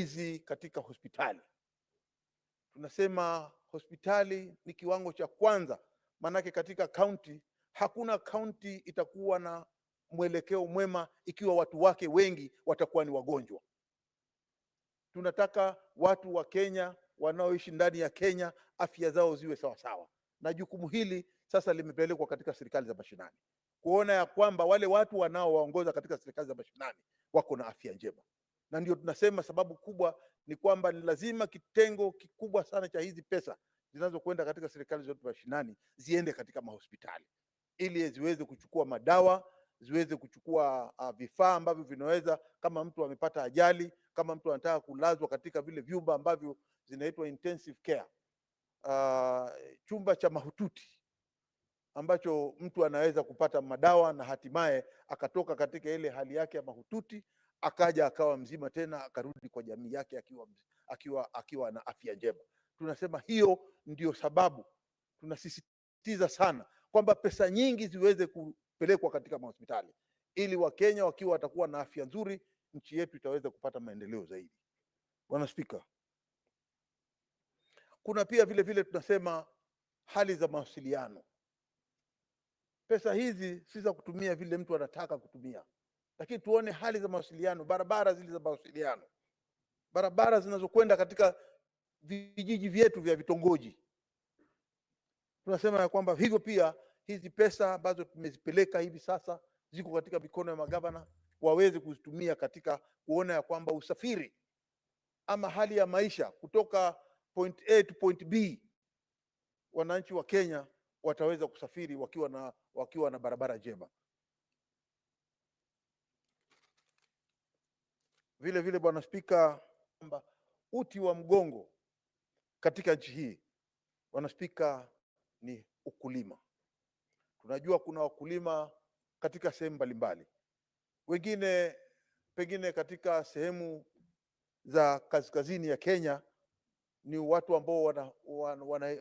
wizi katika hospitali. Tunasema hospitali ni kiwango cha kwanza, maanake katika kaunti hakuna kaunti itakuwa na mwelekeo mwema ikiwa watu wake wengi watakuwa ni wagonjwa. Tunataka watu wa Kenya wanaoishi ndani ya Kenya afya zao ziwe sawa sawa, na jukumu hili sasa limepelekwa katika serikali za mashinani kuona ya kwamba wale watu wanaowaongoza katika serikali za mashinani wako na afya njema. Na ndio tunasema sababu kubwa ni kwamba ni lazima kitengo kikubwa sana cha hizi pesa zinazokwenda katika serikali zote mashinani ziende katika mahospitali, ili ziweze kuchukua madawa, ziweze kuchukua vifaa ambavyo vinaweza, kama mtu amepata ajali, kama mtu anataka kulazwa katika vile vyumba ambavyo zinaitwa intensive care, chumba cha mahututi ambacho mtu anaweza kupata madawa na hatimaye akatoka katika ile hali yake ya mahututi akaja akawa mzima tena akarudi kwa jamii yake akiwa na afya njema. Tunasema hiyo ndio sababu tunasisitiza sana kwamba pesa nyingi ziweze kupelekwa katika mahospitali, ili Wakenya wakiwa watakuwa na afya nzuri, nchi yetu itaweza kupata maendeleo zaidi. Bwana Spika, kuna pia vile vile tunasema hali za mawasiliano. Pesa hizi si za kutumia vile mtu anataka kutumia, lakini tuone hali za mawasiliano, barabara zile za mawasiliano, barabara zinazokwenda katika vijiji vyetu vya vitongoji. Tunasema ya kwamba hivyo pia hizi pesa ambazo tumezipeleka hivi sasa ziko katika mikono ya magavana, waweze kuzitumia katika kuona ya kwamba usafiri ama hali ya maisha kutoka point A to point B, wananchi wa Kenya wataweza kusafiri wakiwa na barabara njema. Vile vile Bwana Spika, kwamba uti wa mgongo katika nchi hii, Bwana Spika, ni ukulima. Tunajua kuna wakulima katika sehemu mbalimbali, wengine pengine katika sehemu za kaskazini ya Kenya ni watu ambao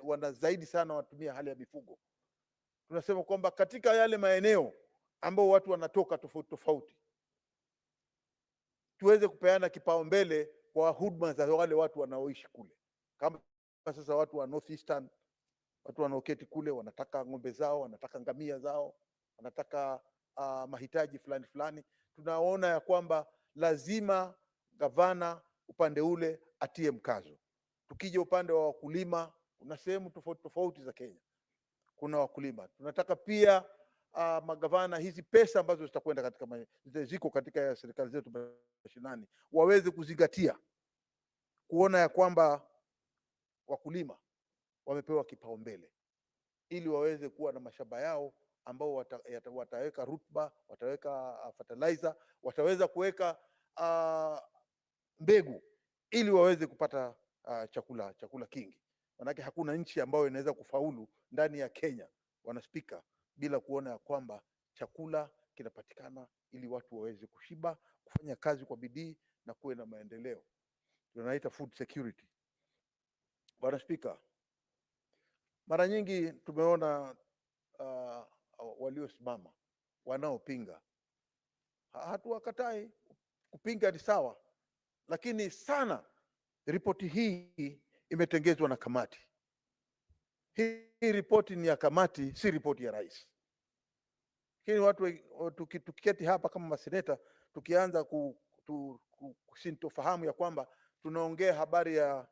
wana zaidi sana watumia hali ya mifugo. Tunasema kwamba katika yale maeneo ambao watu wanatoka tofauti tofauti, tuweze kupeana kipaumbele kwa huduma za wale watu wanaoishi kule. Kama sasa watu wa Northeastern, watu wanaoketi kule wanataka ng'ombe zao, wanataka ngamia zao, wanataka mahitaji fulani fulani, tunaona ya kwamba lazima gavana upande ule atie mkazo. Tukija upande wa wakulima, kuna sehemu tofauti tofauti za Kenya kuna wakulima. Tunataka pia magavana hizi pesa ambazo zitakwenda katika ziko katika serikali zetu mashinani waweze kuzingatia kuona ya kwamba wakulima wamepewa kipaumbele, ili waweze kuwa na mashamba yao ambao wataweka rutuba, wataweka fertilizer, wataweza kuweka mbegu, ili waweze kupata chakula kingi. Manake hakuna nchi ambayo inaweza kufaulu ndani ya Kenya, Bwana Spika, bila kuona ya kwamba chakula kinapatikana ili watu waweze kushiba, kufanya kazi kwa bidii na kuwe na maendeleo. Tunaita food security. Bwana Spika, mara nyingi tumeona waliosimama wanaopinga, hatuwakatai, kupinga ni sawa, lakini sana ripoti hii imetengezwa na kamati. Hii ripoti ni ya kamati, si ripoti ya rais. Lakini watu tukiketi hapa kama maseneta tukianza kusintofahamu ya kwamba tunaongea habari ya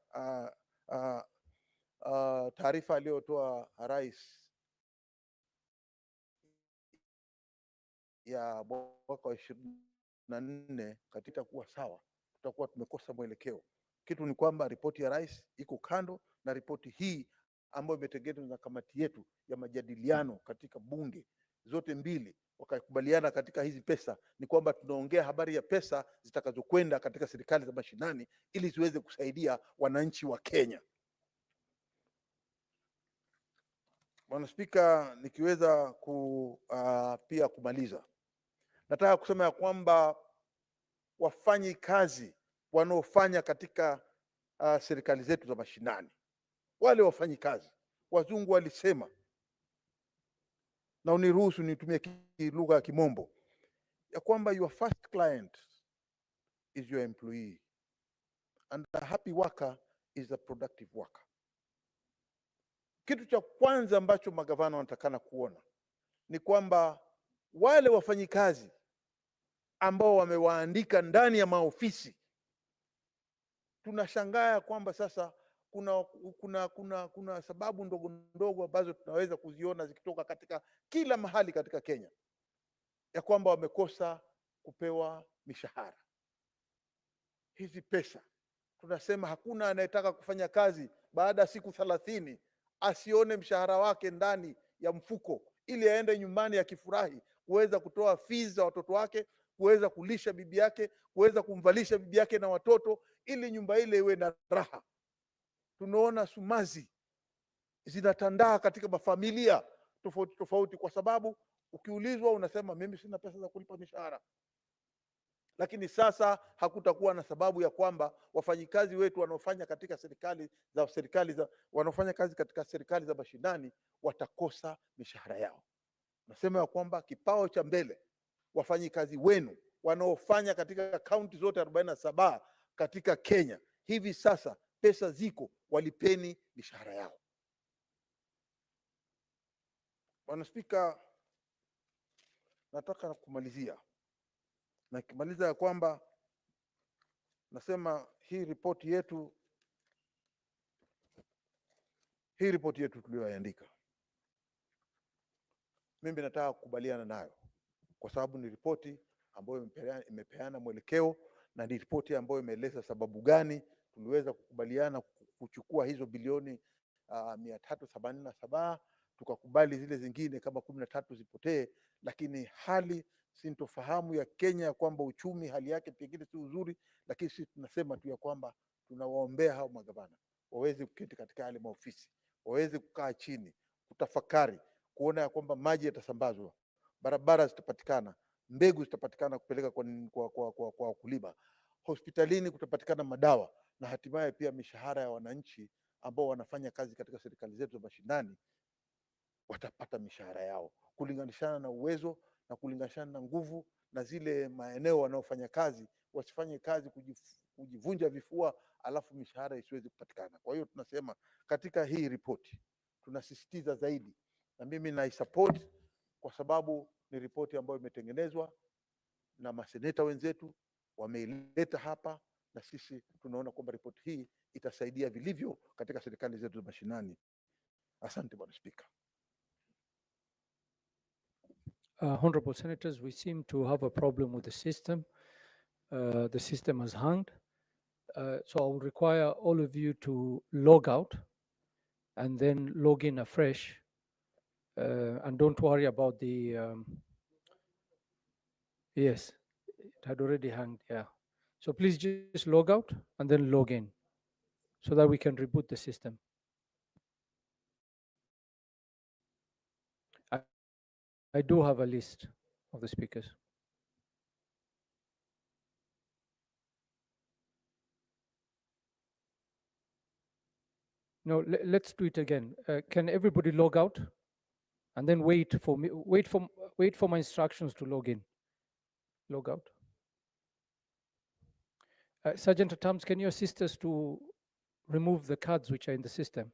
taarifa aliyotoa rais ya mwaka wa 24 katika kuwa sawa, tutakuwa tumekosa mwelekeo. Kitu ni kwamba ripoti ya rais iko kando na ripoti hii ambayo imetengenezwa na kamati yetu ya majadiliano katika bunge zote mbili, wakakubaliana katika hizi pesa, ni kwamba tunaongea habari ya pesa zitakazokwenda katika serikali za mashinani ili ziweze kusaidia wananchi wa Kenya. Bwana Spika, nikiweza pia kumaliza, nataka kusema ya kwamba wafanyi kazi wanaofanya katika serikali zetu za mashinani, wale wafanyi kazi, wazungu walisema, na uniruhusu nitumie lugha ya Kimombo, ya kwamba your first client is your employee and a happy worker is a productive worker. Kitu cha kwanza ambacho magavana wanatakana kuona ni kwamba wale wafanyikazi ambao wamewaandika ndani ya maofisi, tunashangaa kwamba sasa kuna sababu ndogo ndogo ambazo tunaweza kuziona zikitoka katika kila mahali katika Kenya, ya kwamba wamekosa kupewa mishahara. Hizi pesa tunasema hakuna anayetaka kufanya kazi baada ya siku 30 asione mshahara wake ndani ya mfuko, ili aende nyumbani akifurahi kuweza kutoa fees za watoto wake, kuweza kulisha bibi yake, kuweza kumvalisha bibi yake na watoto, ili nyumba ile iwe na raha. Tunaona sumazi zinatandaa katika mafamilia tofauti tofauti, kwa sababu ukiulizwa unasema mimi sina pesa za kulipa mishahara. Lakini sasa hakutakuwa na sababu ya kwamba wafanyikazi wetu wanaofanya katika wanaofanya kazi katika serikali za mashinani watakosa mishahara yao. Nasema ya kwamba kipao cha mbele wafanyikazi wenu wanaofanya katika kaunti zote 47 katika Kenya, hivi sasa pesa ziko, walipeni mishahara yao. Bwana Spika, nataka kumalizia na nikimaliza ya kwamba nasema hii ripoti yetu tuliyoandika, mimi nataka kukubaliana nayo, kwa sababu ni ripoti ambayo imepeana mwelekeo, na ni ripoti ambayo imeeleza sababu gani tuliweza kukubaliana kuchukua hizo bilioni 387, tukakubali zile zingine kama 13 zipotee. Lakini hali sintofahamu ya Kenya ya kwamba uchumi hali yake pengine si uzuri, lakini sisi tunasema tu ya kwamba tunawaombea hao magavana waweze kuketi katika yale maofisi, waweze kukaa chini, kutafakari, kuona ya kwamba maji yatasambazwa, barabara zitapatikana, mbegu zitapatikana kupeleka kwa wakulima, hospitalini kutapatikana madawa, na hatimaye pia mishahara ya wananchi ambao wanafanya kazi katika serikali zetu za mashinani watapata mishahara yao kulinganishana na uwezo na kulinganishana na nguvu, na zile maeneo wanaofanya kazi wasifanye kazi kujivunja vifua alafu mishahara isiweze kupatikana. Kwa hiyo tunasema katika hii ripoti tunasisitiza zaidi, na mimi naisupport kwa sababu ni ripoti ambayo imetengenezwa na maseneta wenzetu, wameileta hapa, na sisi tunaona kwamba ripoti hii itasaidia vilivyo katika serikali zetu za mashinani. Asante Bwana Spika. Honorable Senators, we seem to have a problem with the system. The system has hung. So I will require all of you to log out and then log in afresh. And don't worry about the, yes, it had already hung, yeah. So please just log out and then log in so that we can reboot the system. I do have a list of the speakers. No, let's do it again. Can everybody log out and then wait for my instructions to log in? Log out. Sergeant Atams, can you assist us to remove the cards which are in the system?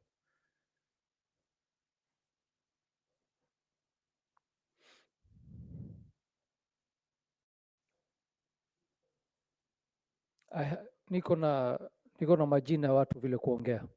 Niko na majina ya watu vile kuongea.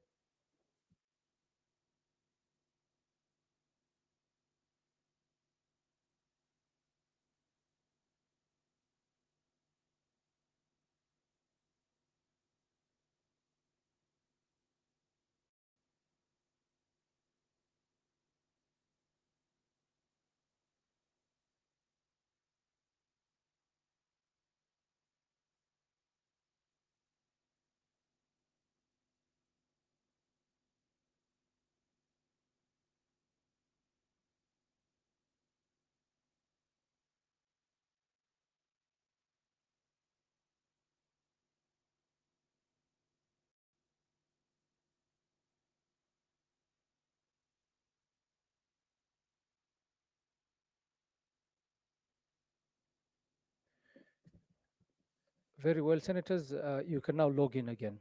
Very well, Senators. You can now log in again.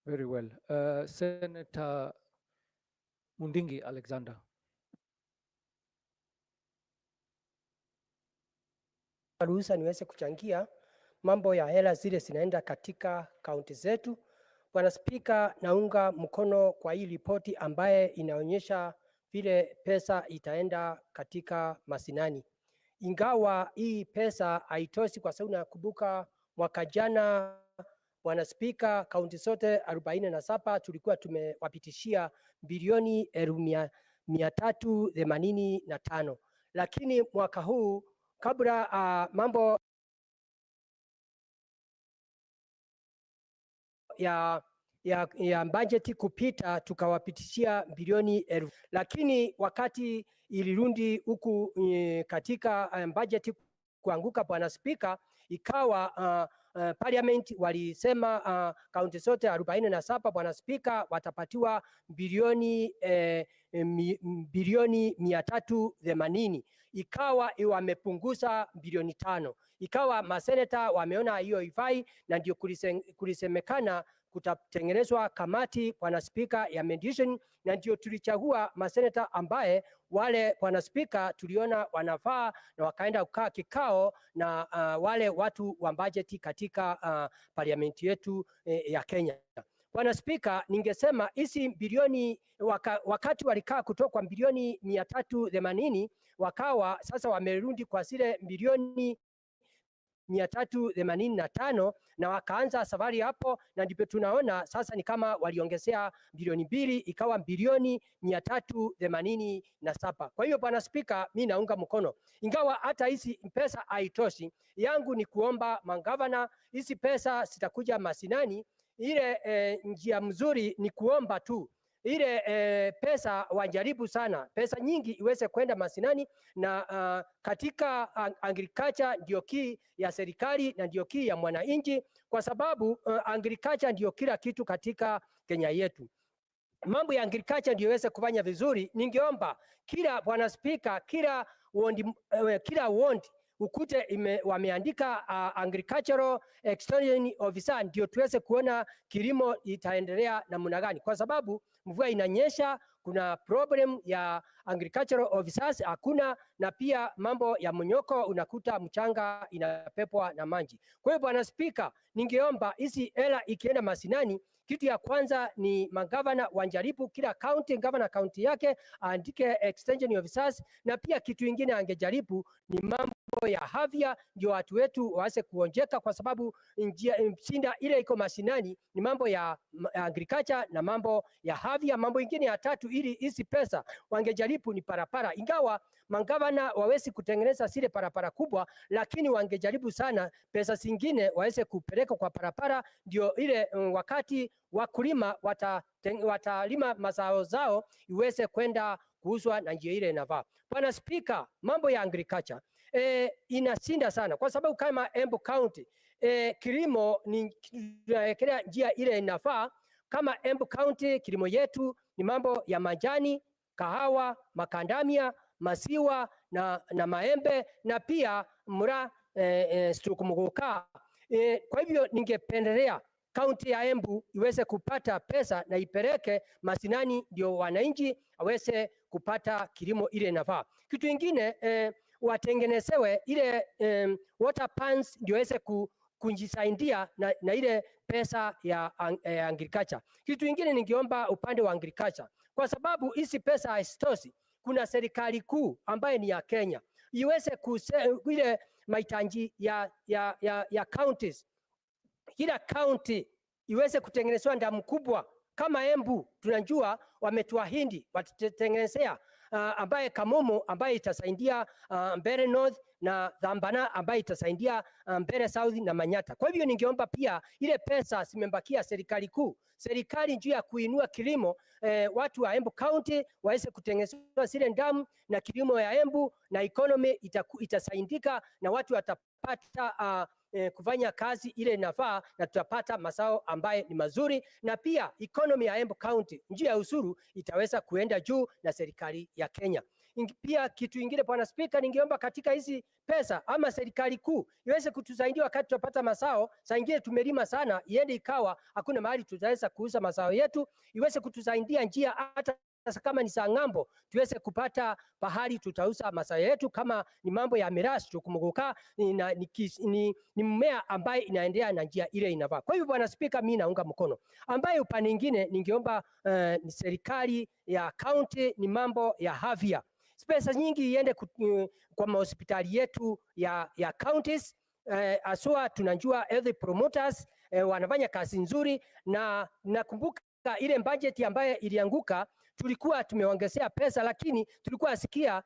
Very well. Senator Mundingi Alexander. Ruhusa niweze kuchangia mambo ya hela zile zinaenda katika kaunti zetu. Bwana Spika, naunga mkono kwa hii ripoti ambaye inaonyesha vile pesa itaenda katika mashinani. Ingawa hii pesa haitoshi kwa sababu nakumbuka mwaka jana Bwana Spika, kaunti zote 47 tulikuwa tumewapitishia bilioni 385, lakini mwaka huu kabla mambo ya bajeti kupita tukawapitishia bilioni 1000, lakini wakati ilirundi huku katika bajeti kuanguka, Bwana Spika, ikawa parliament walisema kaunti zote 47 Bwana Spika watapatiwa bilioni 380, ikawa wamepunguza bilioni 5, ikawa maseneta wameona hiyo ifai, na ndio kulisemekana kutatengenezwa kamati Bwana Spika ya mediation, na ndio tulichagua maseneta ambaye wale Bwana Spika tuliona wanafaa, na wakaenda kukaa kikao na wale watu wa bajeti katika parliament yetu ya Kenya. Bwana Spika, ningesema hizi bilioni wakati walikaa kutoka kwa bilioni 380 wakawa sasa wamerudi kwa zile bilioni 385 na wakaanza safari hapo, na ndipo tunaona sasa ni kama waliongezea bilioni 2 ikawa bilioni 387. Kwa hiyo Bwana Spika, mimi naunga mkono, ingawa hata hizi pesa haitoshi. Yangu ni kuomba magavana, hizi pesa zitakuja mashinani. Ile njia mzuri ni kuomba tu ile pesa wajaribu sana pesa nyingi iweze kwenda mashinani, na katika agriculture ndio key ya serikali na ndio key ya mwananchi, kwa sababu agriculture ndio kila kitu katika Kenya yetu. Mambo ya agriculture ndio iweze kufanya vizuri. Ningeomba kila Bwana Spika, kila ward ukute wameandika agricultural extension officer, ndio tuweze kuona kilimo itaendelea namna gani, kwa sababu mvua inanyesha, kuna problem ya agricultural officers hakuna, na pia mambo ya mnyoko, unakuta mchanga inapepwa na maji. Kwa hiyo Bwana Spika, ningeomba hizi hela ikienda mashinani, kitu ya kwanza ni magavana wanjaribu kila county, governor county yake aandike extension officers, na pia kitu kingine angejaribu ni mambo ya afya, ndio watu wetu waanze kuonjeka, kwa sababu shinda ile iko mashinani ni mambo ya agriculture na mambo ya afya. Mambo ingine ya tatu ili hizi pesa wangejaribu ni parapara, ingawa magavana wawezi kutengeneza zile parapara kubwa, lakini wangejaribu sana pesa zingine waweze kupeleka kwa parapara, ndio ile wakati wakulima watalima mazao zao iweze kwenda kuuzwa na njia ile inafaa. Bwana Spika, mambo ya agriculture inashinda sana, kwa sababu kama Embu County kilimo ni tunawekelea njia ile inafaa. Kama Embu County kilimo yetu ni mambo ya majani, kahawa, makandamia, maziwa na maembe, na pia mura stukumuguka. Kwa hivyo ningependelea kaunti ya Embu iweze kupata pesa na ipeleke mashinani, ndio wananchi aweze kupata kilimo ile inafaa. Kitu kingine watengenezewe ile water pans ndio iweze kujisaidia na ile pesa ya agriculture. Kitu kingine ningeomba upande wa agriculture, kwa sababu hizi pesa haisitoshi. Kuna serikali kuu ambaye ni ya Kenya iweze ile mahitaji ya counties, kila county iweze kutengenezwa damu kubwa. Kama Embu tunajua wametuahidi watatengenezea ambaye Kamumu ambaye itasaidia Mbere North, na Dhambana ambaye itasaidia Mbere South na Manyata. Kwa hivyo ningeomba pia ile pesa zimebakia serikali kuu, serikali njia ya kuinua kilimo, watu wa Embu County waweze kutengenezwa zile damu na kilimo ya Embu, na economy itasaidika na watu watapata kufanya kazi ile inafaa, na tutapata mazao ambaye ni mazuri, na pia economy ya Embu County njia ya usuru itaweza kuenda juu na serikali ya Kenya. Pia kitu ingine Bwana Spika, ningeomba katika hizi pesa ama serikali kuu iweze kutusaidia wakati tutapata mazao. Saa ingine tumelima sana, iende ikawa hakuna mahali tutaweza kuuza mazao yetu, iweze kutusaidia njia hata kama ni saa ng'ambo tuweze kupata pahali tutauza mazao yetu. Kama ni mambo ya mirasi tukumuguka ni mmea ambaye inaendelea na njia ile inafaa. Kwa hivyo Bwana Spika, mimi naunga mkono. Ambaye upande mwingine ningeomba ni serikali ya county ni mambo ya afya. Pesa nyingi iende kwa hospitali yetu ya counties. Aswa tunajua health promoters wanafanya kazi nzuri, na nakumbuka ile budget ambayo ilianguka tulikuwa tumeongezea pesa, lakini tulikuwa asikia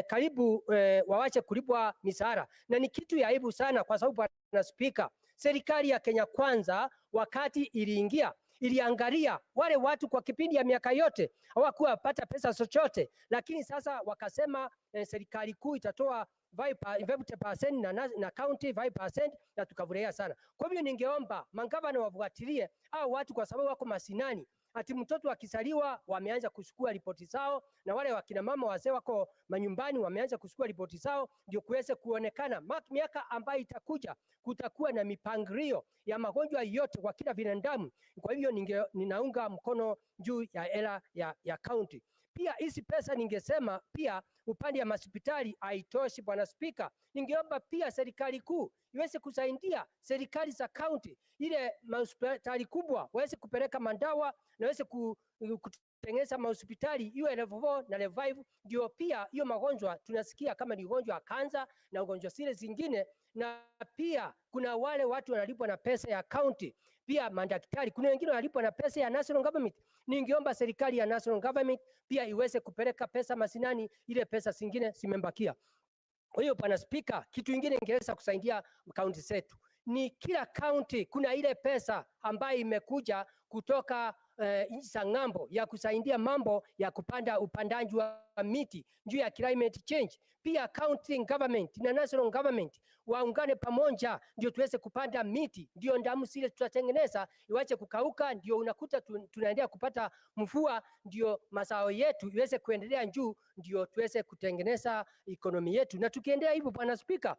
karibu wawache kulipwa misara, na ni kitu ya aibu sana, kwa sababu Bwana Spika, serikali ya Kenya Kwanza wakati iliingia iliangalia wale watu kwa kipindi ya miaka yote hawakuwa wapata pesa chochote, lakini sasa wakasema serikali kuu itatoa 5% na county 5%, na tukafurahia sana. Kwa hivyo ningeomba magavana wafuatilie hao watu, kwa sababu wako masinani. Ati mtoto akizaliwa wameanza kuchukua ripoti zao, na wale wakina mama wazee wako manyumbani wameanza kuchukua ripoti zao, ndio kuweze kuonekana miaka ambayo itakuja kutakuwa na mipangilio ya magonjwa yote kwa kila binadamu. Kwa hivyo ninaunga mkono juu ya hela ya county. Pia hizi pesa ningesema pia upande ya hospitali haitoshi Bwana Spika. Ningeomba pia serikali kuu iweze kusaidia serikali za county, ile hospitali kubwa waweze kupeleka mandawa na waweze kutengeneza hospitali iwe level 4 na level 5, ndio pia hiyo magonjwa tunasikia kama ni ugonjwa wa kansa na ugonjwa zile zingine. Na pia kuna wale watu wanalipwa na pesa ya county, pia madaktari, kuna wengine wanalipwa na pesa ya national government. Ningeomba serikali ya national government pia iweze kupeleka pesa masinani, ile pesa zingine zimebakia. Kwa hiyo Bwana Spika, kitu kingine ingeweza kusaidia county zetu ni kila county kuna ile pesa ambayo imekuja kutoka nchi za ng'ambo ya kusaidia mambo ya kupanda upandaji wa miti juu ya climate change. Pia county government na national government waungane pamoja, ndio tuweze kupanda miti, ndio ndamu zile tutatengeneza iwache kukauka, ndio unakuta tunaendelea kupata mvua, ndio mazao yetu iweze kuendelea juu, ndio tuweze kutengeneza ekonomi yetu. Na tukiendelea hivyo Bwana Spika,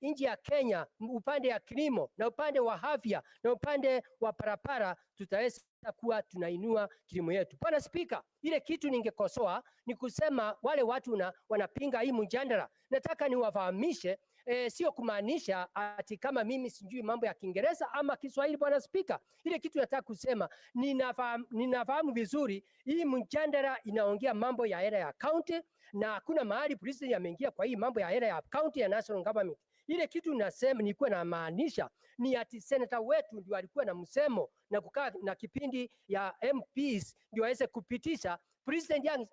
nchi ya Kenya upande ya kilimo na upande wa afya na upande wa barabara tutaweza kuwa tunainua kilimo yetu. Bwana Spika, ile kitu ningekosoa ni kusema wale watu wanapinga hii mjadala, nataka niwafahamishe sio kumaanisha ati kama mimi sijui mambo ya Kiingereza ama Kiswahili Bwana Spika. Ile kitu nataka kusema ninafahamu vizuri hii mjadala inaongea mambo ya hela ya county, na hakuna mahali president ameingia kwa hii mambo ya hela ya county ya national government. Ile kitu nasema nilikuwa na maanisha ni ati senator wetu ndio alikuwa na msemo na kukaa na kipindi ya MPs ndio aweze kupitisha. President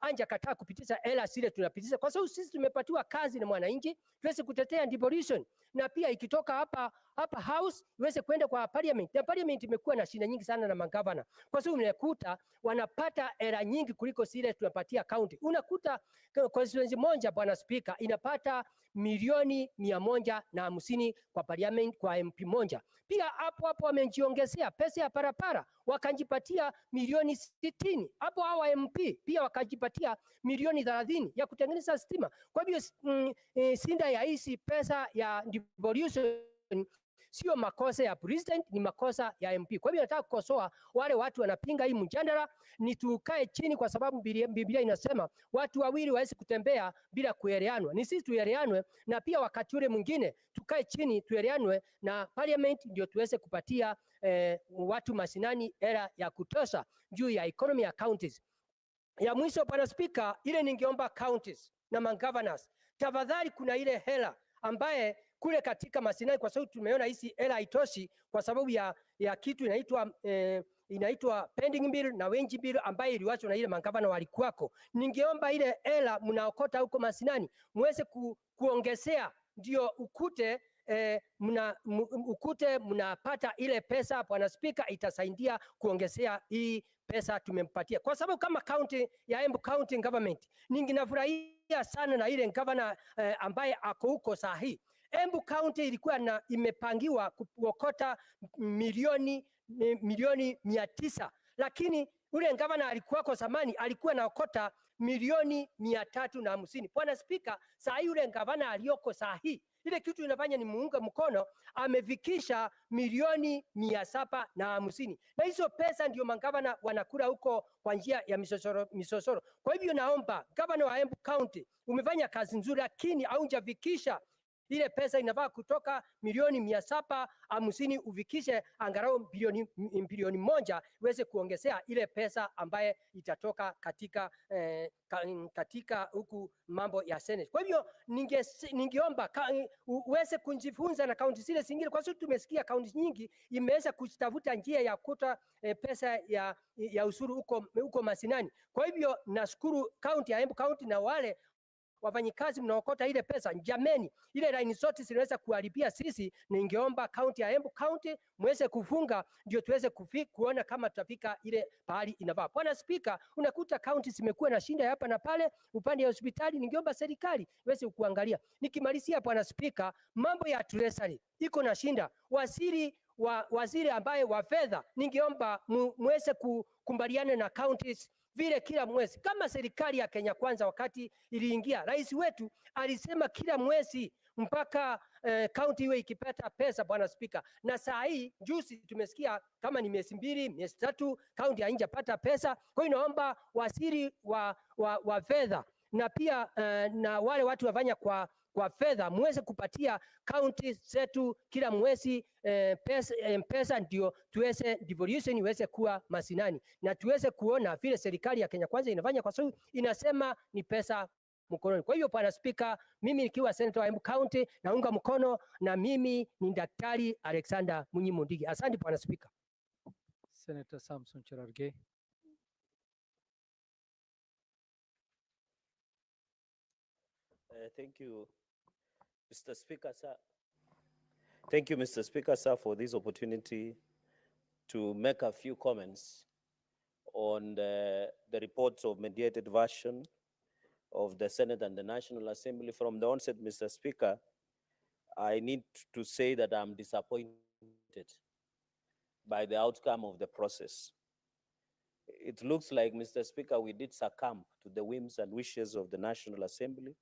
anja kataa kupitisha hela zile tunapitisha, kwa sababu sisi tumepatiwa kazi na mwananchi tuweze kutetea devolution, na pia ikitoka hapa house iweze kwenda kwa parliament. Na parliament imekuwa na shida nyingi sana na magavana, kwa sababu unakuta wanapata hela nyingi kuliko zile tunapatia county. Unakuta constituency moja Bwana Spika inapata milioni 150 kwa parliament kwa MP moja. Pia hapo wamejiongezea pesa ya barabara wakajipatia milioni 60. Hapo hawa MP pia wakajipatia milioni 30 ya kutengeneza stima. Kwa hivyo sinda ya hizi pesa ya devolution sio makosa ya president, ni makosa ya MP. Kwa hivyo nataka kukosoa wale watu wanapinga hii mjadala, ni tukae chini, kwa sababu Biblia inasema watu wawili waweze kutembea bila kuelewanwa. Ni sisi tuelewanwe, na pia wakati ule mwingine tukae chini tuelewanwe na parliament, ndio tuweze kupatia watu masinani hela ya kutosha juu ya economy ya counties. Ya mwisho Bwana Spika, ile ningeomba counties na magovernors, tafadhali kuna ile hela ambaye kule katika masinani, kwa sababu tumeona hizi hela haitoshi kwa sababu ya kitu inaitwa pending bill na wage bill ambayo iliwachwa na ile magavana walikuwako. Ningeomba ile hela mnaokota huko masinani muweze kuongezea, ndio ukute mnapata ile pesa Bwana Spika, itasaidia kuongezea hii pesa tumempatia, kwa sababu kama county ya Embu County Government ninginafurahia sana na ile governor ambaye ako huko sahi. Embu County ilikuwa imepangiwa kuokota milioni 900, lakini ule gavana alikuwako zamani alikuwa naokota milioni 350. Bwana Spika, saa hii ule gavana aliyoko saa hii, ile kitu inafanya ni muunga mkono, amefikisha milioni 750, na hizo pesa ndio magavana wanakula huko kwa njia ya misosoro. Kwa hivyo naomba gavana wa Embu County, umefanya kazi nzuri, lakini haujafikisha ile pesa. Inafaa kutoka milioni 750 ufikishe angalau bilioni 1 iweze kuongezea ile pesa ambaye itatoka katika huku mambo ya Senate. Kwa hivyo ningeomba uweze kujifunza na kaunti zile zingine, kwa sababu tumesikia kaunti nyingi imeweza kutafuta njia ya kuta pesa ya usuru huko mashinani. Kwa hivyo nashukuru kaunti ya Embu County na wale wafanyikazi mnaokota ile pesa. Jameni, ile line zote zinaweza kuharibia sisi. Ningeomba kaunti ya Embu County mweze kufunga ndio tuweze kuona kama tutafika ile pahali inafaa. Bwana Spika, unakuta kaunti zimekuwa na shinda hapa na pale upande wa hospitali. Ningeomba serikali iweze kuangalia. Nikimalizia Bwana Spika, mambo ya treasury iko na shinda. Waziri ambaye wa fedha, ningeomba mweze kukumbaliana na counties vile kila mwezi, kama serikali ya Kenya Kwanza wakati iliingia, rais wetu alisema kila mwezi mpaka county iwe ikipata pesa, Bwana Spika. Na saa hii juzi tumesikia kama ni miezi 2, miezi 3 county haijapata pesa. Kwa hiyo naomba waziri wa fedha na pia na wale watu wafanya kwa fedha muweze kupatia county zetu kila mwezi pesa ndio tuweze devolution iweze kuwa mashinani na tuweze kuona vile serikali ya Kenya Kwanza inafanya, kwa sababu inasema ni pesa mkononi. Kwa hiyo Bwana Spika, mimi nikiwa senator wa Embu County naunga mkono, na mimi ni Daktari Alexander Munyimundigi. Asante Bwana Spika. Senator Samson Cherargei. Thank you, Mr. Speaker, sir. Thank you, Mr. Speaker, sir, for this opportunity to make a few comments on the reports of mediated version of the Senate and the National Assembly. From the onset, Mr. Speaker, I need to say that I'm disappointed by the outcome of the process. It looks like, Mr. Speaker, we did succumb to the whims and wishes of the National Assembly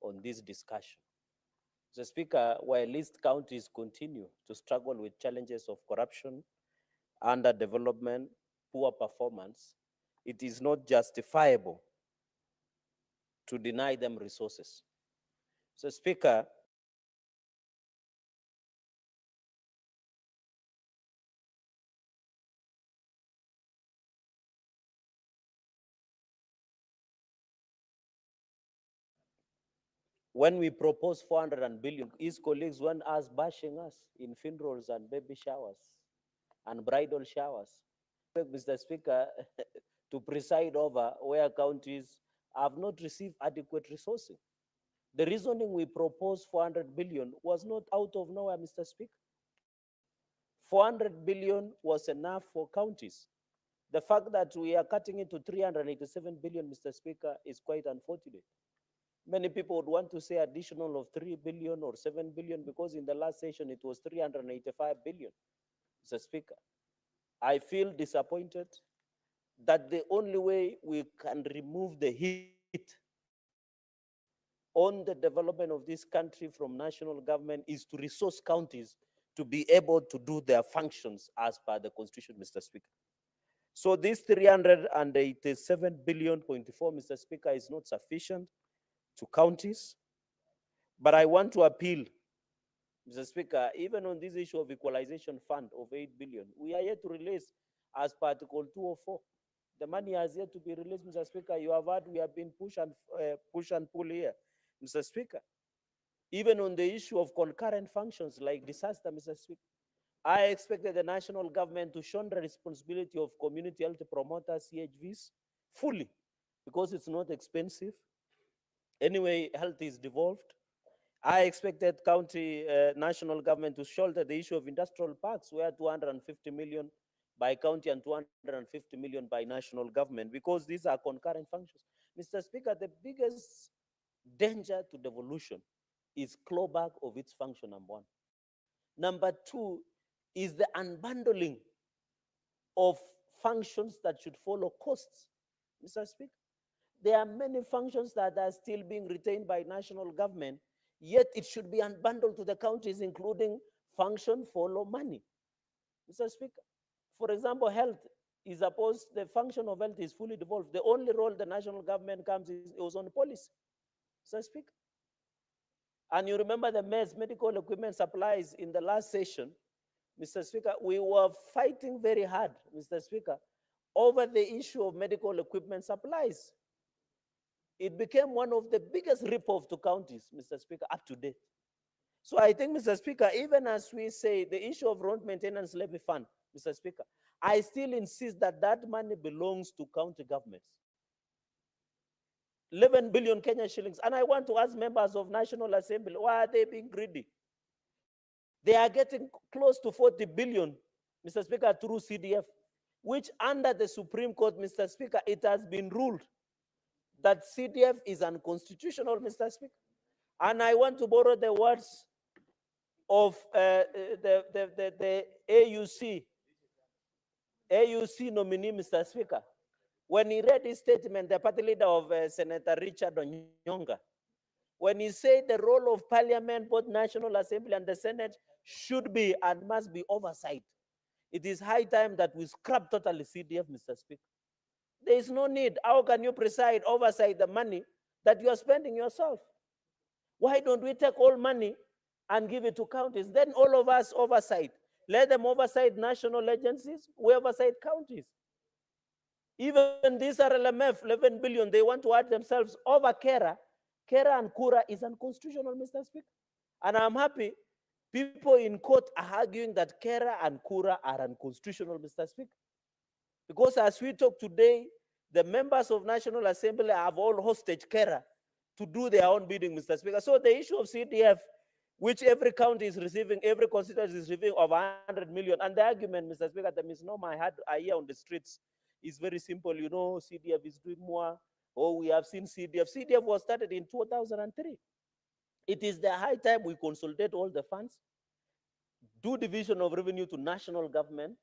on this discussion. Mr. Speaker, while least counties continue to struggle with challenges of corruption, underdevelopment, poor performance, it is not justifiable to deny them resources. Mr. Speaker, when we propose 400 billion, his colleagues want us bashing us in funerals and baby showers and bridal showers. Mr. Speaker, to preside over where counties have not received adequate resources. The reasoning we proposed 400 billion was not out of nowhere, Mr. Speaker. 400 billion was enough for counties. The fact that we are cutting it to 387 billion, Mr. Speaker, is quite unfortunate. Many people would want to say additional of 3 billion or 7 billion because in the last session it was 385 billion. Mr. Speaker, I feel disappointed that the only way we can remove the heat on the development of this country from national government is to resource counties to be able to do their functions as per the Constitution, Mr. Speaker. So this 387 billion, Mr. Speaker, is not sufficient to counties. But I want to appeal, Mr. Speaker, even on this issue of equalization fund of 8 billion, we are yet to release as per Article 204. The money has yet to be released, Mr. Speaker. You have heard we have been push and pull here, Mr. Speaker. Even on the issue of concurrent functions like disaster, Mr. Speaker, I expected the national government to shoulder the responsibility of community health promoters, CHVs, fully, because it's not expensive. Anyway, health is devolved. I expected county national government to shoulder the issue of industrial parks, where 250 million by county and 250 million by national government, because these are concurrent functions. Mr. Speaker, the biggest danger to devolution is clawback of its function, number one. Number two is the unbundling of functions that should follow costs. Mr. Speaker, there are many functions that are still being retained by national government, yet it should be unbundled to the counties, including function follow money. Mr. Speaker, for example, health is supposed, the function of health is fully devolved. The only role the national government comes is it was on policy. Mr. Speaker. And you remember the medical equipment supplies in the last session, Mr. Speaker, we were fighting very hard, Mr. Speaker, over the issue of medical equipment supplies. It became one of the biggest rip-off to counties, Mr. Speaker, up to date. So I think, Mr. Speaker, even as we say the issue of road maintenance levy fund, Mr. Speaker, I still insist that that money belongs to county governments. 11 billion Kenya shillings. And I want to ask members of National Assembly, why are they being greedy? They are getting close to 40 billion, Mr. Speaker, through CDF, which under the Supreme Court, Mr. Speaker, it has been ruled that CDF is unconstitutional, Mr. Speaker. And I want to borrow the words of the AUC nominee, Mr. Speaker. When he read his statement, the party leader of Senator Richard Onyonga, when he said the role of Parliament, both National Assembly and the Senate, should be and must be oversight. It is high time that we scrap totally CDF, Mr. Speaker. There is no need. How can you preside, oversight the money that you are spending yourself? Why don't we take all money and give it to counties? Then all of us oversight. Let them oversight national agencies, we oversight counties. Even this RLMF, 11 billion, they want to add themselves over KERA. KERA and KURA is unconstitutional, Mr. Speaker. And I'm happy people in court are arguing that KERA and KURA are unconstitutional, Mr. Speaker. Because as we talk today, the members of National Assembly have all hostage KERA to do their own bidding, Mr. Speaker. So the issue of CDF, which every county is receiving, every constituency is receiving of 100 million. And the argument, Mr. Speaker, the misnomer I hear on the streets is very simple. You know, CDF is doing more. Oh, we have seen CDF. CDF was started in 2003. It is the high time we consolidate all the funds, do division of revenue to national government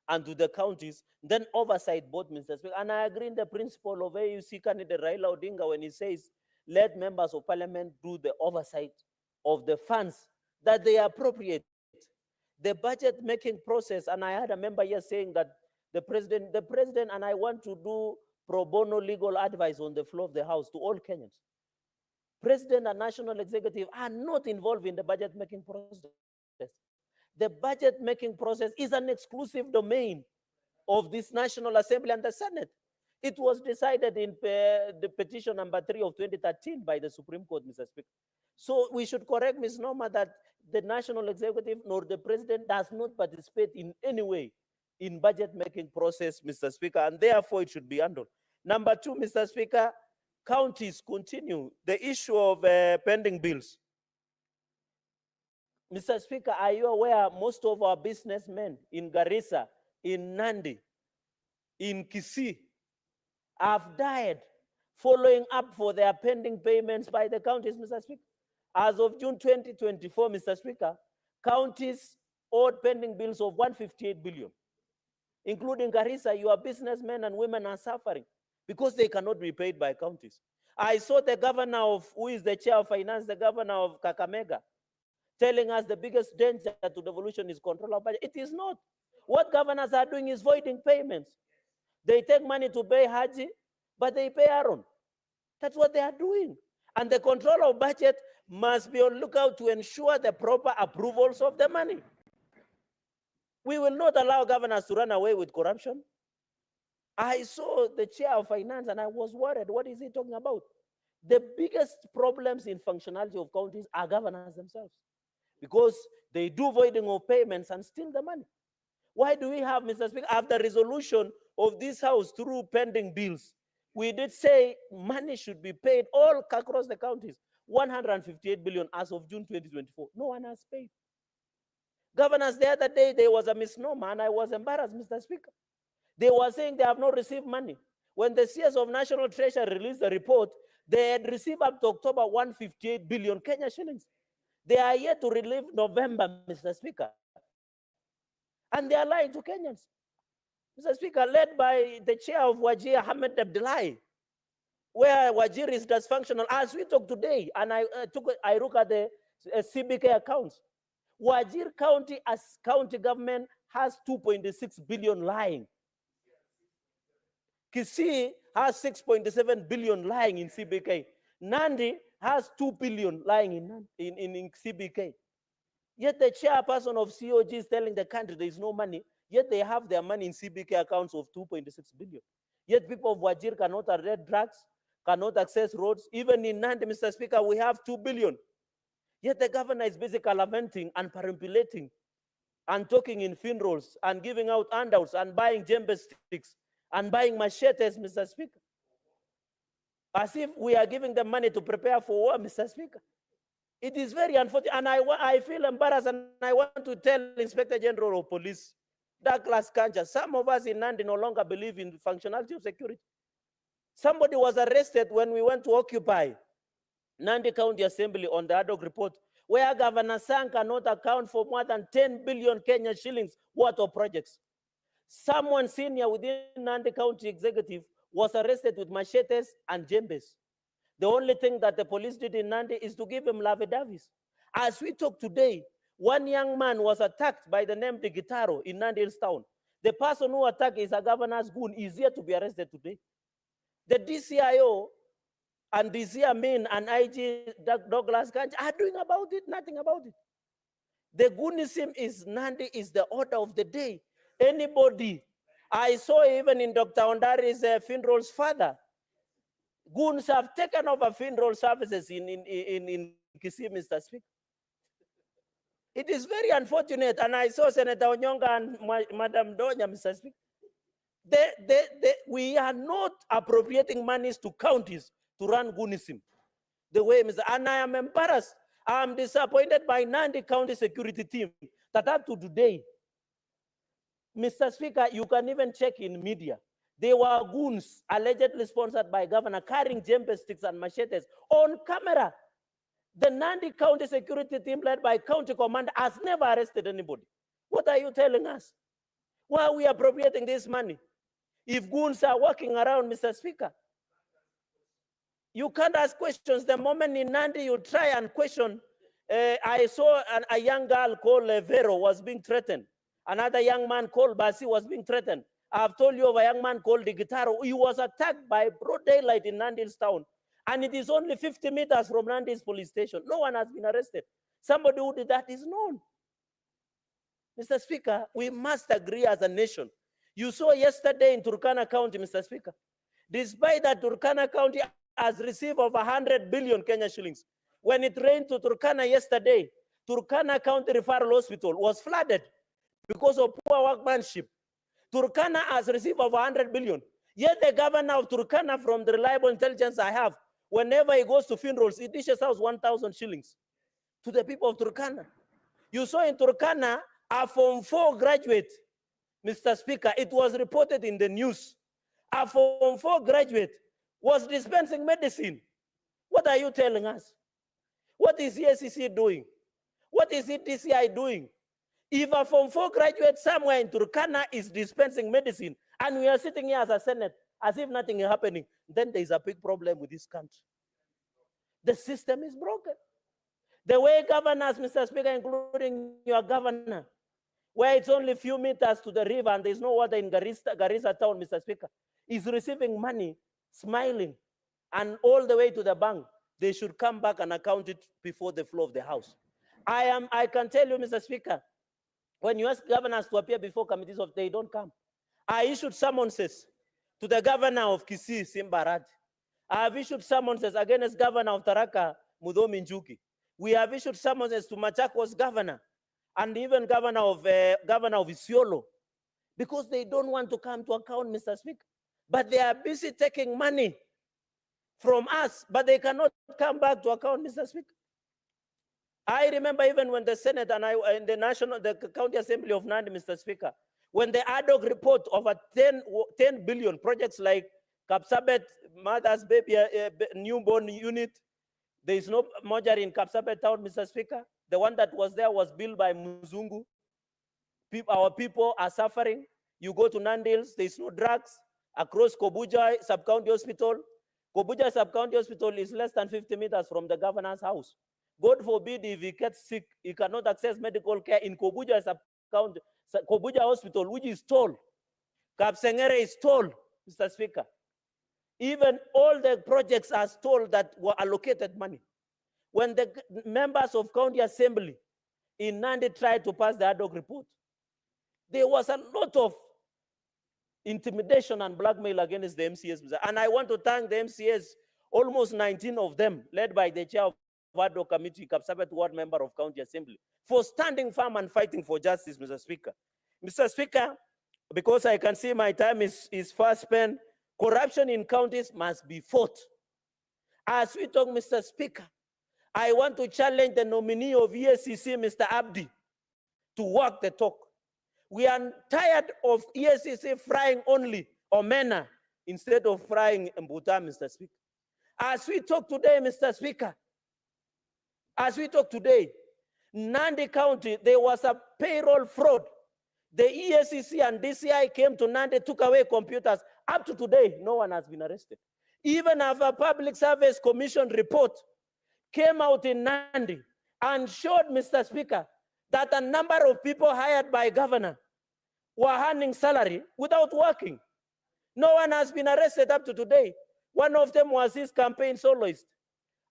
and to the counties, then oversight both, Mr. Speaker. And I agree in the principle of AUC candidate Raila Odinga when he says, let members of parliament do the oversight of the funds that they appropriate. The budget making process, and I had a member here saying that the president, and I want to do pro bono legal advice on the floor of the House to all Kenyans. President and national executive are not involved in the budget making process. The budget making process is an exclusive domain of this National Assembly and the Senate. It was decided in the petition number 3 of 2013 by the Supreme Court, Mr. Speaker. So we should correct Ms. Norma that the national executive nor the president does not participate in any way in budget making process, Mr. Speaker, and therefore it should be handled. Number two, Mr. Speaker, counties continue the issue of pending bills. Mr. Speaker, are you aware most of our businessmen in Garissa, in Nandi, in Kisii, have died following up for their pending payments by the counties, Mr. Speaker? As of June 2024, Mr. Speaker, counties owed pending bills of 158 billion. Including Garissa, your businessmen and women are suffering because they cannot be paid by counties. I saw the governor of, who is the chair of finance, the governor of Kakamega, telling us the biggest danger to devolution is control of budget. It is not. What governors are doing is voiding payments. They take money to pay Haji, but they pay Aaron. That's what they are doing. And the control of budget must be on lookout to ensure the proper approvals of the money. We will not allow governors to run away with corruption. I saw the chair of finance and I was worried. What is he talking about? The biggest problems in functionality of counties are governors themselves because they do voiding of payments and steal the money. Why do we have, Mr. Speaker, after resolution of this House through pending bills, we did say money should be paid all across the counties, 158 billion as of June 2024. No one has paid. Governors, the other day, there was a misnomer, and I was embarrassed, Mr. Speaker. They were saying they have not received money. When the CS of National Treasury released the report, they had received up to October 158 billion Kenya shillings. They are yet to relieve November, Mr. Speaker. And they are lying to Kenyans. Mr. Speaker, led by the chair of Wajir, Ahmed Abdullahi, where Wajir is dysfunctional. As we talk today, and I look at the CBK accounts, Wajir County as county government has 2.6 billion lying. Kisii has 6.7 billion lying in CBK. Nandi has 2 billion lying in CBK. Yet the chairperson of COG is telling the country there is no money, yet they have their money in CBK accounts of 2.6 billion. Yet people of Wajir cannot arrest drugs, cannot access roads. Even in Nandi, Mr. Speaker, we have 2 billion. Yet the governor is basically lamenting and perambulating and talking in funerals and giving out handouts and buying djembe sticks and buying machetes, Mr. Speaker. As if we are giving them money to prepare for war, Mr. Speaker. It is very unfortunate, and I feel embarrassed, and I want to tell Inspector General of Police, Douglas Kanja, some of us in Nandi no longer believe in the functionality of security. Somebody was arrested when we went to occupy Nandi County Assembly on the ad hoc report, where Governor Sang cannot account for more than 10 billion Kenyan shillings worth of projects. Someone senior within Nandi County Executive was arrested with machetes and djembes. The only thing that the police did in Nandi is to give him lavidavis. As we talk today, one young man was attacked by the name de Gitaro in Nandi Hills town. The person who attacked is a governor's goon. Is here to be arrested today. The DCIO and DC Amin and IG Douglas Kanja are doing about it, nothing about it. The goonism is Nandi is the order of the day. Anybody, I saw even in Dr. Ondari's funeral's father, goons have taken over funeral services in Kisii, Mr. Speaker. It is very unfortunate, and I saw Senator Onyonga and Madam Donya, Mr. Speaker. We are not appropriating monies to counties to run goonism the way, Mr. And I am embarrassed. I am disappointed by Nandi County security team that up to today, Mr. Speaker, you can even check in media. They were goons allegedly sponsored by governor carrying djembe sticks and machetes on camera. The Nandi County security team led by county commander has never arrested anybody. What are you telling us? Why are we appropriating this money? If goons are walking around, Mr. Speaker, you can't ask questions. The moment in Nandi you try and question, I saw a young girl called Vero was being threatened. Another young man called Basi was being threatened. I've told you of a young man called the Gitaro. He was attacked by broad daylight in Nandi Hills town. And it is only 50 meters from Nandi Hills police station. No one has been arrested. Somebody who did that is known. Mr. Speaker, we must agree as a nation. You saw yesterday in Turkana County, Mr. Speaker, despite that Turkana County has received over 100 billion Kenya shillings. When it rained to Turkana yesterday, Turkana County Referral Hospital was flooded because of poor workmanship. Turkana has received over 100 billion. Yet the governor of Turkana, from the reliable intelligence I have, whenever he goes to funerals, he dishes out 1,000 shillings to the people of Turkana. You saw in Turkana, a Form 4 graduate, Mr. Speaker, it was reported in the news. A Form 4 graduate was dispensing medicine. What are you telling us? What is the SCC doing? What is the DCI doing? If a Form 4 graduate somewhere in Turkana is dispensing medicine, and we are sitting here as a Senate, as if nothing is happening, then there is a big problem with this country. The system is broken. The way governors, Mr. Speaker, including your governor, where it's only a few meters to the river and there's no water in Garissa town, Mr. Speaker, is receiving money, smiling, and all the way to the bank. They should come back and account it before the floor of the House. I can tell you, Mr. Speaker, when you ask governors to appear before committees of, they don't come. I issued summonses to the governor of Kisii, Simbarad. I have issued summonses against governor of Tharaka, Mudhomi Njuki. We have issued summonses to Machakos governor and even governor of Isiolo, because they don't want to come to account, Mr. Speaker. But they are busy taking money from us, but they cannot come back to account, Mr. Speaker. I remember even when the Senate and the County Assembly of Nandi, Mr. Speaker, when the ad hoc report of a 10 billion projects like Kapsabet, mother's baby, newborn unit, there is no mortuary in Kapsabet town, Mr. Speaker. The one that was there was built by Muzungu. Our people are suffering. You go to Nandils, there's no drugs. Across Kobuja Sub-County Hospital, Kobuja Sub-County Hospital is less than 50 meters from the governor's house. God forbid if he gets sick, he cannot access medical care in Kobuja Sub-County, Kobuja Hospital, which is tall. Kapsengere is tall, Mr. Speaker. Even all the projects are told that were allocated money. When the members of county assembly in Nandi tried to pass the ad hoc report, there was a lot of intimidation and blackmail against the MCS. And I want to thank the MCS, almost 19 of them, led by the chair of ad hoc committee, Kapsabet ward member of county assembly, for standing firm and fighting for justice, Mr. Speaker. Mr. Speaker, because I can see my time is fast spent, corruption in counties must be fought. As we talk, Mr. Speaker, I want to challenge the nominee of EACC, Mr. Abdi, to walk the talk. We are tired of EACC frying only omena instead of frying mbuta, Mr. Speaker. As we talk today, Mr. Speaker, Nandi County, there was a payroll fraud. The EACC and DCI came to Nandi, took away computers. Up to today, no one has been arrested. Even after Public Service Commission report came out in Nandi and showed, Mr. Speaker, that a number of people hired by governor were earning salary without working. No one has been arrested up to today. One of them was his campaign soloist.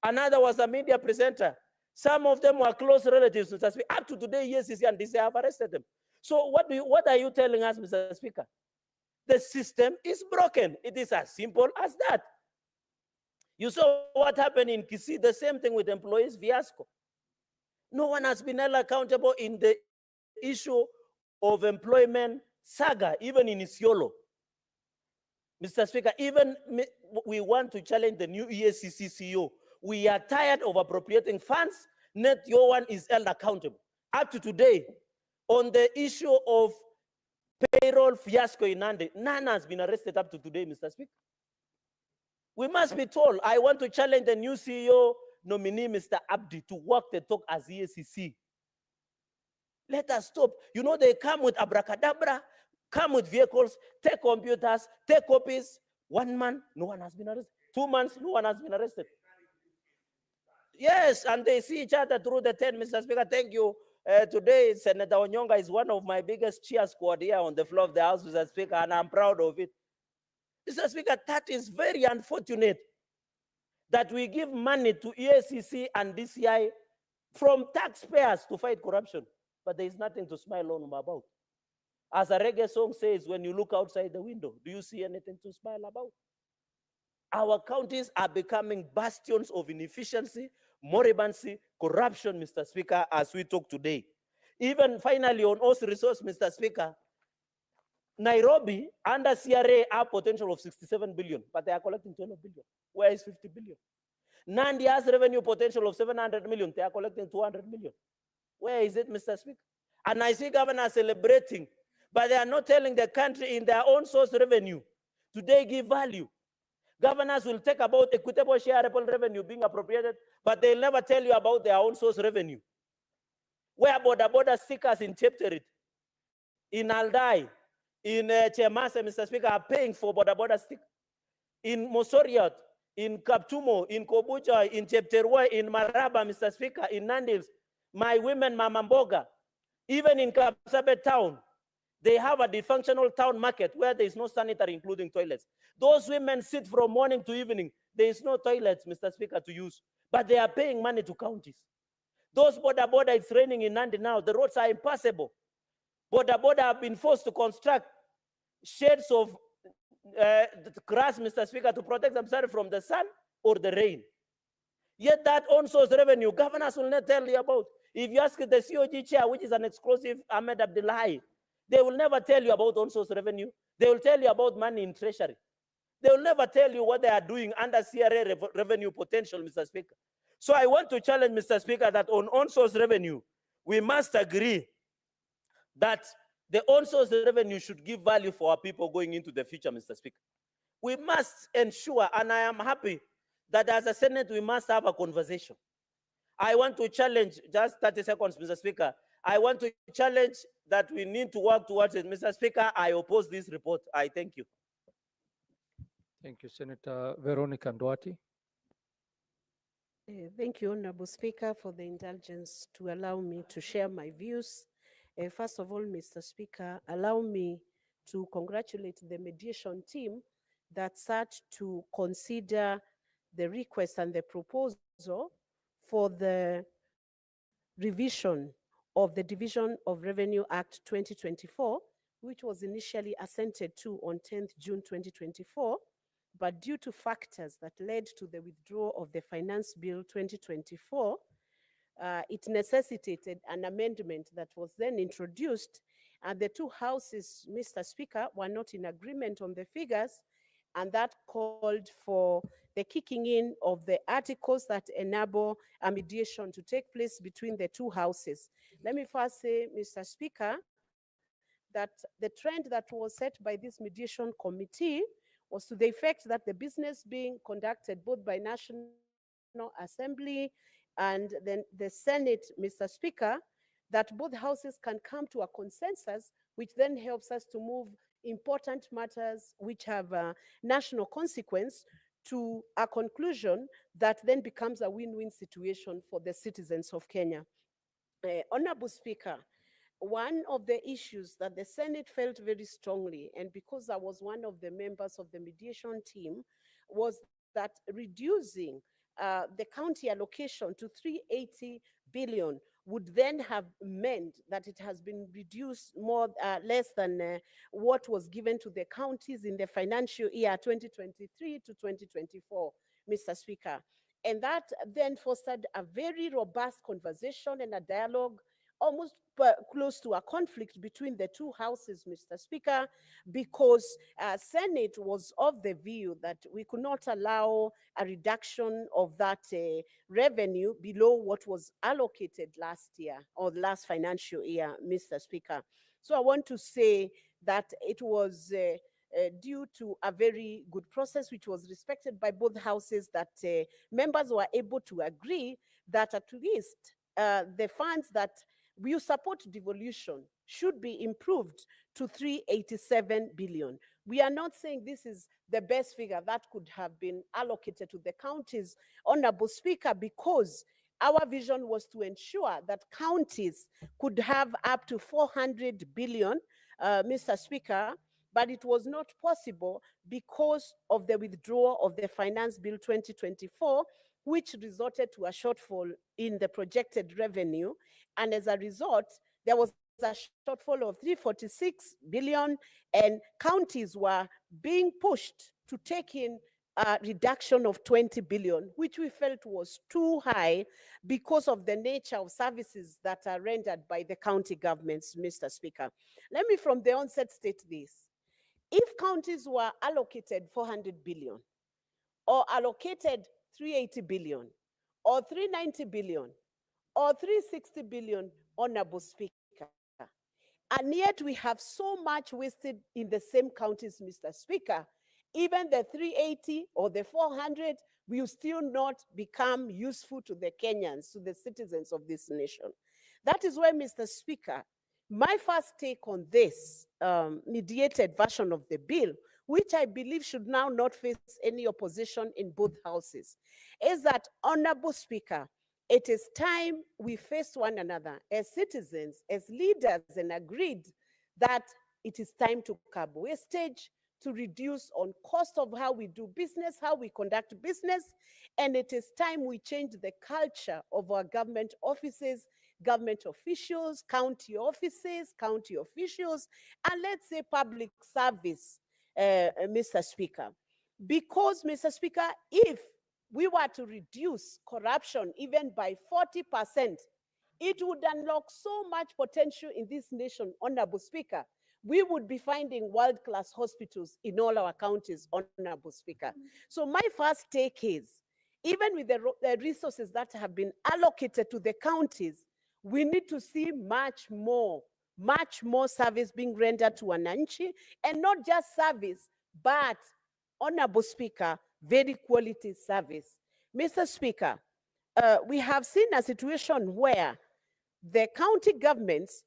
Another was a media presenter. Some of them were close relatives, Mr. Speaker. Up to today, EACC and DCI have arrested them. So what are you telling us, Mr. Speaker? The system is broken. It is as simple as that. You saw what happened in Kisii, the same thing with employees fiasco. No one has been held accountable in the issue of employment saga, even in Isiolo. Mr. Speaker, even we want to challenge the new EACC CEO. We are tired of appropriating funds. Net Yowan is held accountable. Up to today, on the issue of payroll fiasco in Nandi, none has been arrested up to today, Mr. Speaker. We must be told. I want to challenge the new CEO nominee, Mr. Abdi, to walk the talk as EACC. Let us stop. You know, they come with abracadabra, come with vehicles, take computers, take copies. 1 month, no one has been arrested. 2 months, no one has been arrested. Yes, and they see each other through the tent, Mr. Speaker. Thank you. Today, Senator Onyonga is one of my biggest cheer squad here on the floor of the House, Mr. Speaker, and I'm proud of it. Mr. Speaker, that is very unfortunate that we give money to EACC and DCI from taxpayers to fight corruption, but there is nothing to smile on about. As a reggae song says, when you look outside the window, do you see anything to smile about? Our counties are becoming bastions of inefficiency, moribancy, corruption, Mr. Speaker, as we talk today. Even finally on OS resource, Mr. Speaker, Nairobi under CRA have potential of 67 billion, but they are collecting 12 billion. Where is 50 billion? Nandi has revenue potential of 700 million. They are collecting 200 million. Where is it, Mr. Speaker? And I see governors celebrating, but they are not telling the country in their own source revenue. Today give value. Governors will take about equitable shareable revenue being appropriated, but they'll never tell you about their own source revenue. Where border stickers in Chepterit, in Aldai, in Chemase, Mr. Speaker, are paying for border stick. In Mosoriot, in Kaptumo, in Kobuja, in Chepterwa, in Maraba, Mr. Speaker, in Nandils, my women, Mamamboga, even in Kapsabet town, they have a dysfunctional town market where there is no sanitary, including toilets. Those women sit from morning to evening. There is no toilets, Mr. Speaker, to use, but they are paying money to counties. Those border, it's raining in Nandi now. The roads are impassable. Border have been forced to construct shades of grass, Mr. Speaker, to protect themselves from the sun or the rain. Yet that own source revenue, governors will not tell you about. If you ask the COG chair, which is an exclusive Ahmed Abdullahi, they will never tell you about own source revenue. They will tell you about money in treasury. They will never tell you what they are doing under CRA revenue potential, Mr. Speaker. So I want to challenge, Mr. Speaker, that on own source revenue, we must agree that the own source revenue should give value for our people going into the future, Mr. Speaker. We must ensure, and I am happy that as a Senate, we must have a conversation. I want to challenge, just 30 seconds, Mr. Speaker. I want to challenge that we need to work towards it. Mr. Speaker, I oppose this report. I thank you. Thank you, Senator Veronica Ndwati. Thank you, Honorable Speaker, for the indulgence to allow me to share my views. First of all, Mr. Speaker, allow me to congratulate the mediation team that sat to consider the request and the proposal for the revision of the Division of Revenue Act 2024, which was initially assented to on 10th June 2024, but due to factors that led to the withdrawal of the Finance Bill 2024, it necessitated an amendment that was then introduced, and the two houses, Mr. Speaker, were not in agreement on the figures, and that called for the kicking in of the articles that enable a mediation to take place between the two houses. Let me first say, Mr. Speaker, that the trend that was set by this mediation committee was to the effect that the business being conducted both by National Assembly and then the Senate, Mr. Speaker, that both houses can come to a consensus, which then helps us to move important matters which have national consequence to a conclusion that then becomes a win-win situation for the citizens of Kenya. Honorable Speaker, one of the issues that the Senate felt very strongly, and because I was one of the members of the mediation team, was that reducing the county allocation to 380 billion would then have meant that it has been reduced less than what was given to the counties in the financial year 2023 to 2024, Mr. Speaker. And that then fostered a very robust conversation and a dialogue, almost close to a conflict between the two houses, Mr. Speaker, because Senate was of the view that we could not allow a reduction of that revenue below what was allocated last year or last financial year, Mr. Speaker. So I want to say that it was due to a very good process, which was respected by both houses, that members were able to agree that at least the funds that we support devolution should be improved to 387 billion. We are not saying this is the best figure that could have been allocated to the counties, Honorable Speaker, because our vision was to ensure that counties could have up to 400 billion, Mr. Speaker, but it was not possible because of the withdrawal of the Finance Bill 2024, which resulted to a shortfall in the projected revenue. And as a result, there was a shortfall of 346 billion, and counties were being pushed to take in a reduction of 20 billion, which we felt was too high because of the nature of services that are rendered by the county governments, Mr. Speaker. Let me from the onset state this. If counties were allocated 400 billion, or allocated 380 billion, or 390 billion, or 360 billion, Honorable Speaker, and yet we have so much wasted in the same counties, Mr. Speaker, even the 380 or the 400 will still not become useful to the Kenyans, to the citizens of this nation. That is why, Mr. Speaker, my first take on this mediated version of the bill, which I believe should now not face any opposition in both houses, is that, Honorable Speaker, it is time we face one another as citizens, as leaders, and agreed that it is time to curb wastage, to reduce on cost of how we do business, how we conduct business, and it is time we change the culture of our government offices, government officials, county offices, county officials, and let's say public service, Mr. Speaker. Because, Mr. Speaker, if we were to reduce corruption even by 40%, it would unlock so much potential in this nation, Honorable Speaker. We would be finding world-class hospitals in all our counties, Honorable Speaker. So my first take is, even with the resources that have been allocated to the counties, we need to see much more service being rendered to Wananchi, and not just service, but, Honorable Speaker, very quality service. Mr. Speaker, we have seen a situation where the county governments,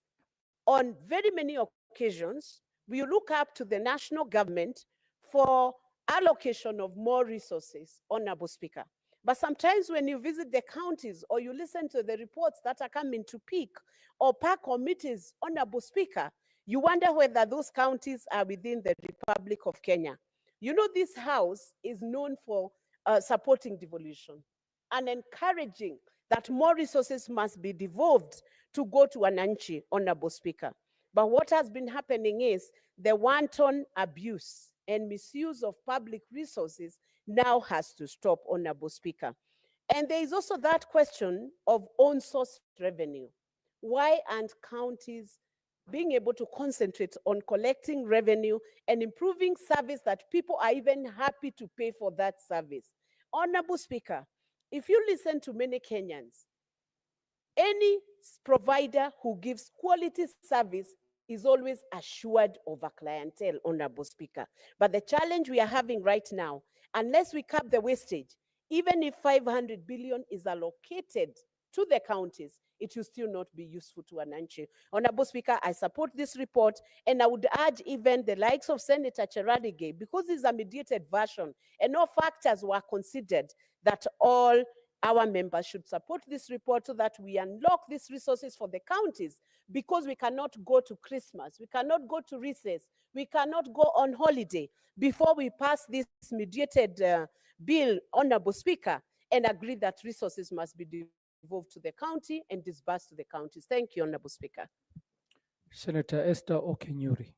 on very many occasions, we look up to the national government for allocation of more resources, Honorable Speaker. But sometimes when you visit the counties or you listen to the reports that are coming to PEAK or park committees, Honorable Speaker, you wonder whether those counties are within the Republic of Kenya. You know, this house is known for supporting devolution and encouraging that more resources must be devolved to go to Wananchi, Honorable Speaker. But what has been happening is the wanton abuse and misuse of public resources now has to stop, Honorable Speaker. And there is also that question of own source revenue. Why aren't counties being able to concentrate on collecting revenue and improving service that people are even happy to pay for that service? Honorable Speaker, if you listen to many Kenyans, any provider who gives quality service is always assured of a clientele, Honorable Speaker. But the challenge we are having right now, unless we cap the wastage, even if 500 billion is allocated to the counties, it will still not be useful to Wananchi. Honorable Speaker, I support this report, and I would urge even the likes of Senator Cheradigay, because it's a mediated version and all factors were considered, that all our members should support this report so that we unlock these resources for the counties, because we cannot go to Christmas, we cannot go to recess, we cannot go on holiday before we pass this mediated bill, Honorable Speaker, and agree that resources must be devolved to the county and disbursed to the counties. Thank you, Honorable Speaker. Senator Esther Okenyuri.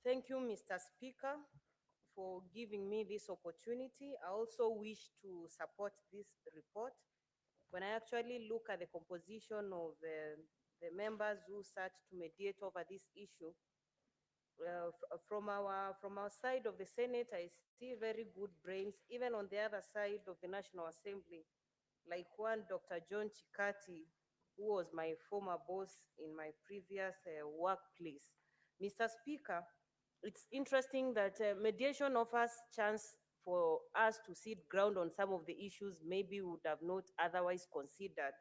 Thank you, Mr. Speaker, for giving me this opportunity. I also wish to support this report. When I actually look at the composition of the members who sat to mediate over this issue, from our side of the Senate, I see very good brains, even on the other side of the National Assembly, like one Dr. John Chikati, who was my former boss in my previous workplace. Mr. Speaker, it's interesting that mediation offers chance for us to sit ground on some of the issues maybe we would have not otherwise considered.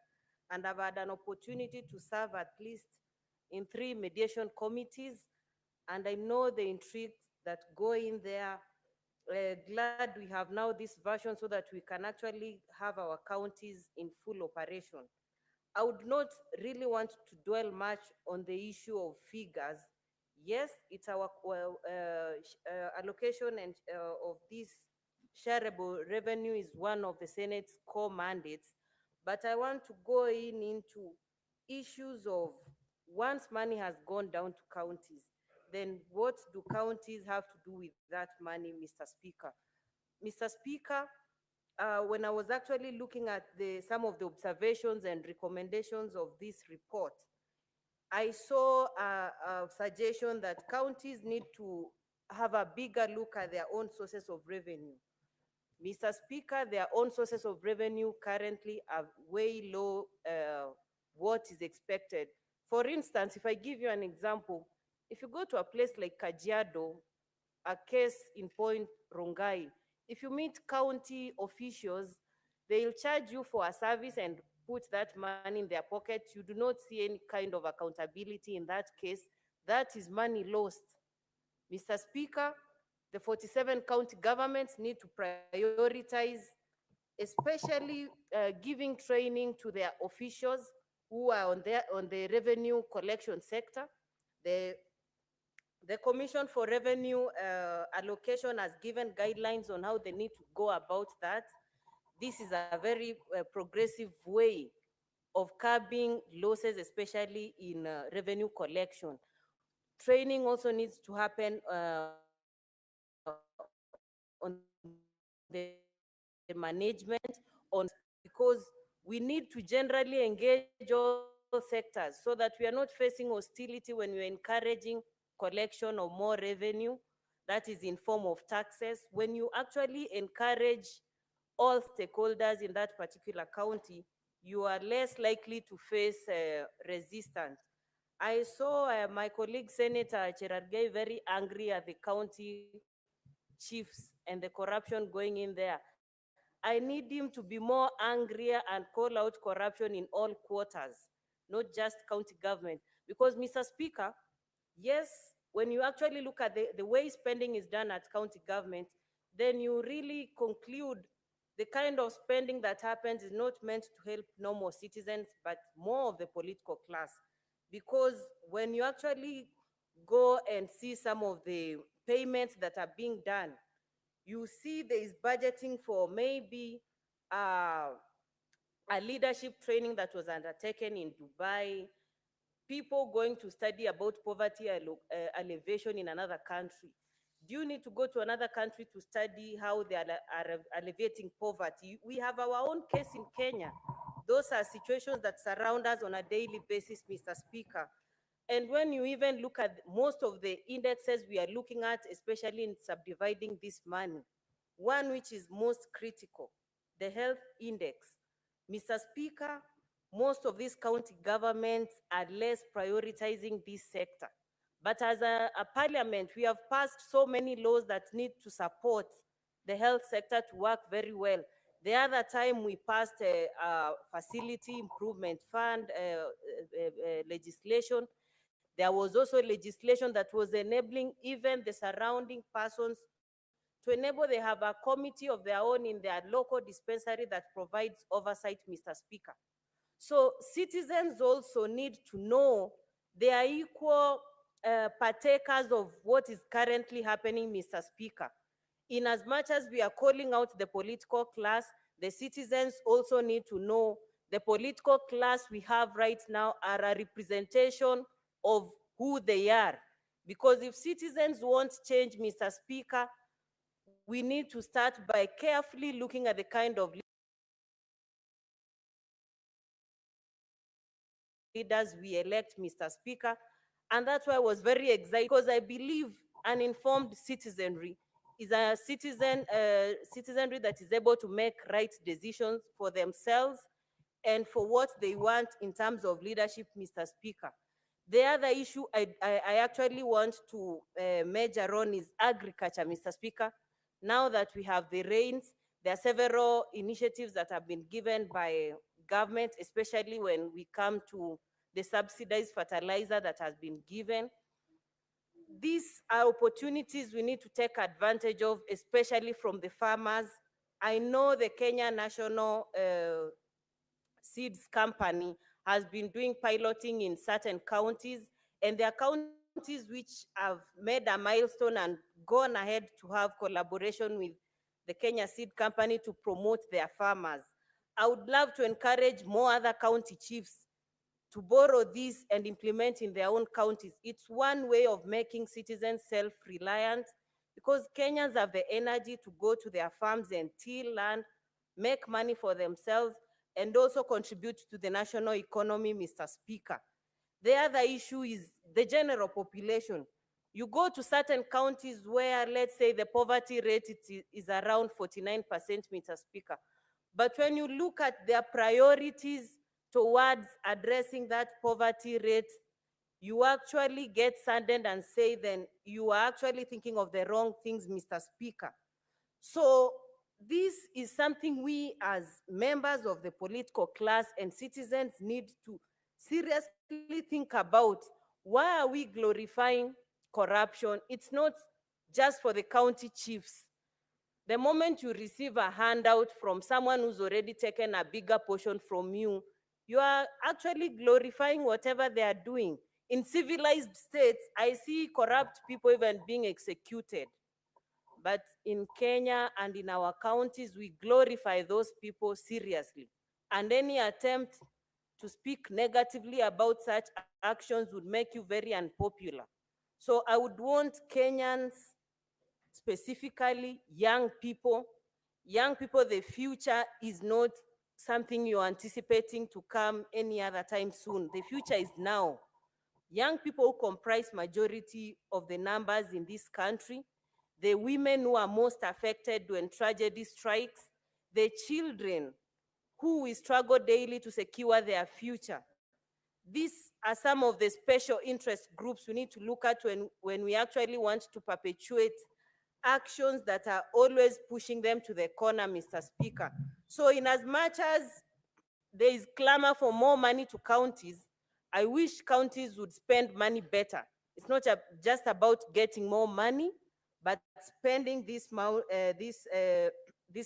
And I've had an opportunity to serve at least in 3 mediation committees, and I know the intrigue that go in there. Glad we have now this version so that we can actually have our counties in full operation. I would not really want to dwell much on the issue of figures. Yes, it's our allocation and of this shareable revenue is one of the Senate's core mandates, but I want to go into issues of once money has gone down to counties, then what do counties have to do with that money, Mr. Speaker? Mr. Speaker, when I was actually looking at some of the observations and recommendations of this report, I saw a suggestion that counties need to have a bigger look at their own sources of revenue. Mr. Speaker, their own sources of revenue currently are way low what is expected. For instance, if I give you an example, if you go to a place like Kajiado, a case in Point Rongai, if you meet county officials, they'll charge you for a service and put that money in their pocket. You do not see any kind of accountability in that case. That is money lost. Mr. Speaker, the 47 county governments need to prioritize, especially giving training to their officials who are on the revenue collection sector. The Commission for Revenue Allocation has given guidelines on how they need to go about that. This is a very progressive way of curbing losses, especially in revenue collection. Training also needs to happen on the management, because we need to generally engage all sectors so that we are not facing hostility when we're encouraging collection of more revenue that is in form of taxes. When you actually encourage all stakeholders in that particular county, you are less likely to face resistance. I saw my colleague Senator Cherargei very angry at the county chiefs and the corruption going in there. I need him to be more angrier and call out corruption in all quarters, not just county government. Because, Mr. Speaker, yes, when you actually look at the way spending is done at county government, then you really conclude the kind of spending that happens is not meant to help normal citizens, but more of the political class. Because when you actually go and see some of the payments that are being done, you see there is budgeting for maybe uh, a leadership training that was undertaken in Dubai, people going to study about poverty alleviation in another country. Do you need to go to another country to study how they are alleviating poverty? We have our own case in Kenya. Those are situations that surround us on a daily basis, Mr. Speaker. And when you even look at most of the indexes we are looking at, especially in subdividing this money, one which is most critical, the health index. Mr. Speaker, most of these county governments are less prioritizing this sector. But as a parliament, we have passed so many laws that need to support the health sector to work very well. The other time we passed a facility improvement fund legislation. There was also legislation that was enabling even the surrounding persons to enable they have a committee of their own in their local dispensary that provides oversight, Mr. Speaker. So citizens also need to know they are equal partakers of what is currently happening, Mr. Speaker. In as much as we are calling out the political class, the citizens also need to know the political class we have right now are a representation of who they are. Because if citizens want change, Mr. Speaker, we need to start by carefully looking at the kind of leaders we elect, Mr. Speaker. And that's why I was very excited, because I believe an informed citizenry is a citizenry that is able to make right decisions for themselves and for what they want in terms of leadership, Mr. Speaker. The other issue I actually want to major on is agriculture, Mr. Speaker. Now that we have the rains, there are several initiatives that have been given by government, especially when we come to the subsidized fertilizer that has been given. These are opportunities we need to take advantage of, especially from the farmers. I know the Kenya National Seeds Company has been doing piloting in certain counties, and there are counties which have made a milestone and gone ahead to have collaboration with the Kenya Seed Company to promote their farmers. I would love to encourage more other county chiefs to borrow this and implement in their own counties. It's one way of making citizens self-reliant, because Kenyans have the energy to go to their farms and till land, make money for themselves, and also contribute to the national economy, Mr. Speaker. The other issue is the general population. You go to certain counties where, let's say, the poverty rate is around 49%, Mr. Speaker. But when you look at their priorities towards addressing that poverty rate, you actually get saddened and say, then you are actually thinking of the wrong things, Mr. Speaker. So this is something we as members of the political class and citizens need to seriously think about. Why are we glorifying corruption? It's not just for the county chiefs. The moment you receive a handout from someone who's already taken a bigger portion from you, you are actually glorifying whatever they are doing. In civilized states, I see corrupt people even being executed. But in Kenya and in our counties, we glorify those people seriously. And any attempt to speak negatively about such actions would make you very unpopular. So I would want Kenyans, specifically young people, the future is not something you're anticipating to come any other time soon. The future is now. Young people who comprise majority of the numbers in this country, the women who are most affected when tragedy strikes, the children who will struggle daily to secure their future. These are some of the special interest groups we need to look at when we actually want to perpetuate actions that are always pushing them to the corner, Mr. Speaker. So in as much as there is clamor for more money to counties, I wish counties would spend money better. It's not just about getting more money, but spending this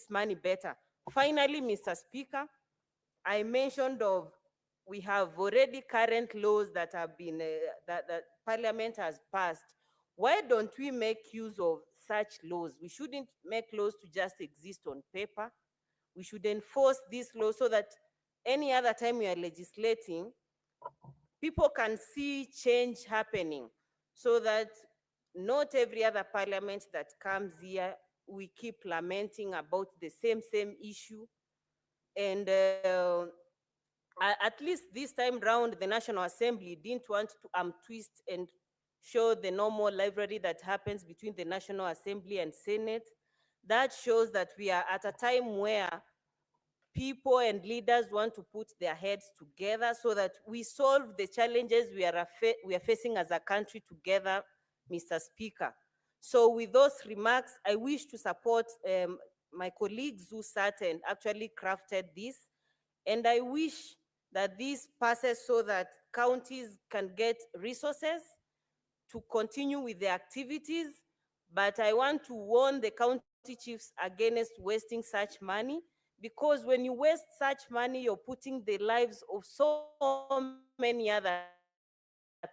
money better. Finally, Mr. Speaker, I mentioned we have already current laws that have been that Parliament has passed. Why don't we make use of such laws? We shouldn't make laws to just exist on paper. We should enforce these laws so that any other time we are legislating, people can see change happening, so that not every other parliament that comes here, we keep lamenting about the same issue. And at least this time round, the National Assembly didn't want to twist and show the normal rivalry that happens between the National Assembly and Senate. That shows that we are at a time where people and leaders want to put their heads together so that we solve the challenges we are facing as a country together, Mr. Speaker. So with those remarks, I wish to support my colleagues who sat and actually crafted this. And I wish that this passes so that counties can get resources to continue with their activities. But I want to warn the county chiefs against wasting such money, because when you waste such money, you're putting the lives of so many other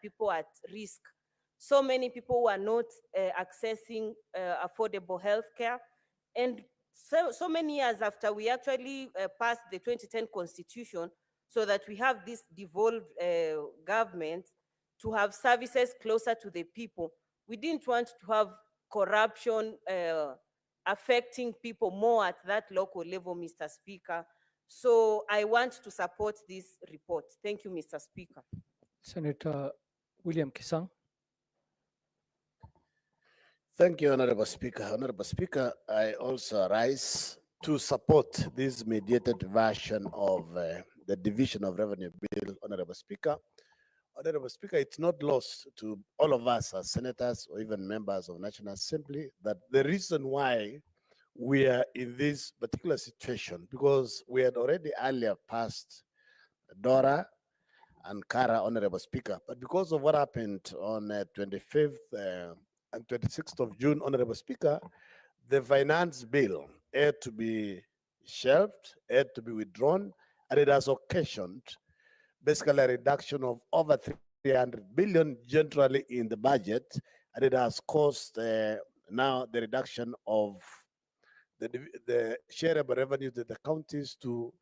people at risk. So many people who are not accessing affordable health care. And so many years after we actually passed the 2010 Constitution, so that we have this devolved government to have services closer to the people. We didn't want to have corruption affecting people more at that local level, Mr. Speaker. So I want to support this report. Thank you, Mr. Speaker. Senator William Kisang. Thank you, Honorable Speaker. Honorable Speaker, I also rise to support this mediated version of the Division of Revenue Bill, Honorable Speaker. Honorable Speaker, it's not lost to all of us as senators or even members of National Assembly that the reason why we are in this particular situation, because we had already earlier passed Dora and Kara, Honorable Speaker, but because of what happened on 25th and 26th of June, Honorable Speaker, the finance bill had to be shelved, had to be withdrawn, and it has occasioned basically a reduction of over 300 billion generally in the budget, and it has caused now the reduction of the shareable revenue to the counties to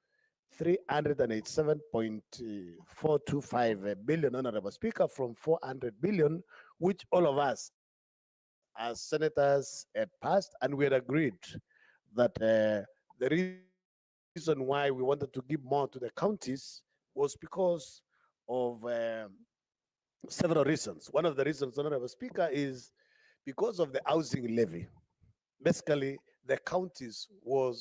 387.425 billion, Honorable Speaker, from 400 billion, which all of us as senators had passed, and we had agreed that the reason why we wanted to give more to the counties was because of several reasons. One of the reasons, Honorable Speaker, is because of the housing levy. Basically, the counties were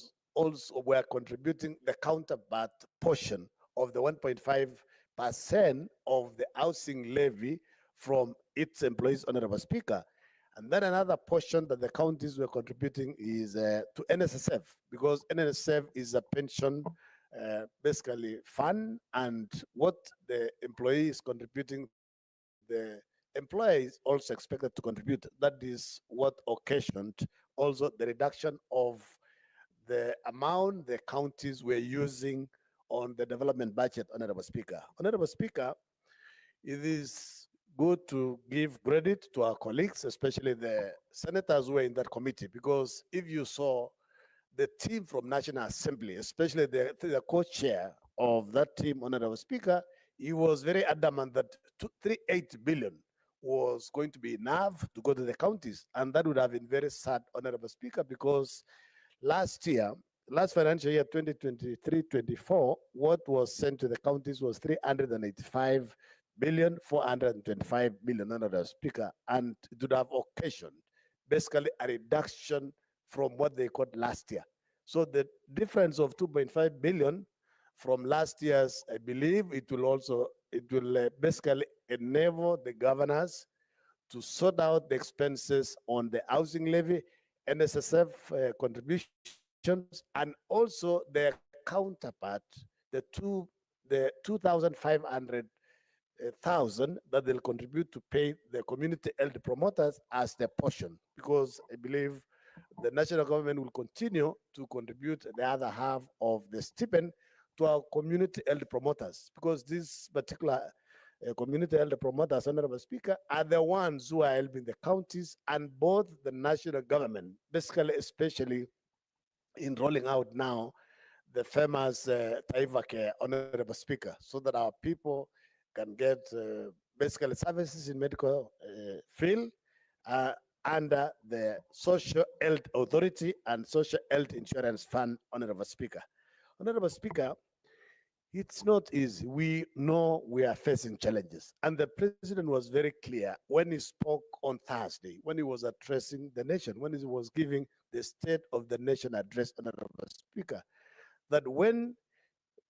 contributing the counterpart portion of the 1.5% of the housing levy from its employees, Honorable Speaker. And then another portion that the counties were contributing is to NSSF, because NSSF is a pension basically fund, and what the employee is contributing, the employer is also expected to contribute. That is what occasioned also the reduction of the amount the counties were using on the development budget, Honorable Speaker. Honorable Speaker, it is good to give credit to our colleagues, especially the senators who were in that committee, because if you saw the team from National Assembly, especially the co-chair of that team, Honorable Speaker, he was very adamant that 38 billion was going to be enough to go to the counties. And that would have been very sad, Honorable Speaker, because last financial year, 2023-24, what was sent to the counties was 385 billion, 425 billion, Honorable Speaker, and it would have occasioned basically a reduction from what they got last year. So the difference of 2.5 billion from last year's, I believe it will also it will basically enable the governors to sort out the expenses on the housing levy, NSSF contributions, and also their counterpart, the 2,500,000 that they'll contribute to pay the community health promoters as their portion, because I believe the national government will continue to contribute the other half of the stipend to our community health promoters, because this particular community health promoters, Honorable Speaker, are the ones who are helping the counties and both the national government, basically, especially in rolling out now the famous Taiva Care, Honorable Speaker, so that our people can get basically services in medical field under the Social Health Authority and Social Health Insurance Fund, Honorable Speaker. Honorable Speaker, it's not easy. We know we are facing challenges. And the president was very clear when he spoke on Thursday, when he was addressing the nation, when he was giving the State of the Nation address, Honorable Speaker, that when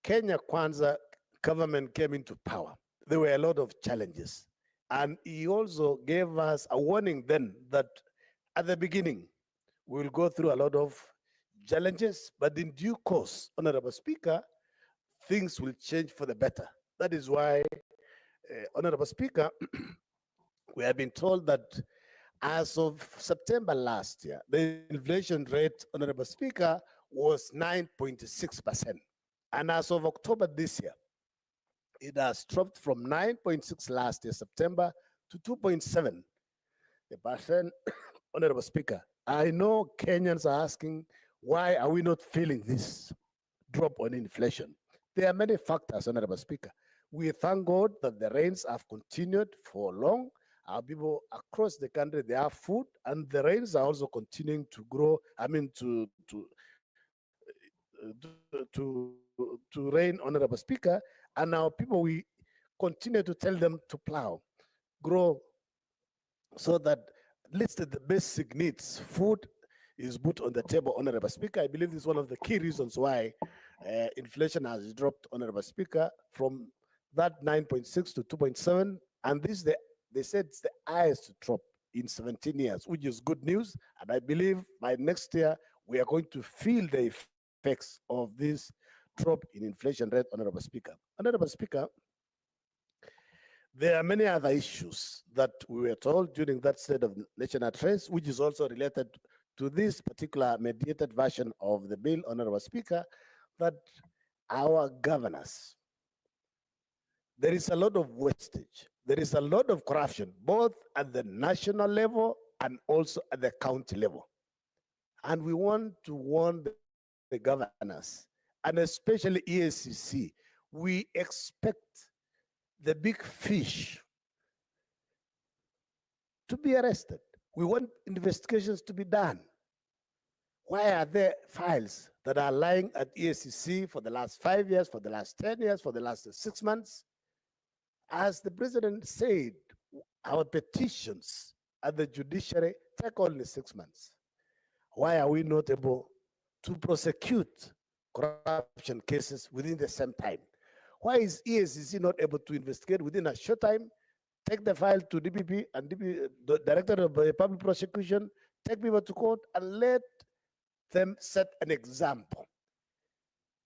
Kenya Kwanza government came into power, there were a lot of challenges. And he also gave us a warning then that at the beginning, we will go through a lot of challenges, but in due course, Honorable Speaker, things will change for the better. That is why, Honorable Speaker, we have been told that as of September last year, the inflation rate, Honorable Speaker, was 9.6%. And as of October this year, it has dropped from 9.6 last year, September, to 2.7%. Honorable Speaker, I know Kenyans are asking, why are we not feeling this drop on inflation? There are many factors, Honorable Speaker. We thank God that the rains have continued for long. Our people across the country, they have food, and the rains are also continuing to grow. I mean, to rain, Honorable Speaker. And our people, we continue to tell them to plow, grow, so that at least the basic needs, food, is put on the table, Honorable Speaker. I believe this is one of the key reasons why inflation has dropped, Honorable Speaker, from that 9.6 to 2.7. And this, they said it's the highest drop in 17 years, which is good news. And I believe by next year, we are going to feel the effects of this drop in inflation rate, Honorable Speaker. Honorable Speaker, there are many other issues that we were told during that State of Nation address, which is also related to this particular mediated version of the bill, Honorable Speaker, that our governors, there is a lot of wastage, there is a lot of corruption, both at the national level and also at the county level. And we want to warn the governors, and especially EACC, we expect the big fish to be arrested. We want investigations to be done. Why are there files that are lying at EACC for the last 5 years, for the last 10 years, for the last 6 months? As the president said, our petitions at the judiciary take only 6 months. Why are we not able to prosecute corruption cases within the same time? Why is EACC not able to investigate within a short time, take the file to DPP and DPP, the Director of Public Prosecution, take people to court and let them set an example?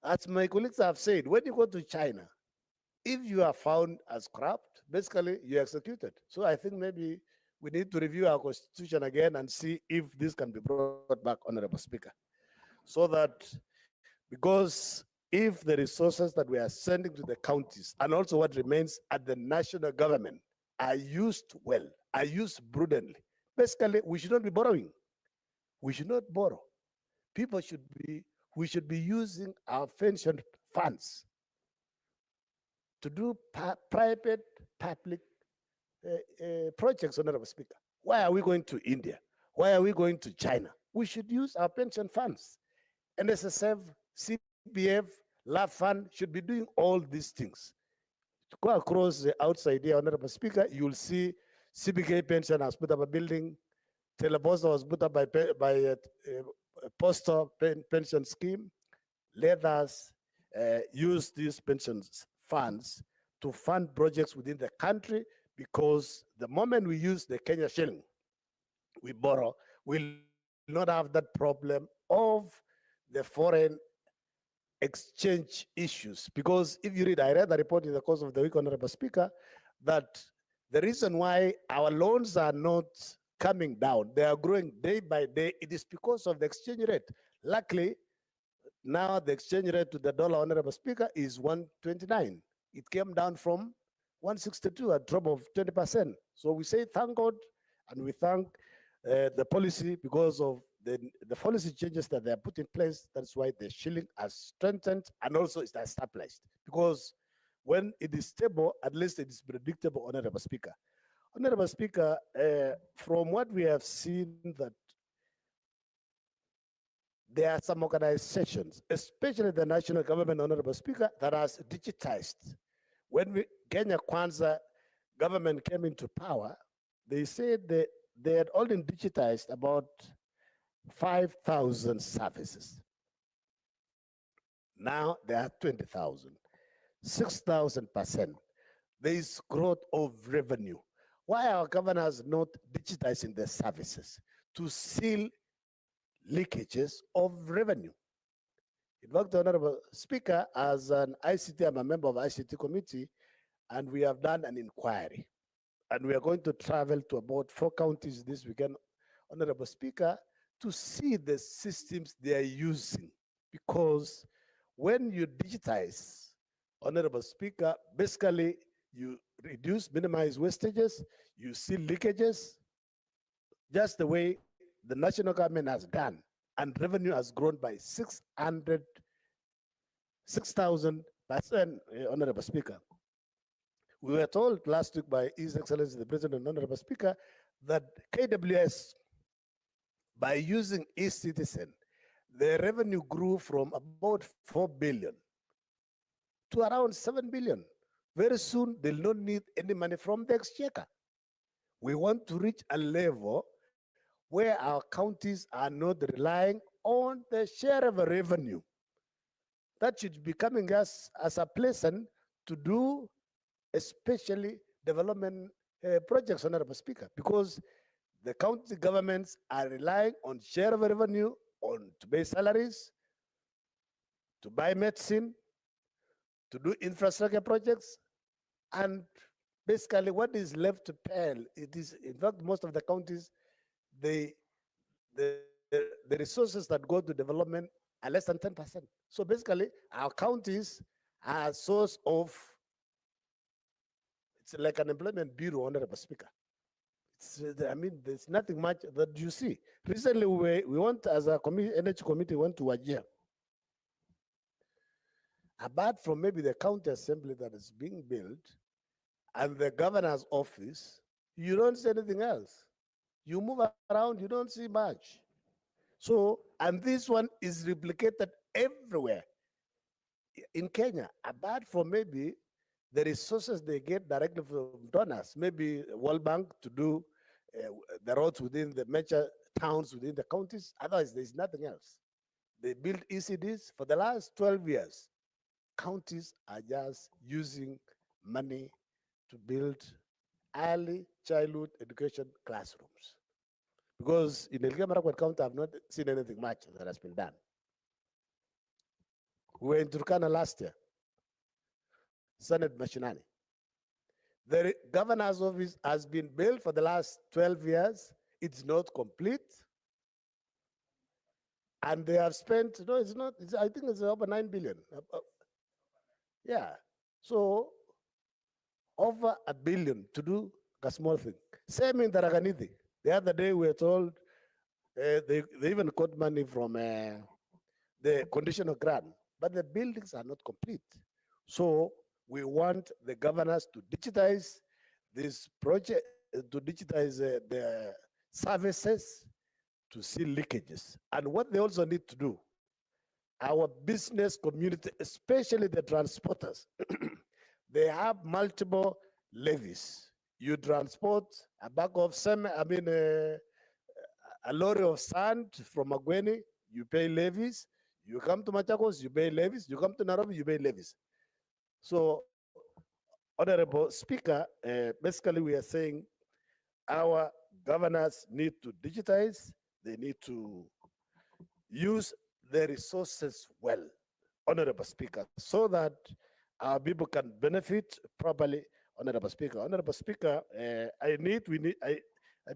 As my colleagues have said, when you go to China, if you are found as corrupt, basically you're executed. So I think maybe we need to review our constitution again and see if this can be brought back, Honorable Speaker. So that, because if the resources that we are sending to the counties and also what remains at the national government are used well, are used prudently, basically we should not be borrowing. We should not borrow. We should be using our pension funds to do private public projects, Honorable Speaker. Why are we going to India? Why are we going to China? We should use our pension funds. NSSF, CPF, LAF fund should be doing all these things. To go across the outside here, Honorable Speaker, you will see CBK pension has put up a building, Teleposta was put up by a postal pension scheme. Let us use these pension funds to fund projects within the country, because the moment we use the Kenya shilling, we borrow, we'll not have that problem of the foreign exchange issues. Because if you read, I read the report in the course of the week, Honorable Speaker, that the reason why our loans are not coming down, they are growing day by day, it is because of the exchange rate. Luckily, now the exchange rate to the dollar, Honorable Speaker, is 129. It came down from 162, a drop of 20%. So we say thank God, and we thank the policy, because of the policy changes that they are put in place. That's why the shilling has strengthened and also it has stabilized. Because when it is stable, at least it is predictable, Honorable Speaker. Honorable Speaker, from what we have seen, that there are some organizations, especially the national government, Honorable Speaker, that has digitized. When Kenya Kwanza government came into power, they said that they had only digitized about 5,000 services. Now there are 20,000, 6,000%. There is growth of revenue. Why are governors not digitizing their services to seal leakages of revenue? In fact, Honorable Speaker, as an ICT, I'm a member of ICT committee, and we have done an inquiry. And we are going to travel to about 4 counties this weekend, Honorable Speaker, to see the systems they are using. Because when you digitize, Honorable Speaker, basically you reduce, minimize wastages, you see leakages, just the way the national government has done, and revenue has grown by 6,000%, Honorable Speaker. We were told last week by His Excellency the President, Honorable Speaker, that KWS, by using eCitizen, the revenue grew from about 4 billion to around 7 billion. Very soon, they'll not need any money from the exchequer. We want to reach a level where our counties are not relying on the share of revenue. That should be coming us as a pleasant to do, especially development projects, Honorable Speaker, because the county governments are relying on share of revenue, on to pay salaries, to buy medicine, to do infrastructure projects, and basically what is left to pay, it is, in fact, most of the counties, the resources that go to development are less than 10%. So basically, our counties are a source of, it's like an employment bureau, Honorable Speaker. I mean, there's nothing much that you see. Recently, we went as a energy committee, went to Wajir. Apart from maybe the county assembly that is being built and the governor's office, you don't see anything else. You move around, you don't see much. So, and this one is replicated everywhere in Kenya, apart from maybe the resources they get directly from donors, maybe World Bank to do the roads within the major towns within the counties. Otherwise, there's nothing else. They built ECDs for the last 12 years. Counties are just using money to build early childhood education classrooms. Because in Elgeyo Marakwet County, I've not seen anything much that has been done. We were in Turkana last year, Senate Mashinani. The governor's office has been built for the last 12 years. It's not complete. And they have spent, no, it's not, I think it's over 9 billion. Yeah. So over $1 billion to do a small thing. Same in Tarakaniti. The other day we were told they even got money from the conditional grant, but the buildings are not complete. So we want the governors to digitize this project, to digitize the services, to see leakages. And what they also need to do, our business community, especially the transporters, they have multiple levies. You transport a bag of cement, a lorry of sand from Magweni, you pay levies. You come to Machakos, you pay levies. You come to Nairobi, you pay levies. So Honorable Speaker, basically we are saying our governors need to digitize, they need to use the resources well, Honorable Speaker, so that our people can benefit properly, Honorable Speaker. Honorable Speaker, I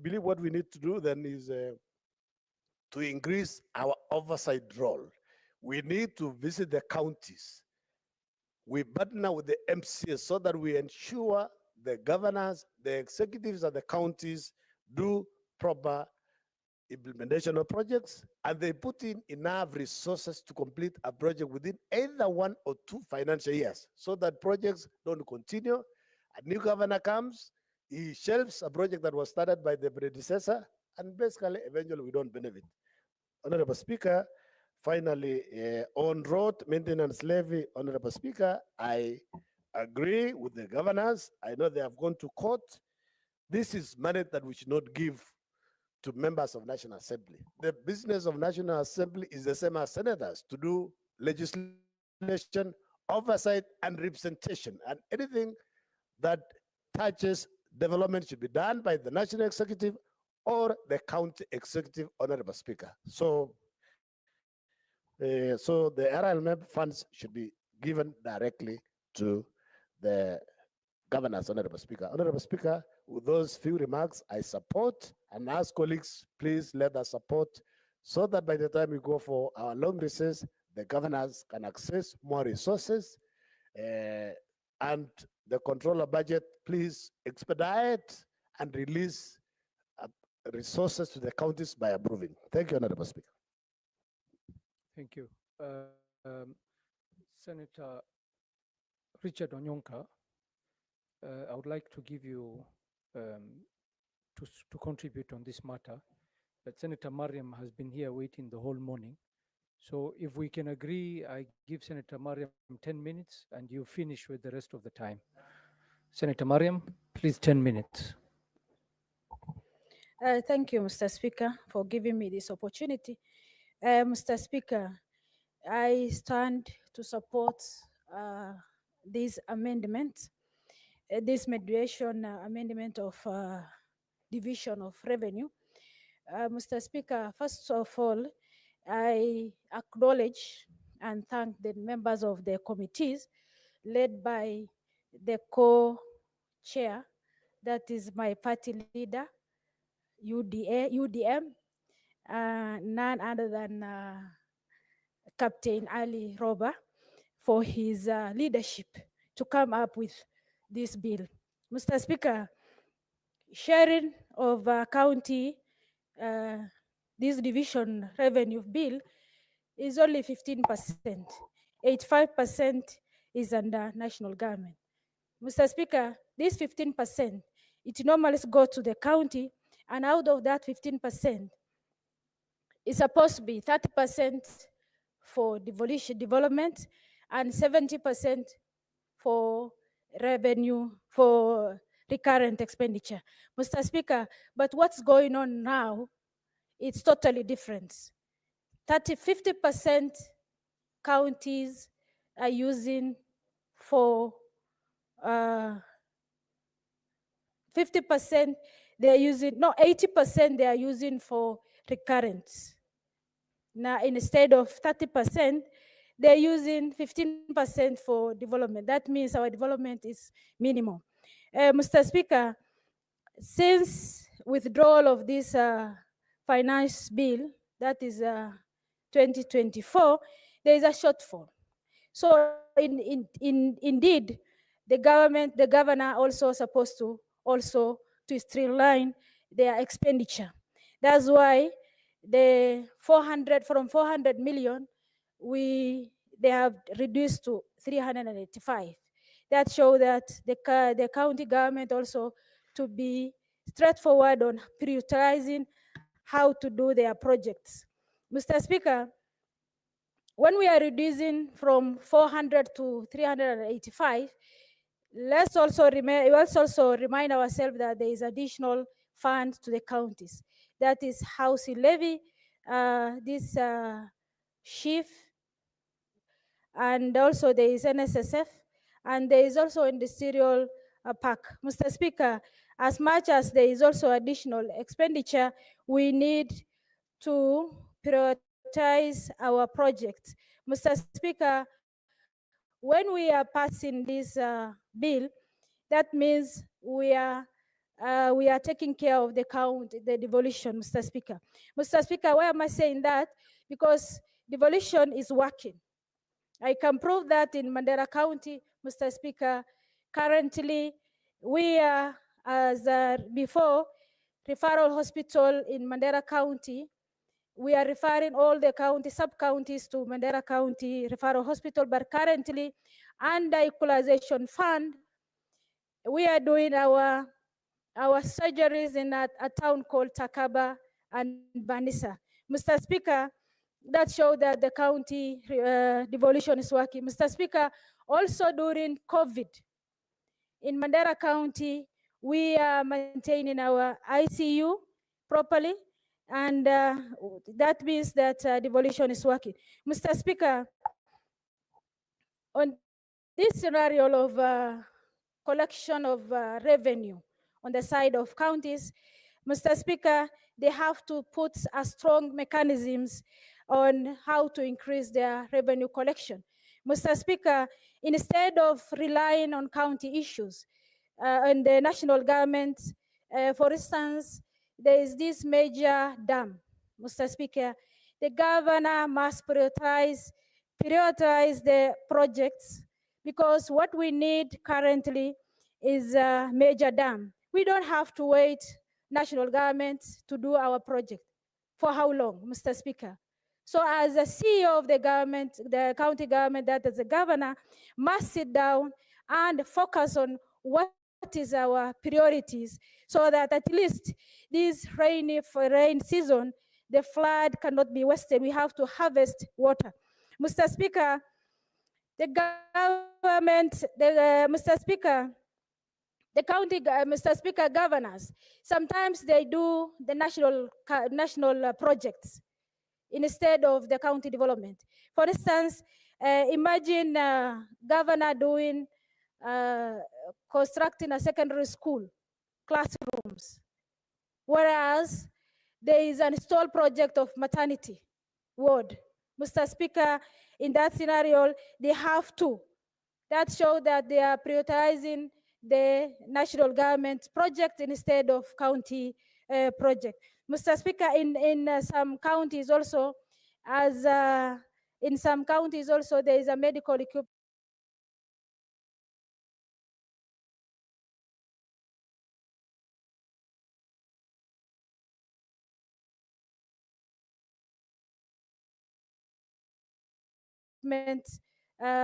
believe what we need to do then is to increase our oversight role. We need to visit the counties. We partner with the MCS so that we ensure the governors, the executives of the counties do proper implementation of projects, and they put in enough resources to complete a project within either 1 or 2 financial years, so that projects don't continue. A new governor comes, he shelves a project that was started by the predecessor, and basically, eventually, we don't benefit. Honorable Speaker, finally, on road maintenance levy, Honorable Speaker, I agree with the governors. I know they have gone to court. This is money that we should not give to members of National Assembly. The business of National Assembly is the same as senators, to do legislation, oversight, and representation. And anything that touches development should be done by the National Executive or the County Executive, Honorable Speaker. So the RLMF funds should be given directly to the governors, Honorable Speaker. Honorable Speaker, with those few remarks, I support and ask colleagues, please let us support so that by the time we go for our long recess, the governors can access more resources and the controller budget, please expedite and release resources to the counties by approving. Thank you, Honorable Speaker. Thank you. Senator Richard Onyonka, I would like to give you to contribute on this matter, but Senator Mariam has been here waiting the whole morning. So if we can agree, I give Senator Mariam 10 minutes and you finish with the rest of the time. Senator Mariam, please, 10 minutes. Thank you, Mr. Speaker, for giving me this opportunity. Mr. Speaker, I stand to support this amendment, this mediation amendment of division of revenue. Mr. Speaker, first of all, I acknowledge and thank the members of the committees led by the co-chair, that is my party leader, UDM, none other than Captain Ali Roba, for his leadership to come up with this bill. Mr. Speaker, sharing of county, this division revenue bill is only 15%. 85% is under national government. Mr. Speaker, this 15%, it normally goes to the county, and out of that 15%, it's supposed to be 30% for development and 70% for revenue, for recurrent expenditure. Mr. Speaker, but what's going on now, it's totally different. 50% counties are using for 50% they're using, no, 80% they are using for recurrent. Now, instead of 30%, they're using 15% for development. That means our development is minimum. Mr. Speaker, since withdrawal of this finance bill, that is 2024, there is a shortfall. So indeed, the governor also supposed to streamline their expenditure. That's why the 400 million, they have reduced to 385. That shows that the county government also to be straightforward on prioritizing how to do their projects. Mr. Speaker, when we are reducing from 400 to 385, let's also remind ourselves that there is additional funds to the counties. That is housing levy, this SHIF, and also there is NSSF, and there is also industrial park. Mr. Speaker, as much as there is also additional expenditure, we need to prioritize our projects. Mr. Speaker, when we are passing this bill, that means we are taking care of the devolution, Mr. Speaker. Mr. Speaker, why am I saying that? Because devolution is working. I can prove that in Mandera County, Mr. Speaker. Currently, we are, as before, referral hospital in Mandera County. We are referring all the sub-counties to Mandera County Referral Hospital, but currently, under equalization fund, we are doing our surgeries in a town called Takaba and Banisa. Mr. Speaker, that showed that the county devolution is working. Mr. Speaker, also during COVID, in Mandera County, we are maintaining our ICU properly, and that means that devolution is working. Mr. Speaker, on this scenario of collection of revenue on the side of counties, Mr. Speaker, they have to put a strong mechanisms on how to increase their revenue collection. Mr. Speaker, instead of relying on county issues and the national government, for instance, there is this major dam, Mr. Speaker. The governor must prioritize the projects, because what we need currently is a major dam. We don't have to wait national government to do our project. For how long, Mr. Speaker? So as a CEO of the government, the county government, that is the governor, must sit down and focus on what is our priorities, so that at least this rain season, the flood cannot be wasted. We have to harvest water. Mr. Speaker, the government, Mr. Speaker, the county, Mr. Speaker, governors, sometimes they do the national projects instead of the county development. For instance, imagine governor doing, constructing a secondary school, classrooms, whereas there is an installed project of maternity ward. Mr. Speaker, in that scenario, they have to. That shows that they are prioritizing the national government project instead of county project. Mr. Speaker, in some counties also, in some counties also, there is a medical equipment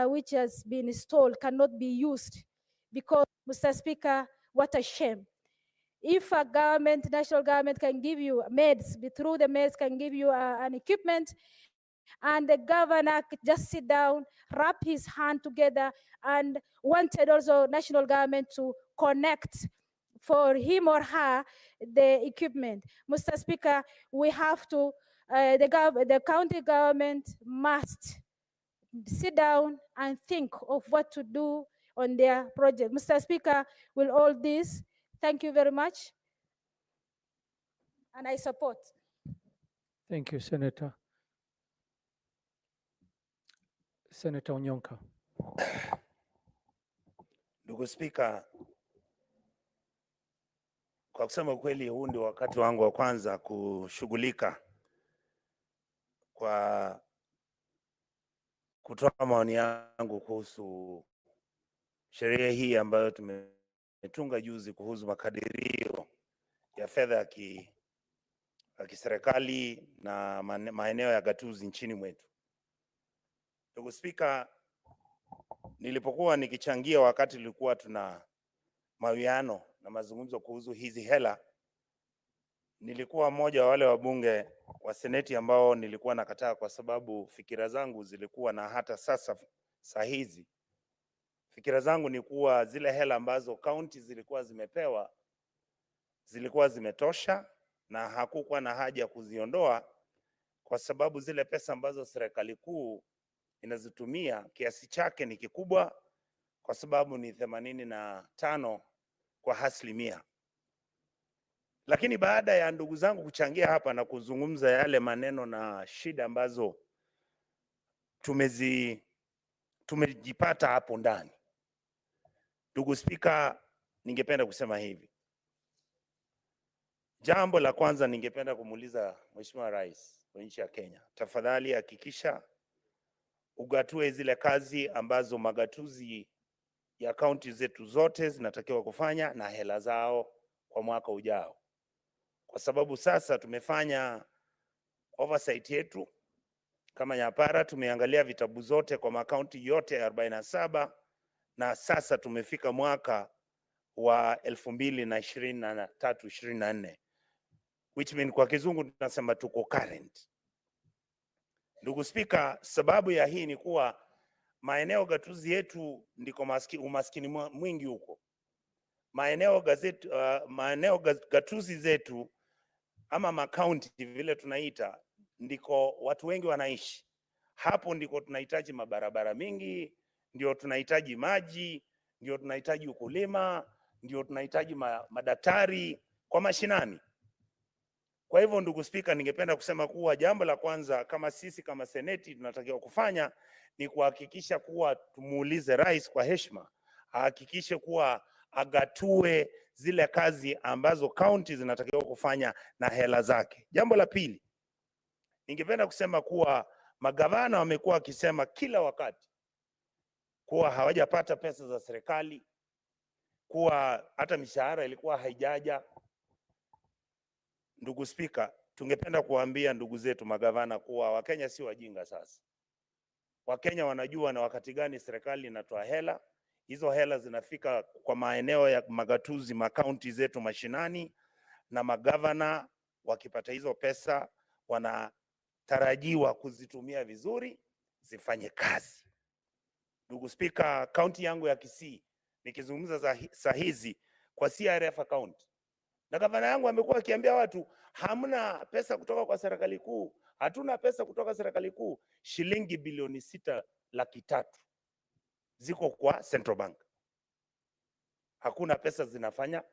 which has been installed cannot be used, because, Mr. Speaker, what a shame. If a government, national government, can give you meds, through the meds can give you an equipment, and the governor could just sit down, wrap his hand together, and wanted also national government to connect for him or her the equipment. Mr. Speaker, we have to, the county government must sit down and think of what to do on their project. Mr. Speaker, with all this, thank you very much, and I support. Thank you, Senator. Senator Onyonka. Ndugu Spika, kwa kusema kweli, huu ndio wakati wangu wa kwanza kushughulika kwa kutoa maoni yangu kuhusu sheria hii ambayo tumetunga juzi kuhusu makadirio ya fedha ya kiserikali na maeneo ya gatuzi nchini mwetu. Ndugu Spika, nilipokuwa nikichangia wakati tulikuwa tuna mawiano na mazungumzo kuhusu hizi hela, nilikuwa mmoja wa wale wabunge wa seneti ambao nilikuwa nakataa, kwa sababu fikira zangu zilikuwa, na hata sasa saa hizi fikira zangu ni kuwa zile hela ambazo kaunti zilikuwa zimepewa zilikuwa zimetosha na hakukuwa na haja ya kuziondoa, kwa sababu zile pesa ambazo serikali kuu inazitumia kiasi chake ni kikubwa kwa sababu ni 85 kwa asilimia. Lakini baada ya ndugu zangu kuchangia hapa na kuzungumza yale maneno na shida ambazo tumejipata hapo ndani, ndugu Spika, ningependa kusema hivi. Jambo la kwanza ningependa kumuuliza Mheshimiwa Rais wa nchi ya Kenya, tafadhali hakikisha ugatue zile kazi ambazo magatuzi ya kaunti zetu zote zinatakiwa kufanya na hela zao kwa mwaka ujao, kwa sababu sasa tumefanya oversight yetu kama Nyapara, tumeangalia vitabu zote kwa makaunti yote 47 na sasa tumefika mwaka wa 2023-24, which mean kwa kizungu tunasema tuko current. Ndugu Spika, sababu ya hii ni kuwa maeneo gatuzi yetu ndiko umaskini mwingi huko. Maeneo gatuzi zetu ama makaunti vile tunaita, ndiko watu wengi wanaishi. Hapo ndiko tunahitaji mabarabara mingi, ndio tunahitaji maji, ndio tunahitaji ukulima, ndio tunahitaji madaktari kwa mashinani. Kwa hivyo ndugu Spika, ningependa kusema kuwa jambo la kwanza kama sisi kama seneti tunatakiwa kufanya ni kuhakikisha kuwa tumuulize rais kwa heshima, ahakikishe kuwa agatue zile kazi ambazo kaunti zinatakiwa kufanya na hela zake. Jambo la pili, ningependa kusema kuwa magavana wamekuwa wakisema kila wakati kuwa hawajapata pesa za serikali, kuwa hata mishahara ilikuwa haijaja. Ndugu Spika, tungependa kuambia ndugu zetu magavana kuwa Wakenya si wajinga sasa. Wakenya wanajua na wakati gani serikali inatoa hela. Hizo hela zinafika kwa maeneo ya magatuzi, makaunti zetu mashinani, na magavana wakipata hizo pesa wanatarajiwa kuzitumia vizuri, zifanye kazi. Ndugu Spika, kaunti yangu ya Kisii, nikizungumza saa hizi kwa CRF account, na gavana yangu amekuwa akiambia watu hamna pesa kutoka kwa serikali kuu, hatuna pesa kutoka serikali kuu. Shilingi bilioni 6.3 ziko kwa Central Bank. Hakuna pesa zinafanya.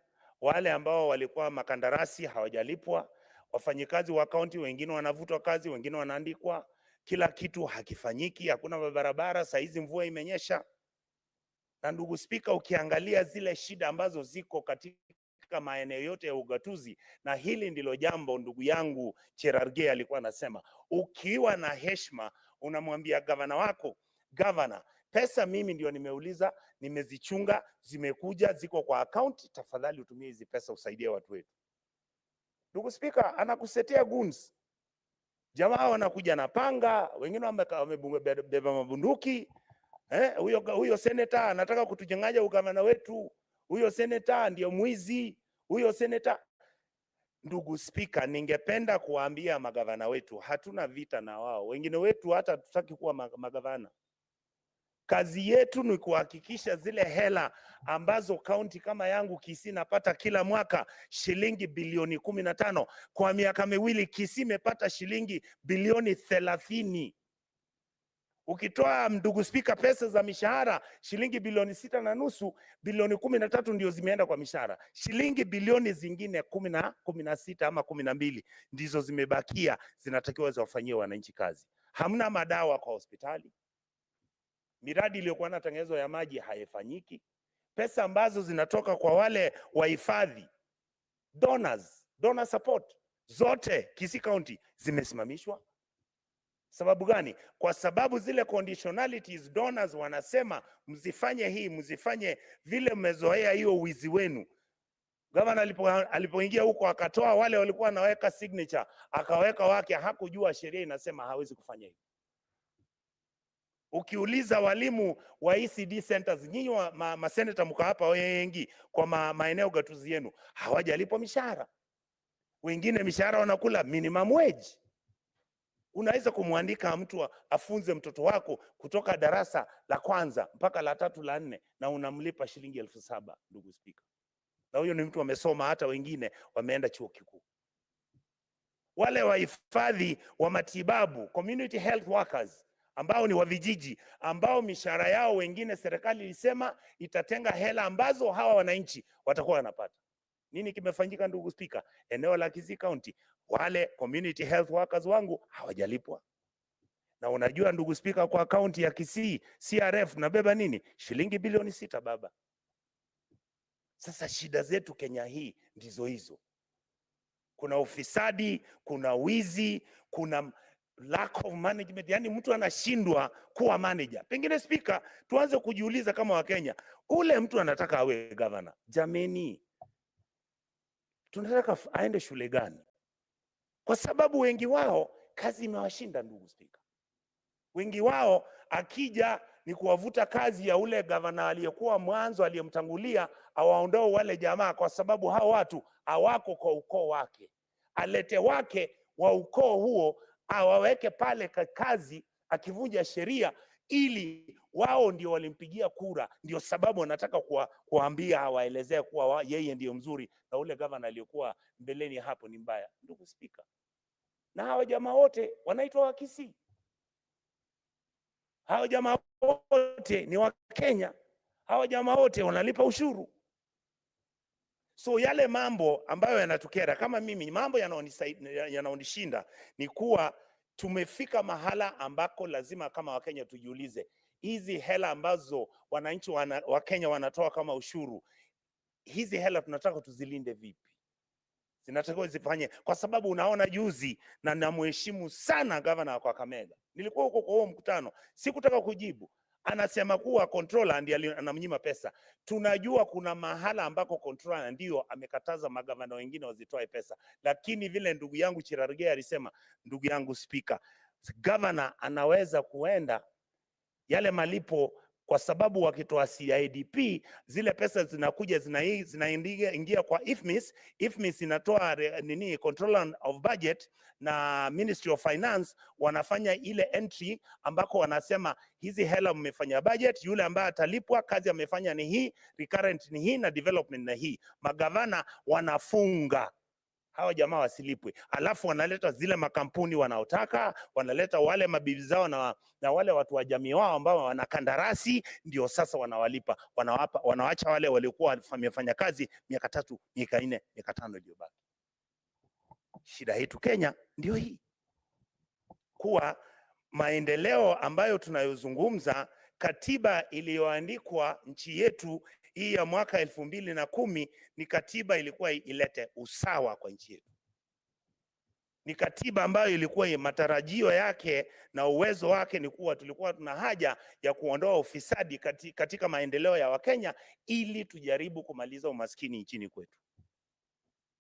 Wale ambao walikuwa makandarasi hawajalipwa, wafanyikazi wa kaunti wengine wanavutwa kazi, wengine wanaandikwa, kila kitu hakifanyiki, hakuna barabara. Saa hizi mvua imenyesha. Na ndugu Spika, ukiangalia zile shida ambazo ziko katika maeneo yote ya ugatuzi, na hili ndilo jambo ndugu yangu Cherargei alikuwa anasema, ukiwa na heshima unamwambia gavana wako, gavana, pesa mimi ndio nimeuliza, nimezichunga, zimekuja, ziko kwa account, tafadhali utumie hizi pesa usaidie watu wetu. Ndugu Spika, anakusetea guns. Jamaa wanakuja na panga, wengine wamebeba mabunduki. Huyo senator anataka kutunyang'anya ugavana wetu. Huyo senator ndio mwizi. Huyo senator. Ndugu Spika, ningependa kuambia magavana wetu, hatuna vita na wao. Wengine wetu hata tutaki kuwa magavana. Kazi yetu ni kuhakikisha zile hela ambazo kaunti kama yangu Kisii napata kila mwaka shilingi bilioni 15. Kwa miaka miwili Kisii imepata shilingi bilioni 30. Ukitoa ndugu Spika pesa za mishahara shilingi bilioni 6.5, bilioni 13 ndio zimeenda kwa mishahara. Shilingi bilioni zingine 16 ama 12 ndizo zimebakia, zinatakiwa ziwafanyie wananchi kazi. Hamna madawa kwa hospitali. Miradi iliyokuwa inatengenezwa ya maji haifanyiki. Pesa ambazo zinatoka kwa wale wahifadhi, donor support, zote Kisii County zimesimamishwa. Sababu gani? Kwa sababu zile conditionalities donors wanasema mzifanye hii, mzifanye vile, mmezoea hiyo wizi wenu. Gavana alipoingia huko akatoa wale walikuwa wanaweka signature, akaweka wake, hakujua sheria inasema hawezi kufanya hivyo. Ukiuliza walimu wa ECD centers, nyinyi maseneta mko hapa wengi kwa maeneo gatuzi yenu, hawajalipwa mishahara. Wengine mishahara wanakula minimum wage. Unaweza kumwandika mtu afunze mtoto wako kutoka darasa la kwanza mpaka la 3 la 4 na unamlipa shilingi 7,000, ndugu Spika. Na huyo ni mtu amesoma, hata wengine wameenda chuo kikuu. Wale wahifadhi wa matibabu, community health workers, ambao ni wa vijiji, ambao mishahara yao wengine serikali ilisema itatenga hela ambazo hawa wananchi watakuwa wanapata. Nini kimefanyika ndugu Spika? Eneo la Kisii County, wale community health workers wangu hawajalipwa. Na unajua ndugu Spika, kwa kaunti ya Kisii CRF nabeba nini? Shilingi bilioni 6 baba. Sasa shida zetu Kenya hii ndizo hizo. Kuna ufisadi, kuna wizi, kuna lack of management, yani mtu anashindwa kuwa manager. Pengine Spika, tuanze kujiuliza kama Wakenya, ule mtu anataka awe governor, jameni, tunataka aende shule gani? Kwa sababu wengi wao kazi imewashinda ndugu Spika. Wengi wao akija ni kuwavuta kazi ya ule gavana aliyekuwa mwanzo aliyemtangulia, awaondoe wale jamaa, kwa sababu hao watu hawako kwa ukoo wake. Alete wake wa ukoo huo awaweke pale kazi, akivunja sheria, ili wao ndio walimpigia kura. Ndio sababu wanataka kuambia awaelezee kuwa yeye ndio mzuri na ule gavana aliyekuwa mbeleni hapo ni mbaya. Ndugu Spika, na hao jamaa wote wanaitwa wa Kisii. Hao jamaa wote ni wa Kenya. Hao jamaa wote wanalipa ushuru. So yale mambo ambayo yanatukera, kama mimi mambo yanaonishinda ni kuwa tumefika mahala ambako lazima kama Wakenya tujiulize, hizi hela ambazo wananchi wa Kenya wanatoa kama ushuru, hizi hela tunataka tuzilinde vipi? Zinatakiwa zifanye, kwa sababu unaona juzi, na namheshimu sana gavana wa Kakamega, nilikuwa huko kwa huo mkutano, sikutaka kujibu, anasema kuwa controller ndiye anamnyima pesa. Tunajua kuna mahala ambako controller ndio amekataza magavana wengine wazitoe pesa, lakini vile ndugu yangu Chirargei alisema, ndugu yangu Speaker, governor anaweza kuenda yale malipo, kwa sababu wakitoa CIDP zile pesa zinakuja zinaingia kwa IFMIS. IFMIS inatoa nini, controller of budget na Ministry of Finance wanafanya ile entry ambako wanasema hizi hela mmefanya budget, yule ambaye atalipwa kazi amefanya ni hii, recurrent ni hii na development na hii. Magavana wanafunga hawa jamaa wasilipwe, alafu wanaleta zile makampuni wanaotaka, wanaleta wale mabibi zao na wale watu wa jamii wao ambao wana kandarasi, ndio sasa wanawalipa, wanawaacha wale waliokuwa wamefanya kazi miaka 3, miaka 4, miaka 5 iliyobaki. Shida yetu Kenya ndio hii, kuwa maendeleo ambayo tunayozungumza, katiba iliyoandikwa nchi yetu hii ya mwaka 2010 ni katiba ilikuwa ilete usawa kwa nchi yetu. Ni katiba ambayo ilikuwa matarajio yake na uwezo wake ni kuwa tulikuwa tuna haja ya kuondoa ufisadi katika maendeleo ya Wakenya, ili tujaribu kumaliza umaskini nchini kwetu.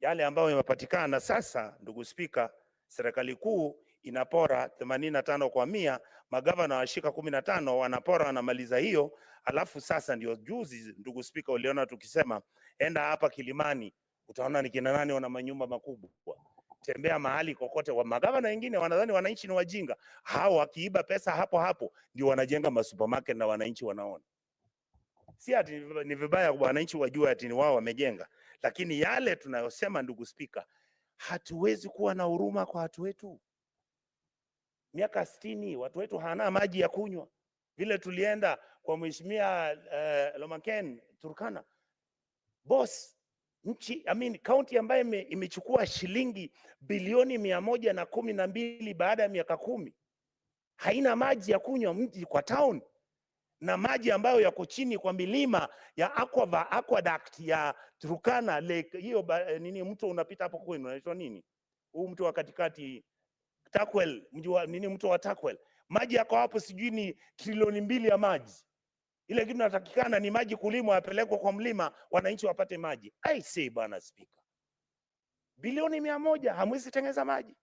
Yale ambayo yamepatikana sasa, ndugu Spika, serikali kuu inapora 85%, magavana washika 15 wanapora, wanamaliza hiyo. Alafu sasa ndio juzi, ndugu Spika, uliona tukisema enda hapa Kilimani utaona ni kina nani wana manyumba makubwa. Tembea mahali kokote, wa magavana wengine wanadhani wananchi ni wajinga. Hao wakiiba pesa hapo hapo ndio wanajenga masupermarket na wananchi wanaona. Si ati ni vibaya kwa wananchi wajue ati ni wao wamejenga, lakini yale tunayosema, ndugu Spika, hatuwezi kuwa na huruma kwa watu wetu. Miaka 60 watu wetu hana maji ya kunywa. Vile tulienda kwa mheshimiwa Murkomen Turkana, boss, nchi county ambayo imechukua shilingi bilioni 112 baada ya miaka 10 haina maji ya kunywa mji kwa town, na maji ambayo yako chini kwa milima ya aqueduct ya Turkana Lake, hiyo nini mto unapita hapo kwenu unaitwa nini? Huu mto wa katikati Takwel, mji wa nini, mto wa Takwel. Maji yako hapo sijui ni trilioni 2 ya maji. Ile kitu natakikana ni maji kulimwa yapelekwa kwa mlima wananchi wapate maji. I say bwana Speaker, bilioni 100 hamwezi tengeza maji.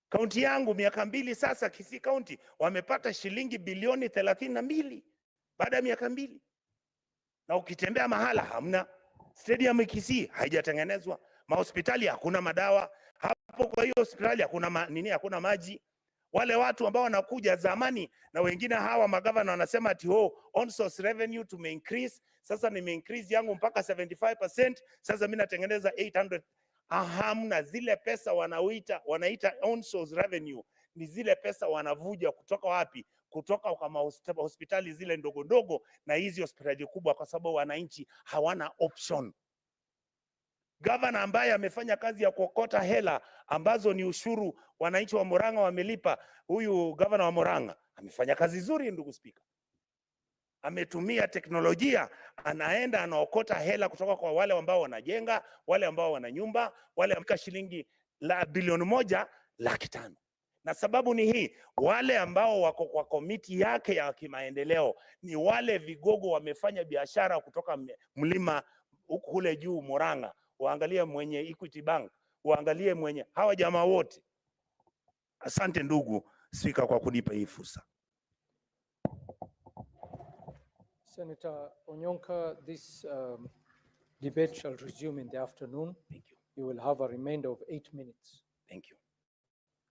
Kaunti yangu miaka 2 sasa, Kisii County wamepata shilingi bilioni 32 baada ya miaka 2. Na ukitembea mahala hamna. Stadium Kisii haijatengenezwa, mahospitali hakuna madawa hapo, kwa hiyo hospitali hakuna hakuna maji. Wale watu ambao wanakuja zamani na wengine hawa magavana wanasema ati on source revenue tume increase, sasa nime increase yangu mpaka 75%, sasa mimi natengeneza 800. Hamna, zile pesa wanaita on source revenue ni zile pesa wanavuja kutoka wapi? Kutoka kwa hospitali zile ndogo ndogo na hizi hospitali kubwa, kwa sababu wananchi hawana option. Gavana ambaye amefanya kazi ya kuokota hela ambazo ni ushuru wananchi wa Murang'a wamelipa, huyu gavana wa Murang'a amefanya kazi nzuri, ndugu Spika. Ametumia teknolojia, anaenda anaokota hela kutoka kwa wale ambao wanajenga, wale ambao wana nyumba, wale ambao shilingi bilioni 1.5. Na sababu ni hii, wale ambao wako kwa komiti yake ya kimaendeleo ni wale vigogo wamefanya biashara kutoka mlima kule juu Murang'a. Waangalie mwenye Equity Bank, waangalie mwenye hawa jamaa wote. Asante ndugu Spika kwa kunipa hii fursa. Senator Onyonka, this debate shall resume in the afternoon. Thank you. You will have a remainder of 8 minutes. Thank you.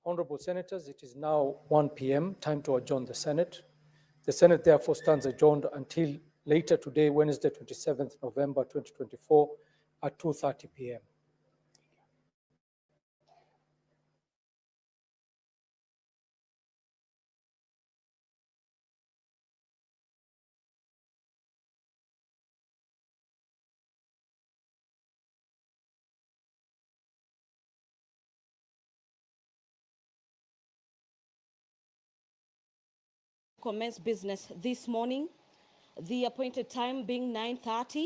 Honorable Senators, it is now 1 p.m., time to adjourn the Senate. The Senate therefore stands adjourned until later today, Wednesday, 27th November 2024 at 2:30 p.m. Commence business this morning, the appointed time being 9:30.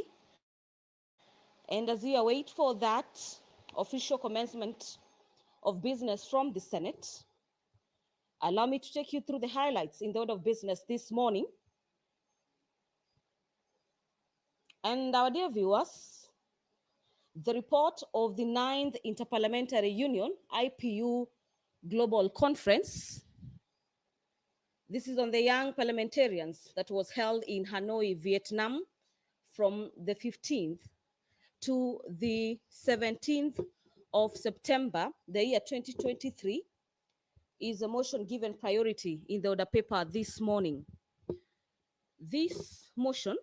And as we await for that official commencement of business from the Senate, allow me to take you through the highlights in the order of business this morning. And our dear viewers, the report of the 9th Interparliamentary Union, IPU Global Conference. This is on the young parliamentarians that was held in Hanoi, Vietnam from the 15th to the 17th of September, the year 2023, is a motion given priority in the order paper this morning. This motion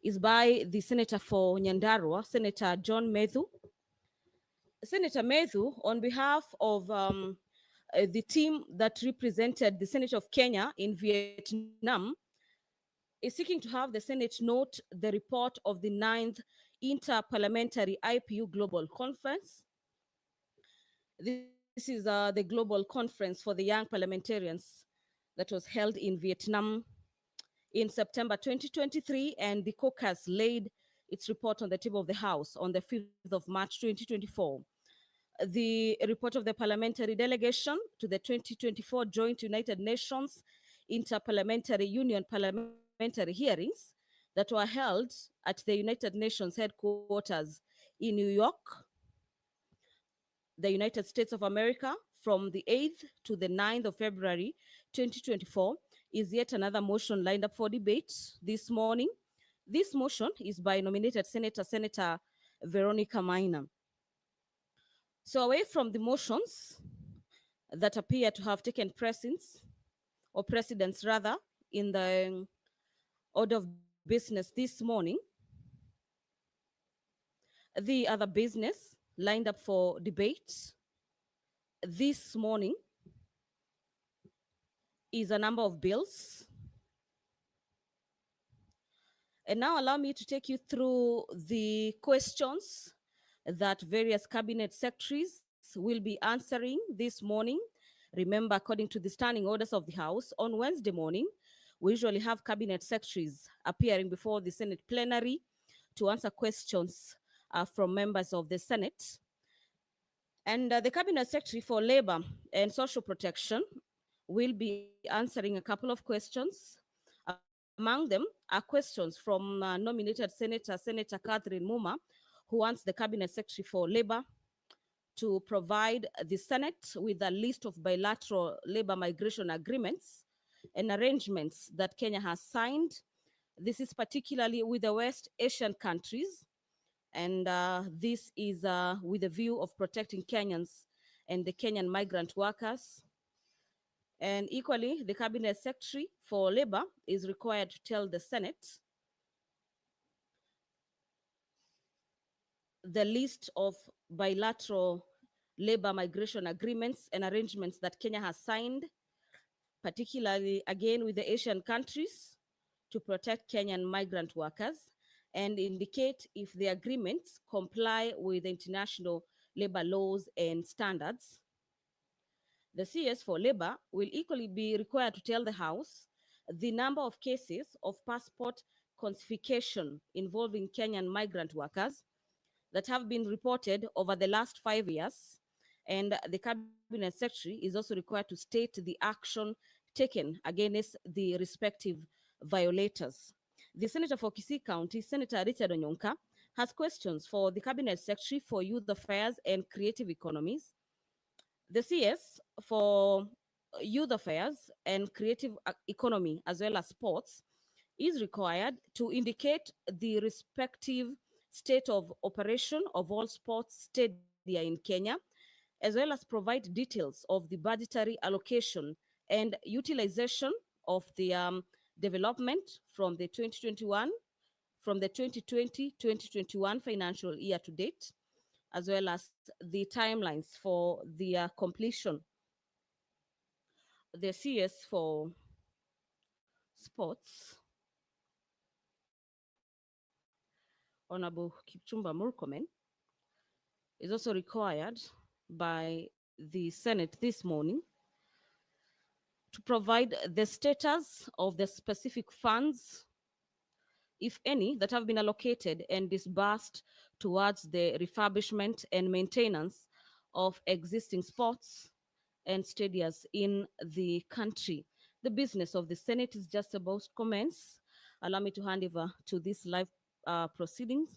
is by the Senator for Nyandarua, Senator John Methu. Senator Methu, on behalf of the team that represented the Senate of Kenya in Vietnam, is seeking to have the Senate note the report of the 9th Interparliamentary IPU Global Conference. This is the global conference for the young parliamentarians that was held in Vietnam in September 2023, and the caucus laid its report on the table of the House on the 5th of March 2024. The report of the parliamentary delegation to the 2024 Joint United Nations Interparliamentary Union parliamentary hearings that were held at the United Nations headquarters in New York, the United States of America, from the 8th to the 9th of February 2024, is yet another motion lined up for debate this morning. This motion is by nominated Senator Veronica Maina. So away from the motions that appear to have taken precedence rather, in the order of business this morning, the other business lined up for debate this morning is a number of bills. And now allow me to take you through the questions that various cabinet secretaries will be answering this morning. Remember, according to the standing orders of the House, on Wednesday morning, we usually have cabinet secretaries appearing before the Senate plenary to answer questions from members of the Senate. And the Cabinet Secretary for Labor and Social Protection will be answering a couple of questions. Among them are questions from nominated Senator Catherine Muma, who wants the Cabinet Secretary for Labor to provide the Senate with a list of bilateral labor migration agreements and arrangements that Kenya has signed. This is particularly with the West Asian countries, and this is with a view of protecting Kenyans and the Kenyan migrant workers. And equally, the Cabinet Secretary for Labor is required to tell the Senate the list of bilateral labor migration agreements and arrangements that Kenya has signed, particularly again with the Asian countries, to protect Kenyan migrant workers and indicate if the agreements comply with international labor laws and standards. The CS for labor will equally be required to tell the House the number of cases of passport confiscation involving Kenyan migrant workers that have been reported over the last 5 years, and the Cabinet Secretary is also required to state the action taken against the respective violators. The Senator for Kisii County, Senator Richard Onyonka, has questions for the Cabinet Secretary for Youth Affairs and Creative Economies. The CS for Youth Affairs and Creative Economy, as well as sports, is required to indicate the respective state of operation of all sports stadia in Kenya, as well as provide details of the budgetary allocation and utilization of the development from the 2020-2021 financial year to date, as well as the timelines for the completion. The CS for sports, Honorable Kipchumba Murkomen, is also required by the Senate this morning to provide the status of the specific funds, if any, that have been allocated and disbursed towards the refurbishment and maintenance of existing sports and stadiums in the country. The business of the Senate is just about to commence. Allow me to hand over to this live proceedings.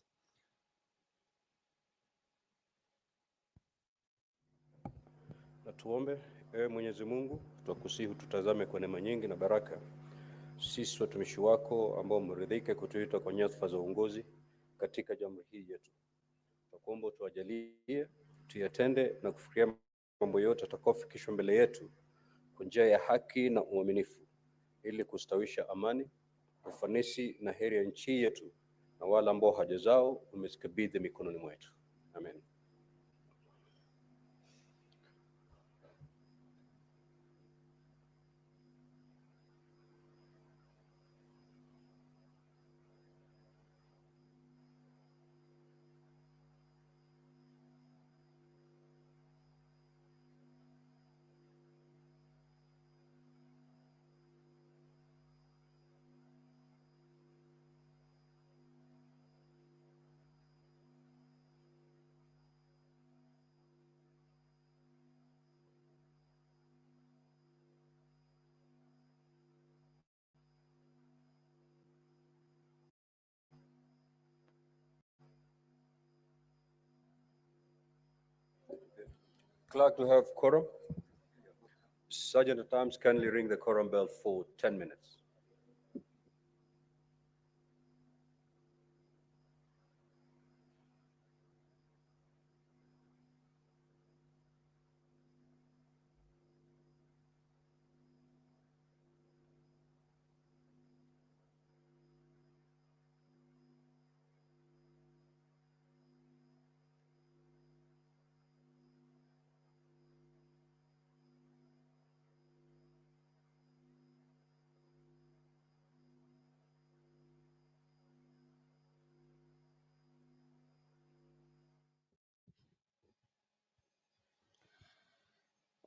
Na tuombe. Ewe Mwenyezi Mungu, twakusihi tutazame kwa neema nyingi na baraka sisi watumishi wako ambao umeridhika kutuita kwa nyadhifa za uongozi katika jamhuri hii yetu. Tunakuomba tuwajalie tuyatende na kufikiria mambo yote atakayofikishwa mbele yetu kwa njia ya haki na uaminifu, ili kustawisha amani, ufanisi na heri ya nchi yetu na wale ambao haja zao umezikabidhi mikononi mwetu. Amen. Clerk to have quorum. Sergeant at Arms, kindly ring the quorum bell for 10 minutes.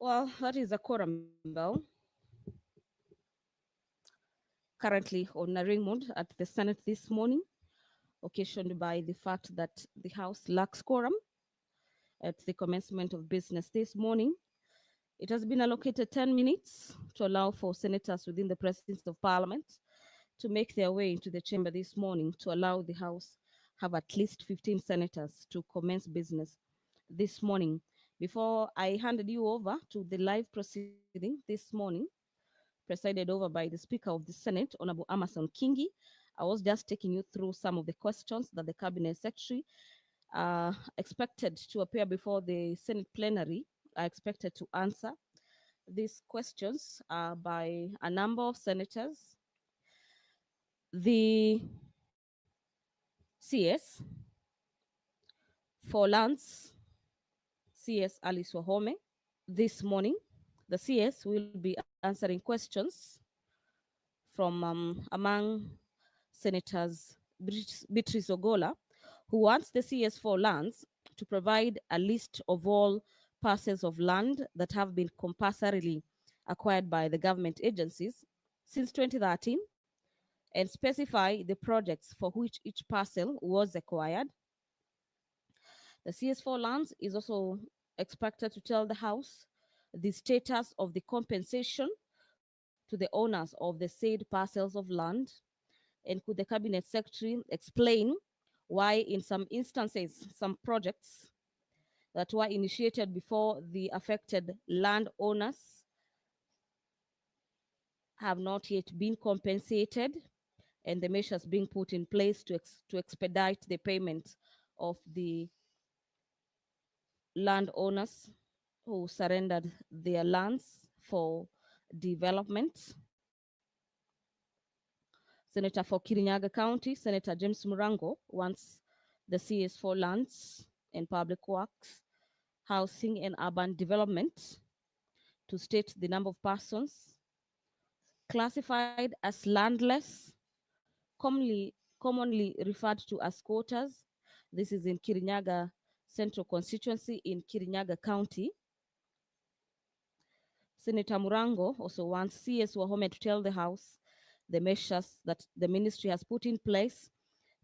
Well, that is a quorum bell currently on a ring mode at the Senate this morning, occasioned by the fact that the House lacks quorum at the commencement of business this morning. It has been allocated 10 minutes to allow for senators within the presence of Parliament to make their way into the chamber this morning, to allow the House have at least 15 senators to commence business this morning. Before I handed you over to the live proceeding this morning, presided over by the Speaker of the Senate, Honorable Amason Kingi, I was just taking you through some of the questions that the Cabinet Secretary expected to appear before the Senate plenary are expected to answer. These questions are by a number of senators. The CS for lands, CS Alice Wahome. This morning, the CS will be answering questions from among Senators Beatrice Ogola, who wants the CS for lands to provide a list of all parcels of land that have been compulsorily acquired by the government agencies since 2013 and specify the projects for which each parcel was acquired. The CS4 lands is also expected to tell the House the status of the compensation to the owners of the said parcels of land, and could the Cabinet Secretary explain why in some instances some projects that were initiated before the affected landowners have not yet been compensated, and the measures being put in place to expedite the payment of the landowners who surrendered their lands for development. Senator for Kirinyaga County, Senator James Murango, wants the CS for lands and public works, housing and urban development to state the number of persons classified as landless, commonly referred to as squatters. This is in Kirinyaga Central Constituency in Kirinyaga County. Senator Murango also wants CS Wahome to tell the House the measures that the ministry has put in place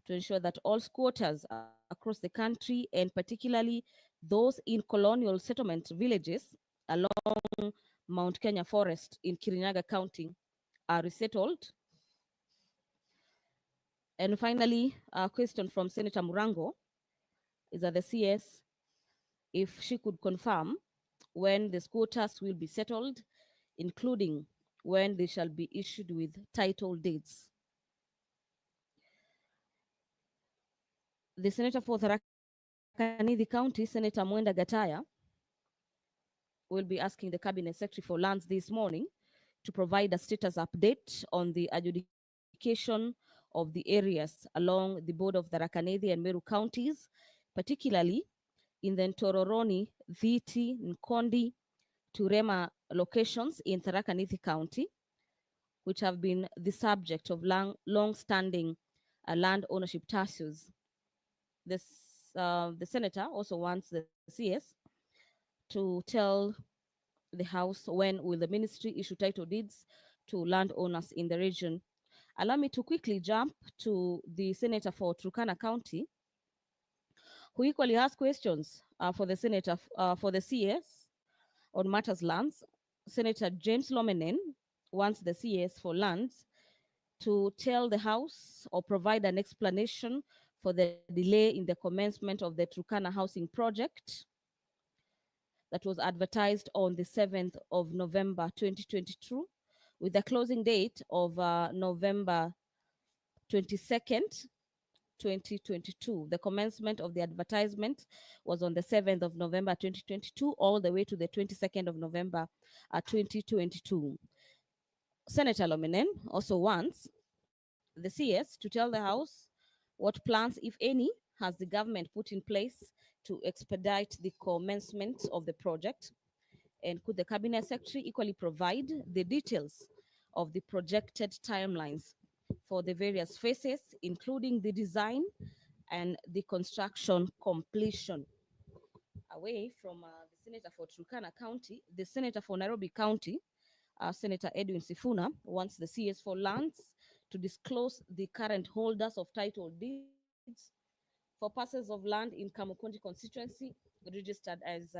to ensure that all squatters across the country, and particularly those in colonial settlement villages along Mount Kenya Forest in Kirinyaga County, are resettled. And finally, a question from Senator Murango is that the CS, if she could confirm when the squatters will be settled, including when they shall be issued with title deeds. The Senator for Tharaka Nithi County, Senator Mwenda Gataya, will be asking the Cabinet Secretary for Lands this morning to provide a status update on the adjudication of the areas along the border of Tharaka Nithi and Meru counties, particularly in the Ntororoni, Viti, Nkondi, Turema locations in Tharaka Nithi County, which have been the subject of long-standing land ownership tasks. The Senator also wants the CS to tell the House when will the ministry issue title deeds to landowners in the region. Allow me to quickly jump to the Senator for Turkana County, who equally has questions for the Senator for the CS on matters lands. Senator James Lomenen wants the CS for lands to tell the House or provide an explanation for the delay in the commencement of the Turkana housing project that was advertised on the 7th of November 2022, with the closing date of November 22nd, 2022. The commencement of the advertisement was on the 7th of November 2022, all the way to the 22nd of November 2022. Senator Lominen also wants the CS to tell the House what plans, if any, has the government put in place to expedite the commencement of the project, and could the Cabinet Secretary equally provide the details of the projected timelines for the various phases, including the design and the construction completion. Away from the Senator for Turkana County, the Senator for Nairobi County, Senator Edwin Sifuna, wants the CS for lands to disclose the current holders of title deeds for parcels of land in Kamukunji constituency registered as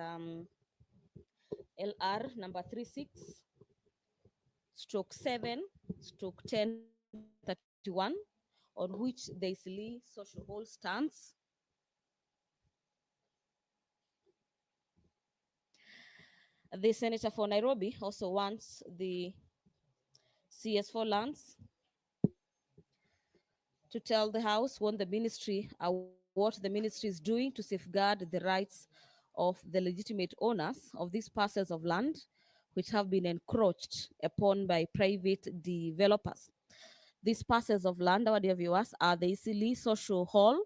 LR number 36/7/1031, on which the Isili social hall stands. The Senator for Nairobi also wants the CS4 lands to tell the House what the ministry is doing to safeguard the rights of the legitimate owners of these parcels of land, which have been encroached upon by private developers. These parcels of land, our dear viewers, are the Isili Social Hall,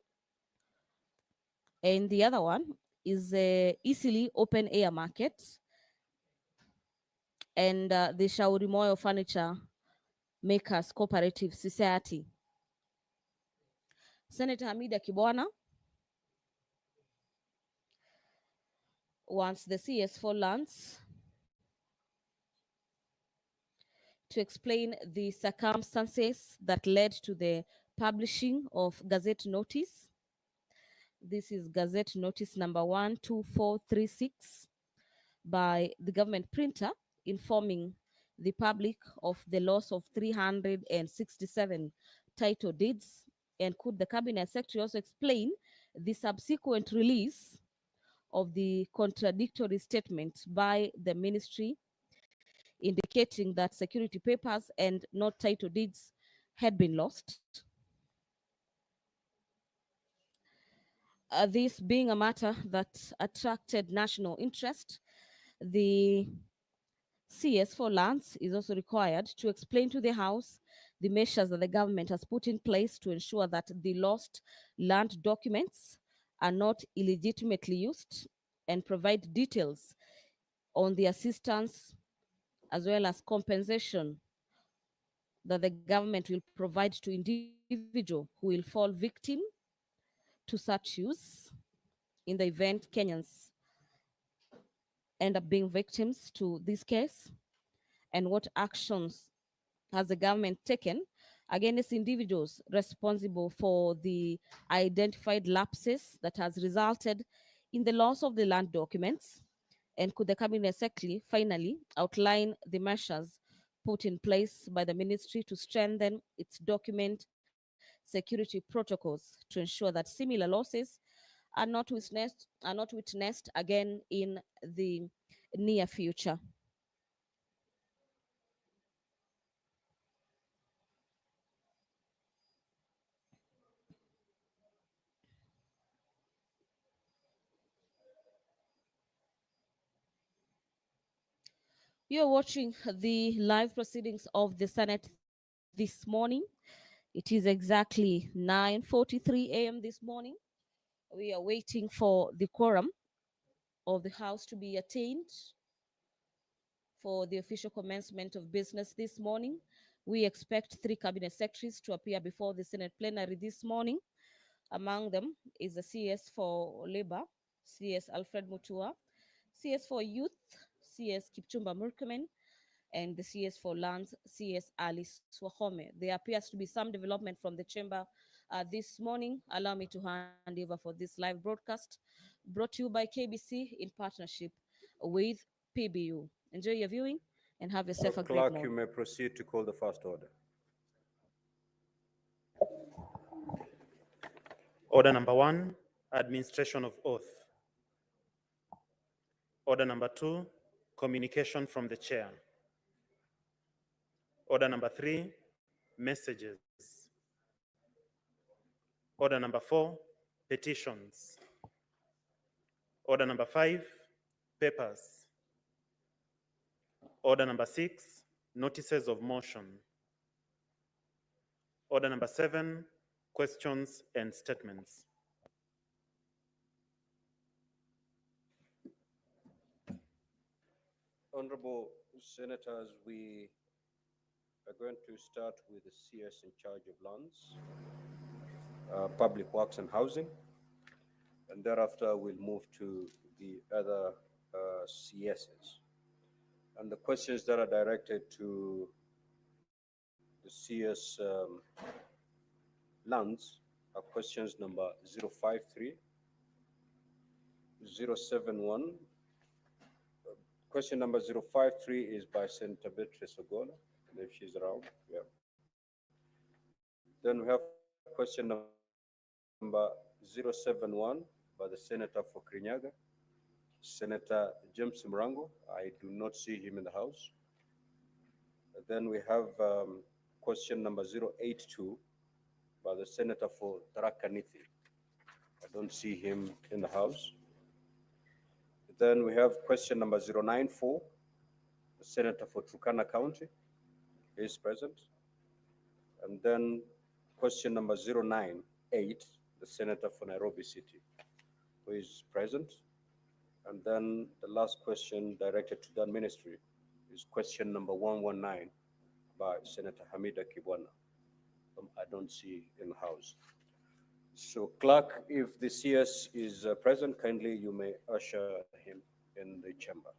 and the other one is a easily open air market, and the Shauri Moyo Furniture Makers Cooperative Society. Senator Hamida Kibwana wants the CS4 lands to explain the circumstances that led to the publishing of Gazette Notice. This is Gazette Notice number 12436 by the government printer, informing the public of the loss of 367 title deeds. And could the Cabinet Secretary also explain the subsequent release of the contradictory statement by the ministry indicating that security papers and not title deeds had been lost? This being a matter that attracted national interest, the CS4 lands is also required to explain to the House the measures that the government has put in place to ensure that the lost land documents are not illegitimately used, and provide details on the assistance as well as compensation that the government will provide to individuals who will fall victim to such use in the event Kenyans end up being victims to this case, and what actions has the government taken against individuals responsible for the identified lapses that has resulted in the loss of the land documents? And could the Cabinet Secretary finally outline the measures put in place by the ministry to strengthen its document security protocols to ensure that similar losses are not witnessed again in the near future? You're watching the live proceedings of the Senate this morning. It is exactly 9:43 a.m. this morning. We are waiting for the quorum of the House to be attained for the official commencement of business this morning. We expect 3 cabinet secretaries to appear before the Senate plenary this morning. Among them is the CS for Labor, CS Alfred Mutua, CS for Youth, CS Kipchumba Murkomen, and the CS for Lands, CS Alice Wahome. There appears to be some development from the chamber this morning. Allow me to hand over for this live broadcast, brought to you by KBC in partnership with PBU. Enjoy your viewing and have yourself a great Clerk, morning. you may proceed to call the first order. Order number 1, administration of oath. Order number 2, communication from the chair. Order number 3, messages. Order number 4, petitions. Order number 5, papers. Order number 6, notices of motion. Order number 7, questions and statements. Honorable Senators, we are going to start with the CS in charge of lands, public works and housing, and thereafter we'll move to the other CSs. And the questions that are directed to the CS lands are questions number 053, 071. Question number 053 is by Senator Beatrice Ogola, if she's around. Yeah. Then we have question number 071 by the Senator for Kirinyaga, Senator James Mrango. I do not see him in the House. Then we have question number 082 by the Senator for Tharaka Nithi. I don't see him in the House. Then we have question number 094, the Senator for Turkana County. He is present. And then question number 098, the Senator for Nairobi City, who is present. And then the last question directed to that ministry is question number 119 by Senator Hamida Kibwana. I don't see in the house. So clerk, if the CS is present, kindly you may usher him in the chamber.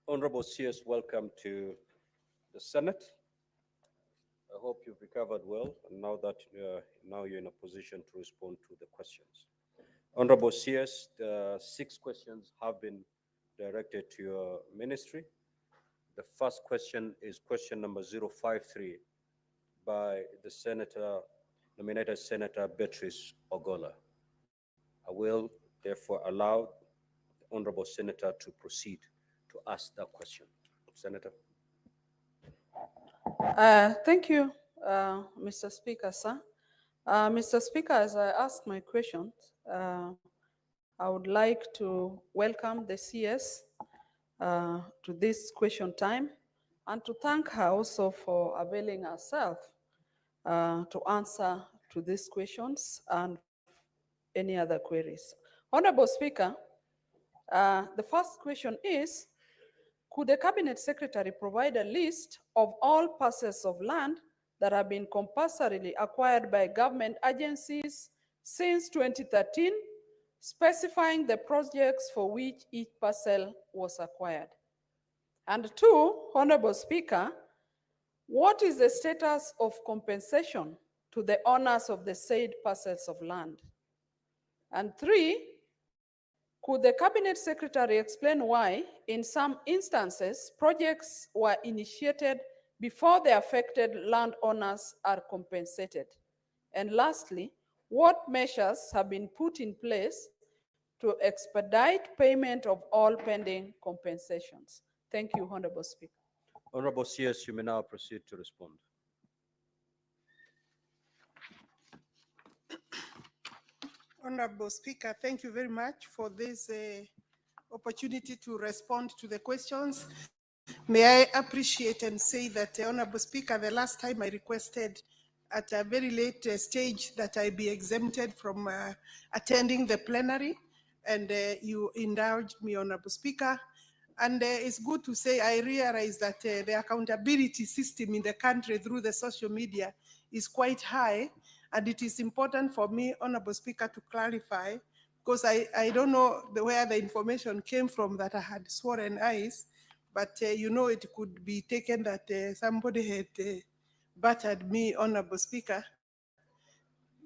Honorable CS, welcome to the Senate. I hope you've recovered well, and now that now you're in a position to respond to the questions. Honorable CS, the 6 questions have been directed to your ministry. The first question is question number 053 by the nominated Senator Beatrice Ogola. I will therefore allow the Honorable Senator to proceed to ask that question. Senator. Thank you, Mr. Speaker, sir. Mr. Speaker, as I ask my questions, I would like to welcome the CS to this question time and to thank her also for availing herself to answer to these questions and any other queries. Honorable Speaker, the first question is, could the Cabinet Secretary provide a list of all parcels of land that have been compulsorily acquired by government agencies since 2013, specifying the projects for which each parcel was acquired? And 2, Honorable Speaker, what is the status of compensation to the owners of the said parcels of land? And 3, could the Cabinet Secretary explain why, in some instances, projects were initiated before the affected landowners are compensated? And lastly, what measures have been put in place to expedite payment of all pending compensations? Thank you, Honorable Speaker. Honorable CS, you may now proceed to respond. Honorable Speaker, thank you very much for this opportunity to respond to the questions. May I appreciate and say that, Honorable Speaker, the last time I requested at a very late stage that I be exempted from attending the plenary, and you indulged me, Honorable Speaker. And it's good to say I realize that the accountability system in the country through the social media is quite high. And it is important for me, Honorable Speaker, to clarify, because I don't know where the information came from that I had sworn eyes, but you know, it could be taken that somebody had battered me, Honorable Speaker,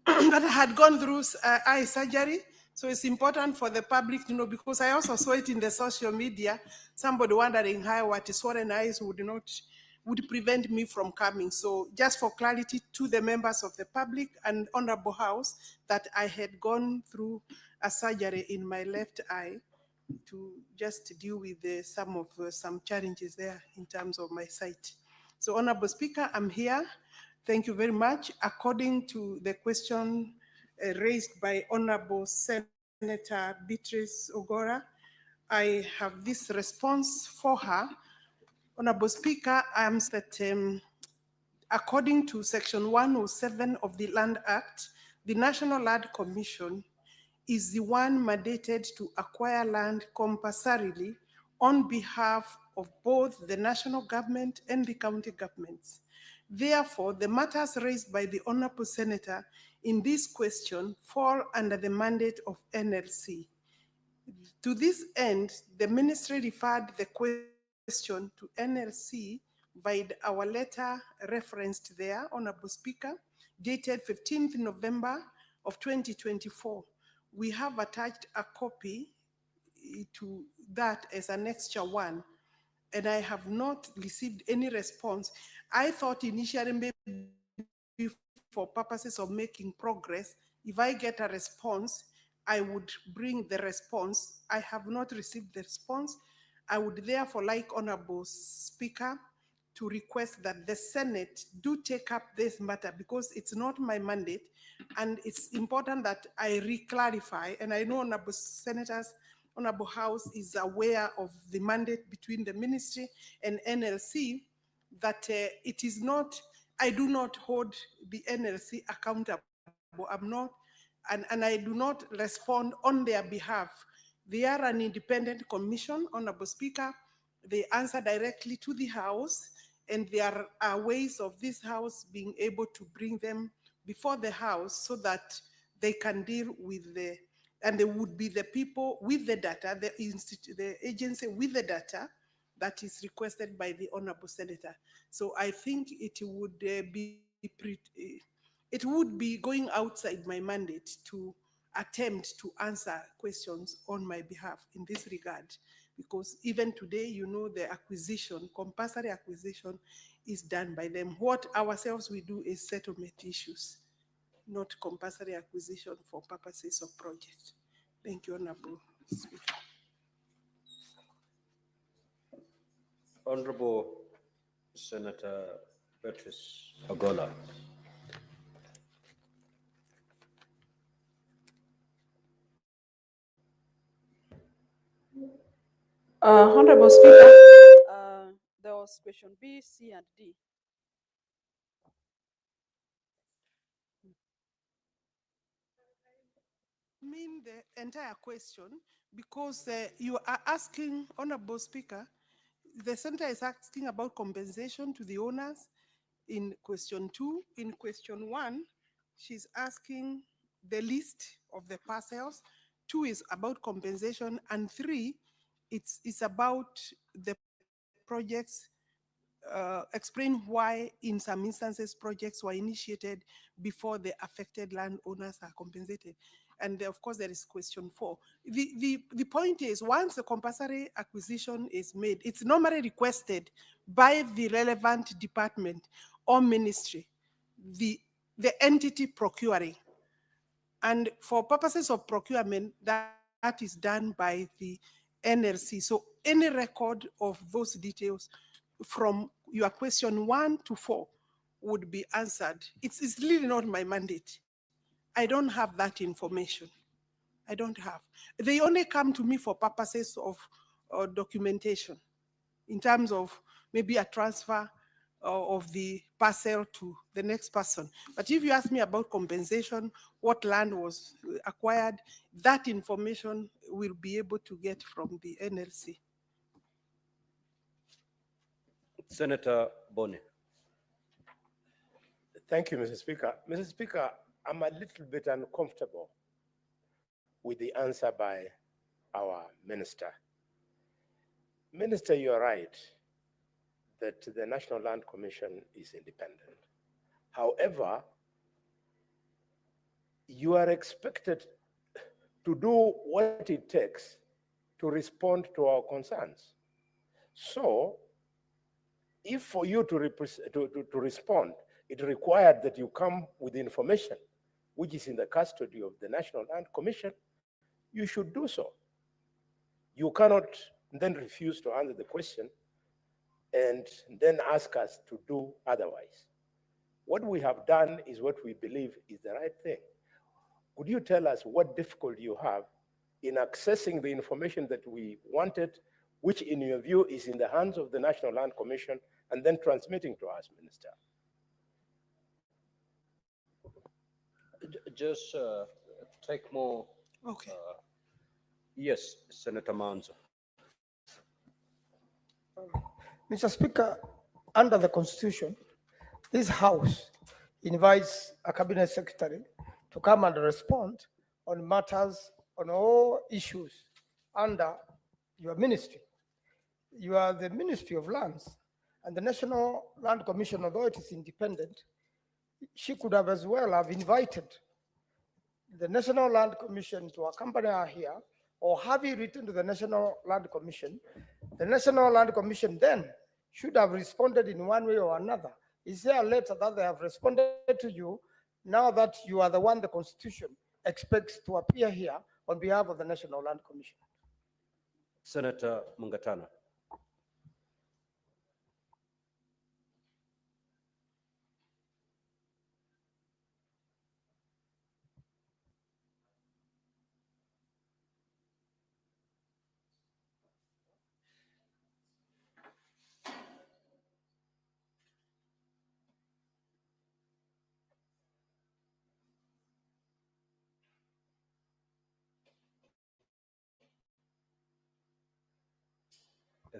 that I had gone through eye surgery. So it's important for the public to know, because I also saw it in the social media, somebody wondering how what swollen eyes would prevent me from coming. So just for clarity to the members of the public and Honorable House, that I had gone through a surgery in my left eye to just deal with some challenges there in terms of my sight. So Honorable Speaker, I'm here. Thank you very much. According to the question raised by Honorable Senator Beatrice Ogora, I have this response for her. Honorable Speaker, I am that according to Section 107 of the Land Act, the National Land Commission is the one mandated to acquire land compulsorily on behalf of both the national government and the county governments. Therefore, the matters raised by the Honorable Senator in this question fall under the mandate of NLC. To this end, the ministry referred the question to NLC via our letter referenced there, Honorable Speaker, dated 15th November of 2024. We have attached a copy to that as Annexure 1, and I have not received any response. I thought initially maybe for purposes of making progress, if I get a response, I would bring the response. I have not received the response. I would therefore like, Honorable Speaker, to request that the Senate do take up this matter, because it's not my mandate, and it's important that I re-clarify. And I know Honorable Senators, Honorable House is aware of the mandate between the ministry and NLC, that it is not, I do not hold the NLC accountable. I'm not, and I do not respond on their behalf. They are an independent commission, Honorable Speaker. They answer directly to the House, and there are ways of this House being able to bring them before the House so that they can deal with and they would be the people with the data, the agency with the data that is requested by the Honorable Senator. So I think it would it would be going outside my mandate to attempt to answer questions on my behalf in this regard, because even today, you know, the acquisition, compulsory acquisition, is done by them. What ourselves we do is settlement issues, not compulsory acquisition for purposes of project. Thank you, Honorable Speaker. Honorable Senator Beatrice Ogola. Honorable Speaker, there was question B, C, and D. I mean the entire question, because you are asking, Honorable Speaker, the Senator is asking about compensation to the owners in question 2. In question 1, she's asking the list of the parcels. 2 is about compensation, and 3, it's about the projects. Explain why in some instances projects were initiated before the affected landowners are compensated. And of course there is question 4. The point is, once a compulsory acquisition is made, it's normally requested by the relevant department or ministry, the entity procuring. And for purposes of procurement, that is done by the NLC. So any record of those details from your question 1 to 4 would be answered. It's really not my mandate. I don't have that information. I don't have. They only come to me for purposes of documentation in terms of maybe a transfer of the parcel to the next person. But if you ask me about compensation, what land was acquired, that information will be able to get from the NLC. Senator Bone. Thank you, Mr. Speaker. Mr. Speaker, I'm a little bit uncomfortable with the answer by our minister. Minister, you're right that the National Land Commission is independent. However, you are expected to do what it takes to respond to our concerns. So, if for you to respond, it required that you come with information which is in the custody of the National Land Commission, you should do so. You cannot then refuse to answer the question and then ask us to do otherwise. What we have done is what we believe is the right thing. Could you tell us what difficulty you have in accessing the information that we wanted, which in your view is in the hands of the National Land Commission, and then transmitting to us, Minister? Just take more. Okay. Yes, Senator Manzo. Mr. Speaker, under the Constitution, this House invites a Cabinet Secretary to come and respond on matters, on all issues under your ministry. You are the Ministry of Lands, and the National Land Commission, although it is independent, she could have as well have invited the National Land Commission to accompany her here, or have you written to the National Land Commission. The National Land Commission then should have responded in one way or another. Is there a letter that they have responded to you now that you are the one the Constitution expects to appear here on behalf of the National Land Commission? Senator Mungatana.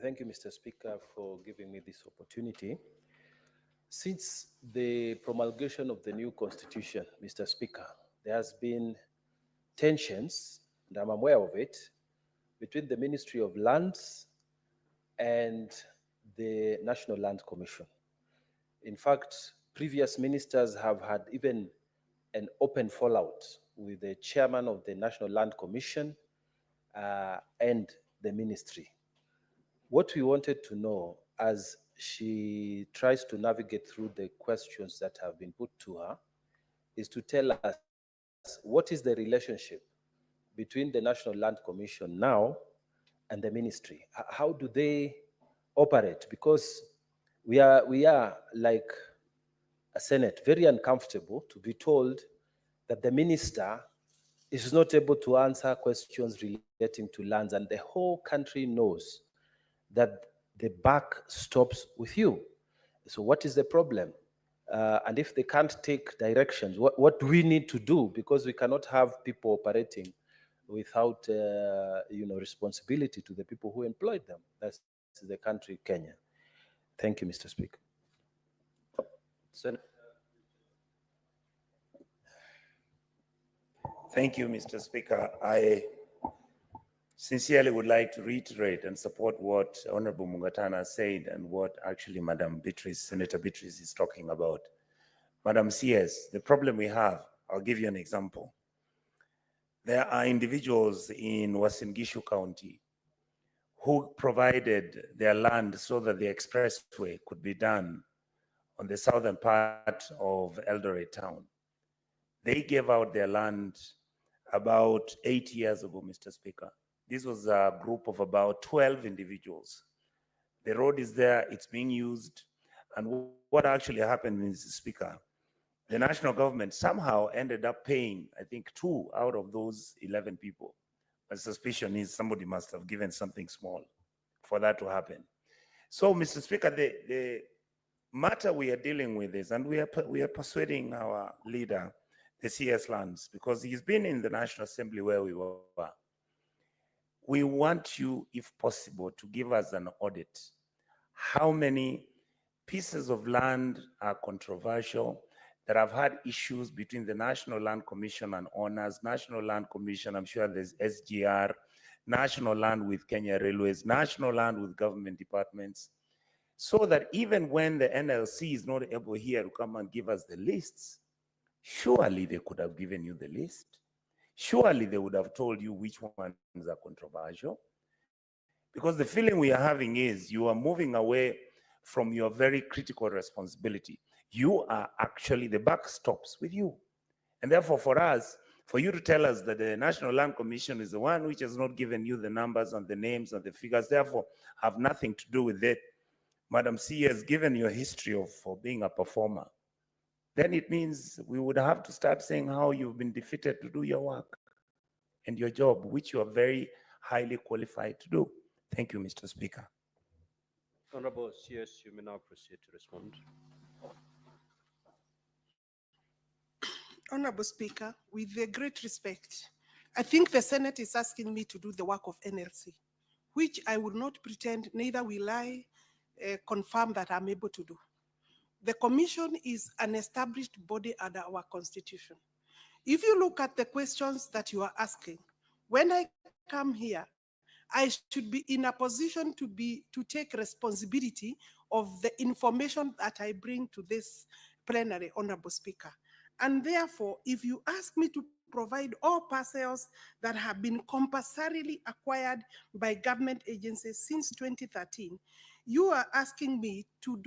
Thank you, Mr. Speaker, for giving me this opportunity. Since the promulgation of the new constitution, Mr. Speaker, there has been tensions, and I'm aware of it, between the Ministry of Lands and the National Land Commission. In fact, previous ministers have had even an open fallout with the chairman of the National Land Commission and the ministry. What we wanted to know, as she tries to navigate through the questions that have been put to her, is to tell us what is the relationship between the National Land Commission now and the ministry. How do they operate? Because we are like a Senate, very uncomfortable to be told that the minister is not able to answer questions relating to lands, and the whole country knows that the buck stops with you. So what is the problem? And if they can't take directions, what do we need to do? Because we cannot have people operating without responsibility to the people who employed them. That's the country, Kenya. Thank you, Mr. Speaker. Thank you, Mr. Speaker. I sincerely would like to reiterate and support what Honorable Mungatana said and what actually Madam Beatrice, Senator Beatrice is talking about. Madam CS, the problem we have, I'll give you an example. There are individuals in Uasin Gishu County who provided their land so that the expressway could be done on the southern part of Eldoret town. They gave out their land about 8 years ago, Mr. Speaker. This was a group of about 12 individuals. The road is there, it's being used. And what actually happened, Mr. Speaker, the national government somehow ended up paying, I think, 2 out of those 11 people. My suspicion is somebody must have given something small for that to happen. So, Mr. Speaker, the matter we are dealing with is, and we are persuading our leader, the CS Lands, because he's been in the National Assembly where we were. We want you, if possible, to give us an audit. How many pieces of land are controversial, that have had issues between the National Land Commission and owners, National Land Commission, I'm sure there's SGR, National Land with Kenya Railways, National Land with government departments, so that even when the NLC is not able here to come and give us the lists, surely they could have given you the list. Surely they would have told you which ones are controversial. Because the feeling we are having is you are moving away from your very critical responsibility. You are actually, the buck stops with you. And therefore for us, for you to tell us that the National Land Commission is the one which has not given you the numbers and the names and the figures, therefore have nothing to do with it. Madam C has given you a history of for being a performer. Then it means we would have to start saying how you've been defeated to do your work and your job, which you are very highly qualified to do. Thank you, Mr. Speaker. Honorable CS, you may now proceed to respond. Honorable Speaker, with the great respect, I think the Senate is asking me to do the work of NLC, which I will not pretend, neither will I confirm that I'm able to do. The Commission is an established body under our Constitution. If you look at the questions that you are asking, when I come here, I should be in a position to take responsibility of the information that I bring to this plenary, Honorable Speaker. And therefore, if you ask me to provide all parcels that have been compulsorily acquired by government agencies since 2013, you are asking me to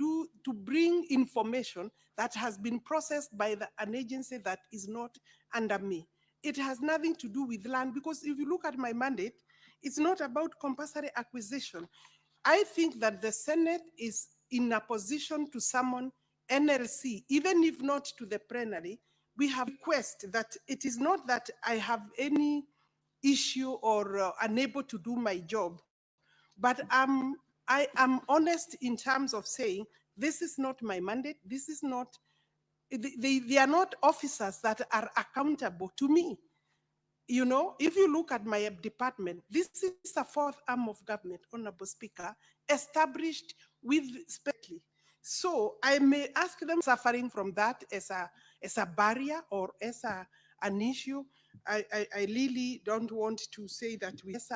bring information that has been processed by an agency that is not under me. It has nothing to do with land, because if you look at my mandate, it's not about compulsory acquisition. I think that the Senate is in a position to summon NLC, even if not to the plenary. We have request that it is not that I have any issue or unable to do my job, but I am honest in terms of saying this is not my mandate. This is not, they are not officers that are accountable to me. You know, if you look at my department, this is a fourth arm of government, Honorable Speaker, established with respectfully. So I may ask them suffering from that as a barrier or as an issue. I really don't want to say that we as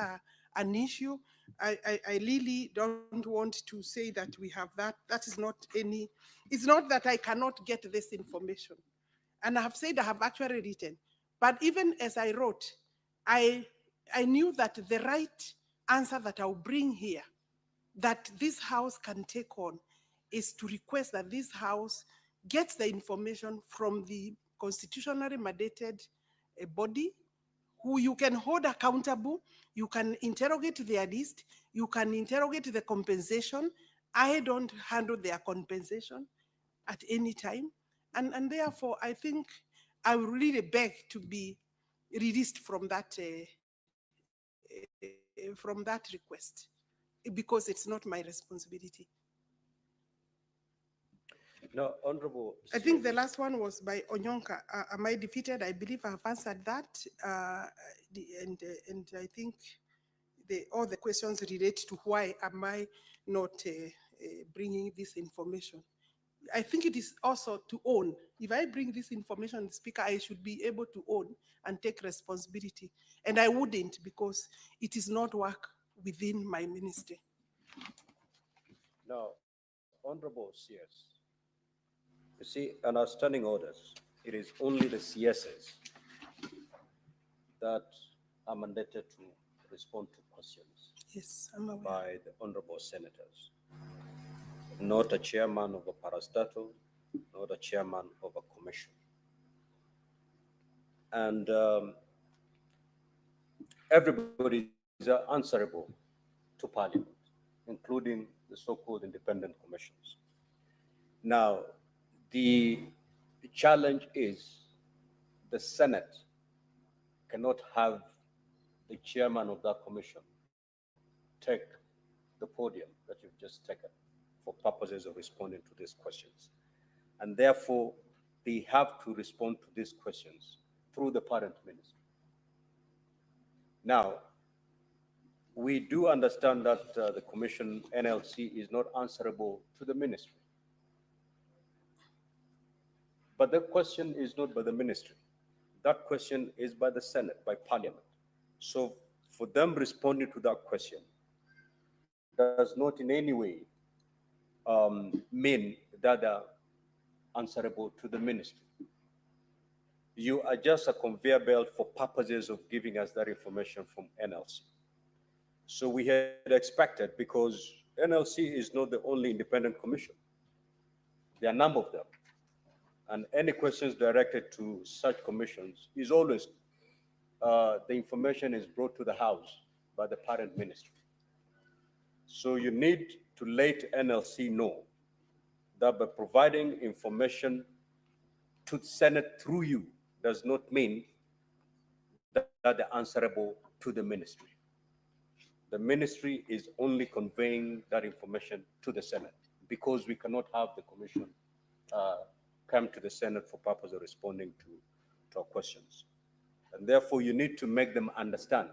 an issue. I really don't want to say that we have that. That is not any, it's not that I cannot get this information. And I have said I have actually written. But even as I wrote, I knew that the right answer that I'll bring here, that this House can take on, is to request that this House gets the information from the constitutionally mandated body, who you can hold accountable, you can interrogate their list, you can interrogate the compensation. I don't handle their compensation at any time. And therefore, I think I will really beg to be released from that request, because it's not my responsibility. No, Honorable. I think the last one was by Onyonka. Am I defeated? I believe I've answered that. And I think all the questions relate to why am I not bringing this information. I think it is also to own. If I bring this information, Speaker, I should be able to own and take responsibility. And I wouldn't, because it is not work within my ministry. Now, Honorable CS, you see, in our standing orders, it is only the CSs that are mandated to respond to questions. Yes, I'm aware. By the Honorable Senators. Not a chairman of a parastatal, not a chairman of a commission. And everybody is answerable to Parliament, including the so-called independent commissions. Now, the challenge is the Senate cannot have the chairman of that commission take the podium that you've just taken for purposes of responding to these questions. And therefore, they have to respond to these questions through the parent ministry. Now, we do understand that the commission, NLC, is not answerable to the ministry. But that question is not by the ministry. That question is by the Senate, by Parliament. So for them responding to that question does not in any way mean that they're answerable to the ministry. You are just a conveyor belt for purposes of giving us that information from NLC. So we had expected, because NLC is not the only independent commission. There are a number of them. And any questions directed to such commissions is always, the information is brought to the House by the parent ministry. So you need to let NLC know that by providing information to the Senate through you does not mean that they're answerable to the ministry. The ministry is only conveying that information to the Senate, because we cannot have the commission come to the Senate for purpose of responding to our questions. And therefore, you need to make them understand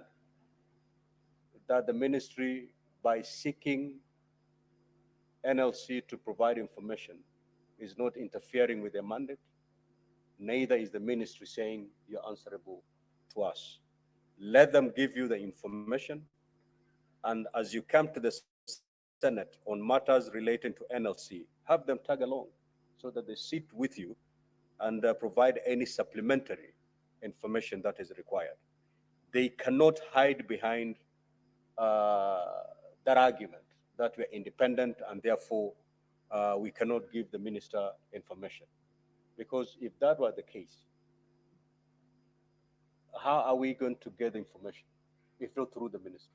that the ministry, by seeking NLC to provide information, is not interfering with their mandate. Neither is the ministry saying you're answerable to us. Let them give you the information, and as you come to the Senate on matters relating to NLC, have them tag along so that they sit with you and provide any supplementary information that is required. They cannot hide behind that argument that we're independent and therefore we cannot give the minister information. Because if that were the case, how are we going to get the information if not through the ministry?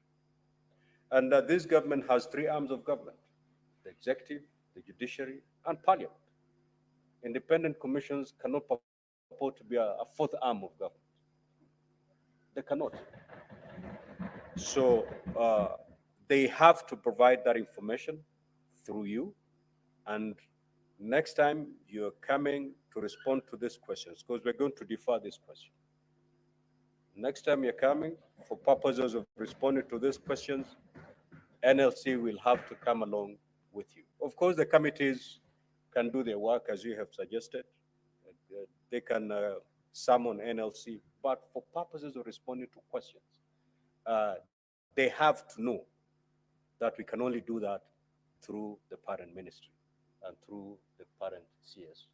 And this government has three arms of government: the executive, the judiciary, and parliament. Independent commissions cannot purport to be a fourth arm of government. They cannot. So they have to provide that information through you. And next time you're coming to respond to these questions, because we're going to defer this question. Next time you're coming for purposes of responding to these questions, NLC will have to come along with you. Of course, the committees can do their work as you have suggested. They can summon NLC, but for purposes of responding to questions, they have to know that we can only do that through the parent ministry and through the parent CS,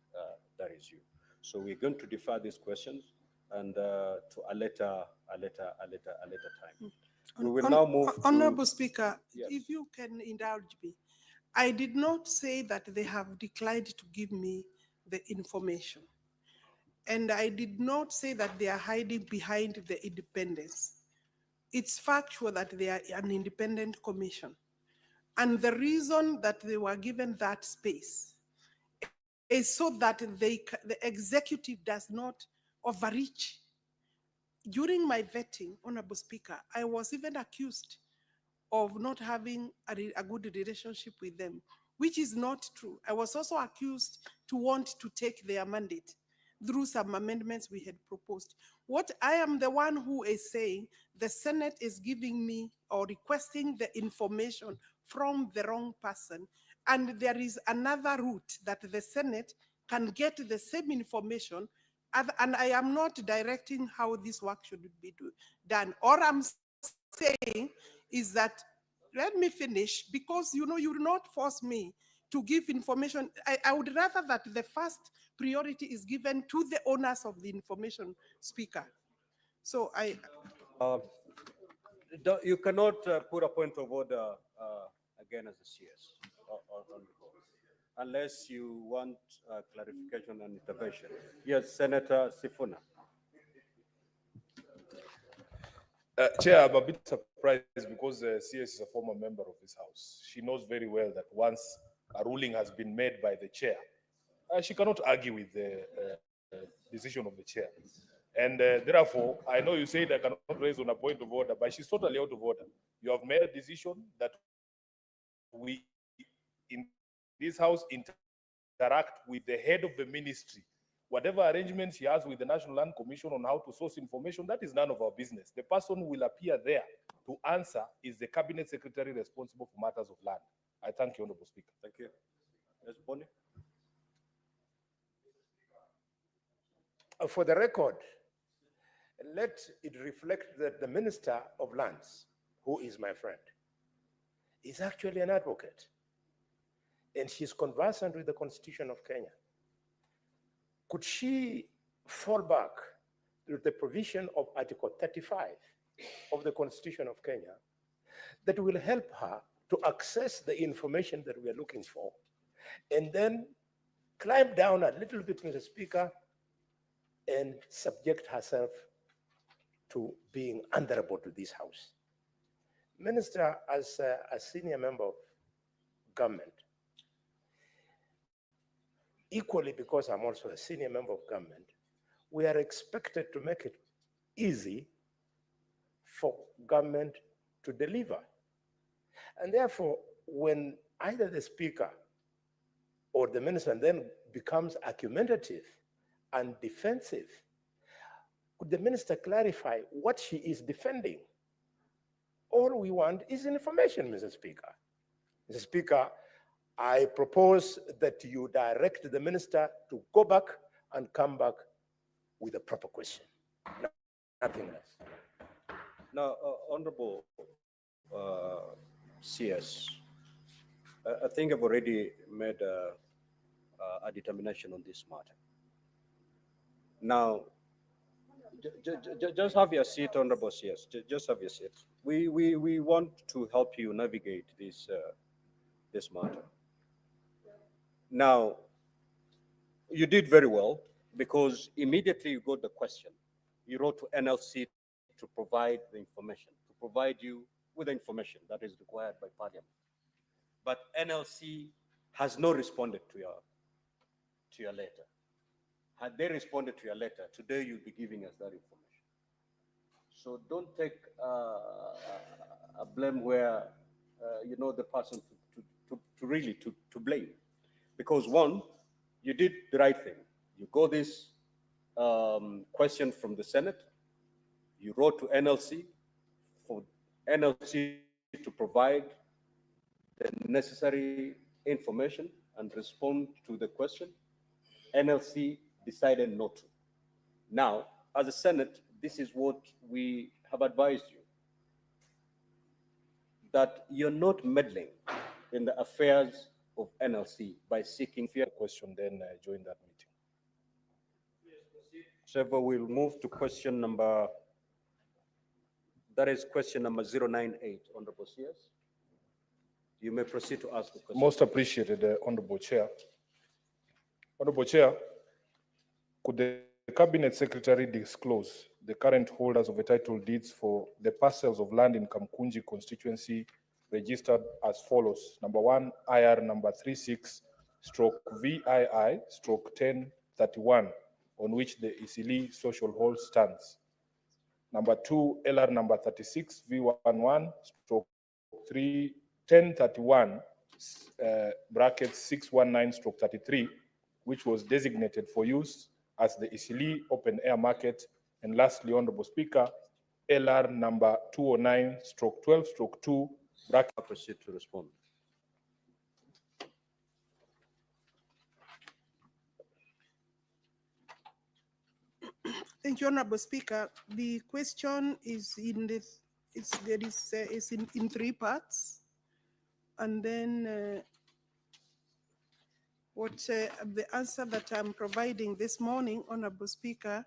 that is you. So we're going to defer these questions and to a later time. We will now move to— Honorable Speaker, Yes. if you can indulge me, I did not say that they have declined to give me the information. And I did not say that they are hiding behind the independence. It's factual that they are an independent commission. And the reason that they were given that space is so that the executive does not overreach. During my vetting, Honorable Speaker, I was even accused of not having a good relationship with them, which is not true. I was also accused to want to take their mandate through some amendments we had proposed. What I am the one who is saying the Senate is giving me or requesting the information from the wrong person, and there is another route that the Senate can get the same information, and I am not directing how this work should be done. All I'm saying is that, let me finish, because you will not force me to give information. I would rather that the first priority is given to the owners of the information, Speaker. So you cannot put a point of order again as a CS on the floor, unless you want clarification and intervention. Yes, Senator Sifuna. Chair, I'm a bit surprised because CS is a former member of this House. She knows very well that once a ruling has been made by the chair, she cannot argue with the decision of the chair. And therefore, I know you said I cannot raise on a point of order, but she's totally out of order. You have made a decision that we in this House interact with the head of the ministry. Whatever arrangements he has with the National Land Commission on how to source information, that is none of our business. The person who will appear there to answer is the Cabinet Secretary responsible for matters of land. I thank you, Honorable Speaker. Thank you. Yes, Bonnie. For the record, let it reflect that the Minister of Lands, who is my friend, is actually an advocate, and she's conversant with the Constitution of Kenya. Could she fall back to the provision of Article 35 of the Constitution of Kenya that will help her to access the information that we are looking for, and then climb down a little bit, Mr. Speaker, and subject herself to being answerable to this House? Minister, as a senior member of government, equally because I'm also a senior member of government, we are expected to make it easy for government to deliver. And therefore, when either the Speaker or the Minister then becomes argumentative and defensive, could the Minister clarify what she is defending? All we want is information, Mr. Speaker. Mr. Speaker, I propose that you direct the Minister to go back and come back with a proper question. Nothing else. Now, Honorable CS, I think I've already made a determination on this matter. Now, just have your seat, Honorable CS. Just have your seat. We want to help you navigate this this matter. Now, you did very well because immediately you got the question. You wrote to NLC to provide the information, to provide you with the information that is required by Parliament. But NLC has not responded to your letter. Had they responded to your letter, today you'll be giving us that information. So don't take a blame where you know the person to really blame. Because one, you did the right thing. You got this question from the Senate. You wrote to NLC for NLC to provide the necessary information and respond to the question. NLC decided not to. Now, as a Senate, this is what we have advised you, that you're not meddling in the affairs of NLC by seeking fair question, then join that meeting. So we'll move to question number, that is question number 098, Honorable CS. You may proceed to ask the question. Most appreciated, Honorable Chair. Honorable Chair, could the Cabinet Secretary disclose the current holders of the title deeds for the parcels of land in Kamkunji constituency registered as follows? Number 1, IR number 36/VII/1031, on which the Isili Social Hall stands. Number 2, LR number 36/V11/1031 brackets 619/33, which was designated for use as the Isili Open Air Market. And lastly, Honorable Speaker, LR number 209/12/2 bracket. Proceed to respond. Thank you, Honorable Speaker. The question is in in 3 parts, and then the answer that I'm providing this morning, Honorable Speaker,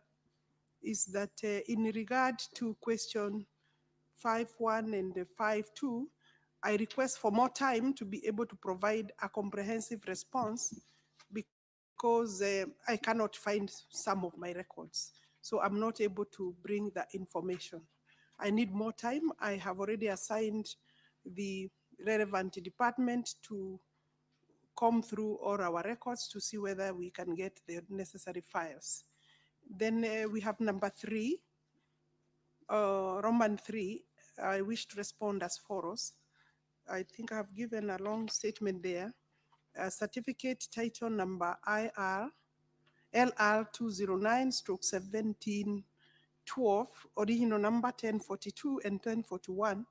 is that in regard to question 5.1 and 5.2, I request for more time to be able to provide a comprehensive response because I cannot find some of my records. So I'm not able to bring that information. I need more time. I have already assigned the relevant department to comb through all our records to see whether we can get the necessary files. Then we have number 3, Roman 3. I wish to respond as follows. I think I have given a long statement there. Certificate title number IR LR 209/1712, original number 1042 and 1041,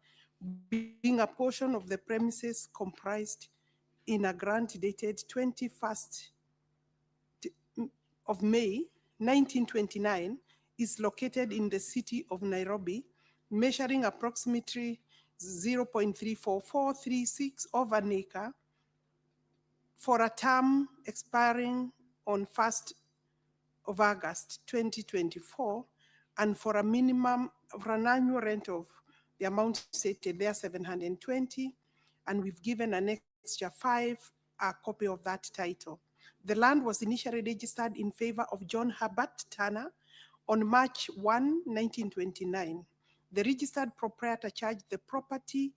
being a portion of the premises comprised in a grant dated 21st of May 1929 is located in the city of Nairobi, measuring approximately 0.34436 of an acre for a term expiring on 1st of August 2024, and for a minimum for an annual rent of the amount stated there 720, and we've given an extra 5 a copy of that title. The land was initially registered in favor of John Herbert Turner on March 1, 1929. The registered proprietor charged the property,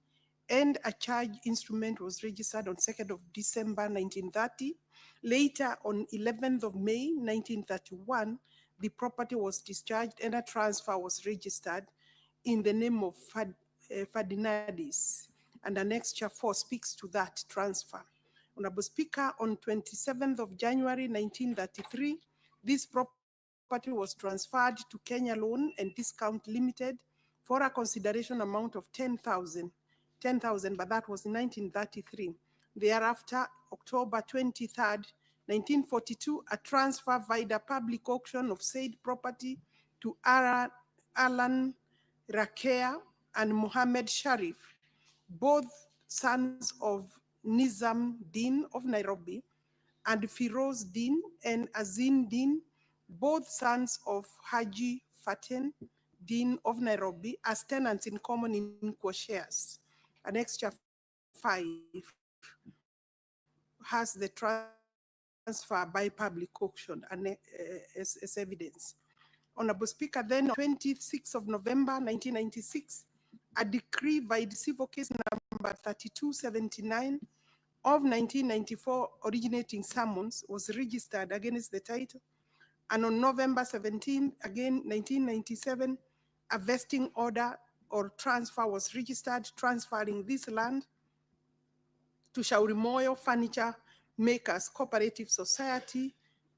and a charge instrument was registered on 2nd of December 1930. Later, on 11th of May 1931, the property was discharged and a transfer was registered in the name of Ferdinandis, and Annexure 4 speaks to that transfer. Honorable Speaker, on 27th of January 1933, this property was transferred to Kenya Loan and Discount Limited for a consideration amount of 10,000, but that was in 1933. Thereafter, October 23rd, 1942, a transfer via the public auction of said property to Alan Rakea and Mohammed Sharif, both sons of Nizam Din of Nairobi, and Firoz Din and Azin Din, both sons of Haji Faten Din of Nairobi, as tenants in common in equal shares. Annexure 5 has the transfer by public auction and as evidence. Honorable Speaker, then on 26th of November 1996, a decree by the civil case number 3279 of 1994 originating summons was registered against the title, and on November 17, again 1997, a vesting order or transfer was registered transferring this land to Shauri Moyo Furniture Makers Cooperative Society,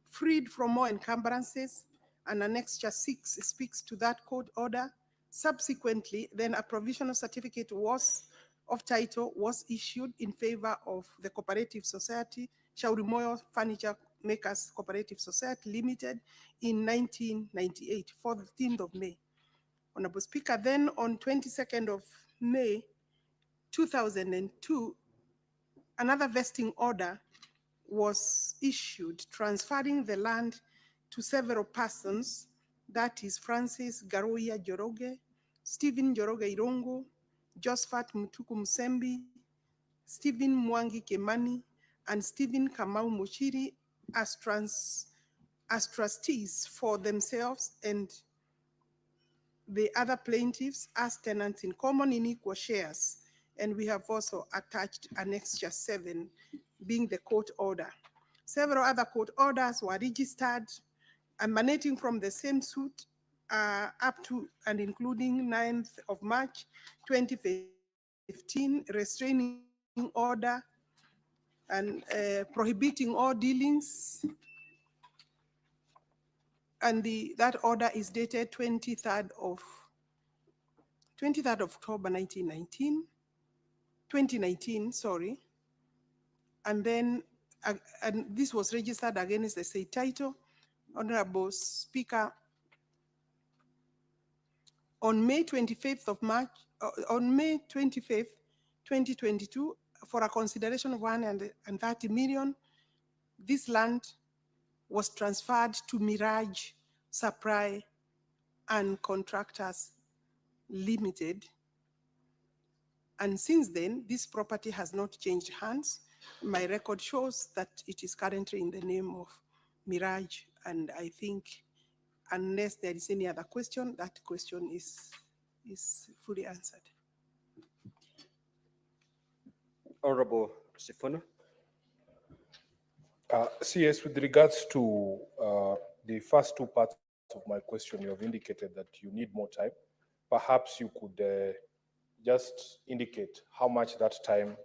freed from all encumbrances, and Annexure 6 speaks to that court order. Subsequently, then a provisional certificate of title was issued in favor of the Cooperative Society, Shauri Moyo Furniture Makers Cooperative Society Limited, in 1998, 14th of May. Honorable Speaker, then on 22nd of May 2002, another vesting order was issued transferring the land to several persons, that is Francis Garoya Joroge, Stephen Joroge Irongo, Josephat Mutuku Musembi, Stephen Mwangi Kemani, and Stephen Kamau Muchiri as trustees for themselves and the other plaintiffs as tenants in common in equal shares. And we have also attached Annexure 7, being the court order. Several other court orders were registered, emanating from the same suit up to and including 9th of March 2015, restraining order and prohibiting all dealings. And that order is dated 23rd of October 2019, sorry. And then and this was registered against the same title. Honorable Speaker, on May 25th of March, on May 25th, 2022, for a consideration of 130 million, this land was transferred to Mirage Supply and Contractors Limited. And since then, this property has not changed hands. My record shows that it is currently in the name of Mirage, and I think unless there is any other question, that question is fully answered. Honorable Sifuna. CS, with regards to the first two parts of my question, you have indicated that you need more time. Perhaps you could just indicate how much time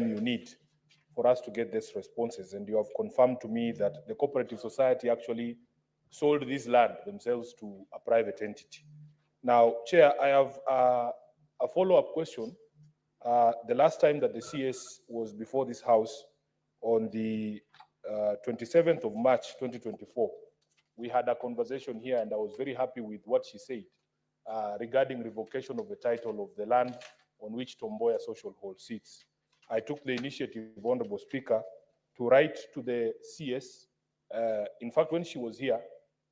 you need for us to get these responses. And you have confirmed to me that the cooperative society actually sold this land themselves to a private entity. Now, Chair, I have a follow-up question. The last time that the CS was before this House on the 27th of March 2024, we had a conversation here, and I was very happy with what she said regarding revocation of the title of the land on which Tomboya Social Hall sits. I took the initiative, Honorable Speaker, to write to the CS. In fact, when she was here,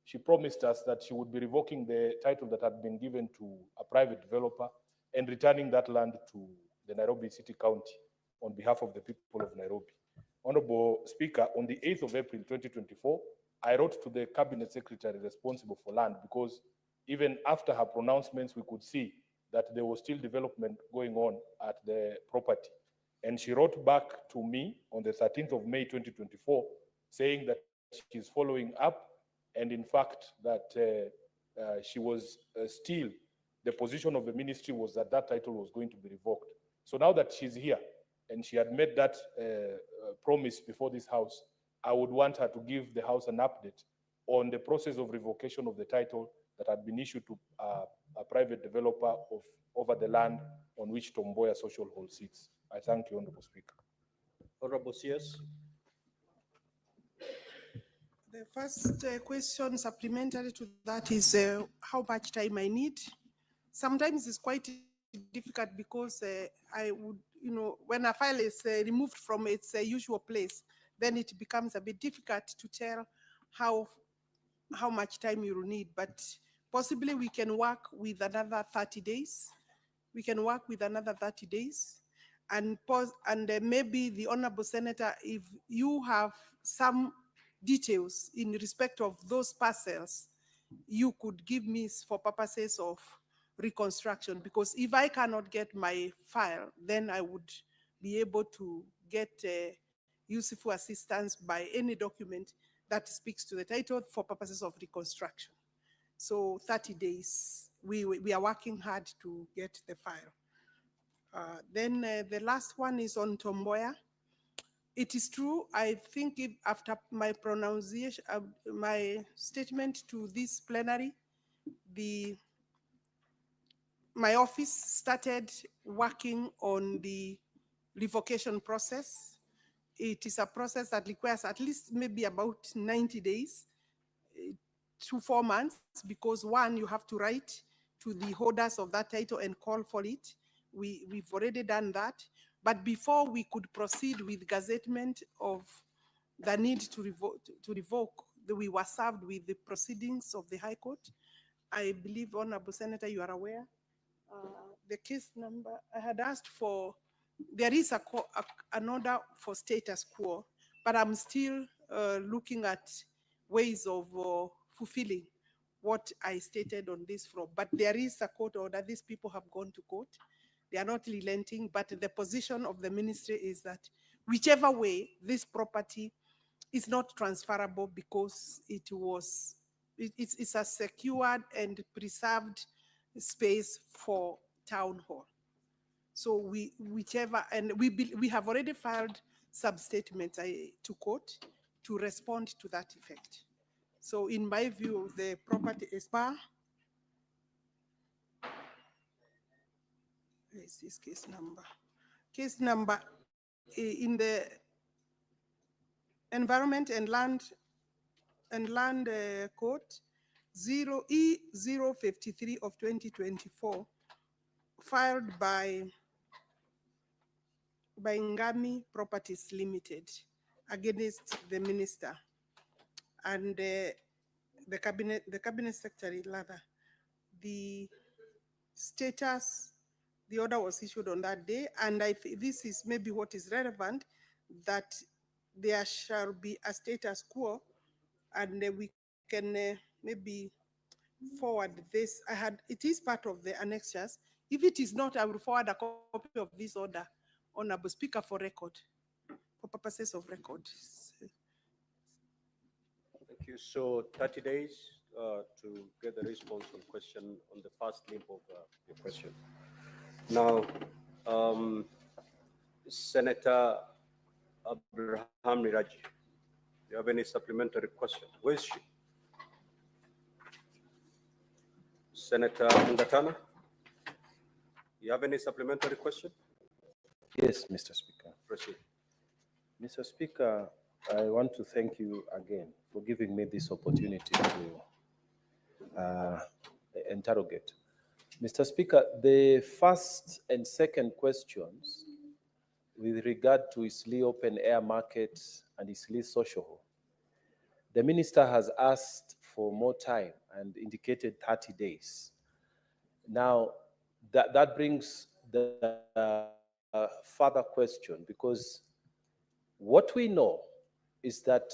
she promised us that she would be revoking the title that had been given to a private developer and returning that land to the Nairobi City County on behalf of the people of Nairobi. Honorable Speaker, on the 8th of April 2024, I wrote to the Cabinet Secretary responsible for land, because even after her pronouncements, we could see that there was still development going on at the property. And she wrote back to me on the 13th of May 2024, saying that she's following up, and in fact that she was still, the position of the ministry was that that title was going to be revoked. So now that she's here and she had made that promise before this House, I would want her to give the House an update on the process of revocation of the title that had been issued to a private developer over the land on which Tomboya Social Hall sits. I thank you, Honorable Speaker. Honorable CS. The first question supplementary to that is how much time I need. Sometimes it's quite difficult because I would, when a file is removed from its usual place, then it becomes a bit difficult to tell how much time you will need. But possibly we can work with another 30 days. We can work with another 30 days. And maybe the Honorable Senator, if you have some details in respect of those parcels, you could give me for purposes of reconstruction, because if I cannot get my file, then I would be able to get useful assistance by any document that speaks to the title for purposes of reconstruction. So 30 days, we are working hard to get the file. Then the last one is on Tomboya. It is true, I think after my pronunciation, my statement to this plenary, my office started working on the revocation process. It is a process that requires at least maybe about 90 days to 4 months, because one, you have to write to the holders of that title and call for it. We've already done that. But before we could proceed with gazettement of the need to revoke, we were served with the proceedings of the High Court. I believe, Honorable Senator, you are aware. The case number, I had asked for, there is an order for status quo, but I'm still looking at ways of fulfilling what I stated on this floor. But there is a court order. These people have gone to court. They are not relenting, but the position of the ministry is that whichever way, this property is not transferable, because it's a secured and preserved space for town hall. So whichever, and we have already filed sub-statements to court to respond to that effect. So in my view, the property is where is this case number? Case number in the Environment and Land Court 0E053 of 2024, filed by Ngami Properties Limited against the minister and the cabinet secretary, rather. The status, the order was issued on that day, and I think this is maybe what is relevant, that there shall be a status quo, and we can maybe forward this. It is part of the annexures. If it is not, I will forward a copy of this order, Honorable Speaker, for record, for purposes of record. Thank you. So 30 days to get the response on question on the first limb of your question. Now, Senator Abraham Miraji, do you have any supplementary question? Where is she? Senator Mungatana, you have any supplementary question? Yes, Mr. Speaker. Proceed. Mr. Speaker, I want to thank you again for giving me this opportunity to interrogate. Mr. Speaker, the first and second questions with regard to Isli open air market and Isli social hall, the minister has asked for more time and indicated 30 days. Now, that brings the further question, because what we know is that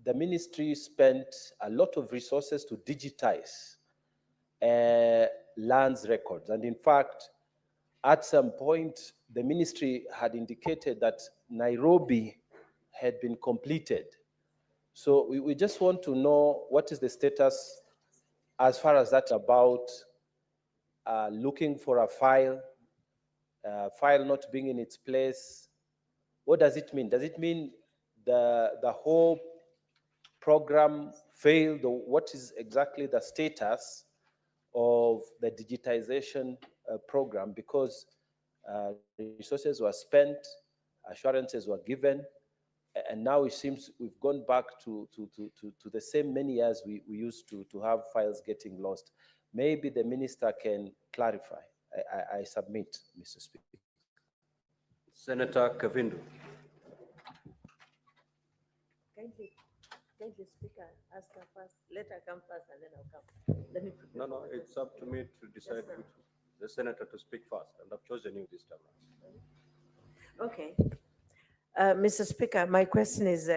the ministry spent a lot of resources to digitize lands records. And in fact, at some point, the ministry had indicated that Nairobi had been completed. So we just want to know what is the status as far as that about looking for a file not being in its place. What does it mean? Does it mean the whole program failed, or what is exactly the status of the digitization program? Because resources were spent, assurances were given, and now it seems we've gone back to the same many years we used to have files getting lost. Maybe the minister can clarify. I submit, Mr. Speaker. Senator Kavindu. Kindly, Speaker, ask her first. Let her come first and then I'll come. Let me prepare. No, it's up to me to decide which the senator to speak first, and I've chosen you this time. Okay. Mr. Speaker, my question is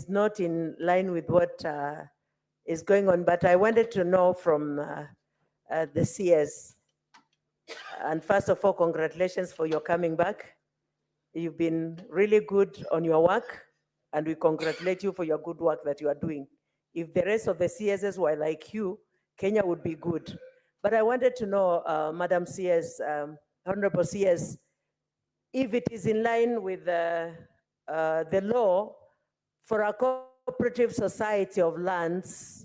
not in line with what is going on, but I wanted to know from the CS. And first of all, congratulations for your coming back. You've been really good on your work, and we congratulate you for your good work that you are doing. If the rest of the CSs were like you, Kenya would be good. But I wanted to know, Madam CS, Honorable CS, if it is in line with the law for a cooperative society of lands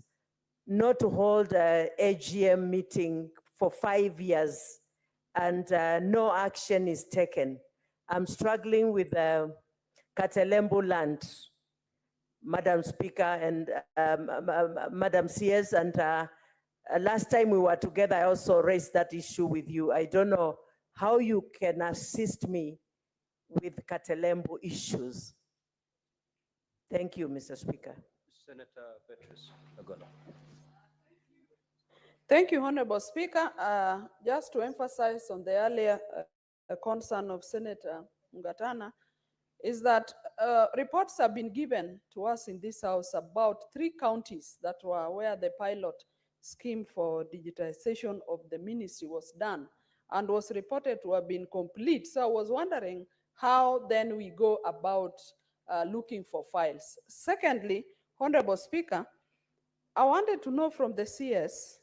not to hold a AGM meeting for 5 years and no action is taken. I'm struggling with Katelembu land, Madam Speaker and Madam CS, and last time we were together, I also raised that issue with you. I don't know how you can assist me with Katelembu issues. Thank you, Mr. Speaker. Senator Beatrice Agono. Thank you, Honorable Speaker. Just to emphasize on the earlier concern of Senator Ngatana, is that reports have been given to us in this House about 3 counties that were where the pilot scheme for digitization of the ministry was done and was reported to have been complete. So I was wondering how then we go about looking for files. Secondly, Honorable Speaker, I wanted to know from the CS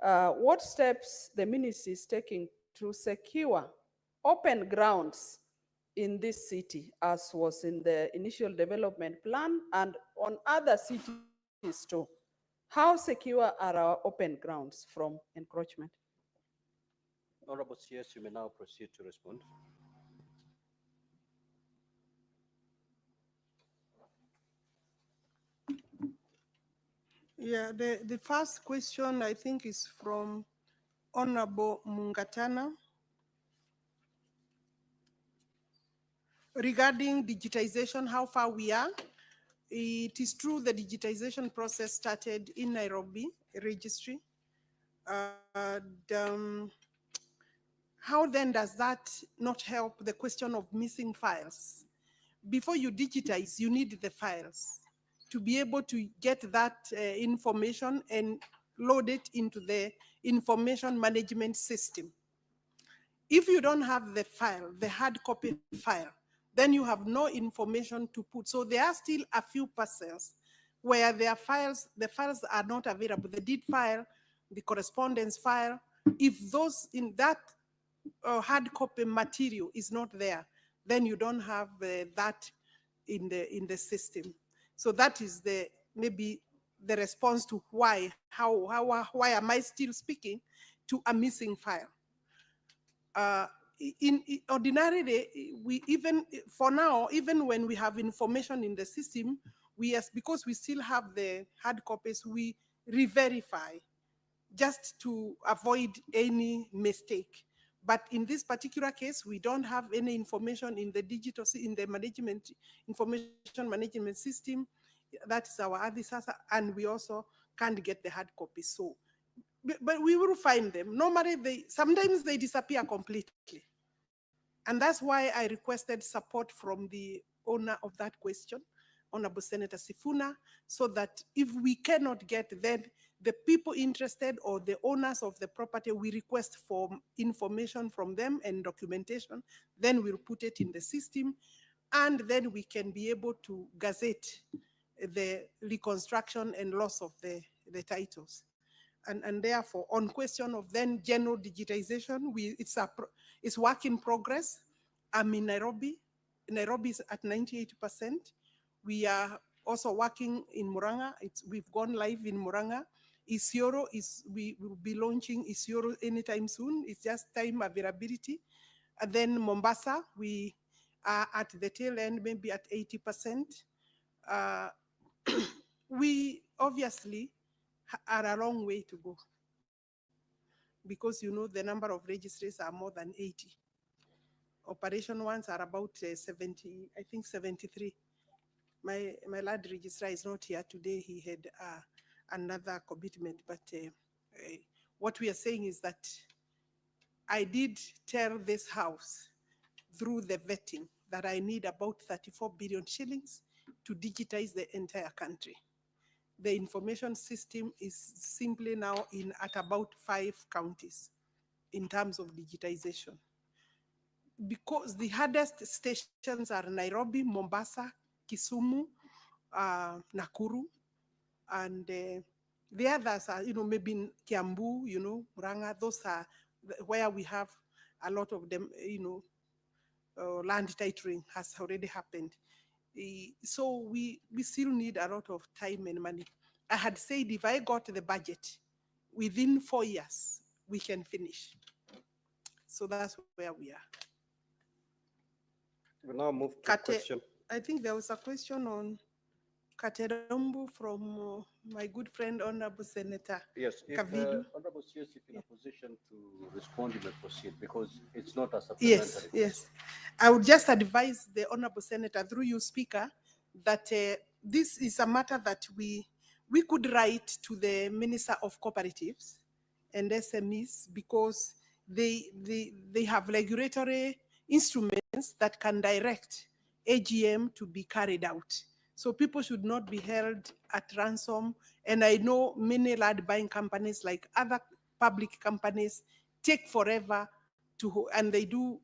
what steps the ministry is taking to secure open grounds in this city, as was in the initial development plan and on other cities too. How secure are our open grounds from encroachment? Honorable CS, you may now proceed to respond. Yeah, the first question I think is from Honorable Mungatana regarding digitization, how far we are. It is true the digitization process started in Nairobi registry. How then does that not help the question of missing files? Before you digitize, you need the files to be able to get that information and load it into the information management system. If you don't have the file, the hard copy file, then you have no information to put. So there are still a few parcels where the files are not available. The deed file, the correspondence file, if those in that hard copy material is not there, then you don't have that in the system. So that is maybe the response to why am I still speaking to a missing file. ordinarily, we even, for now, even when we have information in the system, because we still have the hard copies, we re-verify just to avoid any mistake. But in this particular case, we don't have any information in the in the information management system. That is our ADISASA, and we also can't get the hard copies. So, but we will find them. Normally, sometimes they disappear completely. And that's why I requested support from the owner of that question, Honorable Senator Sifuna, so that if we cannot get, then the people interested or the owners of the property, we request for information from them and documentation, then we'll put it in the system, and then we can be able to gazette the reconstruction and loss of the titles. And therefore, on question of then general digitization, it's work in progress. I'm in Nairobi. Nairobi is at 98%. We are also working in Muranga. We've gone live in Muranga. Isiolo we will be launching Isiolo anytime soon. It's just time availability. And then Mombasa, we are at the tail end, maybe at 80%. We obviously are a long way to go, because the number of registries are more than 80. Operation ones are about 70, I think 73. My lad registrar is not here today. He had another commitment, but what we are saying is that I did tell this house through the vetting that I need about 34 billion shillings to digitize the entire country. The information system is simply now at about 5 counties in terms of digitization. Because the hardest stations are Nairobi, Mombasa, Kisumu, Nakuru, and the others are, maybe Kiambu, Muranga. Those are where we have a lot of them, land titling has already happened. So we still need a lot of time and money. I had said if I got the budget, within 4 years, we can finish. So that's where we are. We now move to question. I think there was a question on Katerombu from my good friend, Honorable Senator Yes, if Kavidu. Honorable CS, if in a position to respond, you may proceed, because it's not a supplementary. Yes. I would just advise the Honorable Senator, through you, Speaker, that this is a matter that we could write to the Minister of Cooperatives and SMEs, because they have regulatory instruments that can direct AGM to be carried out. So people should not be held at ransom. And I know many land buying companies, like other public companies, take forever and they do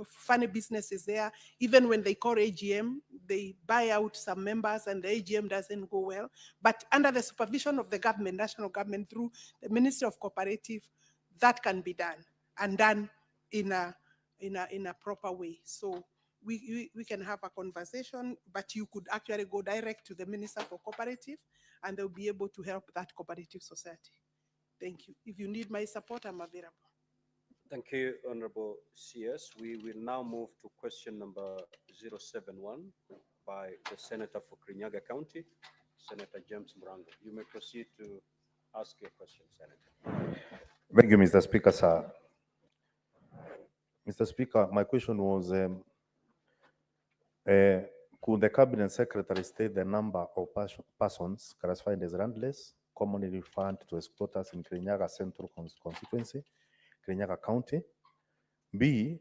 funny businesses there. Even when they call AGM, they buy out some members and the AGM doesn't go well. But under the supervision of the government, national government, through the Ministry of Cooperative, that can be done, and done in a proper way. So we can have a conversation, but you could actually go direct to the Minister for Cooperative, and they'll be able to help that cooperative society. Thank you. If you need my support, I'm available. Thank you, Honorable CS. We will now move to question number 071 by the Senator for Kirinyaga County, Senator James Muranga. You may proceed to ask your question, Senator. Thank you, Mr. Speaker, sir. Mr. Speaker, my question was, could the Cabinet Secretary state the number of persons classified as landless, commonly referred to as squatters in Kirinyaga Central Constituency, Kirinyaga County? B,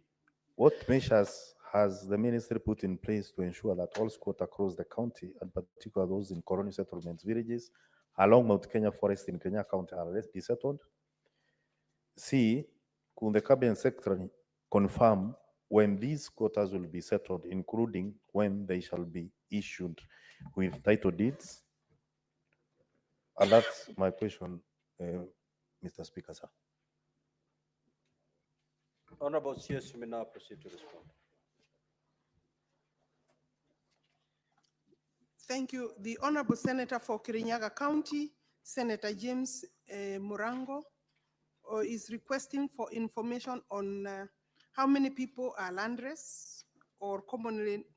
what measures has the ministry put in place to ensure that all squatters across the county, and particularly those in colonial settlements villages along Mount Kenya Forest in Kirinyaga County, are desettled? C, could the Cabinet Secretary confirm when these squatters will be settled, including when they shall be issued with title deeds? And that's my question, Mr. Speaker, sir. Honorable CS, you may now proceed to respond. Thank you. The Honorable Senator for Kirinyaga County, Senator James Murango, is requesting for information on how many people are landless or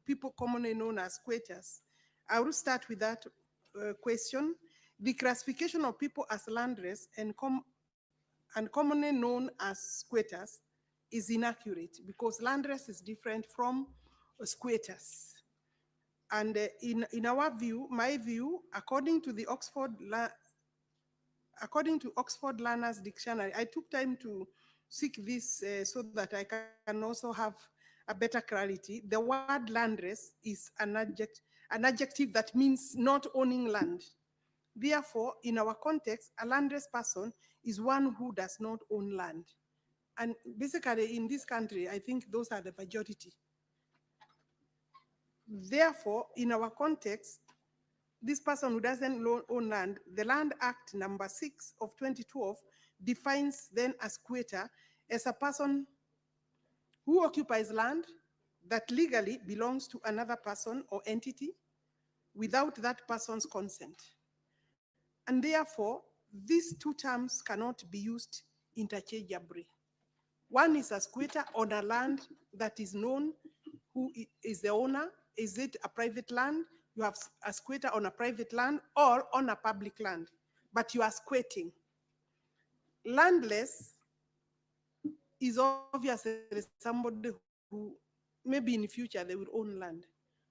people commonly known as squatters? I will start with that question. The classification of people as landless and commonly known as squatters is inaccurate because landless is different from squatters. And in our view, my view, according to Oxford Learners Dictionary, I took time to seek this so that I can also have a better clarity. The word landless is an adjective that means not owning land. Therefore, in our context, a landless person is one who does not own land. And basically, in this country, I think those are the majority. Therefore, in our context, this person who doesn't own land, the Land Act number 6 of 2012 defines then a squatter as a person who occupies land that legally belongs to another person or entity without that person's consent. And therefore, these two terms cannot be used interchangeably. One is a squatter on a land that is known who is the owner. Is it a private land? You have a squatter on a private land or on a public land, but you are squatting. Landless is obviously somebody who maybe in the future they will own land.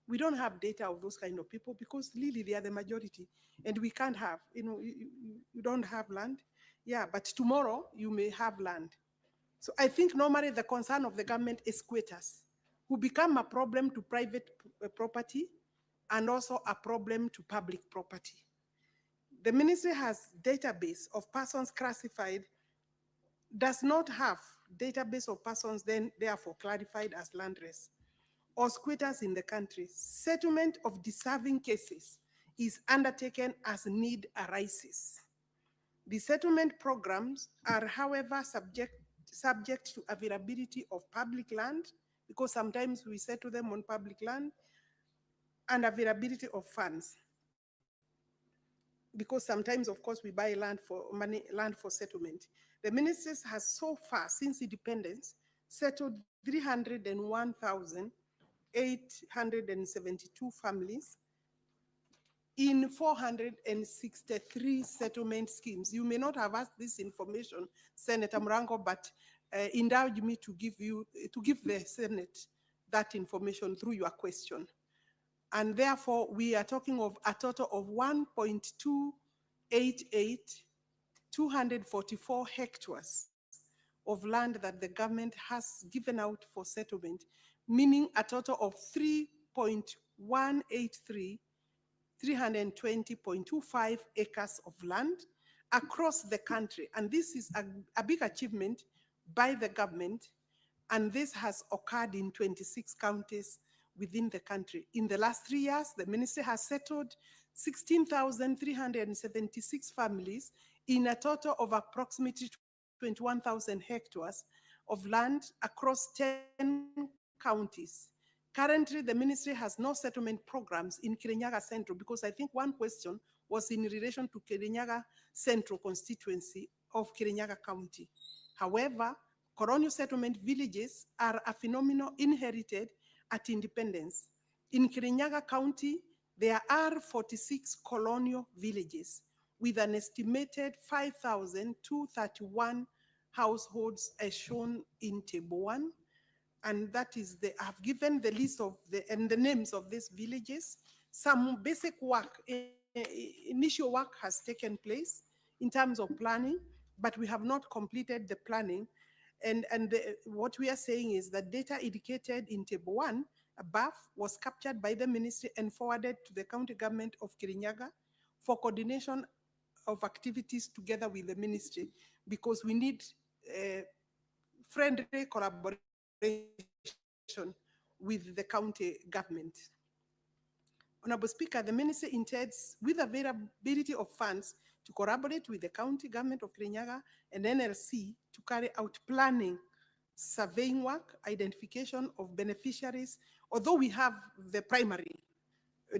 We don't have data of those kind of people because really they are the majority and we can't have, you don't have land. Yeah, but tomorrow you may have land. So I think normally the concern of the government is squatters who become a problem to private property and also a problem to public property. The ministry has database of persons classified, does not have database of persons then therefore clarified as landless or squatters in the country. Settlement of deserving cases is undertaken as need arises. The settlement programs are, however, subject to availability of public land, because sometimes we settle them on public land, and availability of funds. Because sometimes, of course, we buy land for money, land for settlement. The ministry has so far, since independence, settled 301,872 families in 463 settlement schemes. You may not have asked this information, Senator Mrango, but indulge me to give the Senate that information through your question. And therefore, we are talking of a total of 1.288,244 hectares of land that the government has given out for settlement, meaning a total of 320.25 acres of land across the country. And this is a big achievement by the government, and this has occurred in 26 counties within the country. In the last 3 years, the ministry has settled 16,376 families in a total of approximately 21,000 hectares of land across 10 counties. Currently, the ministry has no settlement programs in Kirinyaga Central, because I think one question was in relation to Kirinyaga Central constituency of Kirinyaga County. However, colonial settlement villages are a phenomenon inherited at independence. In Kirinyaga County, there are 46 colonial villages with an estimated 5,231 households as shown in Table 1. And that is I've given the list of the names of these villages. Some basic work, initial work has taken place in terms of planning, but we have not completed the planning. And what we are saying is that data indicated in Table 1 above was captured by the ministry and forwarded to the county government of Kirinyaga for coordination of activities together with the ministry, because we need friendly collaboration with the county government. Honorable Speaker, the ministry intends, with availability of funds, to collaborate with the county government of Kirinyaga and NLC to carry out planning, surveying work, identification of beneficiaries, although we have the primary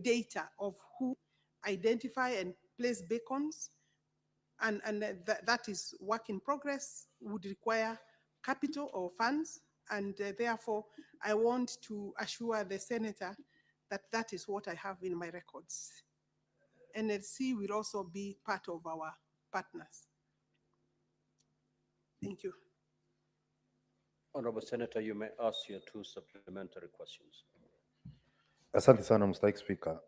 data of who identify and place beacons, and that is work in progress, would require capital or funds, And therefore, I want to assure the senator that that is what I have in my records. NLC will also be part of our partners. Thank you. Honorable Senator, you may ask your 2 supplementary questions. Asante sana Mstahiki Spika.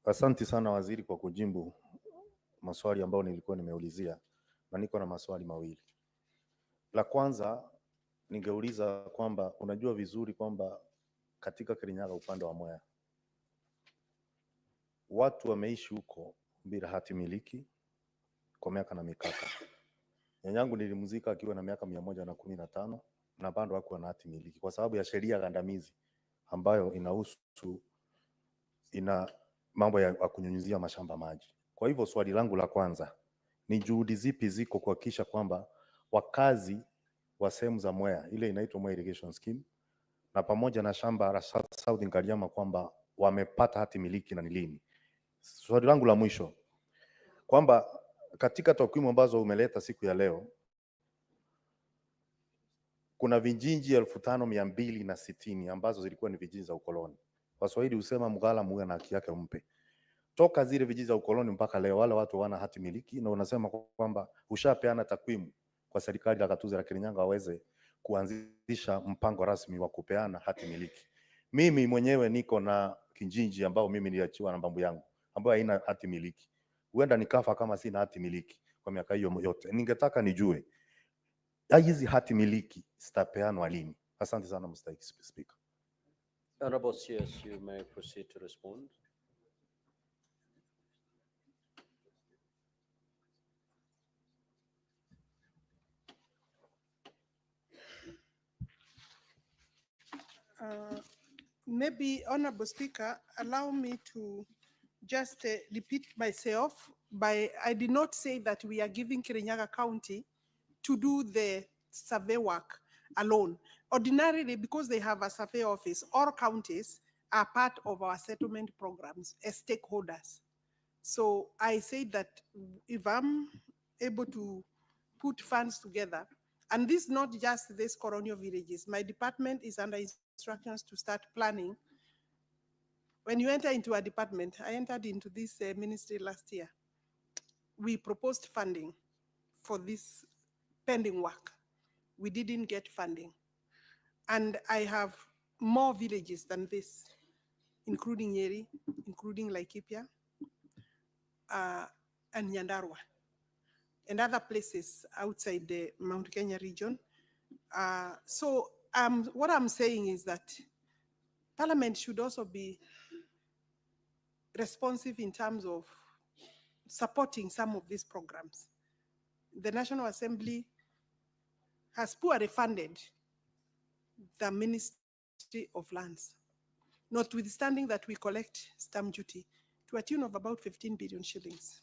Asante sana waziri kwa kujibu maswali ambayo nilikuwa nimeulizia, na niko na maswali mawili. La kwanza ningeuliza kwamba unajua vizuri kwamba katika Kirinyaga upande wa Mwea watu wameishi huko bila hati miliki kwa miaka na mikaka. Nyanyangu nilimzika akiwa na miaka 115 na bado hakuwa na hati miliki kwa sababu ya sheria gandamizi ambayo ina mambo ya kunyunyizia mashamba maji. Kwa hivyo swali langu la kwanza ni juhudi zipi ziko kuhakikisha kwamba wakazi wa sehemu za Mwea, ile inaitwa Mwea Irrigation Scheme, na pamoja na shamba la South Ngaliama kwamba wamepata hati miliki na ni lini? Swali langu la mwisho kwamba katika takwimu ambazo umeleta siku ya leo kuna vijiji 5260 ambazo zilikuwa ni vijiji za ukoloni. Waswahili husema mgala muwe na haki yake umpe. Toka zile vijiji za ukoloni mpaka leo wale watu wana hati miliki, na unasema kwamba ushapeana takwimu kwa serikali ya gatuzi la Kirinyaga waweze kuanzisha mpango rasmi wa kupeana hati miliki. Mimi mwenyewe niko na kijiji ambao mimi niliachiwa na babu yangu ambayo haina hati miliki. Huenda nikafa kama sina hati miliki kwa miaka hiyo yote. Ningetaka nijue hizi hati miliki zitapeanwa lini? Asante sana Mstahiki Speaker. Honorable CS, you may proceed to respond. Maybe, Honorable Speaker, allow me to just repeat myself. I did not say that we are giving Kirinyaga County to do the survey work alone. Ordinarily, because they have a survey office, all counties are part of our settlement programs as stakeholders. So I say that if I'm able to put funds together, and this not just this colonial villages, my department is under instructions to start planning. When you enter into a department, I entered into this ministry last year. We proposed funding for this pending work. We didn't get funding. And I have more villages than this, including Nyeri, including Laikipia, and Nyandarua, and other places outside the Mount Kenya region. So what I'm saying is that Parliament should also be responsive in terms of supporting some of these programs. The National Assembly has poorly funded the Ministry of Lands, notwithstanding that we collect stamp duty to a tune of about 15 billion shillings.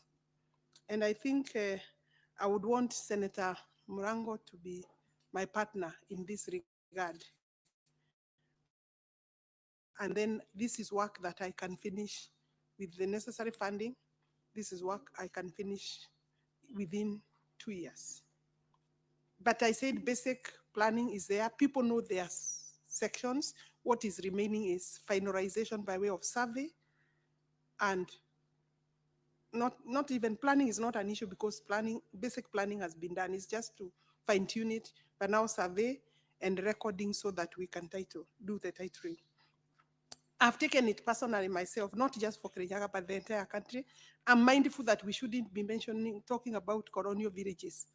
And I think I would want Senator Murango to be my partner in this regard. And then this is work that I can finish with the necessary funding. This is work I can finish within 2 years. But I said basic planning is there. People know their sections. What is remaining is finalization by way of survey, and not even planning is not an issue because basic planning has been done. It's just to fine tune it, but now survey and recording so that we can do the titling. I've taken it personally myself, not just for Kirinyaga, but the entire country. I'm mindful that we shouldn't be talking about colonial villages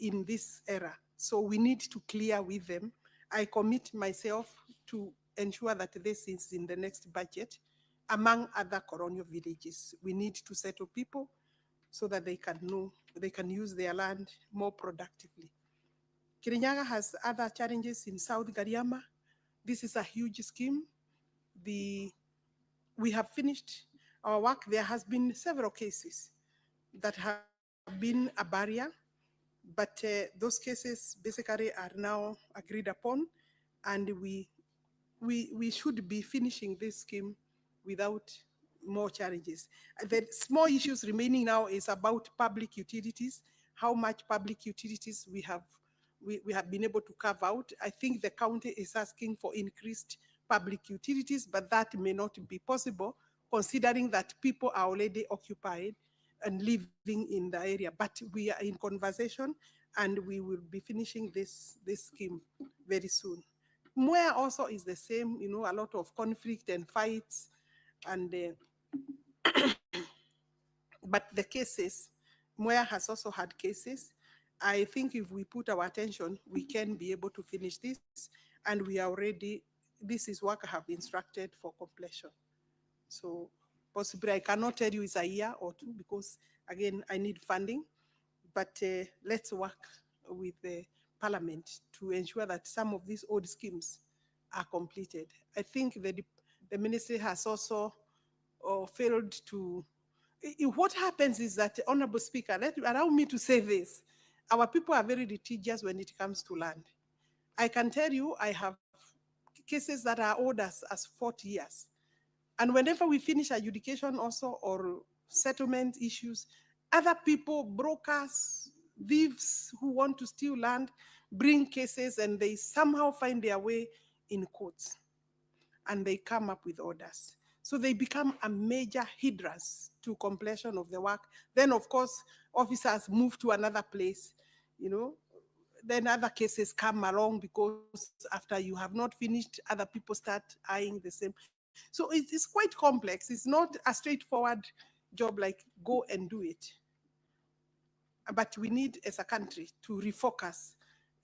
in this era. So we need to clear with them. I commit myself to ensure that this is in the next budget. Among other colonial villages, we need to settle people so that they can use their land more productively. Kirinyaga has other challenges in South Ngaliama. This is a huge scheme. We have finished our work. There has been several cases that have been a barrier, but those cases basically are now agreed upon, and we should be finishing this scheme without more challenges. The small issues remaining now is about public utilities, how much public utilities we have we have been able to carve out. I think the county is asking for increased public utilities, but that may not be possible considering that people are already occupied and living in the area. But we are in conversation and we will be finishing this scheme very soon. Mwea also is the same, you know, a lot of conflict and fights, and but the cases, Mwea has also had cases. I think if we put our attention, we can be able to finish this, and we are already, this is work I have instructed for completion. So possibly I cannot tell you it's a year or two because again, I need funding, but let's work with the Parliament to ensure that some of these old schemes are completed. I think the ministry has also failed to, what happens is that, Honorable Speaker, allow me to say this, our people are very litigious when it comes to land. I can tell you, I have cases that are old as 40 years. And whenever we finish adjudication also or settlement issues, other people, brokers, thieves who want to steal land, bring cases and they somehow find their way in courts and they come up with orders. So they become a major hindrance to completion of the work. Then of course, officers move to another place, you know, then other cases come along because after you have not finished, other people start eyeing the same. So it's quite complex. It's not a straightforward job like go and do it. But we need as a country to refocus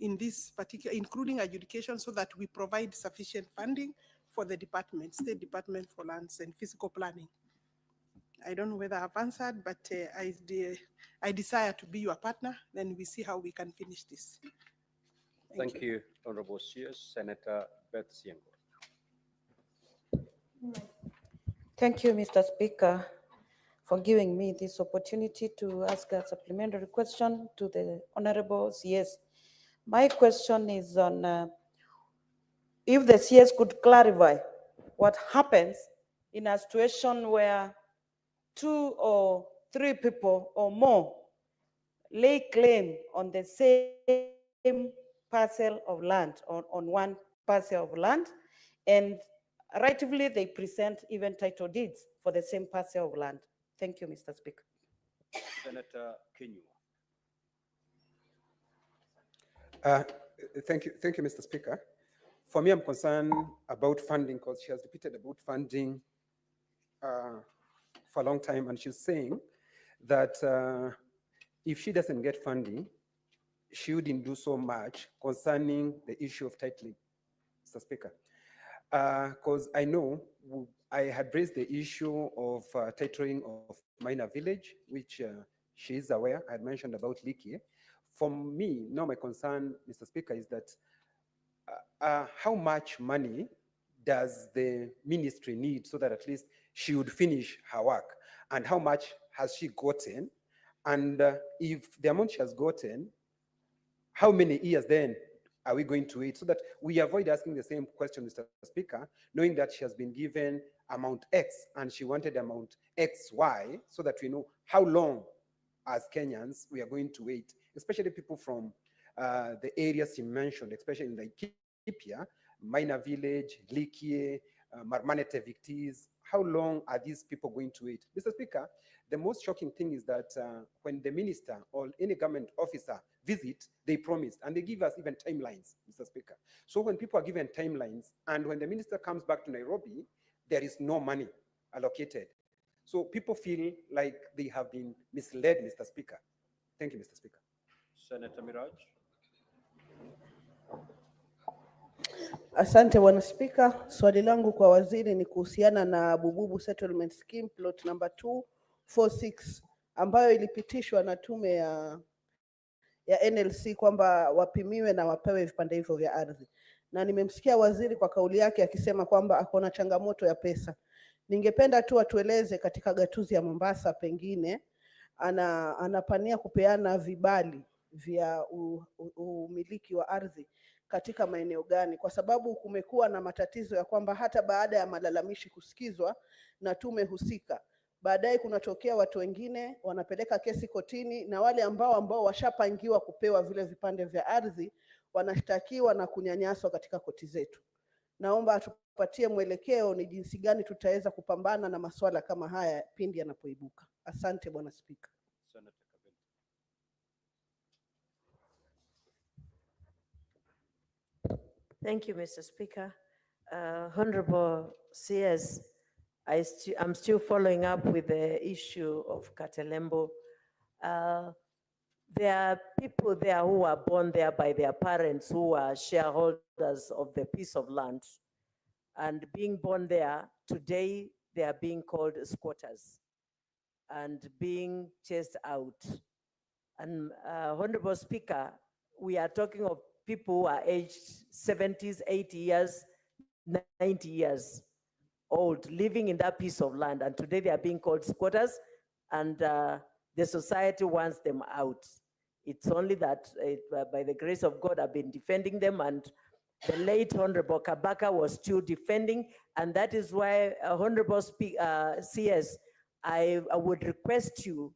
in this particular, including adjudication, so that we provide sufficient funding for the department, State Department for Lands and Physical Planning. I don't know whether I've answered, but I desire to be your partner. Then we see how we can finish this. Thank you, Honorable CS. Senator Beth Siengo. Thank you, Mr. Speaker, for giving me this opportunity to ask a supplementary question to the Honorable CS. My question is on if the CS could clarify what happens in a situation where 2 or 3 people or more lay claim on the same parcel of land, on one parcel of land, and rightfully they present even title deeds for the same parcel of land. Thank you, Mr. Speaker. Senator Kenyu. Thank you, Mr. Speaker. For me, I'm concerned about funding because she has repeated about funding for a long time, and she's saying that if she doesn't get funding, she wouldn't do so much concerning the issue of titling, Mr. Speaker. Because I know I had raised the issue of titling of Minor Village, which she is aware. I had mentioned about Leaky. For me, now my concern, Mr. Speaker, is that how much money does the ministry need so that at least she would finish her work? And how much has she gotten? And if the amount she has gotten, how many years then are we going to wait? So that we avoid asking the same question, Mr. Speaker, knowing that she has been given amount X and she wanted amount XY, so that we know how long as Kenyans we are going to wait, especially people from the areas she mentioned, especially in the Laikipia, Minor Village, Likie, Marmanete Victis. How long are these people going to wait? Mr. Speaker, the most shocking thing is that when the minister or any government officer visit, they promise, and they give us even timelines, Mr. Speaker. So when people are given timelines, and when the minister comes back to Nairobi, there is no money allocated. So people feel like they have been misled, Mr. Speaker. Thank you, Mr. Speaker. Senator Miraj. Asante Bwana Spika, swali langu kwa waziri ni kuhusiana na Bububu Settlement Scheme plot number 246 ambayo ilipitishwa na tume ya NLC kwamba wapimiwe na wapewe vipande hivyo vya ardhi. Na nimemsikia waziri kwa kauli yake akisema kwamba akona changamoto ya pesa. Ningependa tu atueleze katika gatuzi ya Mombasa pengine anapania kupeana vibali vya umiliki wa ardhi katika maeneo gani, kwa sababu kumekuwa na matatizo ya kwamba hata baada ya malalamishi kusikizwa na tume husika, baadaye kunatokea watu wengine wanapeleka kesi kotini, na wale ambao washapangiwa kupewa vile vipande vya ardhi wanashtakiwa na kunyanyaswa katika koti zetu. Naomba atupatie mwelekeo ni jinsi gani tutaweza kupambana na masuala kama haya pindi yanapoibuka. Asante Bwana Spika. Thank you, Mr. Speaker. Honorable CS, I'm still following up with the issue of Katelembo. There are people there who were born there by their parents who are shareholders of the piece of land. And being born there, today they are being called squatters and being chased out. And Honorable Speaker, we are talking of people who are aged 70s, 80 years, 90 years old, living in that piece of land. And today they are being called squatters, and the society wants them out. It's only that by the grace of God, I've been defending them, and the late Honorable Kabaka was still defending, and that is why, Honorable CS, I would request you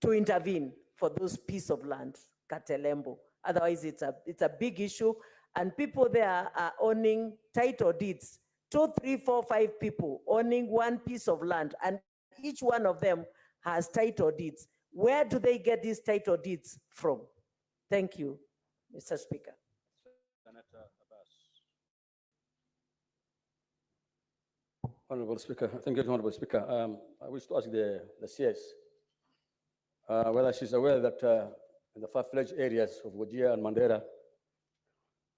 to intervene for those piece of land, Katelembo. Otherwise, it's a big issue, and people there are owning title deeds. 2, 3, 4, 5 people owning one piece of land, and each one of them has title deeds. Where do they get these title deeds from? Thank you, Mr. Speaker. Honorable Speaker, thank you, Honorable Speaker. I wish to ask the CS whether she's aware that in the far-fetched areas of Wajir and Mandera,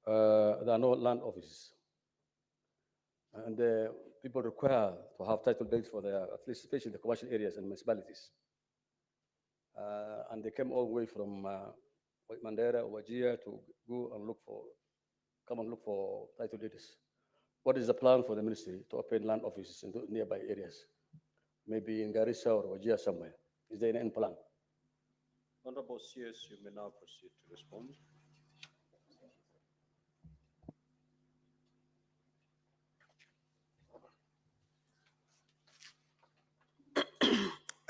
there are no land offices. And people require to have title deeds for their, at least especially the commercial areas and municipalities. And they came all the way from Mandera or Wajir to go and come and look for title deeds. What is the plan for the ministry to open land offices in nearby areas? Maybe in Garissa or Wajir somewhere. Is there any plan? Honorable CS, you may now proceed to respond.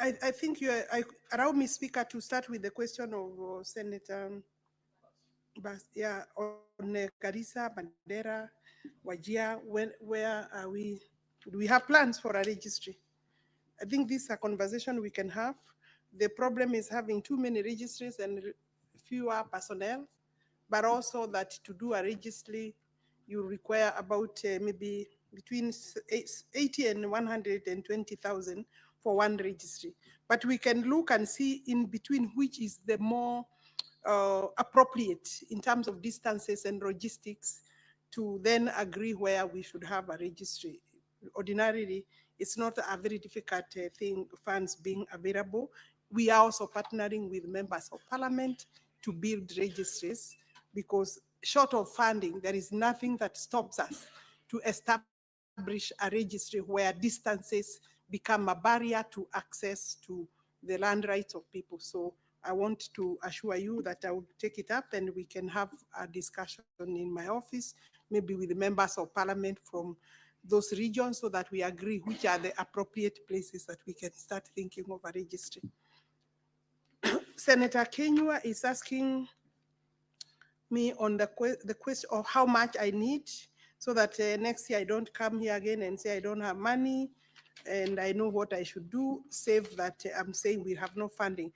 I think allow me, Speaker, to start with the question of Senator Bas, yeah, on Garissa, Mandera, Wajir, where are we? Do we have plans for a registry? I think this is a conversation we can have. The problem is having too many registries and fewer personnel, but also that to do a registry, you require about maybe between 80 and 120,000 for one registry. But we can look and see in between which is the more appropriate in terms of distances and logistics to then agree where we should have a registry. Ordinarily, it's not a very difficult thing, funds being available. We are also partnering with members of parliament to build registries, because short of funding, there is nothing that stops us to establish a registry where distances become a barrier to access to the land rights of people. So I want to assure you that I will take it up and we can have a discussion in my office, maybe with the members of parliament from those regions, so that we agree which are the appropriate places that we can start thinking of a registry. Senator Kenyua is asking me on the question of how much I need, so that next year I don't come here again and say I don't have money and I know what I should do, save that I'm saying we have no funding.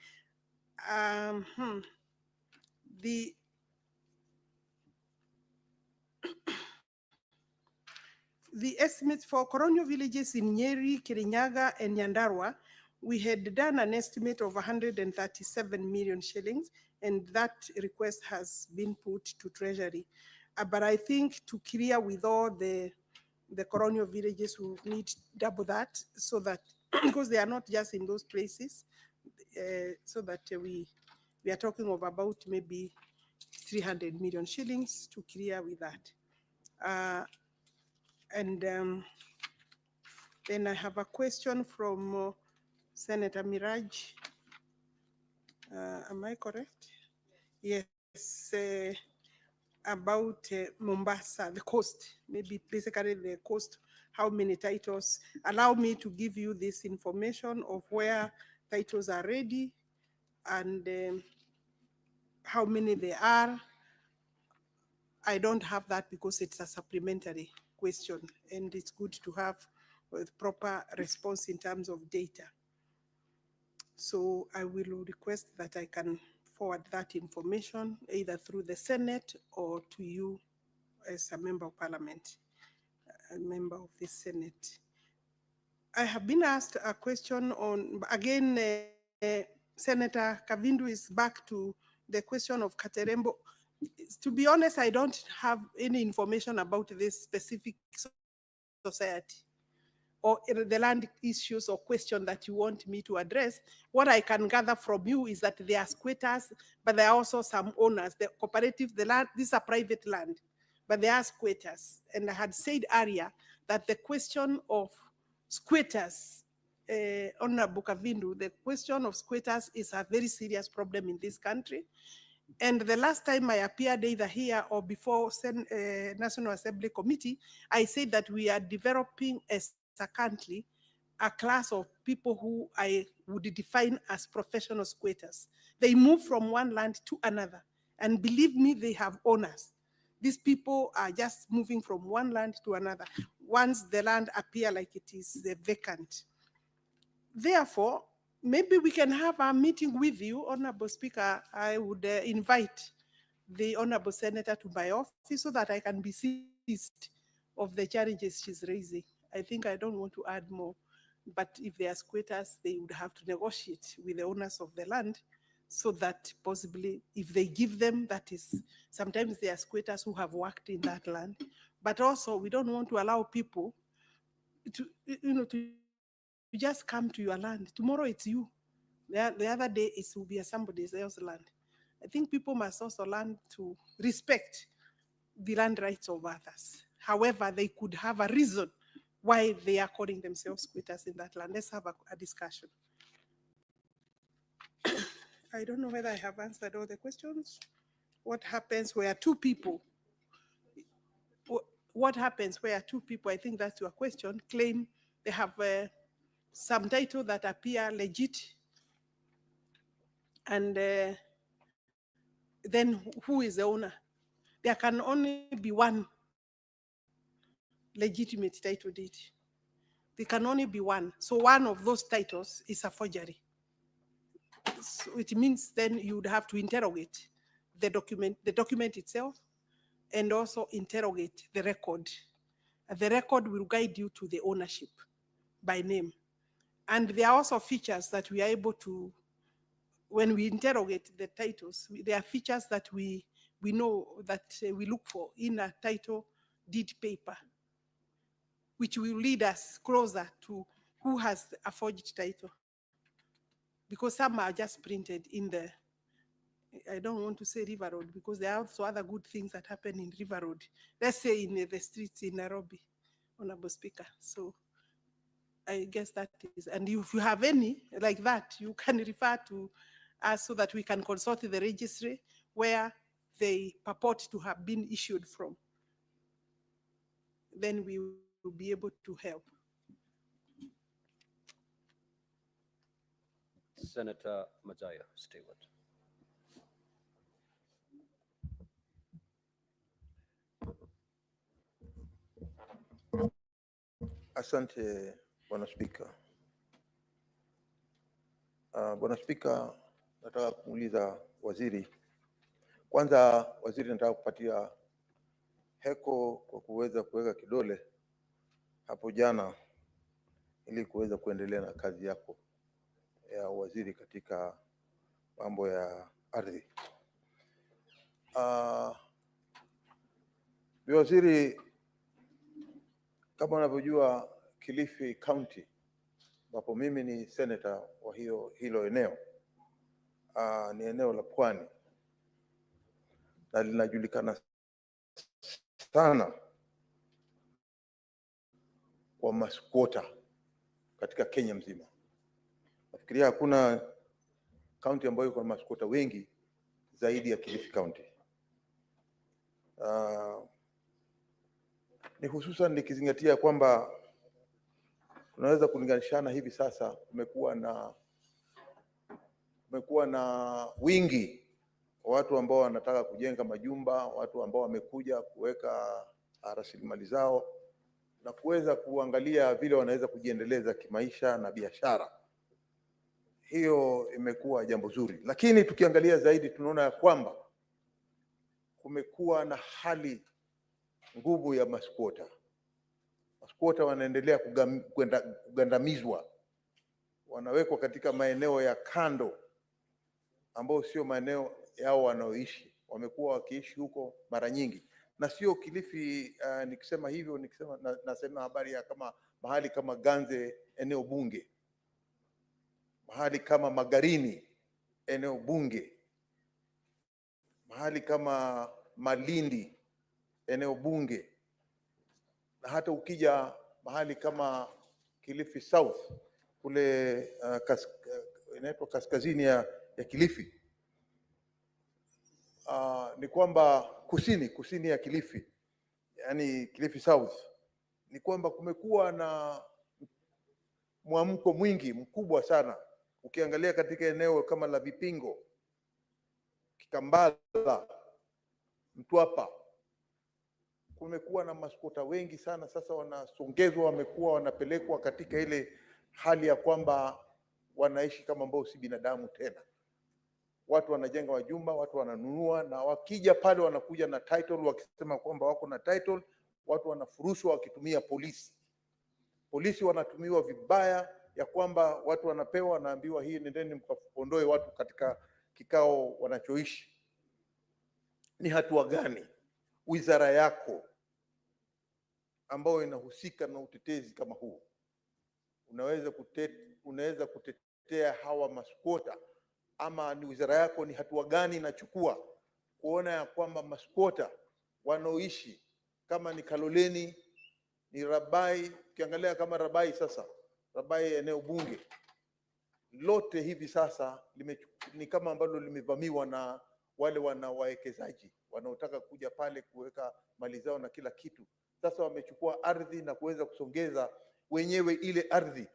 The estimates for colonial villages in Nyeri, Kirinyaga, and Nyandarua, we had done an estimate of 137 million shillings, and that request has been put to Treasury. But I think to clear with all the colonial villages, we need double that, so that, because they are not just in those places, so that we are talking of about maybe 300 million shillings to clear with that. And then I have a question from Senator Miraj. Am I correct? Yes, about Mombasa, the coast, maybe basically the coast how many titles. Allow me to give you this information of where titles are ready and how many there are. I don't have that because it's a supplementary question and it's good to have a proper response in terms of data. So I will request that I can forward that information either through the Senate or to you as a member of parliament, a member of the Senate. I have been asked a question on, again, Senator Kavindu is back to the question of Katerembo. To be honest, I don't have any information about this specific society or the land issues or question that you want me to address. What I can gather from you is that there are squatters, but there are also some owners. The cooperative, the land, these are private land, but there are squatters. And I had said earlier that the question of squatters, Honorable Kavindu, the question of squatters is a very serious problem in this country. And the last time I appeared either here or before National Assembly Committee, I said that we are developing as a country a class of people who I would define as professional squatters. They move from one land to another. And believe me, they have owners. These people are just moving from one land to another once the land appears like it is vacant. Therefore, maybe we can have a meeting with you, Honorable Speaker. I would invite the Honorable Senator to my office so that I can be seized of the challenges she's raising. I think I don't want to add more, but if they are squatters, they would have to negotiate with the owners of the land so that possibly if they give them, that is, sometimes they are squatters who have worked in that land, but also we don't want to allow people to, to just come to your land. Tomorrow it's you. The other day it will be somebody else's land. I think people must also learn to respect the land rights of others. However, they could have a reason why they are calling themselves squatters in that land. Let's have a discussion. I don't know whether I have answered all the questions. What happens where two people, what happens where two people, I think that's your question, claim they have some title that appear legit, and then who is the owner? There can only be one legitimate title deed. There can only be one. So one of those titles is a forgery. So it means then you would have to interrogate the document itself, and also interrogate the record. And the record will guide you to the ownership by name. And there are also features that we are able to, when we interrogate the titles, there are features that we know that we look for in a title deed paper, which will lead us closer to who has a forged title. Because some are just printed in the, I don't want to say River Road, because there are also other good things that happen in River Road. Let's say in the streets in Nairobi, Honorable Speaker. So I guess that is, and if you have any like that, you can refer to us so that we can consult the registry where they purport to have been issued from. Then we will be able to help. Senator Majaya Stewart. Asante Bwana Spika. Bwana Spika, nataka kumuuliza waziri. Kwanza waziri, nataka kupatia heko kwa kuweza kuweka kidole hapo jana ili kuweza kuendelea na kazi yako ya waziri katika mambo ya ardhi. Waziri, kama unavyojua Kilifi County, ambapo mimi ni senator wa hilo eneo, ni eneo la pwani na linajulikana sana kwa maskwota katika Kenya mzima. Nafikiria hakuna county ambayo iko na maskwota wengi zaidi ya Kilifi County. Ni hususan nikizingatia kwamba tunaweza kulinganishana hivi sasa, kumekuwa na wingi wa watu ambao wanataka kujenga majumba, watu ambao wamekuja kuweka rasilimali zao na kuweza kuangalia vile wanaweza kujiendeleza kimaisha na biashara. Hiyo imekuwa jambo zuri, lakini tukiangalia zaidi tunaona ya kwamba kumekuwa na hali ngumu ya maskwota. Maskwota wanaendelea kugandamizwa, wanawekwa katika maeneo ya kando ambao sio maeneo yao wanaoishi. Wamekuwa wakiishi huko mara nyingi, na sio Kilifi. Nikisema hivyo nasema habari ya kama mahali kama Ganze, eneo bunge, mahali kama Magarini, eneo bunge, mahali kama Malindi, eneo bunge, na hata ukija mahali kama Kilifi South kule inaitwa kaskazini ya Kilifi, ni kwamba kusini ya Kilifi, yani Kilifi South, ni kwamba kumekuwa na mwamko mwingi mkubwa sana. Ukiangalia katika eneo kama la Vipingo, Kikambala, Mtwapa, kumekuwa na maskota wengi sana. Sasa wanasongezwa, wamekuwa wanapelekwa katika ile hali ya kwamba wanaishi kama ambao si binadamu tena. Watu wanajenga majumba, watu wananunua, na wakija pale wanakuja na title, wakisema kwamba wako na title. Watu wanafurushwa wakitumia polisi. Polisi wanatumiwa vibaya, ya kwamba watu wanapewa, wanaambiwa hii, nendeni mkaondoe watu katika kikao wanachoishi. Ni hatua gani wizara yako ambayo inahusika na utetezi kama huu unaweza kutetea hawa maskwota? Ama ni wizara yako, ni hatua gani inachukua kuona ya kwamba maskwota wanaoishi kama ni Kaloleni, ni Rabai? Ukiangalia kama Rabai, sasa Rabai eneo bunge lote hivi sasa ni kama ambalo limevamiwa na wale wawekezaji wanaotaka kuja pale kuweka mali zao na kila kitu. Sasa wamechukua ardhi na kuweza kusongeza wenyewe ile ardhi,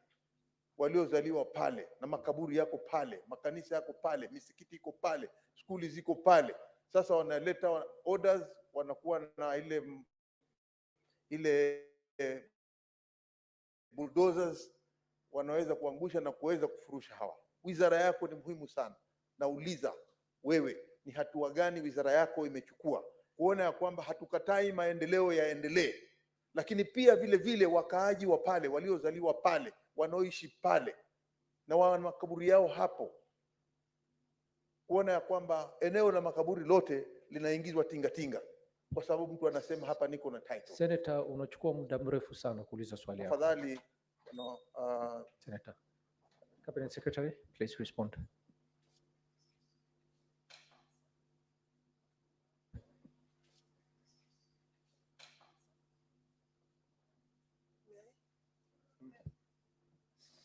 waliozaliwa pale, na makaburi yako pale, makanisa yako pale, misikiti iko pale, skuli ziko pale. Sasa wanaleta orders, wanakuwa na ile bulldozers, wanaweza kuangusha na kuweza kufurusha hawa. Wizara yako ni muhimu sana. Nauliza wewe, ni hatua gani wizara yako imechukua kuona ya kwamba hatukatai maendeleo yaendelee, lakini pia vile vile wakaaji wa pale, waliozaliwa pale, wanaoishi pale na wana makaburi yao hapo, kuona ya kwamba eneo la makaburi lote linaingizwa tingatinga, kwa sababu mtu anasema hapa niko na title. Senator, unachukua muda mrefu sana kuuliza swali yako. Tafadhali, Senator. Cabinet Secretary, please respond.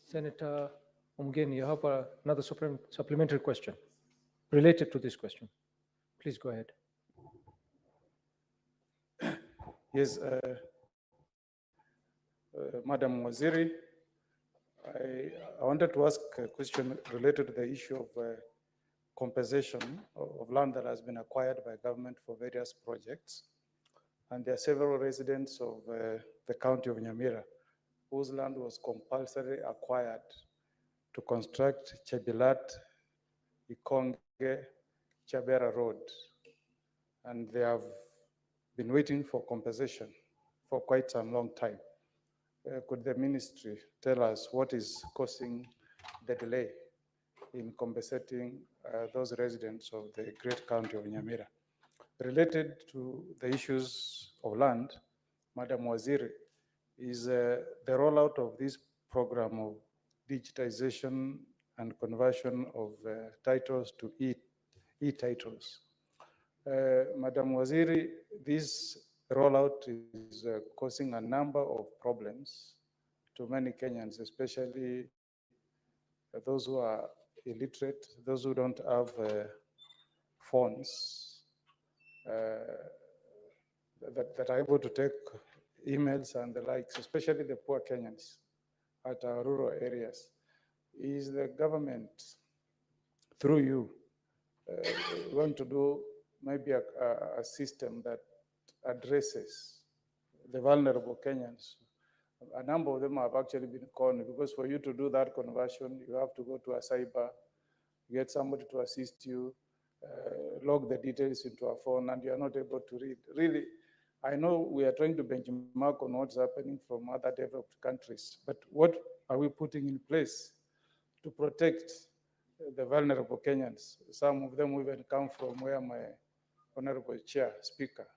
Senator Umgeni, you have another supplementary question related to this question. Please go ahead. Yes, Madam Waziri, I wanted to ask a question related to the issue of compensation of land that has been acquired by government for various projects. And there are several residents of the county of Nyamira whose land was compulsorily acquired to construct Chebilat, Ikonge, Chabera Road. And they have been waiting for compensation for quite some long time. Could the ministry tell us what is causing the delay in compensating those residents of the great county of Nyamira? Related to the issues of land, Madam Waziri, is the rollout of this program of digitization and conversion of titles to e-titles. Madam Waziri, this rollout is causing a number of problems to many Kenyans, especially those who are illiterate, those who don't have phones that are able to take emails and the likes, especially the poor Kenyans at our rural areas. Is the government, through you, going to do maybe a system that addresses the vulnerable Kenyans? A number of them have actually been conned, because for you to do that conversion, you have to go to a cyber, get somebody to assist you, log the details into a phone, and you are not able to read. Really, I know we are trying to benchmark on what's happening from other developed countries, but what are we putting in place to protect the vulnerable Kenyans? Some of them even come from where my honorable chair, speaker,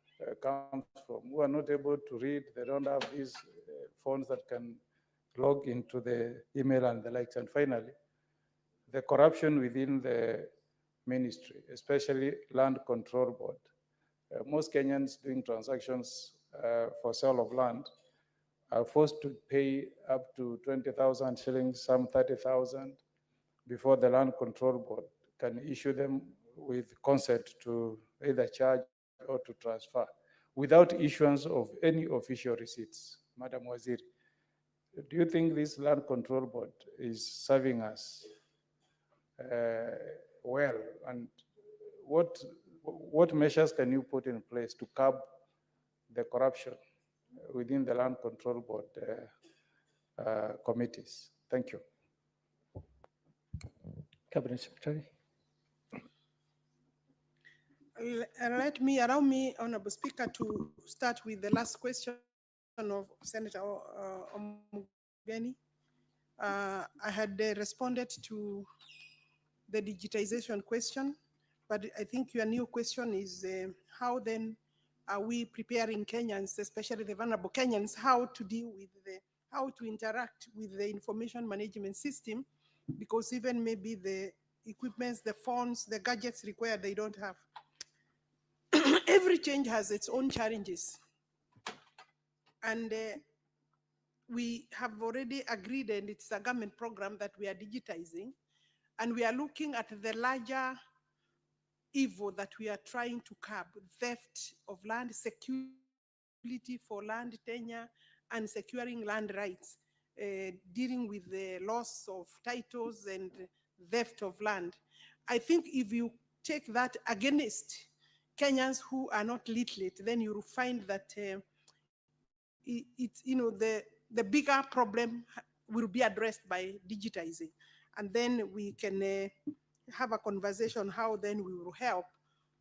comes from, who are not able to read. They don't have these phones that can log into the email and the likes. And finally, the corruption within the ministry, especially Land Control Board. Most Kenyans doing transactions for sale of land are forced to pay up to 20,000 shillings, some 30,000, before the Land Control Board can issue them with consent to either charge or to transfer, without issuance of any official receipts. Madam Waziri, do you think this Land Control Board is serving us well? And what measures can you put in place to curb the corruption within the Land Control Board committees? Thank you. Cabinet Secretary. Allow me, Honorable Speaker, to start with the last question of Senator Omugeni. I had responded to the digitization question, but I think your new question is how then are we preparing Kenyans, especially the vulnerable Kenyans, how to deal with how to interact with the information management system, because even maybe the equipments, the phones, the gadgets required, they don't have. Every change has its own challenges. And we have already agreed, and it's a government program that we are digitizing, and we are looking at the larger evil that we are trying to curb: theft of land, security for land tenure, and securing land rights, dealing with the loss of titles and theft of land. I think if you take that against Kenyans who are not literate, then you will find that it's, the bigger problem will be addressed by digitizing. And then we can have a conversation how then we will help.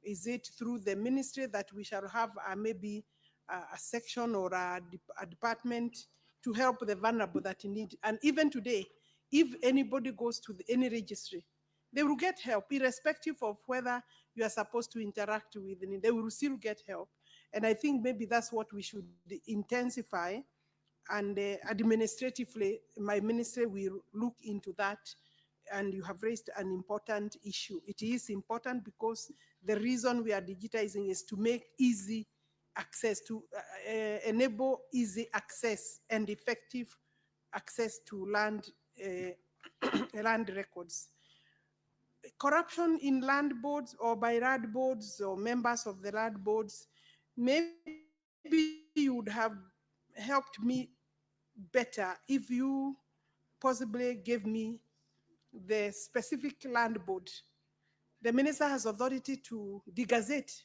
Is it through the ministry that we shall have maybe a section or a department to help the vulnerable that need? And even today, if anybody goes to any registry, they will get help, irrespective of whether you are supposed to interact with them. They will still get help. And I think maybe that's what we should intensify. And administratively, my ministry will look into that. And you have raised an important issue. It is important because the reason we are digitizing is to make easy access, to enable easy access and effective access to land, land records. Corruption in land boards or by land boards or members of the land boards, maybe you would have helped me better if you possibly gave me the specific land board. The minister has authority to degazette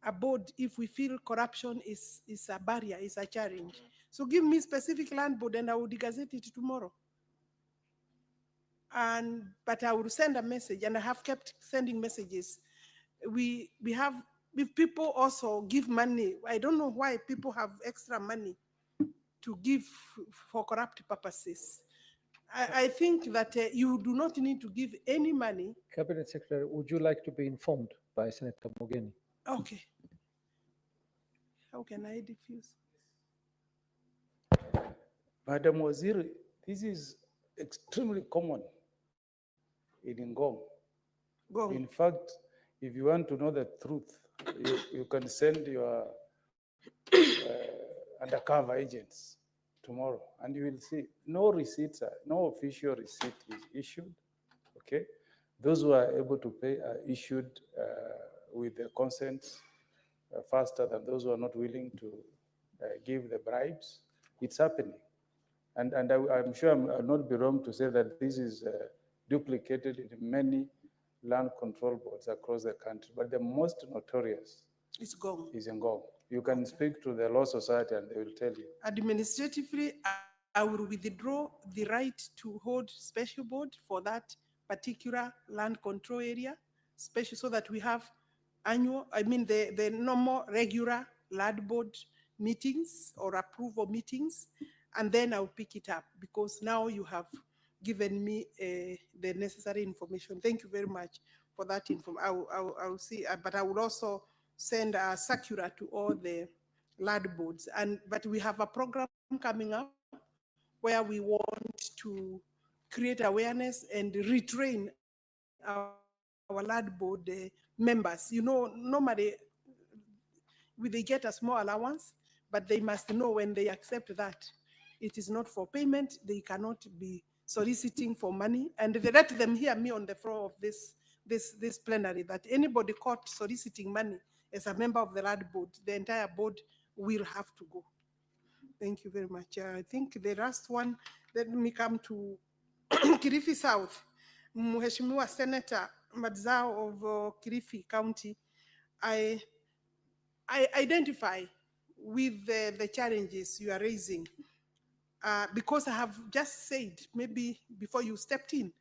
a board if we feel corruption is a barrier, is a challenge. So give me specific land board and I will degazette it tomorrow. But I will send a message, and I have kept sending messages. We have, if people also give money, I don't know why people have extra money to give for corrupt purposes. I think that you do not need to give any money. Cabinet Secretary, would you like to be informed by Senator Mogeni? Okay. How can I diffuse? Madam Waziri, this is extremely common in Ngong. In fact, if you want to know the truth, you can send your undercover agents tomorrow, and you will see no receipts, no official receipt is issued. Okay, those who are able to pay are issued with the consents faster than those who are not willing to give the bribes. It's happening. And I'm sure I'll not be wrong to say that this is duplicated in many land control boards across the country. But the most notorious It's gone. is in Ngong. You can speak to the Law Society and they will tell you. Administratively, I will withdraw the right to hold special board for that particular land control area, special, so that we have the normal regular land board meetings or approval meetings, and then I'll pick it up because now you have given me the necessary information. Thank you very much for that information. I'll see, but I will also send a circular to all the land boards. But we have a program coming up where we want to create awareness and retrain our land board members. Normally they get a small allowance, but they must know when they accept that it is not for payment, they cannot be soliciting for money. And they let them hear me on the floor of this plenary that anybody caught soliciting money as a member of the land board, the entire board will have to go. Thank you very much. I think the last one, let me come to Kilifi South. Mheshimiwa Senator Madzao of Kilifi County, I identify with the challenges you are raising because I have just said, maybe before you stepped in,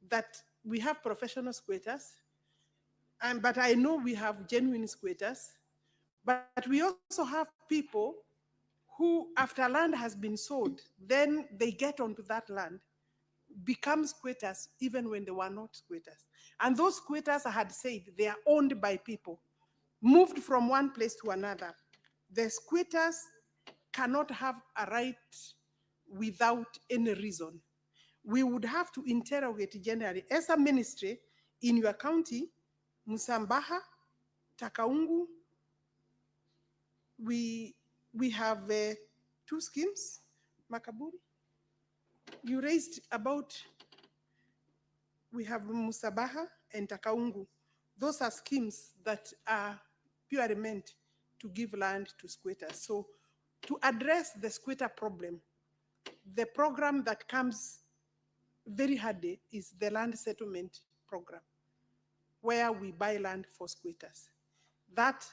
that we have professional squatters, but I know we have genuine squatters, but we also have people who, after land has been sold, then they get onto that land, become squatters even when they were not squatters. And those squatters, I had said, they are owned by people, moved from one place to another. The squatters cannot have a right without any reason. We would have to interrogate generally as a ministry in your county, Musambaha, Takaungu. We have 2 schemes, Makaburi. You raised about, we have Musabaha and Takaungu. Those are schemes that are purely meant to give land to squatters. So to address the squatter problem, the program that comes very handy is the land settlement program, where we buy land for squatters. That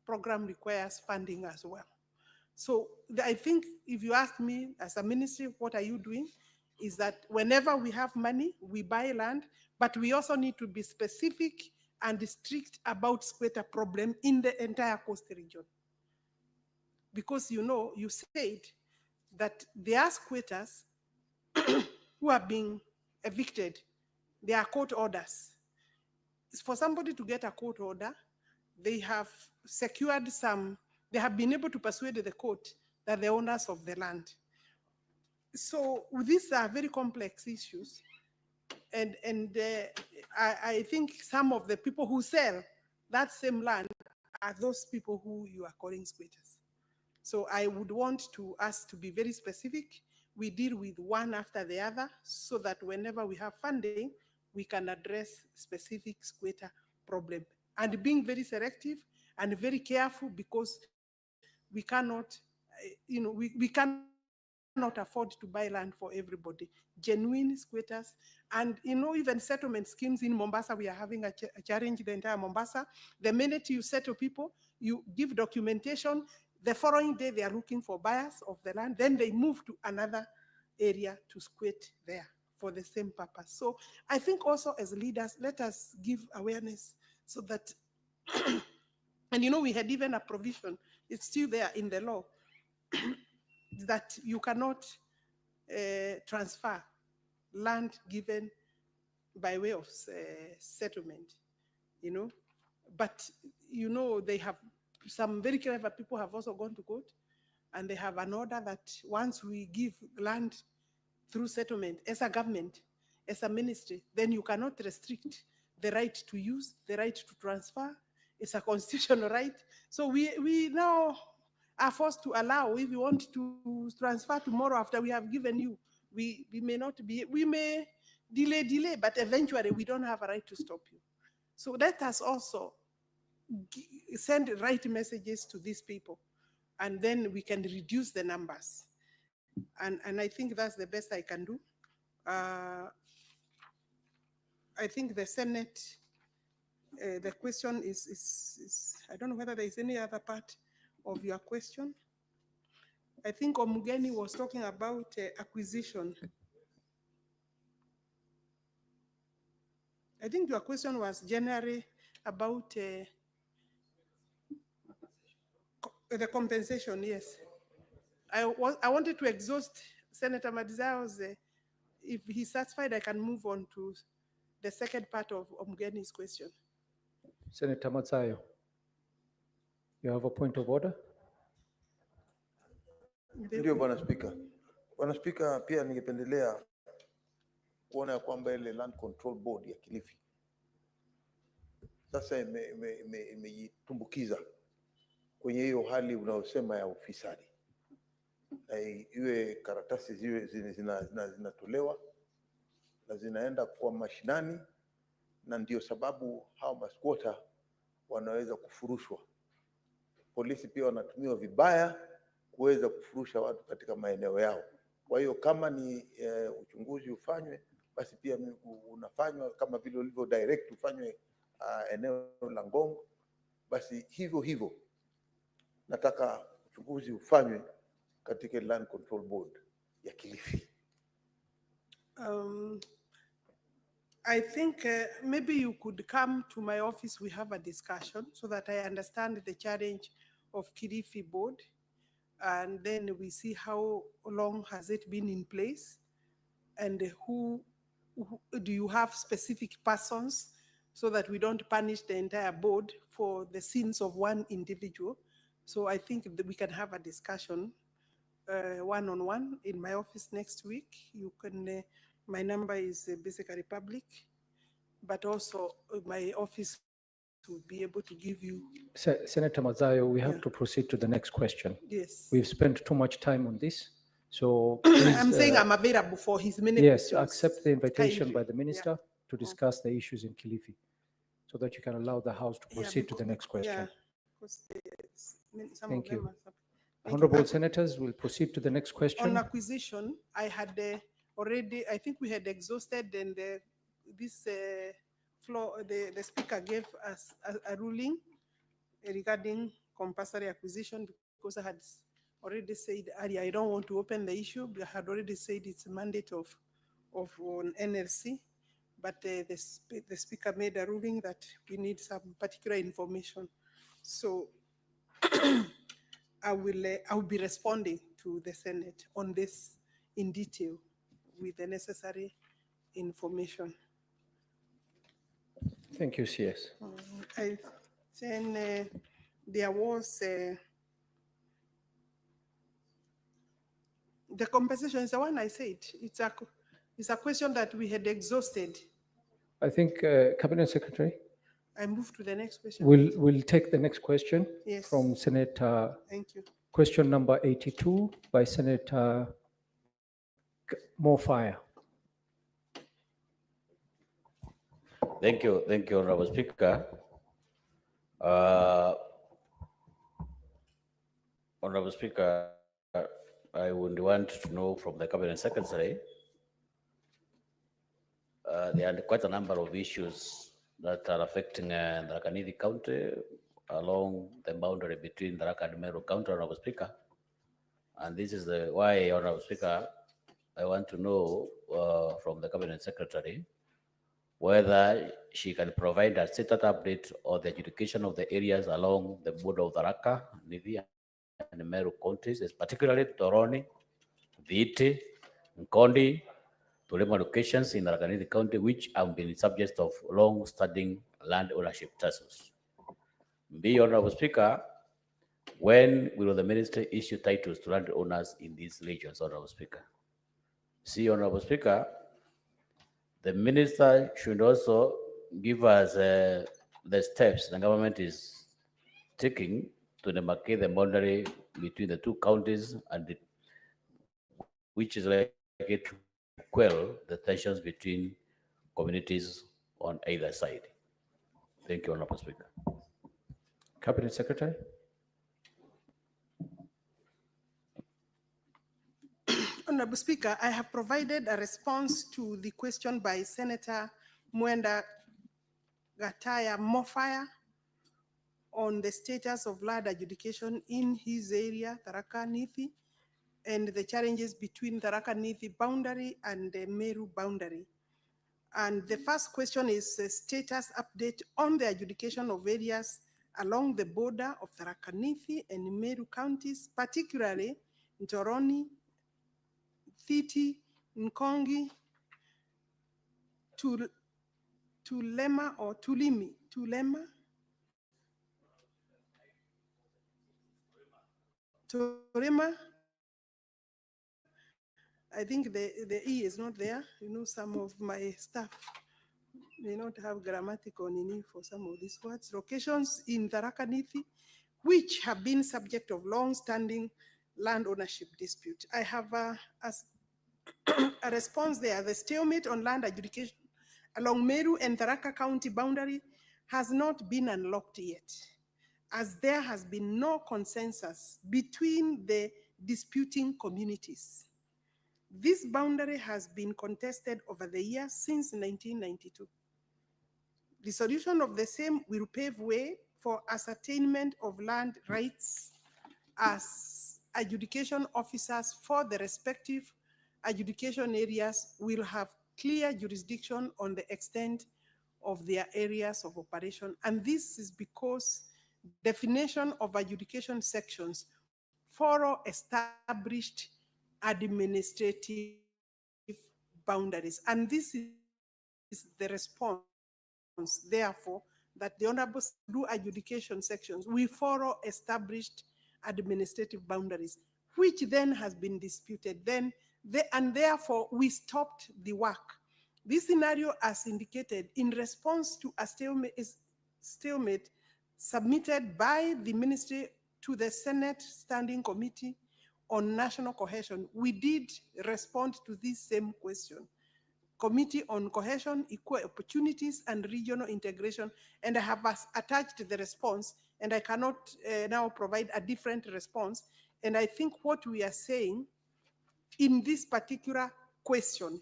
program requires funding as well. So I think if you ask me as a ministry, what are you doing? Is that whenever we have money, we buy land, but we also need to be specific and strict about squatter problem in the entire coastal region. Because you said that there are squatters who are being evicted. There are court orders. For somebody to get a court order, they have secured they have been able to persuade the court that the owners of the land. So these are very complex issues. And I think some of the people who sell that same land are those people who you are calling squatters. So I would want us to be very specific. We deal with one after the other so that whenever we have funding, we can address specific squatter problem. And being very selective and very careful, because we cannot, we cannot afford to buy land for everybody. Genuine squatters, and even settlement schemes in Mombasa, we are having a challenge the entire Mombasa. The minute you settle people, you give documentation, the following day they are looking for buyers of the land, then they move to another area to squat there for the same purpose. So I think also as leaders, let us give awareness so that, and we had even a provision, it's still there in the law, that you cannot transfer land given by way of settlement, But, they have, some very clever people have also gone to court, and they have an order that once we give land through settlement as a government, as a ministry, then you cannot restrict the right to use, the right to transfer. It's a constitutional right. So we now are forced to allow, if you want to transfer tomorrow after we have given you, we may delay, but eventually we don't have a right to stop you. So let us also send right messages to these people, and then we can reduce the numbers. And I think that's the best I can do. I think the Senate, the question is, I don't know whether there is any other part of your question. I think Omugeni was talking about acquisition. I think your question was generally about the compensation, yes. I wanted to exhaust Senator Madizao's, if he's satisfied, I can move on to the second part of Omugeni's question. Senator Matsayo, you have a point of order? Ndio Bwana Spika. Bwana Spika, pia ningependelea kuona ya kwamba ile Land Control Board ya Kilifi sasa imejitumbukiza kwenye hiyo hali unayosema ya ufisadi, na iwe karatasi ziwe zinatolewa na zinaenda kwa mashinani, na ndio sababu hao maskwota wanaweza kufurushwa. Polisi pia wanatumiwa vibaya kuweza kufurusha watu katika maeneo yao. Kwa hiyo kama ni uchunguzi ufanywe, basi pia unafanywa kama vile ulivyo direct ufanywe eneo la Ngong, basi hivyo hivyo nataka uchunguzi ufanywe katika Land Control Board ya Kilifi. I think maybe you could come to my office, we have a discussion so that I understand the challenge of Kilifi board, and then we see how long has it been in place, and who do you have specific persons, so that we don't punish the entire board for the sins of one individual. So I think that we can have a discussion one-on-one in my office next week. You can, my number is basically public, but also my office will be able to give you. Senator Matsayo, we have to proceed to the next question. Yes. We've spent too much time on this. So I'm saying I'm available for his many yes, questions. accept the invitation Kindly. by the minister to discuss the issues in Kilifi, so that you can allow the House to proceed to the next question. Because some Thank of them you. are. Thank you. Honorable senators, will proceed to the next On question. acquisition, I had already, I think we had exhausted, and this floor, the speaker gave us a ruling regarding compulsory acquisition, because I had already said earlier, I don't want to open the issue, but I had already said it's a mandate of an NLC, but the speaker made a ruling that we need some particular information. So I will be responding to the Senate on this in detail with the necessary information. Thank you, CS. Then there was the compensation is the one I said. It's a question that we had exhausted. I think Cabinet Secretary I move to the next question. will take the next question Yes. from Senator. Thank you. Question number 82 by Senator Morfire. Thank you, Honorable Speaker. Honorable Speaker, I would want to know from the Cabinet Secretary, there are quite a number of issues that are affecting Tharaka Nithi County along the boundary between Tharaka and Meru County, Honorable Speaker. And this is why, Honorable Speaker, I want to know from the Cabinet Secretary whether she can provide a status update on the adjudication of the areas along the border of Tharaka, Nithi, and Meru counties, particularly Toroni, Viti, Nkondi, Tulema locations in Tharaka Nithi County, which have been subject of long-standing land ownership tussles. B, Honorable Speaker, when will the minister issue titles to land owners in these regions, Honorable Speaker? C, Honorable Speaker, the minister should also give us the steps the government is taking to demarcate the boundary between the two counties, and which is likely to quell the tensions between communities on either side. Thank you, Honorable Speaker. Cabinet Secretary. Honorable Speaker, I have provided a response to the question by Senator Mwenda Gataya Mofaya on the status of land adjudication in his area, Tharaka Nithi, and the challenges between Tharaka Nithi boundary and the Meru boundary. And the first question is a status update on the adjudication of areas along the border of Tharaka Nithi and Meru counties, particularly Ntoroni, Thiti, Nkongi, Tulema or Tulimi, Tulema, Torema. I think the E is not there. You know, some of my staff may not have grammatical meaning for some of these words. Locations in Tharaka Nithi, which have been subject of long-standing land ownership dispute. I have a response there. The stalemate on land adjudication along Meru and Tharaka County boundary has not been unlocked yet, as there has been no consensus between the disputing communities. This boundary has been contested over the years since 1992. The solution of the same will pave way for ascertainment of land rights as adjudication officers for the respective adjudication areas will have clear jurisdiction on the extent of their areas of operation. And this is because definition of adjudication sections follow established administrative boundaries. And this is the response, therefore, that the Honorable do adjudication sections, we follow established administrative boundaries, which then has been disputed. And therefore, we stopped the work. This scenario, as indicated, in response to a stalemate submitted by the Ministry to the Senate Standing Committee on National Cohesion, we did respond to this same question. Committee on Cohesion, Equal Opportunities and Regional Integration, and I have attached the response, and I cannot now provide a different response. And I think what we are saying in this particular question,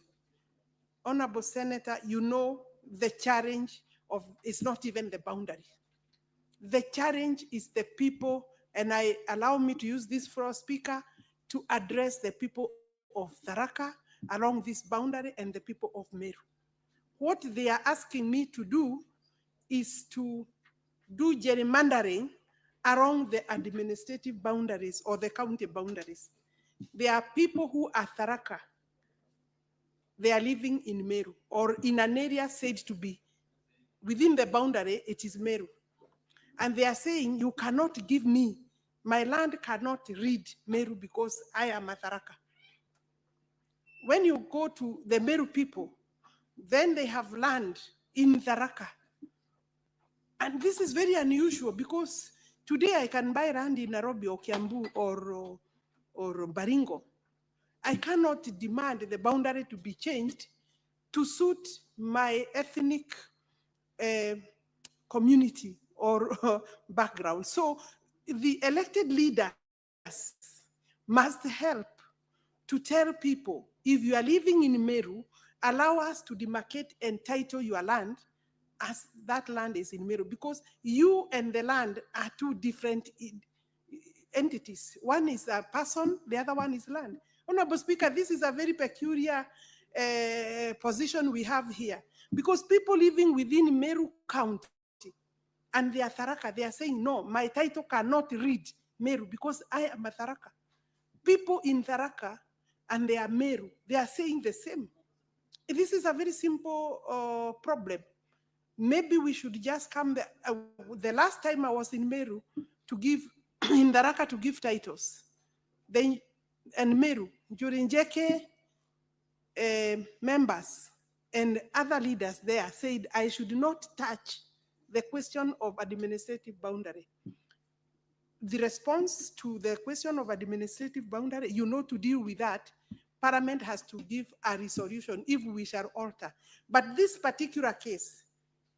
Honorable Senator, you know the challenge of, it's not even the boundary. The challenge is the people, and I allow me to use this floor speaker to address the people of Tharaka along this boundary and the people of Meru. What they are asking me to do is to do gerrymandering around the administrative boundaries or the county boundaries. There are people who are Tharaka. They are living in Meru or in an area said to be within the boundary, it is Meru. And they are saying, you cannot give me, my land cannot read Meru because I am a Tharaka. When you go to the Meru people, then they have land in Tharaka. And this is very unusual because today I can buy land in Nairobi or Kiambu or Baringo. I cannot demand the boundary to be changed to suit my ethnic community or background. So the elected leaders must help to tell people, if you are living in Meru, allow us to demarcate and title your land as that land is in Meru, because you and the land are two different entities. One is a person, the other one is land. Honorable Speaker, this is a very peculiar position we have here, because people living within Meru County and they are Tharaka, they are saying, no, my title cannot read Meru because I am a Tharaka. People in Tharaka and they are Meru, they are saying the same. This is a very simple problem. Maybe we should just come there. The last time I was in Meru to give, in Tharaka to give titles, then, and Meru, during JK members and other leaders there said I should not touch the question of administrative boundary. The response to the question of administrative boundary, you know, to deal with that, Parliament has to give a resolution if we shall alter. But this particular case,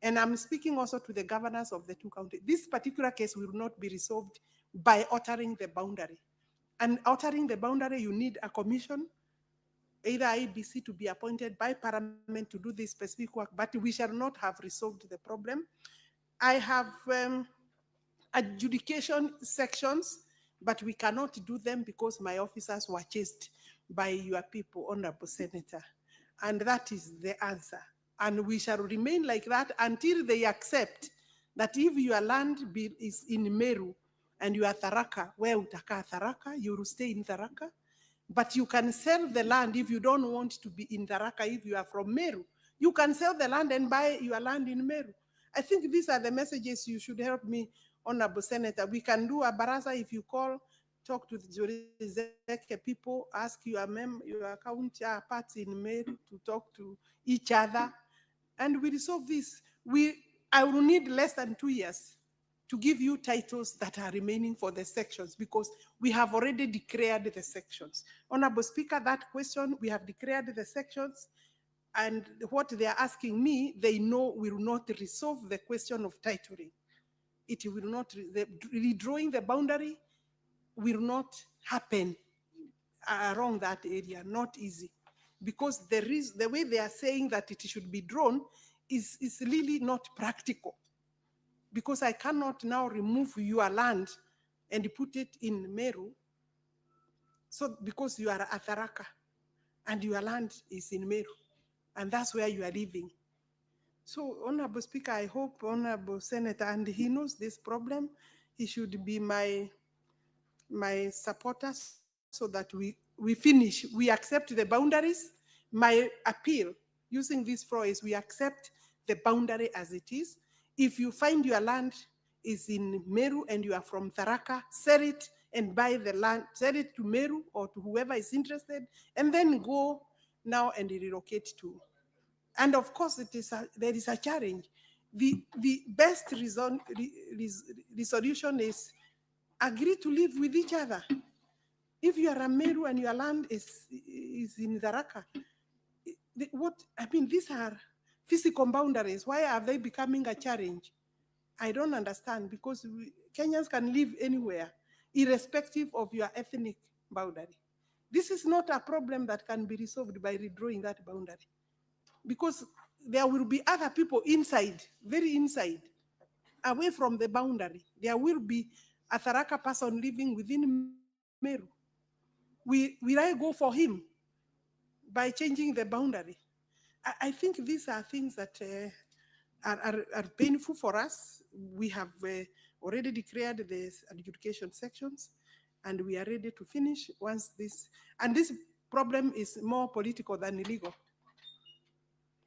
and I'm speaking also to the governors of the two counties, this particular case will not be resolved by altering the boundary. And altering the boundary, you need a commission either IBC to be appointed by Parliament to do this specific work, but we shall not have resolved the problem. I have adjudication sections, but we cannot do them because my officers were chased by your people, Honorable Senator. And that is the answer. And we shall remain like that until they accept that if your land is in Meru and you are Tharaka, where utaka Tharaka, you will stay in Tharaka. But you can sell the land if you don't want to be in Tharaka, if you are from Meru. You can sell the land and buy your land in Meru. I think these are the messages you should help me, Honorable Senator. We can do a baraza if you call, talk to the Jorizeke people, ask your counterparts in Meru to talk to each other, and we resolve this. I will need less than 2 years to give you titles that are remaining for the sections because we have already declared the sections. Honorable Speaker, that question, we have declared the sections, and what they are asking me, they know will not resolve the question of titling. It will not, redrawing the boundary will not happen around that area, not easy. Because the way they are saying that it should be drawn is really not practical. Because I cannot now remove your land and put it in Meru. So because you are a Tharaka and your land is in Meru, and that's where you are living. So, Honorable Speaker, I hope Honorable Senator, and he knows this problem, he should be my supporter so that we finish, we accept the boundaries. My appeal using this phrase, we accept the boundary as it is. If you find your land is in Meru and you are from Tharaka, sell it and buy the land, sell it to Meru or to whoever is interested, and then go now and relocate to. And of course, there is a challenge. The best resolution is agree to live with each other. If you are a Meru and your land is in Tharaka, these are physical boundaries. Why are they becoming a challenge? I don't understand, because Kenyans can live anywhere, irrespective of your ethnic boundary. This is not a problem that can be resolved by redrawing that boundary, because there will be other people inside, very inside, away from the boundary. There will be a Tharaka person living within Meru. Will I go for him by changing the boundary? I think these are things that are painful for us. We have already declared the adjudication sections, and we are ready to finish once this, and this problem is more political than illegal.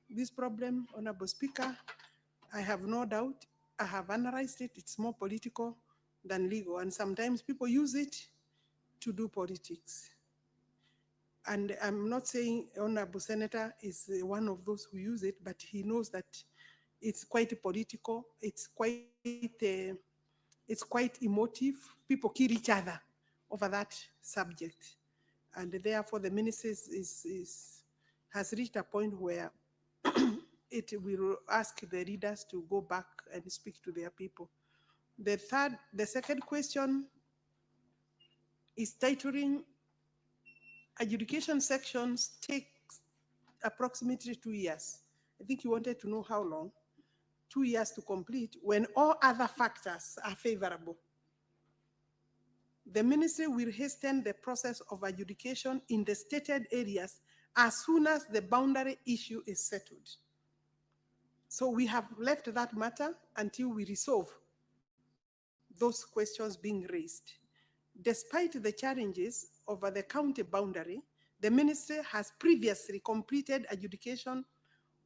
This problem, Honorable Speaker, I have no doubt, I have analyzed it, it's more political than legal, and sometimes people use it to do politics. And I'm not saying Honorable Senator is one of those who use it, but he knows that it's quite political, it's quite emotive. People kill each other over that subject. And therefore the ministry has reached a point where it will ask the leaders to go back and speak to their people. The second question is titling. Adjudication sections take approximately 2 years. I think you wanted to know how long. 2 years to complete when all other factors are favorable. The ministry will hasten the process of adjudication in the stated areas as soon as the boundary issue is settled. So we have left that matter until we resolve those questions being raised. Despite the challenges over the county boundary, the ministry has previously completed adjudication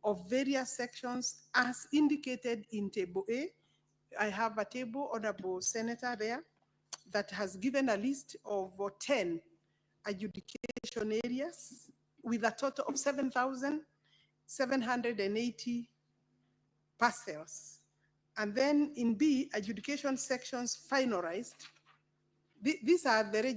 of various sections as indicated in Table A. I have a table, Honorable Senator, there that has given a list of 10 adjudication areas with a total of 7,780 parcels. And then in B, adjudication sections finalized. These are the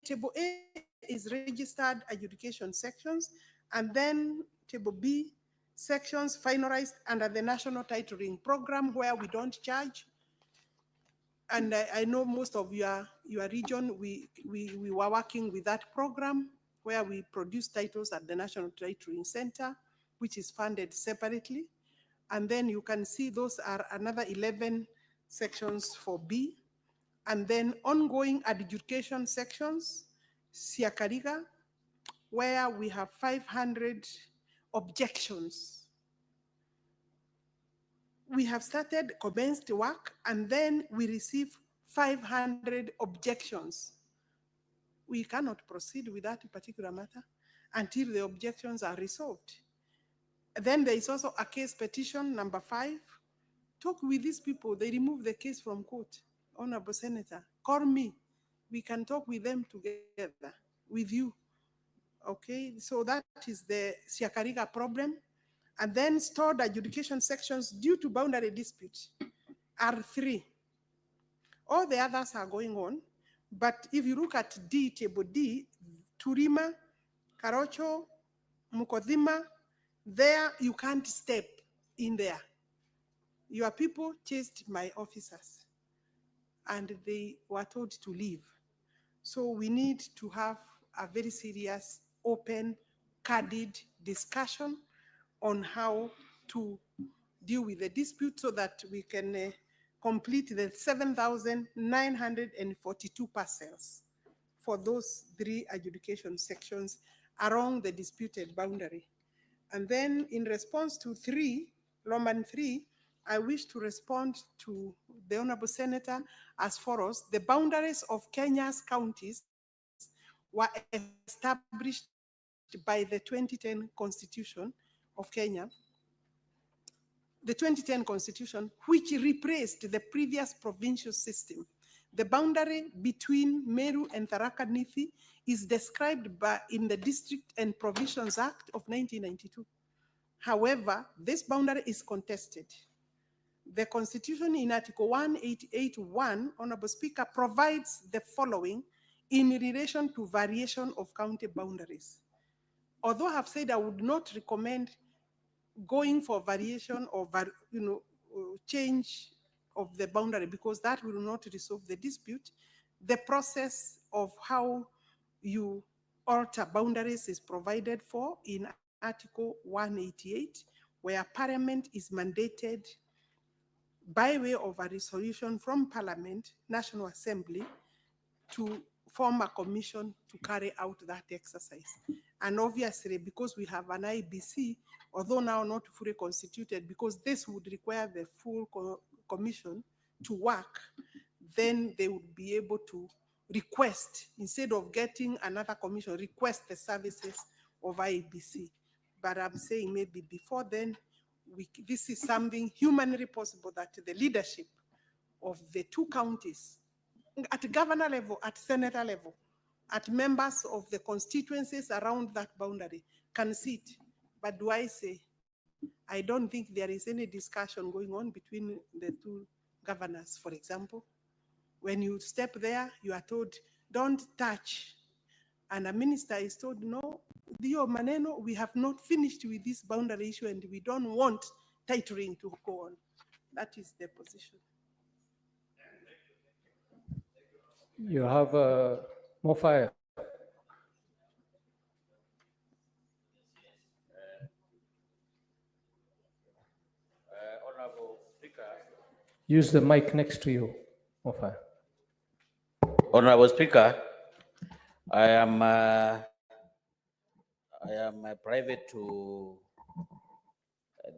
Table A is registered adjudication sections, and then Table B, sections finalized under the National Titling Program, where we don't charge. And I know most of your region, we were working with that program. where we produce titles at the National Titling Center, which is funded separately. And then you can see those are another 11 sections for B. And then ongoing adjudication sections, Siakariga, where we have 500 objections. We have commenced work, and then we receive 500 objections. We cannot proceed with that particular matter until the objections are resolved. Then there is also a case petition, number 5. Talk with these people. They remove the case from court. Honorable Senator, call me. We can talk with them together, with you. Okay, so that is the Siakariga problem. And then stored adjudication sections due to boundary dispute are 3. All the others are going on. But if you look at D, table D, Turima, Karocho, Mukodhima, there you can't step in there. Your people chased my officers and they were told to leave. So we need to have a very serious, open, candid discussion on how to deal with the dispute so that we can complete the 7,942 parcels for those 3 adjudication sections along the disputed boundary. And then in response to 3, Roman 3, I wish to respond to the Honorable Senator as follows. The boundaries of Kenya's counties were established by the 2010 Constitution of Kenya. The 2010 Constitution, which replaced the previous provincial system. The boundary between Meru and Tharaka Nithi is described in the District and Provisions Act of 1992. However, this boundary is contested. The Constitution in Article 188.1, Honorable Speaker, provides the following in relation to variation of county boundaries. Although I have said I would not recommend going for variation or change of the boundary because that will not resolve the dispute, the process of how you alter boundaries is provided for in Article 188, where Parliament is mandated by way of a resolution from Parliament, National Assembly, to form a commission to carry out that exercise. And obviously, because we have an IBC, although now not fully constituted, because this would require the full commission to work, then they would be able to request, instead of getting another commission, request the services of IBC. But I'm saying maybe before then, this is something humanly possible that the leadership of the 2 counties, at governor level, at senator level, at members of the constituencies around that boundary can sit. But do I say, I don't think there is any discussion going on between the 2 governors, for example. When you step there, you are told, don't touch. And a minister is told, no, Dio Maneno, we have not finished with this boundary issue and we don't want titling to go on. That is the position. You have more fire. Honorable Speaker. Use the mic next to you, more fire. Honorable Speaker, I am private to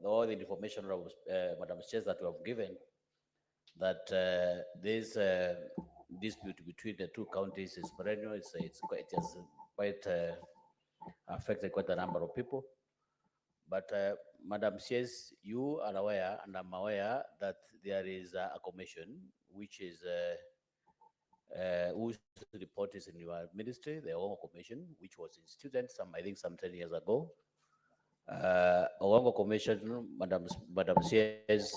all the information of Madam Chair that you have given, that this dispute between the 2 counties is perennial. It has quite affected quite a number of people. But Madam Chair, you are aware, and I'm aware, that there is a commission which is whose report is in your ministry, the Wahome Commission, which was instituted I think some 10 years ago. Wahome Commission, Madam says,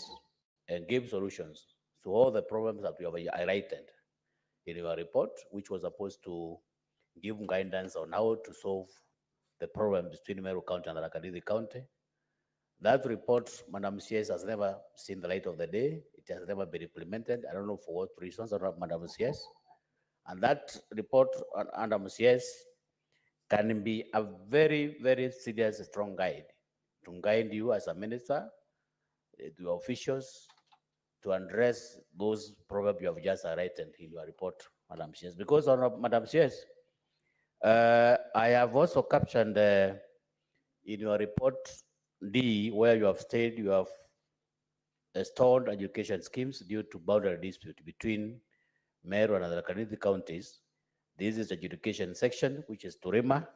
gave solutions to all the problems that we have highlighted in your report, which was supposed to give guidance on how to solve the problem between Meru County and Tharaka Nithi County. That report, Madam CS, has never seen the light of the day. It has never been implemented. I don't know for what reasons, Madam CS. And that report, Madam CS, can be a very, very serious, strong guide to guide you as a minister, to your officials, to address those problems you have just written in your report, Madam Chair. Because, Madam Chair, I have also captioned in your report D, where you have stated you have stalled education schemes due to boundary dispute between Meru and the Kanithi counties. This is the education section, which is Turima,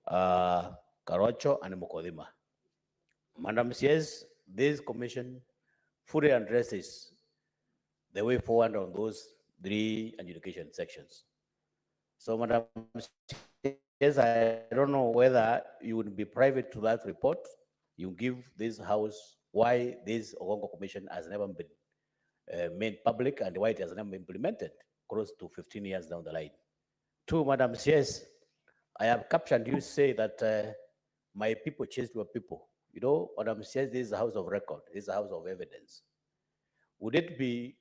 Karocho, and Mukodima. Madam Chair, this commission fully addresses the way forward on those three education sections. So, Madam Chair, I don't know whether you would be private to that report. You give this House why this Ogongo Commission has never been made public and why it has never been implemented close to 15 years down the line. Two, Madam Chair, I have captioned you say that my people chased your people. You know, Madam Chair, this is a house of record, this is a house of evidence. Would it be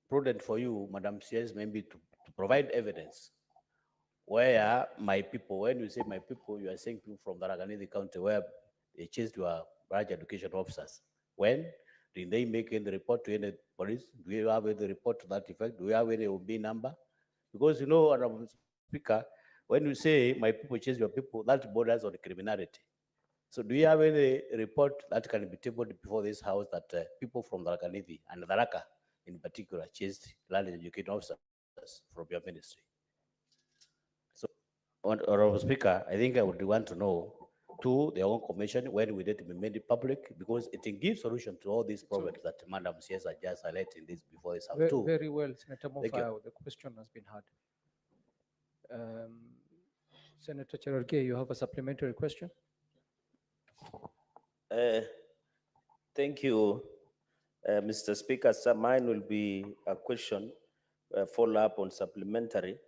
prudent for you, Madam Chair, maybe to provide evidence where my people, when you say my people, you are saying people from Tharaka County where they chased your branch education officers? When did they make any report to any police? Do you have any report to that effect? Do you have any OB number? Because, you know, Madam Speaker, when you say my people chase your people, that borders on criminality. So do you have any report that can be tabled before this House that people from Tharaka and Tharaka in particular chased land education officers from your ministry? So, Honorable Speaker, I think I would want to know to their own commission when we need to be made public, because it gives solution to all these problems that Madam CS are just highlighting this before this House too. Very well, Senator Thank you. Mofao, the question has been heard. Senator Cherargei, you have a supplementary question? Thank you, Mr. Speaker. So mine will be a question, follow up on supplementary.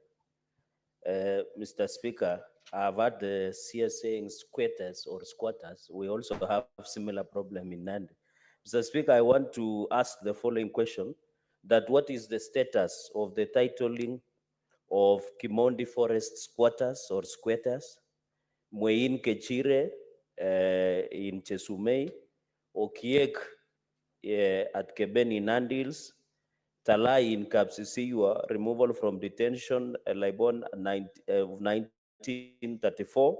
Mr. Speaker, I've had the CS saying squatters or squatters. We also have similar problem in Nandi. Mr. Speaker, I want to ask the following question, that what is the status of the titling of Kimondi Forest squatters or squatters, Mwein Kechire in Chesumei, Okiek at Kebeni Nandils, Talai in Kapsisiwa, removal from detention, Libon of 1934,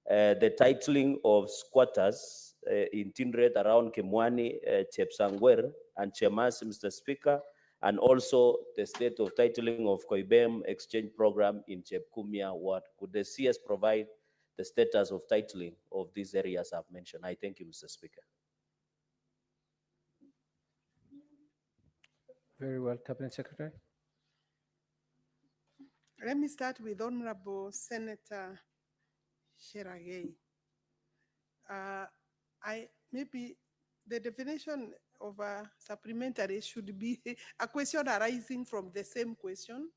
the titling of squatters in Tindred around Kimwani, Chepsangwer, and Chemas, Mr. Speaker, and also the state of titling of Koibem exchange program in Chepkumia ward. Could the CS provide the status of titling of these areas I've mentioned? I thank you, Mr. Speaker. Very well, Cabinet Secretary. Let me start with Honorable Senator Cherargei. Maybe the definition of a supplementary should be a question arising from the same question.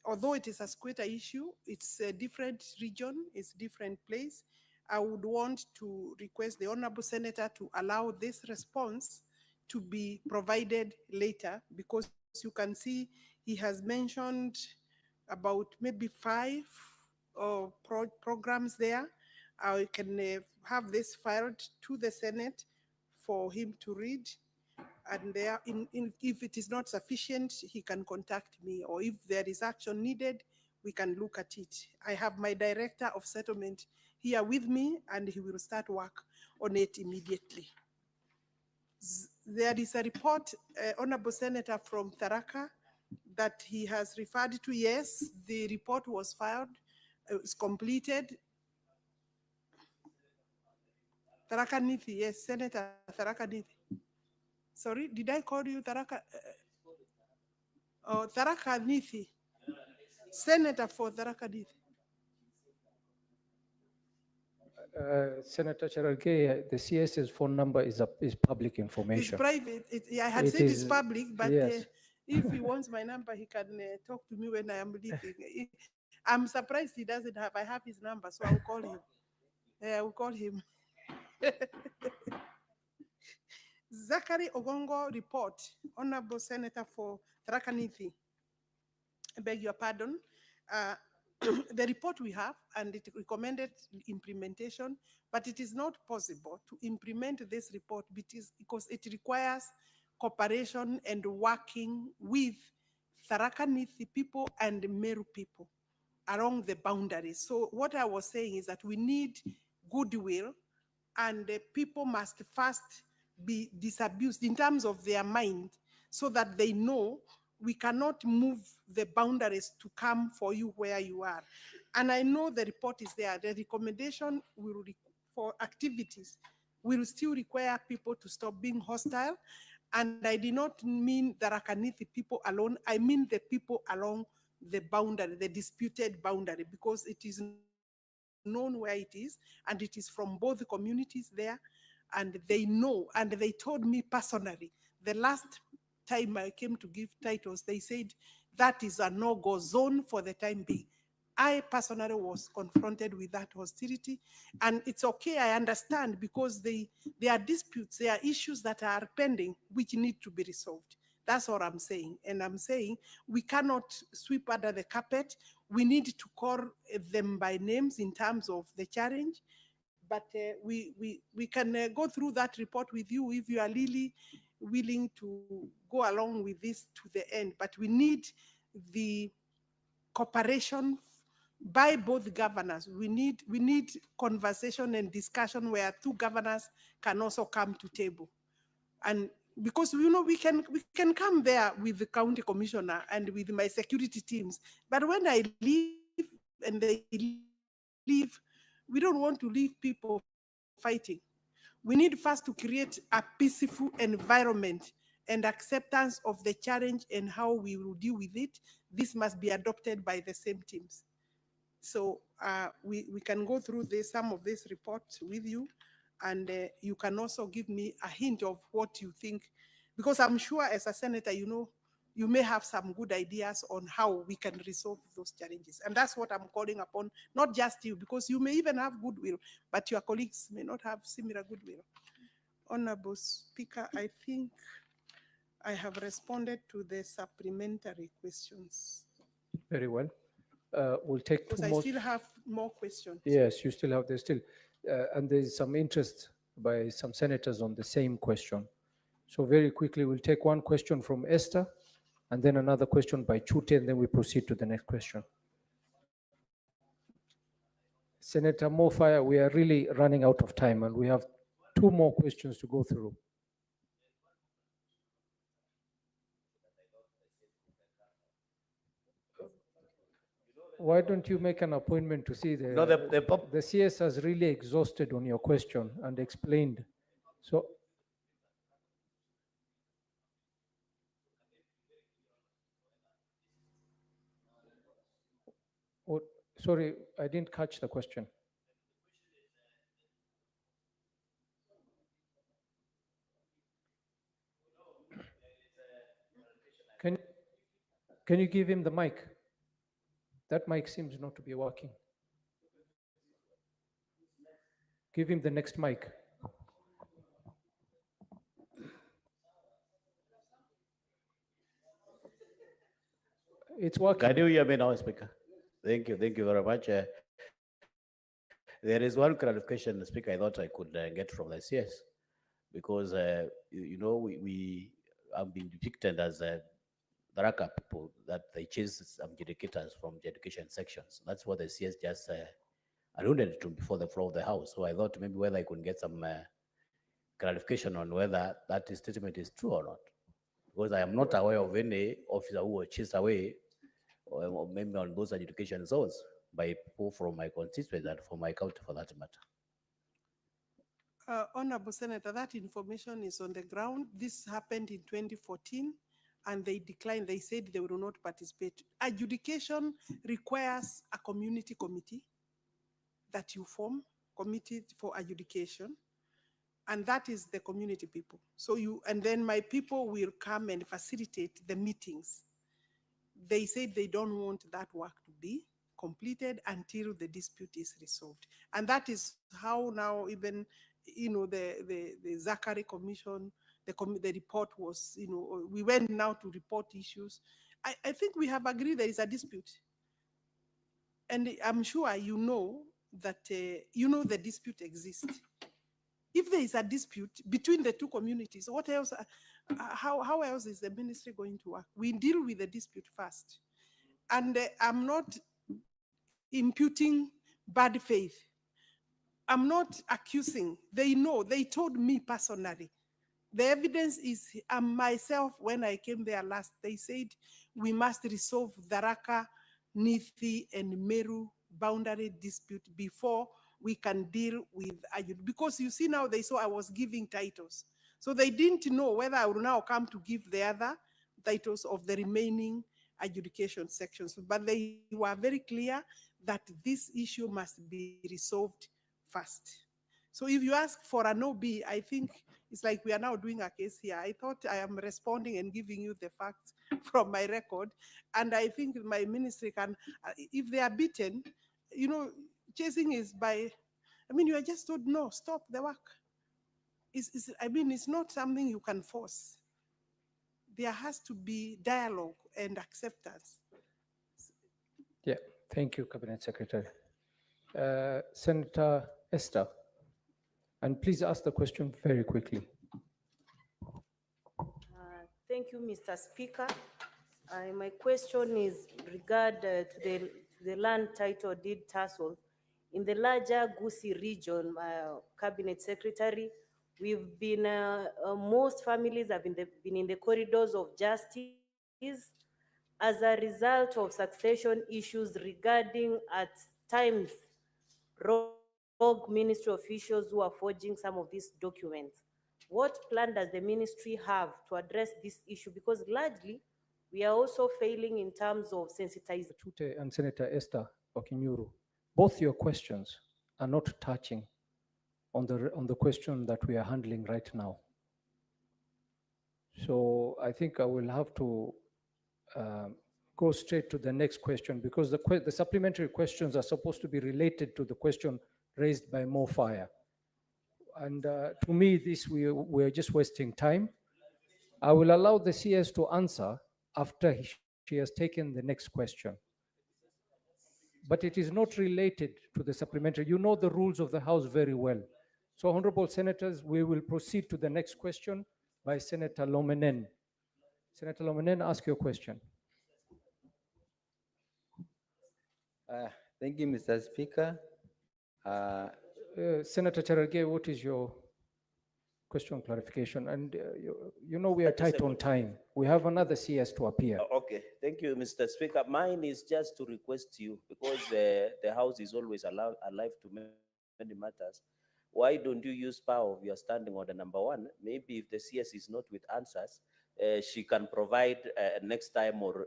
Although it is a squatter issue, it's a different region, it's different place. I would want to request the Honorable Senator to allow this response to be provided later, because you can see he has mentioned about maybe 5 programs there. I can have this filed to the Senate for him to read. And there, if it is not sufficient, he can contact me, or if there is action needed, we can look at it. I have my Director of Settlement here with me, and he will start work on it immediately. There is a report, Honorable Senator, from Tharaka that he has referred to. Yes, the report was filed, it was completed. Tharaka Nithi, yes, Senator Tharaka Nithi. Sorry, did I call you Tharaka? Tharaka Nithi, Senator for Tharaka Nithi. Senator Cherargei, the CS's phone number is public information. It's private. I had said it's public, but yes. If he wants my number, he can talk to me when I am leaving. I'm surprised he doesn't have. I have his number, so I will call him. I will call him. Zachary Ogongo report, Honorable Senator for Tharaka Nithi. I beg your pardon. the report we have, and it recommended implementation, but it is not possible to implement this report because it requires cooperation and working with Tharaka Nithi people and Meru people along the boundaries. So what I was saying is that we need goodwill, and people must first be disabused in terms of their mind so that they know we cannot move the boundaries to come for you where you are. And I know the report is there. The recommendation for activities will still require people to stop being hostile. And I did not mean the Rakanithi people alone. I mean the people along the boundary, the disputed boundary, because it is known where it is, and it is from both communities there, and they know, and they told me personally, the last time I came to give titles, they said that is a no-go zone for the time being. I personally was confronted with that hostility, and it's okay, I understand, because there are disputes, there are issues that are pending which need to be resolved. That's what I'm saying. And I'm saying we cannot sweep under the carpet. We need to call them by names in terms of the challenge. But we can go through that report with you if you are really willing to go along with this to the end. But we need the cooperation by both governors. We need conversation and discussion where two governors can also come to table. And because we can come there with the county commissioner and with my security teams, but when I leave and they leave, we don't want to leave people fighting. We need first to create a peaceful environment and acceptance of the challenge and how we will deal with it. This must be adopted by the same teams. So we can go through some of these reports with you, and you can also give me a hint of what you think, because I'm sure as a senator, you may have some good ideas on how we can resolve those challenges. And that's what I'm calling upon, not just you, because you may even have goodwill, but your colleagues may not have similar goodwill. Honorable Speaker, I think I have responded to the supplementary questions. Very well. We'll take Because two I more. still have more questions. Yes, you still have, there's still, and there's some interest by some senators on the same question. So very quickly, we'll take one question from Esther, and then another question by Chute, and then we proceed to the next question. Senator Mofire, we are really running out of time, and we have two more questions to go through. Why don't you make an appointment to see No, the CS has really exhausted on your question and explained. So sorry, I didn't catch the question. Can you give him the mic? That mic seems not to be working. Give him the next mic. It's working. Can you hear me now, Speaker? Thank you very much. There is one clarification, Speaker, I thought I could get from the CS, because we have been depicted as the Raka people, that they chase some educators from the education sections. That's what the CS just alluded to before the floor of the House. So I thought maybe whether I could get some clarification on whether that statement is true or not, because I am not aware of any officer who was chased away, or maybe on those education zones, by people from my constituency and from my county for that matter. Honorable Senator, that information is on the ground. This happened in 2014, and they declined. They said they will not participate. Adjudication requires a community committee that you form, committee for adjudication, and that is the community people. So and then my people will come and facilitate the meetings. They said they don't want that work to be completed until the dispute is resolved. And that is how now even, the Zachary Commission, the report was, we went now to report issues. I think we have agreed there is a dispute. And I'm sure you know that, the dispute exists. If there is a dispute between the two communities, what else, how else is the ministry going to work? We deal with the dispute first. And I'm not imputing bad faith. I'm not accusing. They know, they told me personally. The evidence is myself, when I came there last, they said we must resolve Tharaka, Nithi, and Meru boundary dispute before we can deal with Ayut. Because you see now, they saw I was giving titles. So they didn't know whether I will now come to give the other titles of the remaining adjudication sections. But they were very clear that this issue must be resolved first. So if you ask for an OB, I think it's like we are now doing a case here. I thought I am responding and giving you the facts from my record. And I think my ministry can, if they are beaten, chasing is by, you are just told, no, stop the work. It's not something you can force. There has to be dialogue and acceptance. Yeah, thank you, Cabinet Secretary. Senator Esther, and please ask the question very quickly. Thank you, Mr. Speaker. My question is regard to the land title deed tussle. In the larger Gusii region, Cabinet Secretary, we've been, most families have been in the corridors of justice as a result of succession issues regarding, at times, rogue ministry officials who are forging some of these documents. What plan does the ministry have to address this issue? Because largely, we are also failing in terms of sensitization. Tute and Senator Esther Okinyuru, both your questions are not touching on the question that we are handling right now. So I think I will have to go straight to the next question, because the supplementary questions are supposed to be related to the question raised by Mo Fire. And to me, we're just wasting time. I will allow the CS to answer after she has taken the next question. But it is not related to the supplementary. You know the rules of the House very well. So, honorable senators, we will proceed to the next question by Senator Lomenen. Senator Lomenen, ask your question. Thank you, Mr. Speaker. Senator Cherargei, what is your question clarification? And you know we are tight on time. We have another CS to appear. Okay, thank you, Mr. Speaker. Mine is just to request you, because the House is always alive to many matters. Why don't you use power of your standing order number 1? Maybe if the CS is not with answers, she can provide next time, or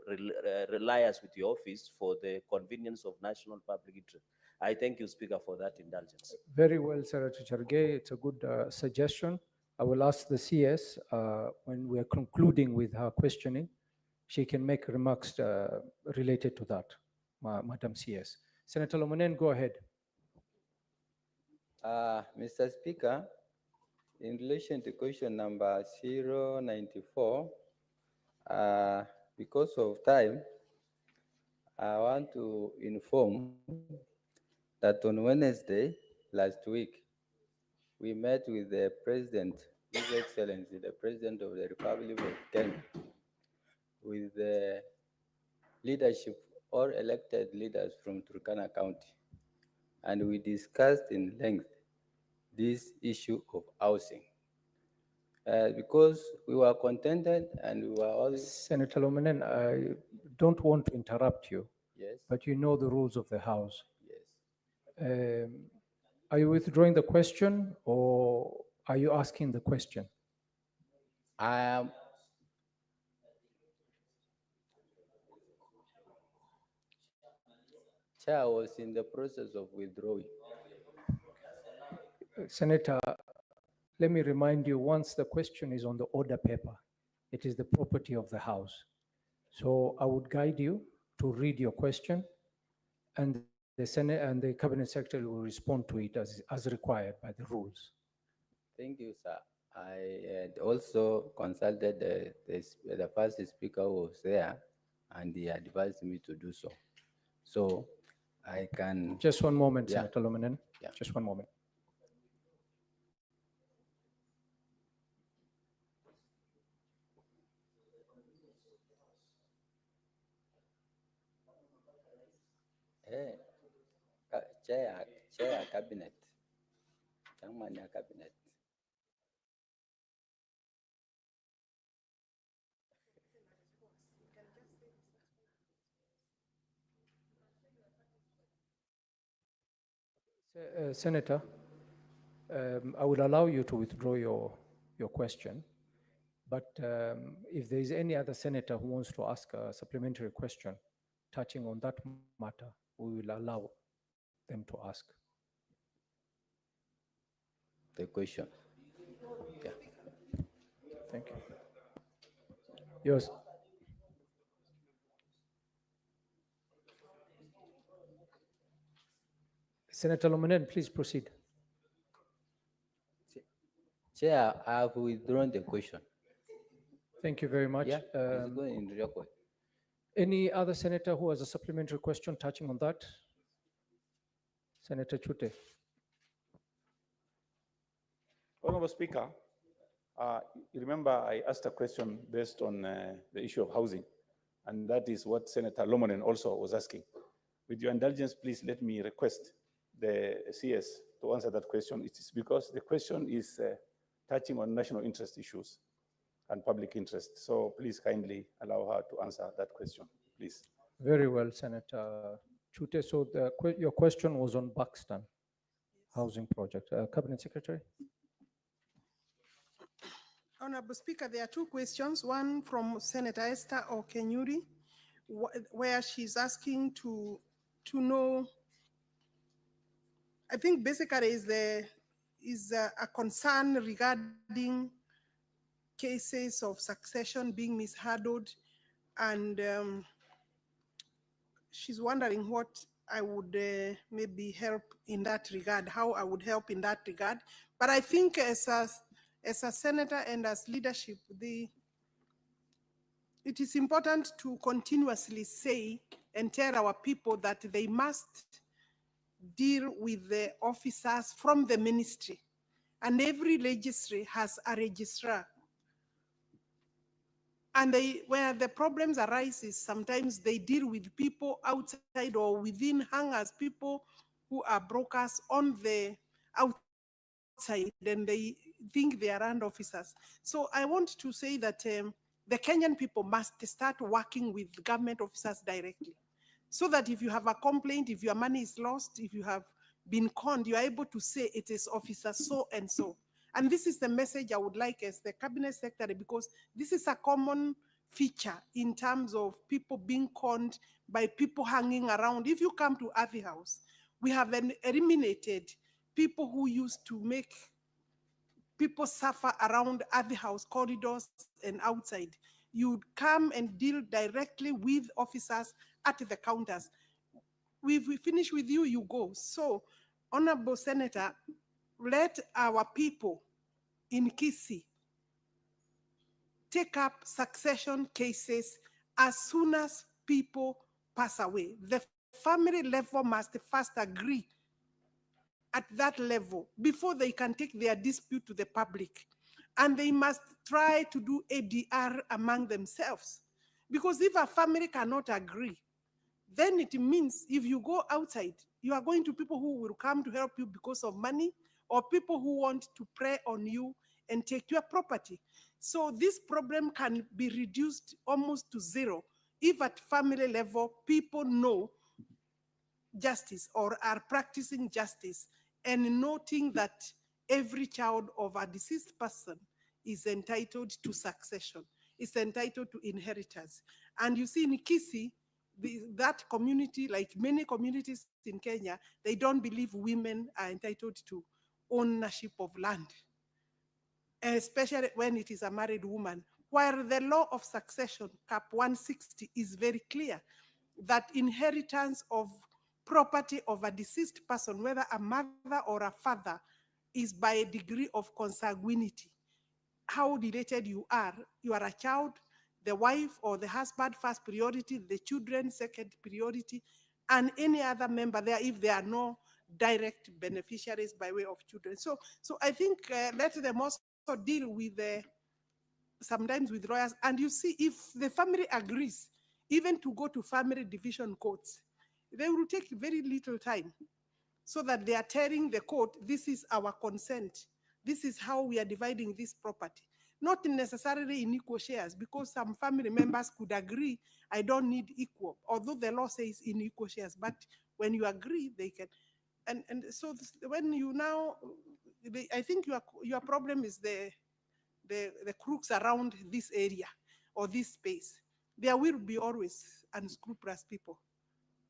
rely us with your office for the convenience of national public interest. I thank you, Speaker, for that indulgence. Very well, Senator Cherargei. It's a good suggestion. I will ask the CS when we're concluding with her questioning, she can make remarks related to that, Madam CS. Senator Lomonen, go ahead. Mr. Speaker, in relation to question number 094, because of time, I want to inform that on Wednesday last week, we met with the President, His Excellency, the President of the Republic of Kenya, with the leadership or elected leaders from Turkana County. And we discussed in length this issue of housing. Because we were contented and we were all... Senator Lomonen, I don't want to interrupt you. Yes. But you know the rules of the House. Yes. Are you withdrawing the question, or are you asking the question? I am... Chair was in the process of withdrawing. Senator, let me remind you, once the question is on the order paper, it is the property of the House. So I would guide you to read your question, and the Senate and the Cabinet Secretary will respond to it as required by the rules. Thank you, sir. I had also consulted the first speaker who was there, and he advised me to do so. So I can. Just one moment, Yeah. Senator Lomanen. Yeah. Just one moment. Chair cabinet. Chairman ya cabinet. Senator, I will allow you to withdraw your question, but if there is any other senator who wants to ask a supplementary question touching on that matter, we will allow them to ask. The question. Yeah. Thank you. Yours. Senator Lomanen, please proceed. Chair, I have withdrawn the question. Thank you very much. Yeah, it's going in record. Any other senator who has a supplementary question touching on that? Senator Chute. Honorable Speaker, you remember I asked a question based on the issue of housing, and that is what Senator Lomanen also was asking. With your indulgence, please let me request the CS to answer that question. It is because the question is touching on national interest issues and public interest. So please kindly allow her to answer that question, please. Very well, Senator Chute. So your question was on Buxton housing project. Cabinet Secretary. Honorable Speaker, there are two questions. One from Senator Esther Okenyuri, where she's asking to know, I think basically is a concern regarding cases of succession being mishandled, and she's wondering what I would maybe help in that regard, how I would help in that regard. But I think as a senator and as leadership, it is important to continuously say and tell our people that they must deal with the officers from the ministry. And every registry has a registrar. And where the problems arise is sometimes they deal with people outside or within hangars, people who are brokers on the outside, and they think they are land officers. So I want to say that the Kenyan people must start working with government officers directly, so that if you have a complaint, if your money is lost, if you have been conned, you are able to say it is officer so and so. And this is the message I would like as the cabinet secretary, because this is a common feature in terms of people being conned by people hanging around. If you come to Athi House, we have eliminated people who used to make people suffer around Athi House corridors and outside. You come and deal directly with officers at the counters. We finish with you, you go. So, Honorable Senator, let our people in Kisii take up succession cases as soon as people pass away. The family level must first agree at that level before they can take their dispute to the public. And they must try to do ADR among themselves. Because if a family cannot agree, then it means if you go outside, you are going to people who will come to help you because of money, or people who want to prey on you and take your property. So this problem can be reduced almost to zero if at family level people know justice or are practicing justice and noting that every child of a deceased person is entitled to succession, is entitled to inheritance. And you see in Kisii, that community, like many communities in Kenya, they don't believe women are entitled to ownership of land, especially when it is a married woman. While the law of succession, Cap 160, is very clear that inheritance of property of a deceased person, whether a mother or a father, is by a degree of consanguinity. How related you are a child, the wife or the husband first priority, the children second priority, and any other member there if there are no direct beneficiaries by way of children. So I think let them also deal with sometimes with lawyers. And you see, if the family agrees, even to go to family division courts, they will take very little time, so that they are telling the court, this is our consent. This is how we are dividing this property. Not necessarily in equal shares, because some family members could agree, I don't need equal, although the law says in equal shares. But when you agree, they can. And so when you now, I think your problem is the crooks around this area or this space. There will be always unscrupulous people.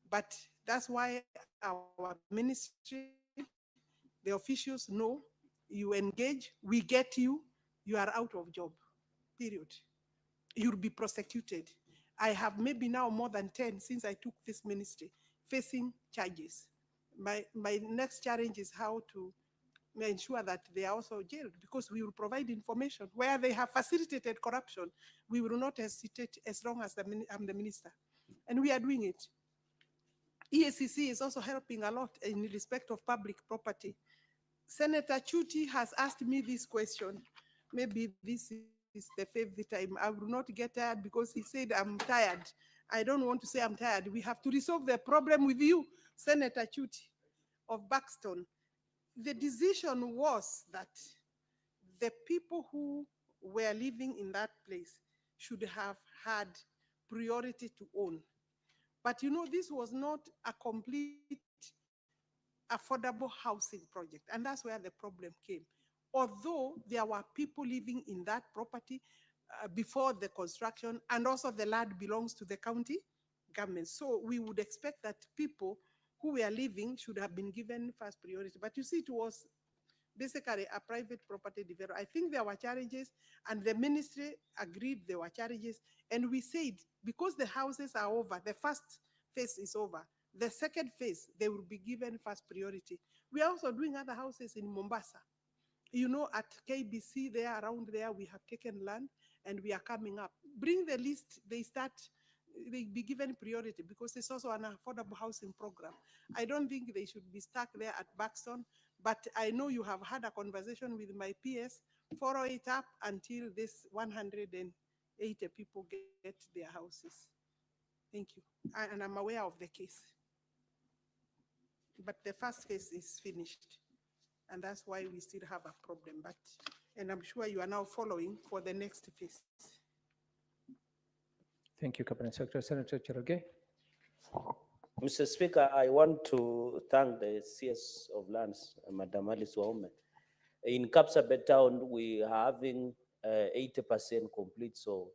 But that's why our ministry, the officials know, you engage, we get you, you are out of job, period. You'll be prosecuted. I have maybe now more than 10 since I took this ministry facing charges. My next challenge is how to ensure that they are also jailed, because we will provide information where they have facilitated corruption. We will not hesitate as long as I'm the minister. And we are doing it. EACC is also helping a lot in respect of public property. Senator Chuti has asked me this question. Maybe this is the fifth time. I will not get tired because he said I'm tired. I don't want to say I'm tired. We have to resolve the problem with you, Senator Chuti of Buxton. The decision was that the people who were living in that place should have had priority to own. But you know, this was not a complete affordable housing project, and that's where the problem came. Although there were people living in that property before the construction, and also the land belongs to the county government. So we would expect that people who were living should have been given first priority. But you see, it was basically a private property developer. I think there were challenges, and the ministry agreed there were challenges. And we said, because the houses are over, the first phase is over, the second phase, they will be given first priority. We are also doing other houses in Mombasa. You know, at KBC there, around there, we have taken land and we are coming up. Bring the list, they be given priority, because it's also an affordable housing program. I don't think they should be stuck there at Buxton, but I know you have had a conversation with my PS, follow it up until this 180 people get their houses. Thank you. And I'm aware of the case. But the first phase is finished. And that's why we still have a problem. And I'm sure you are now following for the next phase. Thank you, Cabinet Secretary. Senator Cherogay. Mr. Speaker, I want to thank the CS of Lands, Madam Alice Wahome. In Kapsabet town, we are having 80% complete, so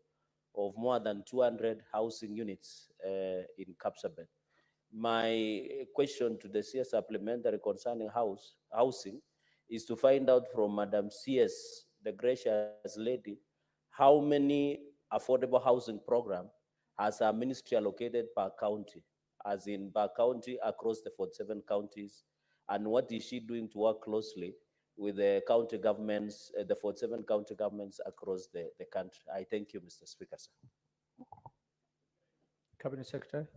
of more than 200 housing units in Kapsabet. My question to the CS supplementary concerning housing is to find out from Madam CS, the gracious lady, how many affordable housing program has our ministry allocated per county, as in per county across the 47 counties, and what is she doing to work closely with the county governments, the 47 county governments across the country? I thank you, Mr. Speaker, sir. Cabinet Secretary.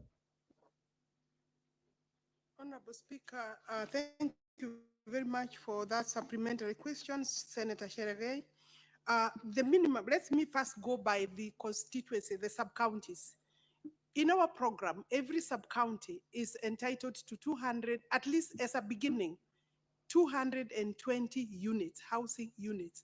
Honorable Speaker, thank you very much for that supplementary question, Senator Cherogay. The minimum, let me first go by the constituency, the sub-counties. In our program, every sub-county is entitled to 200, at least as a beginning, 220 units, housing units,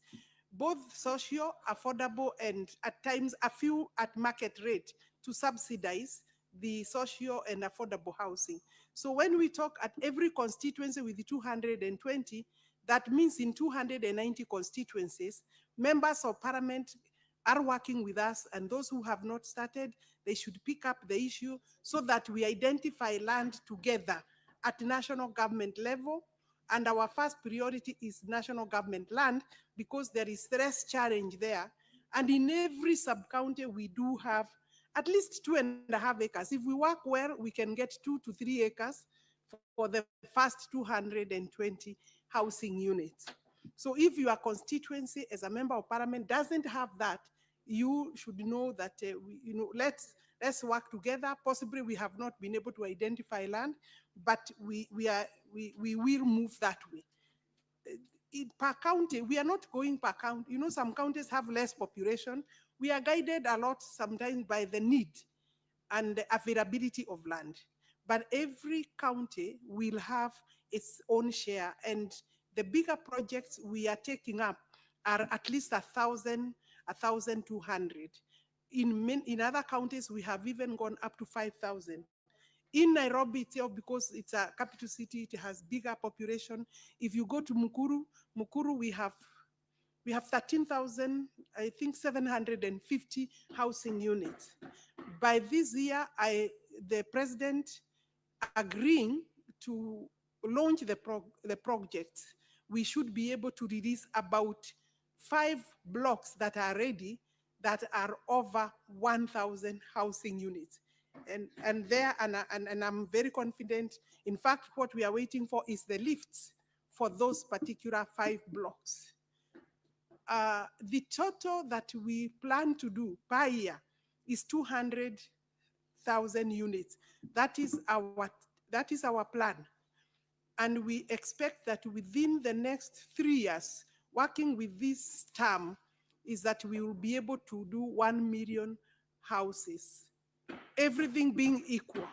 both socio, affordable, and at times a few at market rate to subsidize the socio and affordable housing. So when we talk at every constituency with the 220, that means in 290 constituencies, members of parliament are working with us, and those who have not started, they should pick up the issue so that we identify land together at national government level. And our first priority is national government land, because there is stress challenge there. And in every sub-county, we do have at least 2.5 acres. If we work well, we can get 2 to 3 acres for the first 220 housing units. So if your constituency as a member of parliament doesn't have that, you should know that, let's Let's work together. Possibly we have not been able to identify land, but we will move that way. Per county, we are not going per county. You know, some counties have less population. We are guided a lot sometimes by the need and the availability of land. But every county will have its own share, and the bigger projects we are taking up are at least 1,000, 1,200. In other counties, we have even gone up to 5,000. In Nairobi itself, because it's a capital city, it has bigger population. If you go to Mukuru, we have 13,000, I think 750 housing units. By this year, the president agreeing to launch the project, we should be able to release about 5 blocks that are ready that are over 1,000 housing units. And I'm very confident. In fact, what we are waiting for is the lifts for those particular 5 blocks. The total that we plan to do per year is 200,000 units. That is our plan. And we expect that within the next 3 years, working with this term, is that we will be able to do 1 million houses, everything being equal.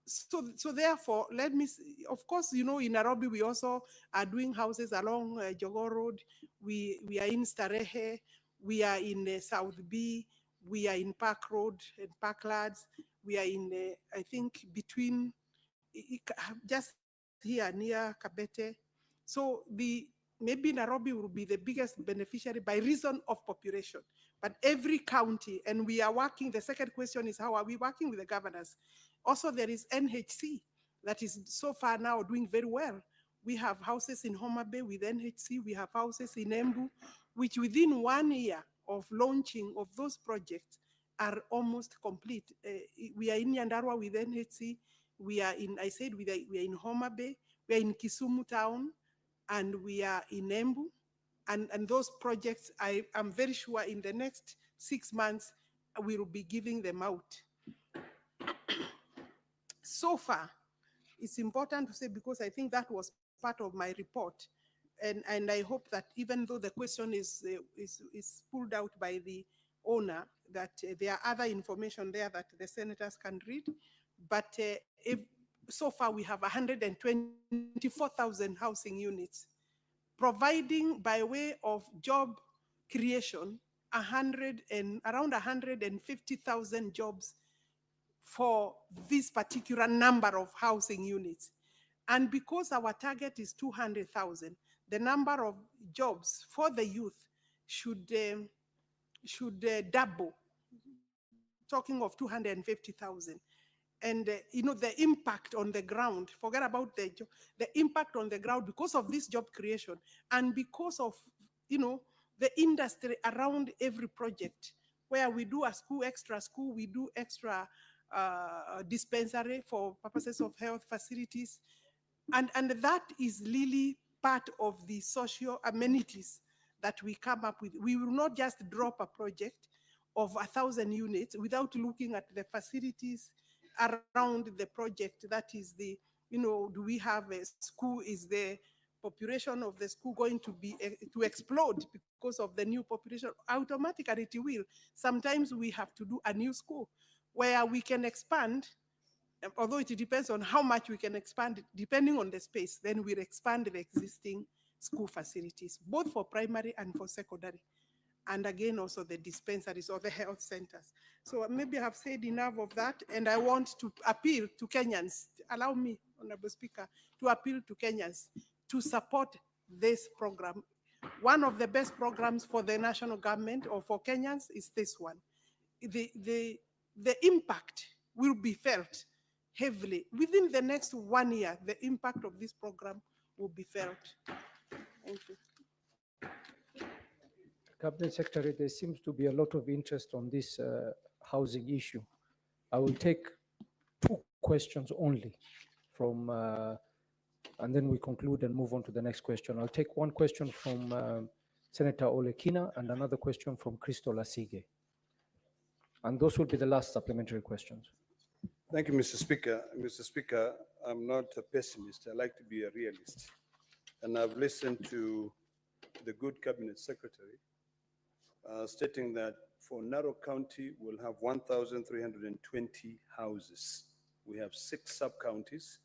So therefore, let me see. Of course, you know, in Nairobi, we also are doing houses along Jogoo Road. We are in Starehe. We are in South B. We are in Park Road and Parklands. We are in, I think, between, just here near Kabete. So maybe Nairobi will be the biggest beneficiary by reason of population. But every county, and we are working, the second question is, how are we working with the governors? Also, there is NHC that is so far now doing very well. We have houses in Homa Bay with NHC. We have houses in Embu, which within 1 year of launching of those projects are almost complete. We are in Nyandarua with NHC. We are in, I said, we are in Homa Bay. We are in Kisumu town, and we are in Embu. And those projects, I am very sure in the next 6 months, we will be giving them out. So far, it's important to say, because I think that was part of my report. And I hope that even though the question is pulled out by the owner, that there are other information there that the senators can read. But if so far we have 124,000 housing units, providing by way of job creation, around 150,000 jobs for this particular number of housing units. And because our target is 200,000, the number of jobs for the youth should double, talking of 250,000. And you know, the impact on the ground, forget about the impact on the ground because of this job creation and because of, you know, the industry around every project, where we do a school, extra school, we do extra dispensary for purposes of health facilities. And that is really part of the social amenities that we come up with. We will not just drop a project of 1,000 units without looking at the facilities around the project. That is the, you know, do we have a school? Is the population of the school going to be to explode because of the new population? Automatically it will. Sometimes we have to do a new school where we can expand, although it depends on how much we can expand, depending on the space, then we'll expand the existing school facilities, both for primary and for secondary. And again, also the dispensaries or the health centers. So maybe I have said enough of that, and I want to appeal to Kenyans. Allow me, Honorable Speaker, to appeal to Kenyans to support this program. One of the best programs for the national government or for Kenyans is this one. The impact will be felt heavily. Within the next 1 year, the impact of this program will be felt. Thank you. Cabinet Secretary, there seems to be a lot of interest on this housing issue. I will take 2 questions only from, and then we conclude and move on to the next question. I'll take 1 question from Senator Olekina and another question from Crystal Asige. And those will be the last supplementary questions. Thank you, Mr. Speaker. Mr. Speaker, I'm not a pessimist. I like to be a realist. And I've listened to the good Cabinet Secretary stating that for Narok County, we'll have 1,320 houses. We have 6 sub-counties,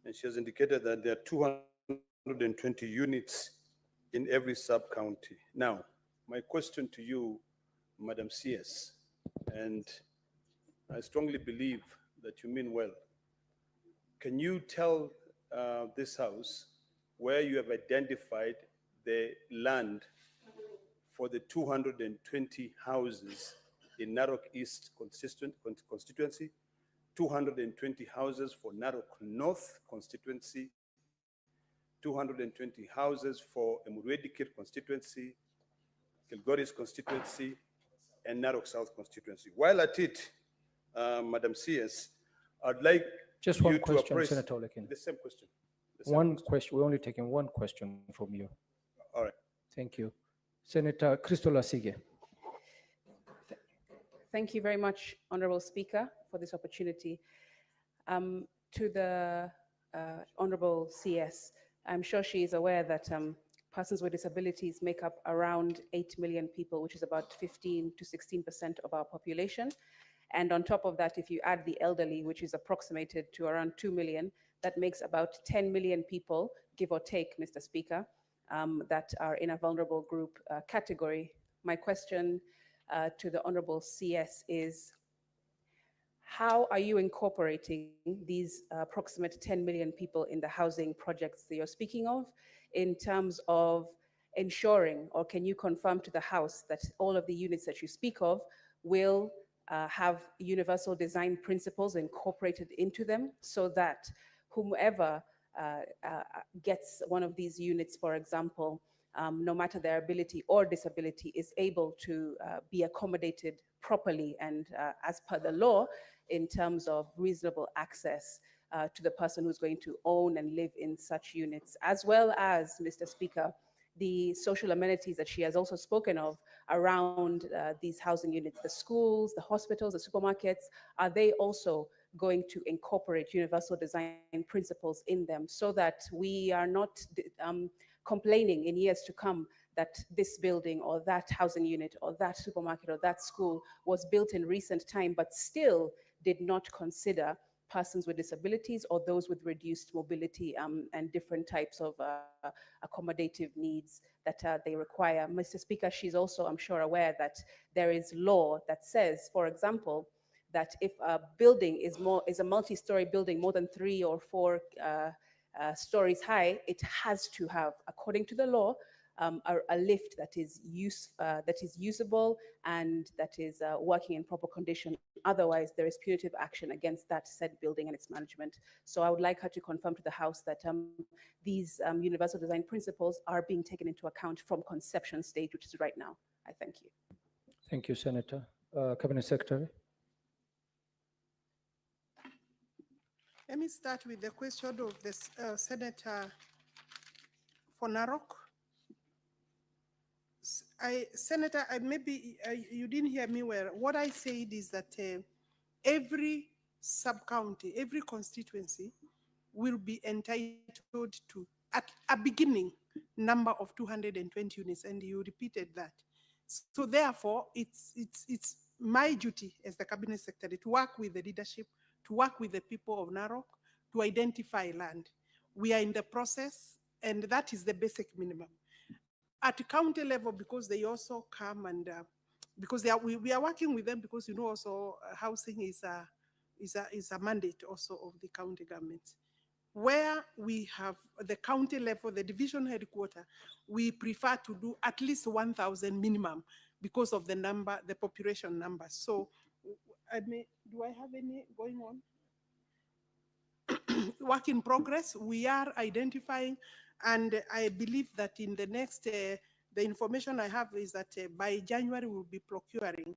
and she has indicated that there are 220 units in every sub-county. Now, my question to you, Madam CS, and I strongly believe that you mean well. Can you tell this House where you have identified the land for the 220 houses in Narok East constituency, 220 houses for Narok North constituency, 220 houses for Emurwedikir constituency, Kilgoris constituency, and Narok South constituency? While at it, Madam CS, I'd like Just you one to question, appraise- Senator Olekin. The same question. The same One question. We're only taking one question from you. All right. Thank you. Senator Christola Sige. Thank you very much, Honorable Speaker, for this opportunity. To the Honorable CS, I'm sure she is aware that persons with disabilities make up around 8 million people, which is about 15 to 16% of our population. And on top of that, if you add the elderly, which is approximated to around 2 million, that makes about 10 million people, give or take, Mr. Speaker, that are in a vulnerable group category. My question to the Honorable CS is, how are you incorporating these approximate 10 million people in the housing projects that you're speaking of in terms of ensuring, or can you confirm to the House that all of the units that you speak of will have universal design principles incorporated into them so that whomever gets one of these units, for example, no matter their ability or disability, is able to be accommodated properly and as per the law in terms of reasonable access to the person who's going to own and live in such units, as well as, Mr. Speaker, the social amenities that she has also spoken of around these housing units, the schools, the hospitals, the supermarkets. Are they also going to incorporate universal design principles in them so that we are not complaining in years to come that this building or that housing unit or that supermarket or that school was built in recent time but still did not consider persons with disabilities or those with reduced mobility and different types of accommodative needs that they require. Mr. Speaker, she's also, I'm sure, aware that there is law that says, for example, that if a building is a multi-story building more than 3 or 4 stories high, it has to have, according to the law, a lift that is usable and that is working in proper condition. Otherwise, there is punitive action against that said building and its management. So I would like her to confirm to the House that these universal design principles are being taken into account from conception stage, which is right now. I thank you. Thank you, Senator. Cabinet Secretary. Let me start with the question of the Senator for Narok. Senator, maybe you didn't hear me well. What I said is that every sub-county, every constituency will be entitled to, at a beginning, number of 220 units, and you repeated that. So therefore, it's my duty as the Cabinet Secretary to work with the leadership, to work with the people of Narok, to identify land. We are in the process, and that is the basic minimum. At county level, because they also come and because we are working with them, because also housing is a mandate also of the county governments. Where we have the county level, the division headquarters, we prefer to do at least 1,000 minimum because of the number, the population number. So, do I have any going on? Work in progress. We are identifying, and I believe that in the next, the information I have is that by January we'll be procuring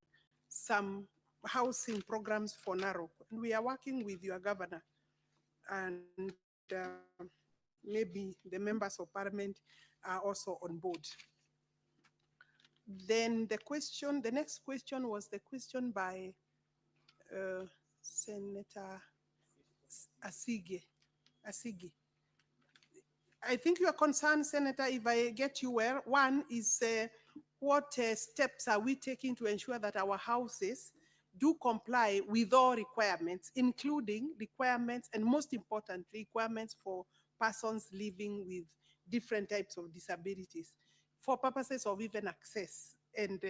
some housing programs for Narok. And we are working with your governor and maybe the members of parliament are also on board. Then the next question was the question by Senator Asige. I think your concern, Senator, if I get you well, one is what steps are we taking to ensure that our houses do comply with all requirements, including requirements and most importantly, requirements for persons living with different types of disabilities for purposes of even access and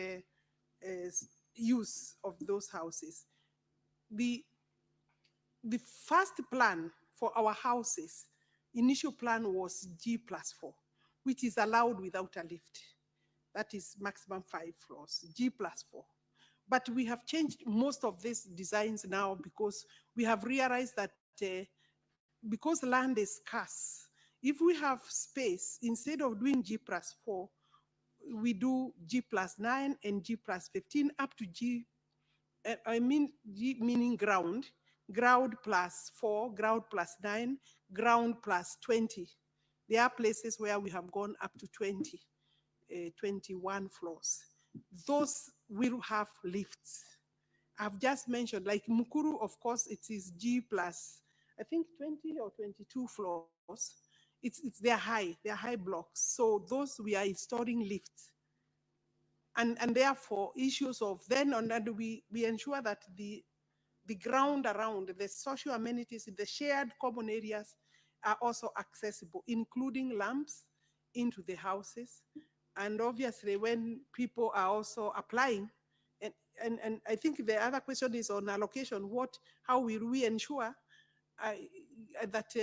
use of those houses. The first plan for our houses, initial plan was G+4, which is allowed without a lift. That is maximum 5 floors, G+4. But we have changed most of these designs now because we have realized that because land is scarce, if we have space, instead of doing G+4, we do G+9 and G+15 up to G meaning ground +4, ground +9, ground +20. There are places where we have gone up to 21 floors. Those will have lifts. I've just mentioned, like Mukuru, of course, it is G+, I think 20 or 22 floors. They're high blocks. So those we are installing lifts. And therefore, issues of then on that, we ensure that the ground around, the social amenities, the shared common areas are also accessible, including lamps into the houses. And obviously, when people are also applying, and I think the other question is on allocation, how will we ensure that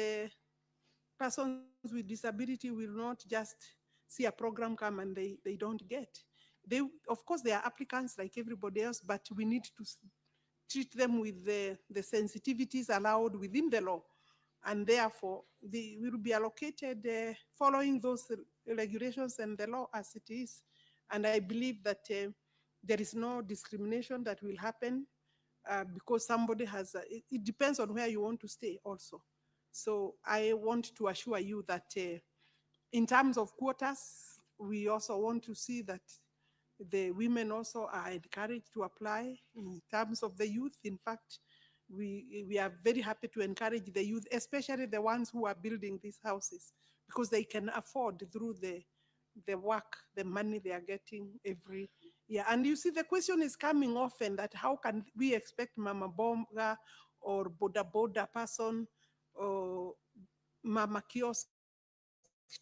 persons with disability will not just see a program come and they don't get. Of course, they are applicants like everybody else, but we need to treat them with the sensitivities allowed within the law. And therefore, they will be allocated following those regulations and the law as it is. And I believe that there is no discrimination that will happen because somebody has, it depends on where you want to stay also. So I want to assure you that in terms of quotas, we also want to see that the women also are encouraged to apply. In terms of the youth, in fact, we are very happy to encourage the youth, especially the ones who are building these houses, because they can afford through the work, the money they are getting every year. And you see, the question is coming often that how can we expect Mama Bonga or Boda person or Mama Kiosk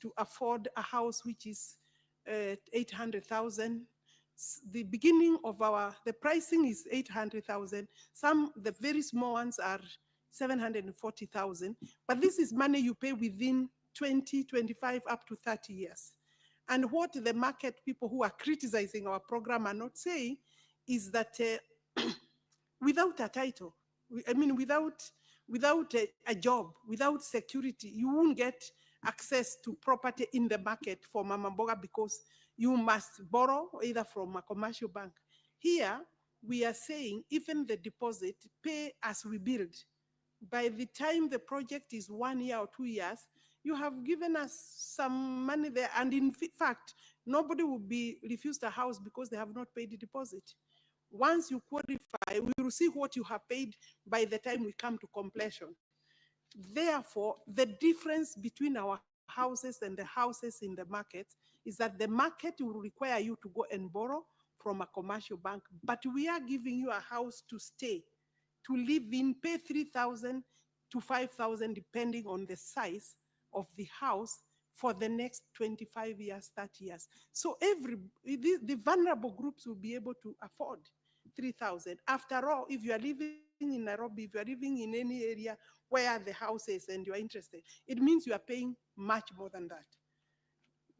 to afford a house which is 800,000. The beginning of the pricing is 800,000. The very small ones are 740,000. But this is money you pay within 20, 25, up to 30 years. And what the market people who are criticizing our program are not saying is that without a title, without a job, without security, you won't get access to property in the market for Mama Mboga because you must borrow either from a commercial bank. Here, we are saying even the deposit, pay as we build. By the time the project is 1 year or 2 years, you have given us some money there. And in fact, nobody will be refused a house because they have not paid the deposit. Once you qualify, we will see what you have paid by the time we come to completion. Therefore, the difference between our houses and the houses in the market is that the market will require you to go and borrow from a commercial bank, but we are giving you a house to stay, to live in, pay 3,000 to 5,000 depending on the size of the house for the next 25 years, 30 years. So the vulnerable groups will be able to afford 3,000. After all, if you are living in Nairobi, if you are living in any area where the house is and you are interested, it means you are paying much more than that.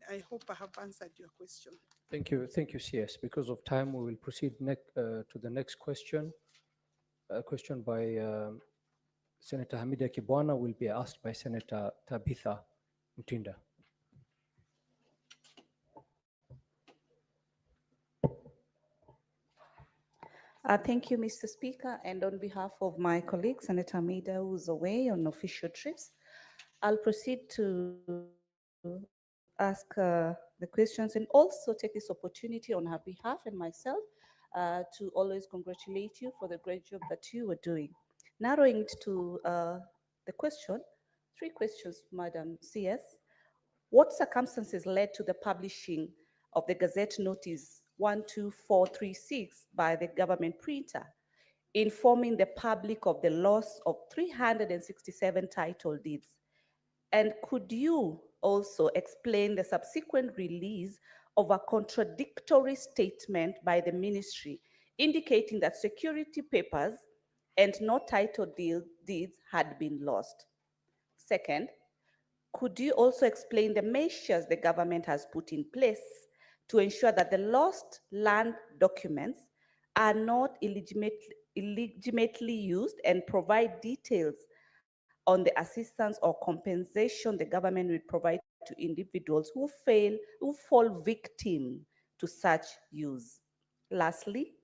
I hope I have answered your question. Thank you, CS. Because of time, we will proceed to the next question. A question by Senator Hamida Kibwana will be asked by Senator Tabitha Mtinda. Thank you, Mr. Speaker. And on behalf of my colleague, Senator Hamida, who's away on official trips, I'll proceed to ask the questions and also take this opportunity on her behalf and myself to always congratulate you for the great job that you were doing. Narrowing it to the question, 3 questions, Madam CS. What circumstances led to the publishing of the Gazette Notice 12436 by the government printer, informing the public of the loss of 367 title deeds? And could you also explain the subsequent release of a contradictory statement by the ministry indicating that security papers and no title deeds had been lost? Second, could you also explain the measures the government has put in place to ensure that the lost land documents are not illegitimately used, and provide details on the assistance or compensation the government will provide to individuals who fall victim to such use? Lastly,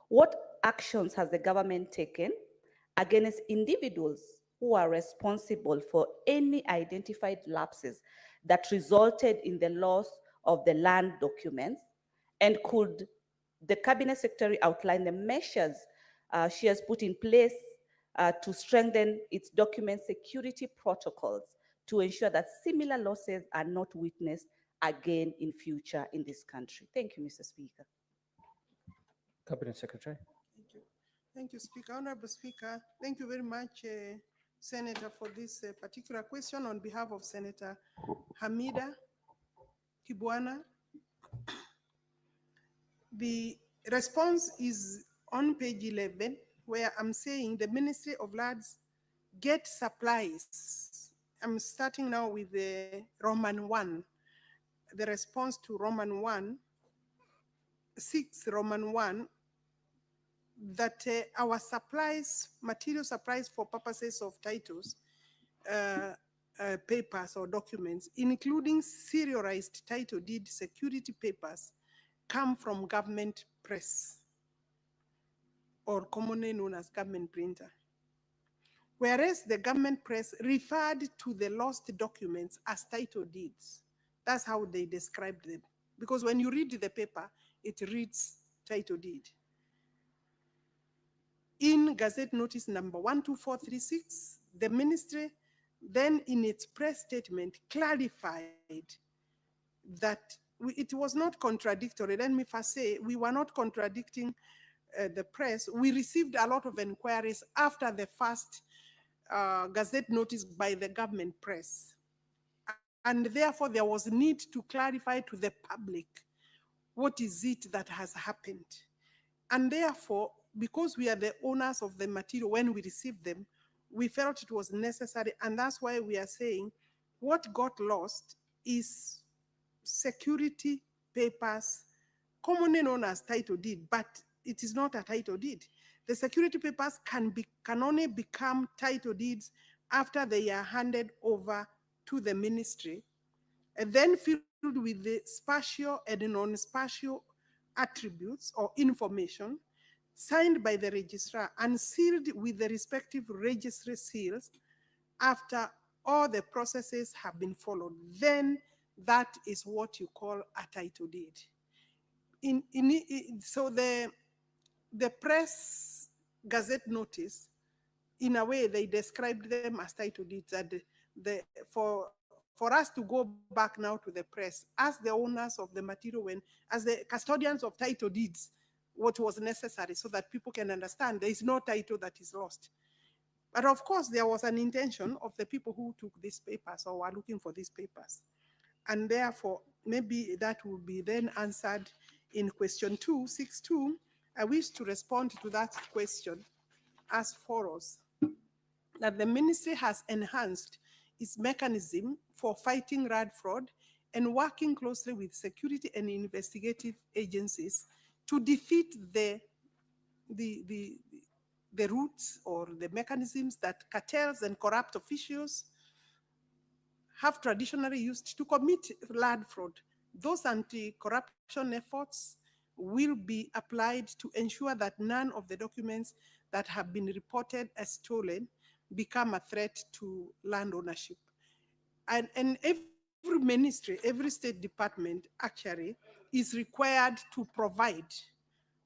what actions has the government taken against individuals who are responsible for any identified lapses that resulted in the loss of the land documents? And could the Cabinet Secretary outline the measures she has put in place to strengthen its document security protocols to ensure that similar losses are not witnessed again in future in this country? Thank you, Mr. Speaker. Cabinet Secretary. Thank you. Thank you, Speaker. Honorable Speaker, thank you very much, Senator, for this particular question on behalf of Senator Hamida Kibwana. The response is on page 11, where I'm saying the Ministry of Lands get supplies. I'm starting now with the Roman 1. The response to Roman 1, 6 Roman 1, that our supplies, material supplies for purposes of titles, papers or documents, including serialized title deed security papers, come from government press, or commonly known as government printer. Whereas the government press referred to the lost documents as title deeds. That's how they described them. Because when you read the paper, it reads title deed. In Gazette Notice number 12436, the ministry then in its press statement clarified that it was not contradictory. Let me first say, we were not contradicting the press. We received a lot of inquiries after the first Gazette Notice by the government press. And therefore, there was need to clarify to the public what is it that has happened. And therefore, because we are the owners of the material when we received them, we felt it was necessary, and that's why we are saying what got lost is security papers, commonly known as title deed, but it is not a title deed. The security papers can only become title deeds after they are handed over to the ministry, and then filled with the spatial and non-spatial attributes or information, signed by the registrar and sealed with the respective registry seals after all the processes have been followed. Then that is what you call a title deed. So the press Gazette Notice, in a way, they described them as title deeds. And for us to go back now to the press, as the owners of the material, as the custodians of title deeds, what was necessary so that people can understand there is no title that is lost. But of course, there was an intention of the people who took these papers or were looking for these papers. And therefore, maybe that will be then answered in question 262. I wish to respond to that question as follows: that the ministry has enhanced its mechanism for fighting land fraud and working closely with security and investigative agencies to defeat the roots or the mechanisms that cartels and corrupt officials have traditionally used to commit land fraud. Those anti-corruption efforts will be applied to ensure that none of the documents that have been reported as stolen become a threat to land ownership. And every ministry, every state department actually is required to provide,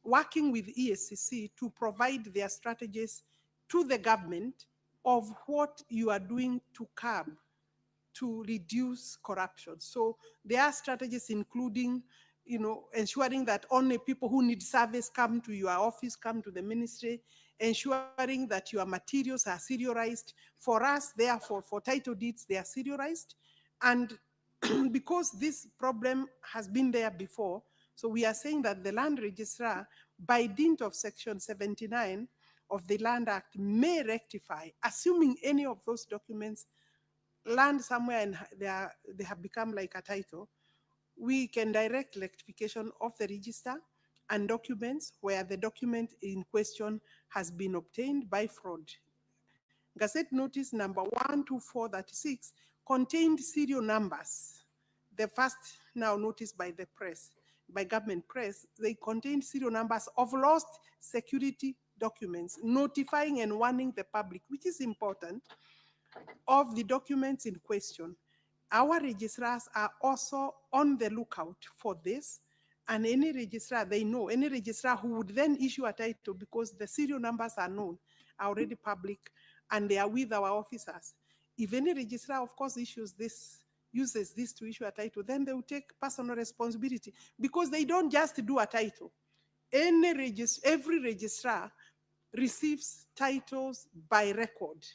working with ESCC to provide their strategies to the government of what you are doing to curb, to reduce corruption. So there are strategies including, ensuring that only people who need service come to your office, come to the ministry, ensuring that your materials are serialized. For us, therefore, for title deeds, they are serialized. And because this problem has been there before, so we are saying that the land registrar, by dint of Section 79 of the Land Act, may rectify, assuming any of those documents land somewhere and they have become like a title, we can direct rectification of the register and documents where the document in question has been obtained by fraud. Gazette notice number 12436 contained serial numbers. The first now noticed by the press, by government press, they contained serial numbers of lost security documents, notifying and warning the public, which is important, of the documents in question. Our registrars are also on the lookout for this, and any registrar, they know, any registrar who would then issue a title, because the serial numbers are known, are already public, and they are with our officers. If any registrar, of course, uses this to issue a title, then they will take personal responsibility, because they don't just do a title. Every registrar receives titles by record,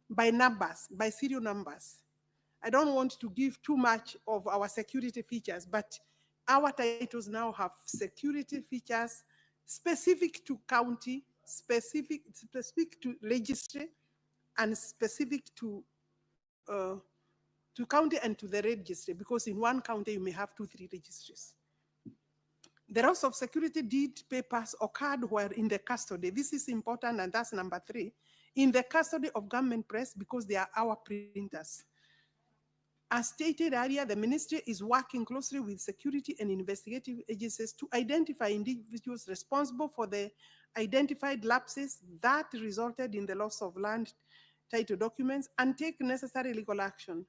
by numbers, by serial numbers. I don't want to give too much of our security features, but our titles now have security features specific to county, specific to registry, and specific to county and to the registry, because in one county you may have 2-3 registries. The loss of security deed papers occurred while in the custody. This is important, and that's number 3. In the custody of government press, because they are our printers. As stated earlier, the ministry is working closely with security and investigative agencies to identify individuals responsible for the identified lapses that resulted in the loss of land title documents and take necessary legal action.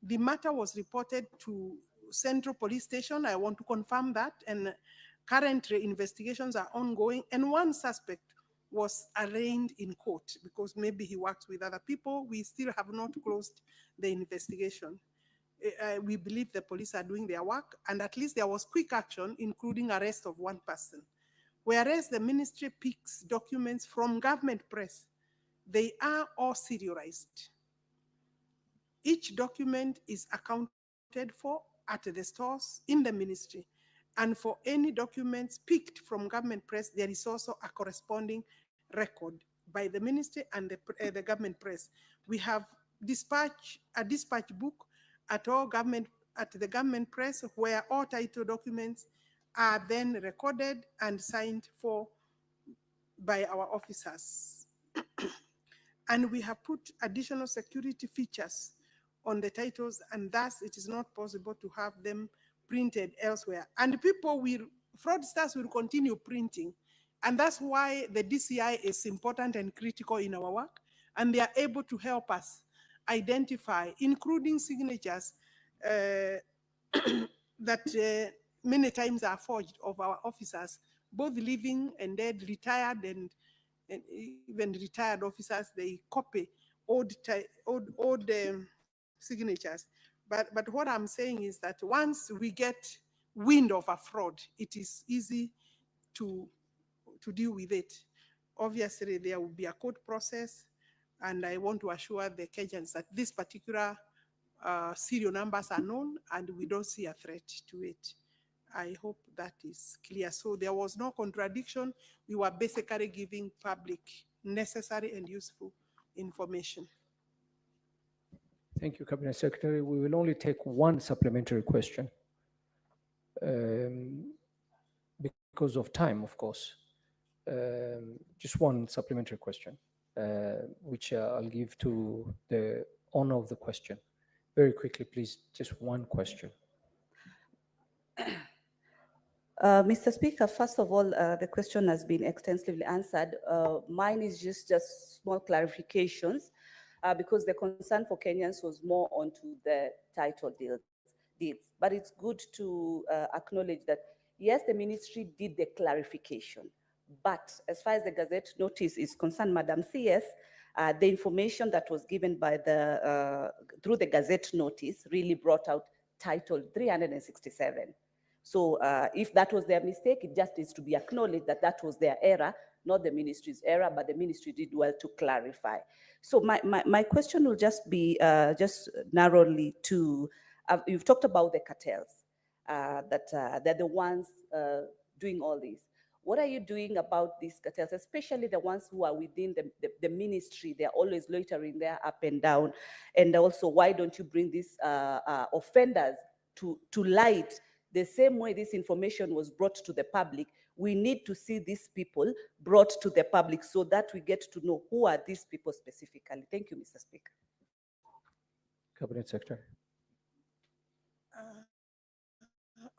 The matter was reported to Central Police Station. I want to confirm that, and currently investigations are ongoing, and one suspect was arraigned in court because maybe he works with other people. We still have not closed the investigation. We believe the police are doing their work, and at least there was quick action, including arrest of one person. Whereas the ministry picks documents from government press, they are all serialized. Each document is accounted for at the stores in the ministry. And for any documents picked from government press, there is also a corresponding record by the ministry and the government press. We have a dispatch book at the government press, where all title documents are then recorded and signed for by our officers. And we have put additional security features on the titles, and thus it is not possible to have them printed elsewhere. And fraudsters will continue printing. And that's why the DCI is important and critical in our work. And they are able to help us identify, including signatures that many times are forged of our officers, both living and dead, retired and even retired officers. They copy old signatures. But what I'm saying is that once we get wind of a fraud, it is easy to deal with it. Obviously, there will be a court process, and I want to assure the Kenyans that this particular serial numbers are known, and we don't see a threat to it. I hope that is clear. So there was no contradiction. We were basically giving public necessary and useful information. Thank you, Cabinet Secretary. We will only take one supplementary question because of time, of course. Just one supplementary question, which I'll give to the owner of the question. Very quickly, please, just one question. Mr. Speaker, first of all, the question has been extensively answered. Mine is just small clarifications because the concern for Kenyans was more onto the title deals. deeds. But it's good to acknowledge that, yes, the ministry did the clarification, but as far as the Gazette notice is concerned, Madam CS, the information that was given by through the Gazette notice really brought out title 367. So if that was their mistake, it just needs to be acknowledged that that was their error, not the ministry's error, but the ministry did well to clarify. So my question will just be just narrowly to, you've talked about the cartels, that they're the ones doing all this. What are you doing about these cartels, especially the ones who are within the ministry? They're always loitering there up and down. And also, why don't you bring these offenders to light the same way this information was brought to the public? We need to see these people brought to the public so that we get to know who are these people specifically. Thank you, Mr. Speaker. Cabinet Secretary.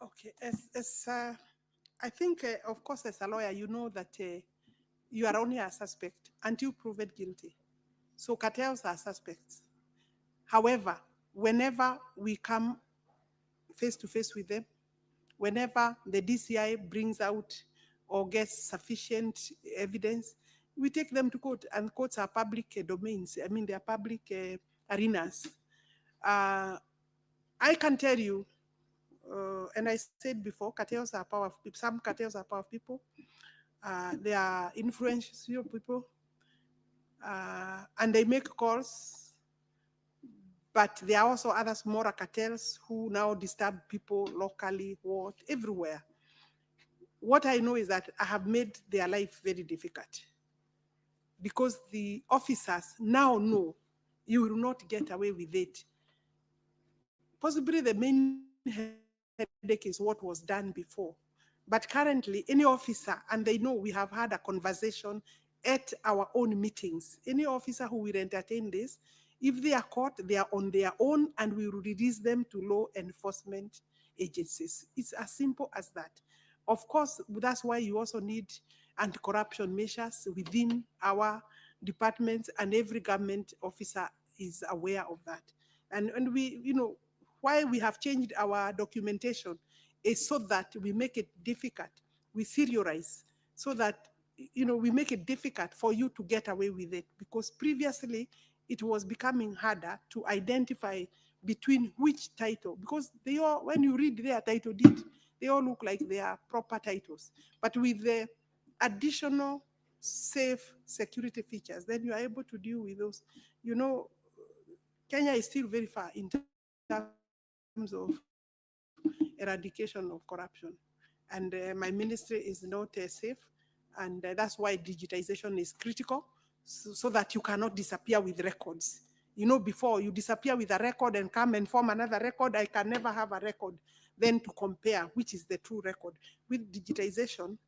Okay, I think, of course, as a lawyer, you know that you are only a suspect until proven guilty. So cartels are suspects. However, whenever we come face to face with them, whenever the DCI brings out or gets sufficient evidence, we take them to court, and courts are public domains. I mean, they are public arenas. I can tell you, and I said before, cartels are powerful people. Some cartels are powerful people. They are influential people, and they make calls. But there are also other smaller cartels who now disturb people locally, everywhere. What I know is that I have made their life very difficult, because the officers now know you will not get away with it. Possibly the main headache is what was done before. But currently, any officer, and they know we have had a conversation at our own meetings, any officer who will entertain this, if they are caught, they are on their own, and we will release them to law enforcement agencies. It's as simple as that. Of course, that's why you also need anti-corruption measures within our departments, and every government officer is aware of that. And we, why we have changed our documentation is so that we make it difficult, we serialize, so that, we make it difficult for you to get away with it, because previously it was becoming harder to identify between which title, because they all, when you read their title deed, they all look like they are proper titles. But with the additional safe security features, then you are able to deal with those. Kenya is still very far in terms of eradication of corruption. And my ministry is not safe. And that's why digitization is critical, so that you cannot disappear with records. Before you disappear with a record and come and form another record, I can never have a record then to compare which is the true record. With digitization,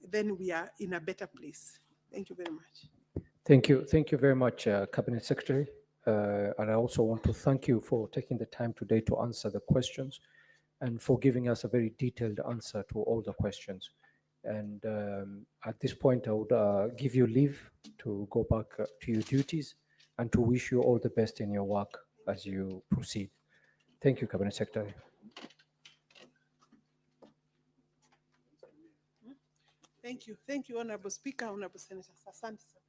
then we are in a better place. Thank you very much. Thank you. Thank you very much, Cabinet Secretary. And I also want to thank you for taking the time today to answer the questions and for giving us a very detailed answer to all the questions. And at this point, I would give you leave to go back to your duties and to wish you all the best in your work as you proceed. Thank you, Cabinet Secretary. Thank you. Thank you, Honorable Speaker, Honorable Senators. Asante sana.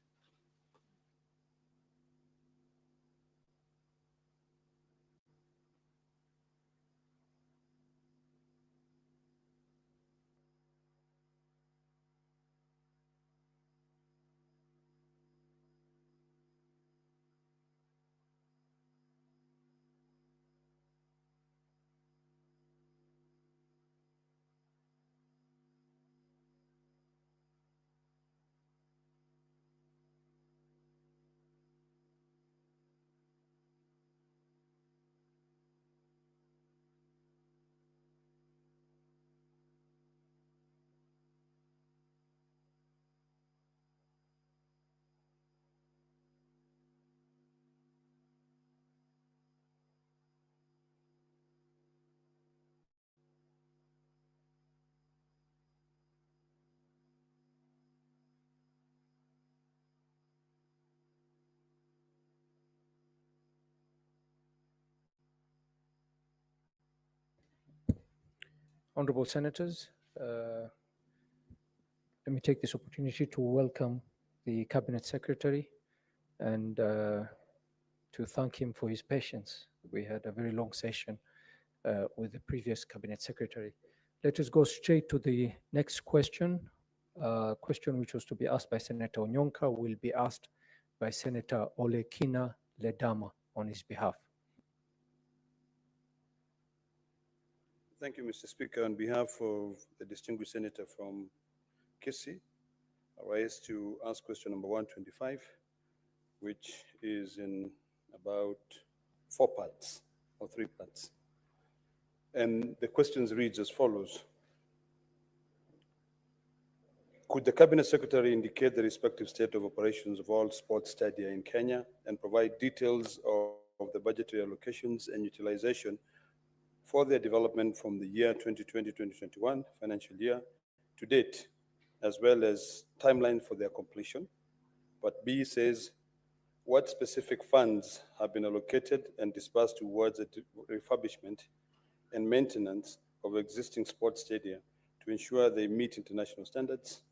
Honorable Senators, let me take this opportunity to welcome the Cabinet Secretary and to thank him for his patience. We had a very long session with the previous Cabinet Secretary. Let us go straight to the next question. Question which was to be asked by Senator Onyonka will be asked by Senator Olekina Ledama on his behalf. Thank you, Mr. Speaker. On behalf of the distinguished senator from Kisii, I rise to ask question number 125, which is in about 4 parts or 3 parts. And the questions reads as follows. Could the Cabinet Secretary indicate the respective state of operations of all sports stadia in Kenya and provide details of the budgetary allocations and utilization for their development from the year 2020-2021 financial year to date, as well as timeline for their completion? But B says, what specific funds have been allocated and disbursed towards the refurbishment and maintenance of existing sports stadia to ensure they meet international standards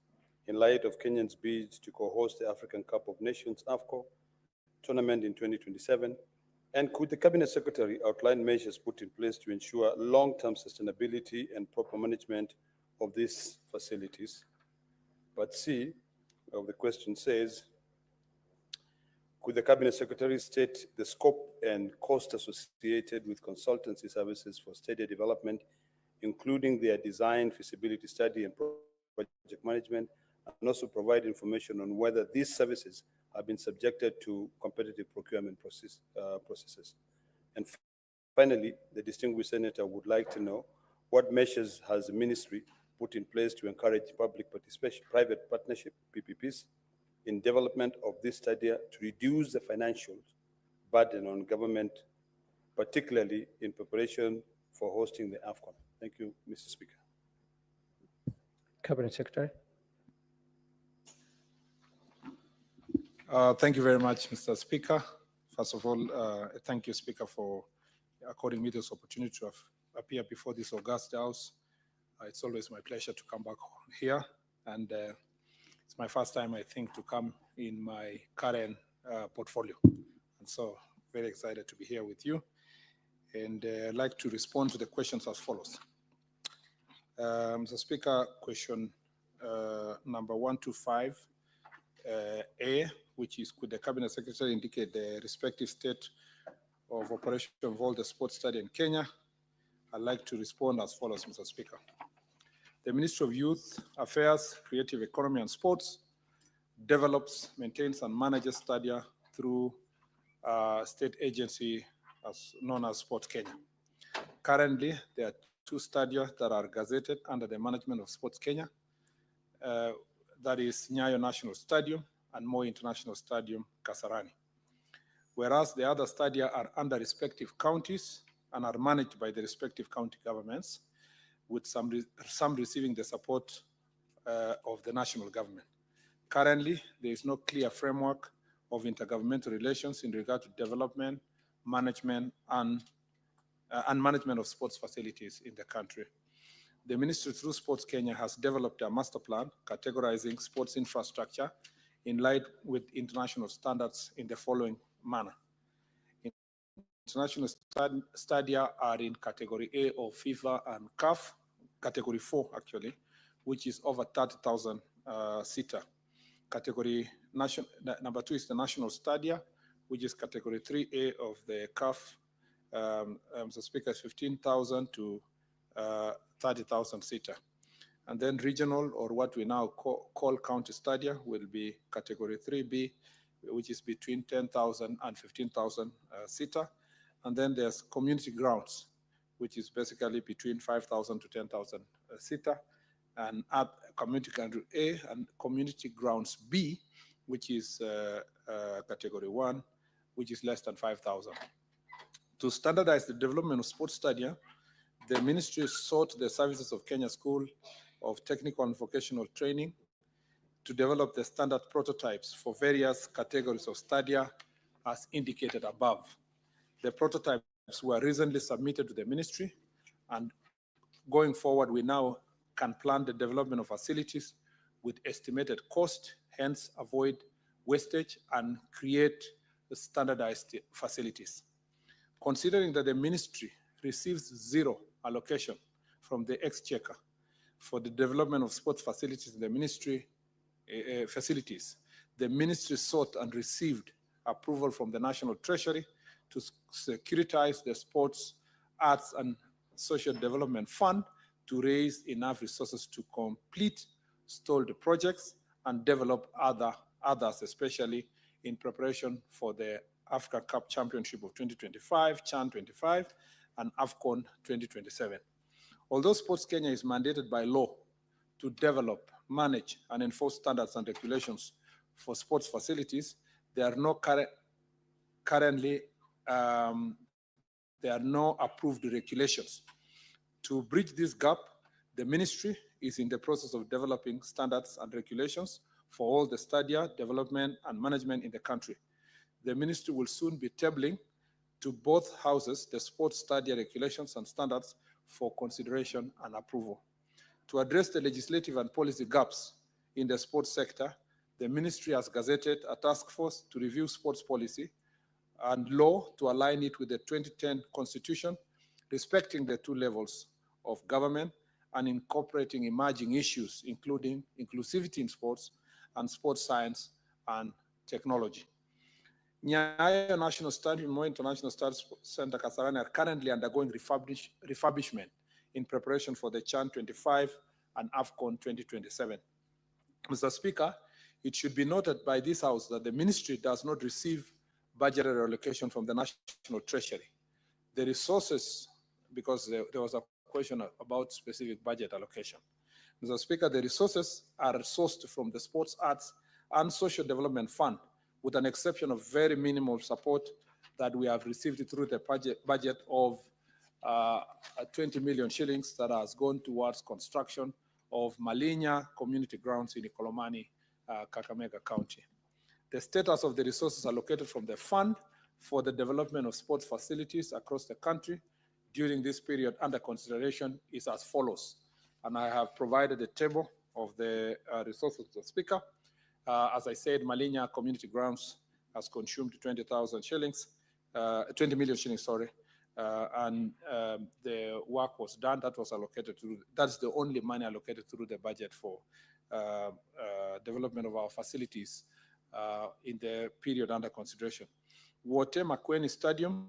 in light of Kenyans' bid to co-host the African Cup of Nations (AFCO) tournament in 2027? And could the Cabinet Secretary outline measures put in place to ensure long-term sustainability and proper management of these facilities? But C of the question says, could the Cabinet Secretary state the scope and cost associated with consultancy services for stadia development, including their design, feasibility study, and project management, and also provide information on whether these services have been subjected to competitive procurement processes? And finally, the distinguished senator would like to know what measures has the ministry put in place to encourage public participation, private partnership, PPPs, in development of this stadia to reduce the financial burden on government, particularly in preparation for hosting the AFCON. Thank you, Mr. Speaker. Cabinet Secretary. Thank you very much, Mr. Speaker. First of all, thank you, Speaker, for according me this opportunity to appear before this august House. It's always my pleasure to come back here, and it's my first time, I think, to come in my current portfolio. And so, very excited to be here with you. And I'd like to respond to the questions as follows. Mr. Speaker, question number 125, A, which is, could the Cabinet Secretary indicate the respective state of operation of all the sports stadia in Kenya? I'd like to respond as follows, Mr. Speaker. The Ministry of Youth Affairs, Creative Economy and Sports develops, maintains, and manages stadia through a state agency known as Sports Kenya. Currently, there are 2 stadia that are gazetted under the management of Sports Kenya. That is Nyayo National Stadium and Moi International Stadium, Kasarani. Whereas the other stadia are under respective counties and are managed by the respective county governments, with some receiving the support of the national government. Currently, there is no clear framework of intergovernmental relations in regard to development, management, and management of sports facilities in the country. The ministry, through Sports Kenya, has developed a master plan categorizing sports infrastructure in line with international standards in the following manner. International stadia are in category A of FIFA and CAF, category 4 actually, which is over 30,000 seater. Category number 2 is the national stadia, which is category 3A of the CAF. The speaker is 15,000 to 30,000 seater. And then regional, or what we now call county stadia, will be category 3B, which is between 10,000 and 15,000 seater. And then there's community grounds, which is basically between 5,000 to 10,000 seater, and community ground A and community grounds B, which is category 1, which is less than 5,000. To standardize the development of sports stadia, the ministry sought the services of Kenya School of Technical and Vocational Training to develop the standard prototypes for various categories of stadia as indicated above. The prototypes were recently submitted to the ministry, and going forward, we now can plan the development of facilities with estimated cost, hence avoid wastage and create standardized facilities. Considering that the ministry receives zero allocation from the exchequer for the development of sports facilities in the ministry facilities, the ministry sought and received approval from the National Treasury to securitize the Sports, Arts and Social Development Fund to raise enough resources to complete stalled projects and develop others, especially in preparation for the Africa Cup Championship of 2025, CHAN 25, and AFCON 2027. Although Sports Kenya is mandated by law to develop, manage, and enforce standards and regulations for sports facilities, there are no approved regulations. To bridge this gap, the ministry is in the process of developing standards and regulations for all the stadia development and management in the country. The ministry will soon be tabling to both houses the sports stadia regulations and standards for consideration and approval. To address the legislative and policy gaps in the sports sector, the ministry has gazetted a task force to review sports policy and law to align it with the 2010 Constitution, respecting the two levels of government and incorporating emerging issues, including inclusivity in sports and sports science and technology. Nyayo National Stadium and Moi International Stars Center Kasarani are currently undergoing refurbishment in preparation for the CHAN 25 and AFCON 2027. Mr. Speaker, it should be noted by this House that the ministry does not receive budgetary allocation from the National Treasury. The resources, because there was a question about specific budget allocation. Mr. Speaker, the resources are sourced from the Sports, Arts and Social Development Fund, with an exception of very minimal support that we have received through the budget of 20 million shillings that has gone towards construction of Malinya community grounds in Ikolomani, Kakamega County. The status of the resources allocated from the fund for the development of sports facilities across the country during this period under consideration is as follows. And I have provided a table of the resources to the Speaker. As I said, Malinya community grounds has consumed 20,000 shillings, 20 million shillings, sorry. And the work was done, that was allocated through, that's the only money allocated through the budget for development of our facilities in the period under consideration. Wahome Makweni Stadium,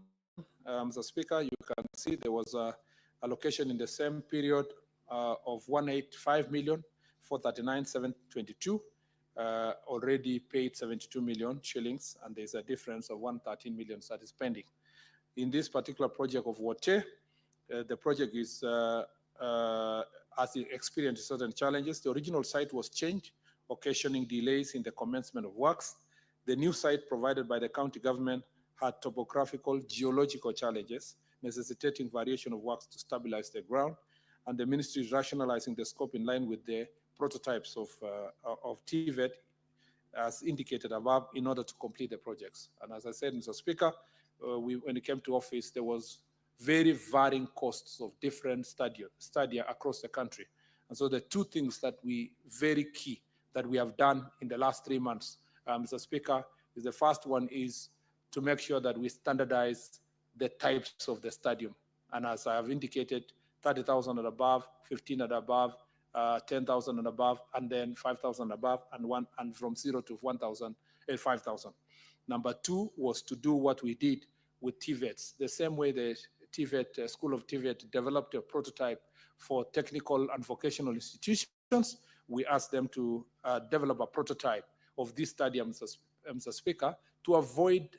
Mr. Speaker, you can see there was a allocation in the same period of 185 million, 439,722. Already paid 72 million shillings, and there's a difference of 113 million that is pending. In this particular project of Wahome, the project is has experienced certain challenges. The original site was changed, occasioning delays in the commencement of works. The new site provided by the county government had topographical, geological challenges, necessitating variation of works to stabilize the ground, and the ministry is rationalizing the scope in line with the prototypes of TVET as indicated above in order to complete the projects. And as I said, Mr. Speaker, when it came to office, there was very varying costs of different stadia across the country. And so the two things that very key that we have done in the last 3 months, Mr. Speaker, is the first one is to make sure that we standardize the types of the stadium. And as I have indicated, 30,000 and above, 15 and above, 10,000 and above, and then 5,000 above, and from 0 to 1,000, 5,000. Number two was to do what we did with TVETs. The same way the TVET, School of TVET developed a prototype for technical and vocational institutions, we asked them to develop a prototype of this stadium, Mr. Speaker, to avoid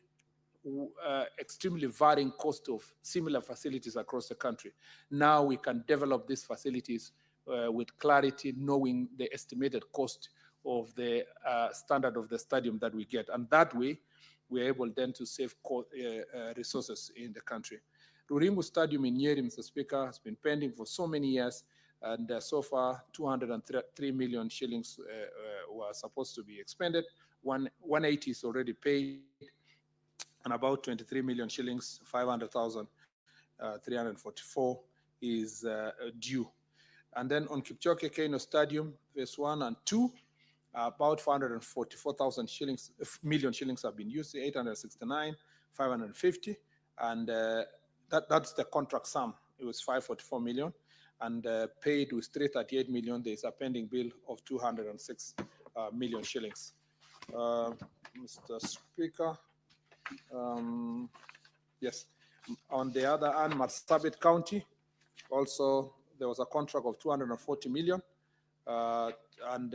extremely varying cost of similar facilities across the country. Now we can develop these facilities with clarity, knowing the estimated cost of the standard of the stadium that we get. And that way, we're able then to save resources in the country. Ruringu Stadium in Nyeri, Mr. Speaker, has been pending for so many years, and so far 203 million shillings were supposed to be expended. 180 is already paid, and about 23 million shillings, 500,000, 344 is due. And then on Kipchoge Keino Stadium, phase 1 and 2, about 444,000 shillings, million shillings have been used, 869, 550, and that's the contract sum. It was 544 million, and paid with 338 million. There is a pending bill of 206 million shillings. Mr. Speaker, yes. On the other hand, Marsabit County, also there was a contract of 240 million, and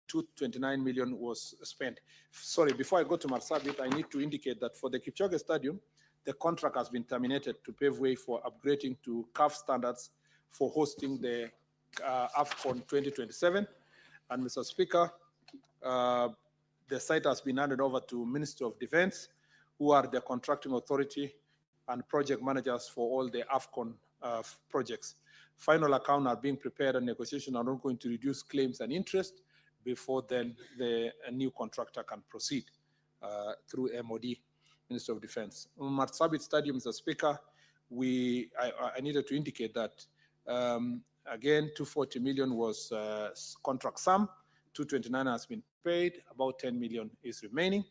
229 million was spent. Sorry, before I go to Marsabit, I need to indicate that for the Kipchoge Stadium, the contract has been terminated to pave way for upgrading to CAF standards for hosting the AFCON 2027. And Mr. Speaker, the site has been handed over to Ministry of Defense, who are the contracting authority and project managers for all the AFCON projects. Final accounts are being prepared and negotiations are not going to reduce claims and interest before then the new contractor can proceed through MOD, Minister of Defense. On Marsabit Stadium, Mr. Speaker, I needed to indicate that again, 240 million was contract sum, 229 has been paid, about 10 million is remaining.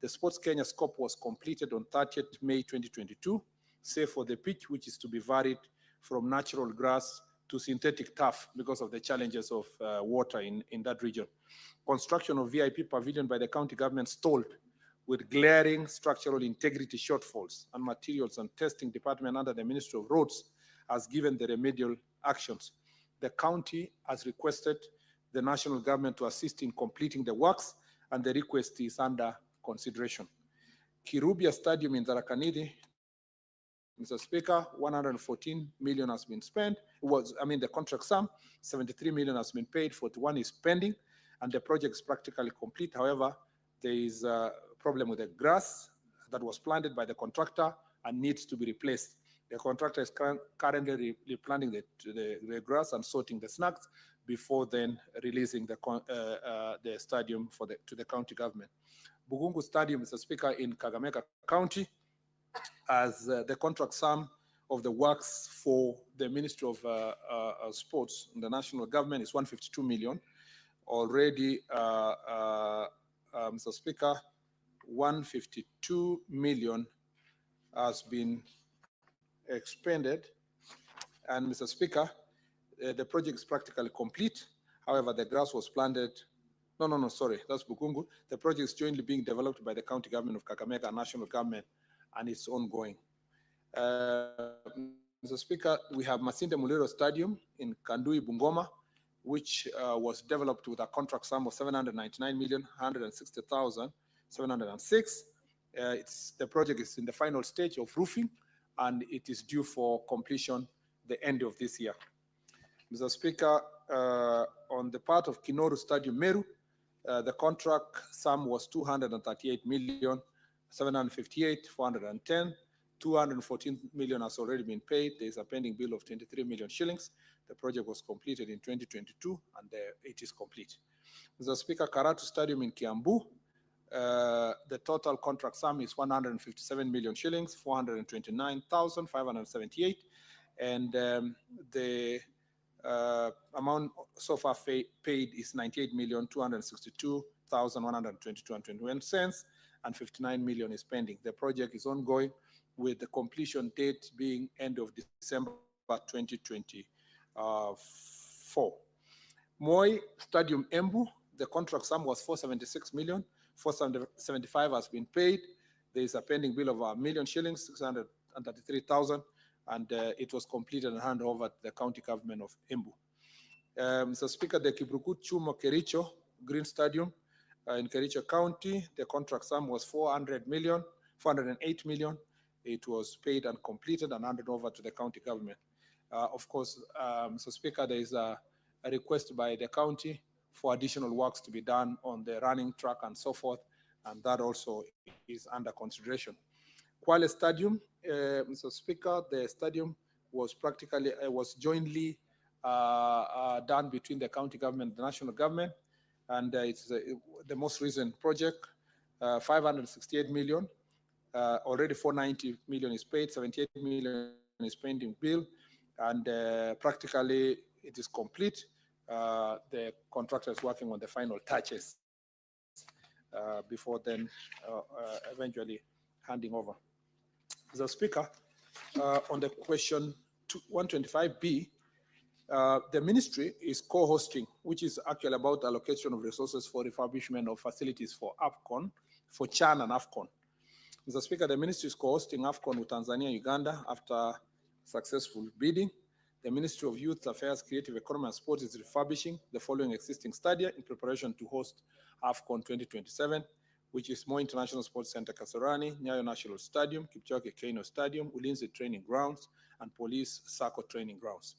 The Sports Kenya scope was completed on 30th May 2022, save for the pitch, which is to be varied from natural grass to synthetic turf because of the challenges of water in that region. Construction of VIP pavilion by the county government stalled with glaring structural integrity shortfalls, and materials and testing department under the Ministry of Roads has given the remedial actions. The county has requested the national government to assist in completing the works, and the request is under consideration. Kirubia Stadium in Tharaka Nithi, Mr. Speaker, 114 million has been spent. The contract sum, 73 million has been paid, 41 is pending, and the project is practically complete. However, there is a problem with the grass that was planted by the contractor and needs to be replaced. The contractor is currently replanting the grass and sorting the snags before then releasing the stadium to the county government. Bugungu Stadium, Mr. Speaker, in Kakamega County, as the contract sum of the works for the Ministry of Sports and the national government is 152 million. Already, Mr. Speaker, 152 million has been expended. And Mr. Speaker, the project is practically complete. However, the grass was planted. No, sorry, that's Bukungu. The project is jointly being developed by the county government of Kakamega and national government, and it's ongoing. Mr. Speaker, we have Masinde Muliro Stadium in Kandui, Bungoma, which was developed with a contract sum of 799,160,706. The project is in the final stage of roofing, and it is due for completion the end of this year. Mr. Speaker, on the part of Kinoru Stadium Meru, the contract sum was 238,758,410. 214 million has already been paid. There is a pending bill of 23 million shillings. The project was completed in 2022, and it is complete. Mr. Speaker, Karatu Stadium in Kiambu, the total contract sum is 157 million shillings, 429,578, and the amount so far paid is 98,262,122.21 and 59 million is pending. The project is ongoing, with the completion date being end of December 2024. Moi Stadium Embu, the contract sum was 476 million, 475 has been paid. There is a pending bill of 1 million shillings, 633,000, and it was completed and handed over to the county government of Embu. Mr. Speaker, the Kibruku Chumo Kericho Green Stadium in Kericho County, the contract sum was 408 million. It was paid and completed and handed over to the county government. Of course, Mr. Speaker, there is a request by the county for additional works to be done on the running track and so forth, and that also is under consideration. Kwale Stadium, Mr. Speaker, the stadium was jointly done between the county government and the national government, and it's the most recent project, 568 million. Already 490 million is paid, 78 million is pending bill, and practically it is complete. The contractor is working on the final touches before then eventually handing over. Mr. Speaker, on the question 125B, the ministry is co-hosting, which is actually about allocation of resources for refurbishment of facilities for AFCON, for CHAN and AFCON. Mr. Speaker, the ministry is co-hosting AFCON with Tanzania and Uganda after successful bidding. The Ministry of Youth Affairs, Creative Economy and Sport is refurbishing the following existing stadia in preparation to host AFCON 2027, which is Moi International Sports Center Kasarani, Nyayo National Stadium, Kipchoge Keino Stadium, Ulinzi Training Grounds, and Police Sacco Training Grounds.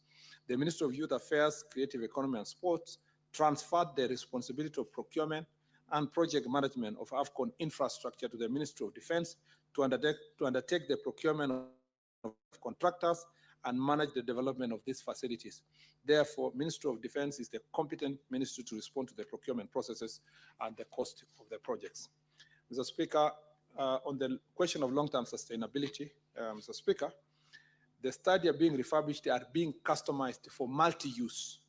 The Ministry of Youth Affairs, Creative Economy and Sports transferred the responsibility of procurement and project management of AFCON infrastructure to the Ministry of Defense to undertake the procurement of contractors and manage the development of these facilities. Therefore, Ministry of Defense is the competent ministry to respond to the procurement processes and the cost of the projects. Mr. Speaker, on the question of long-term sustainability, Mr. Speaker, the stadia being refurbished are being customized for multi-use,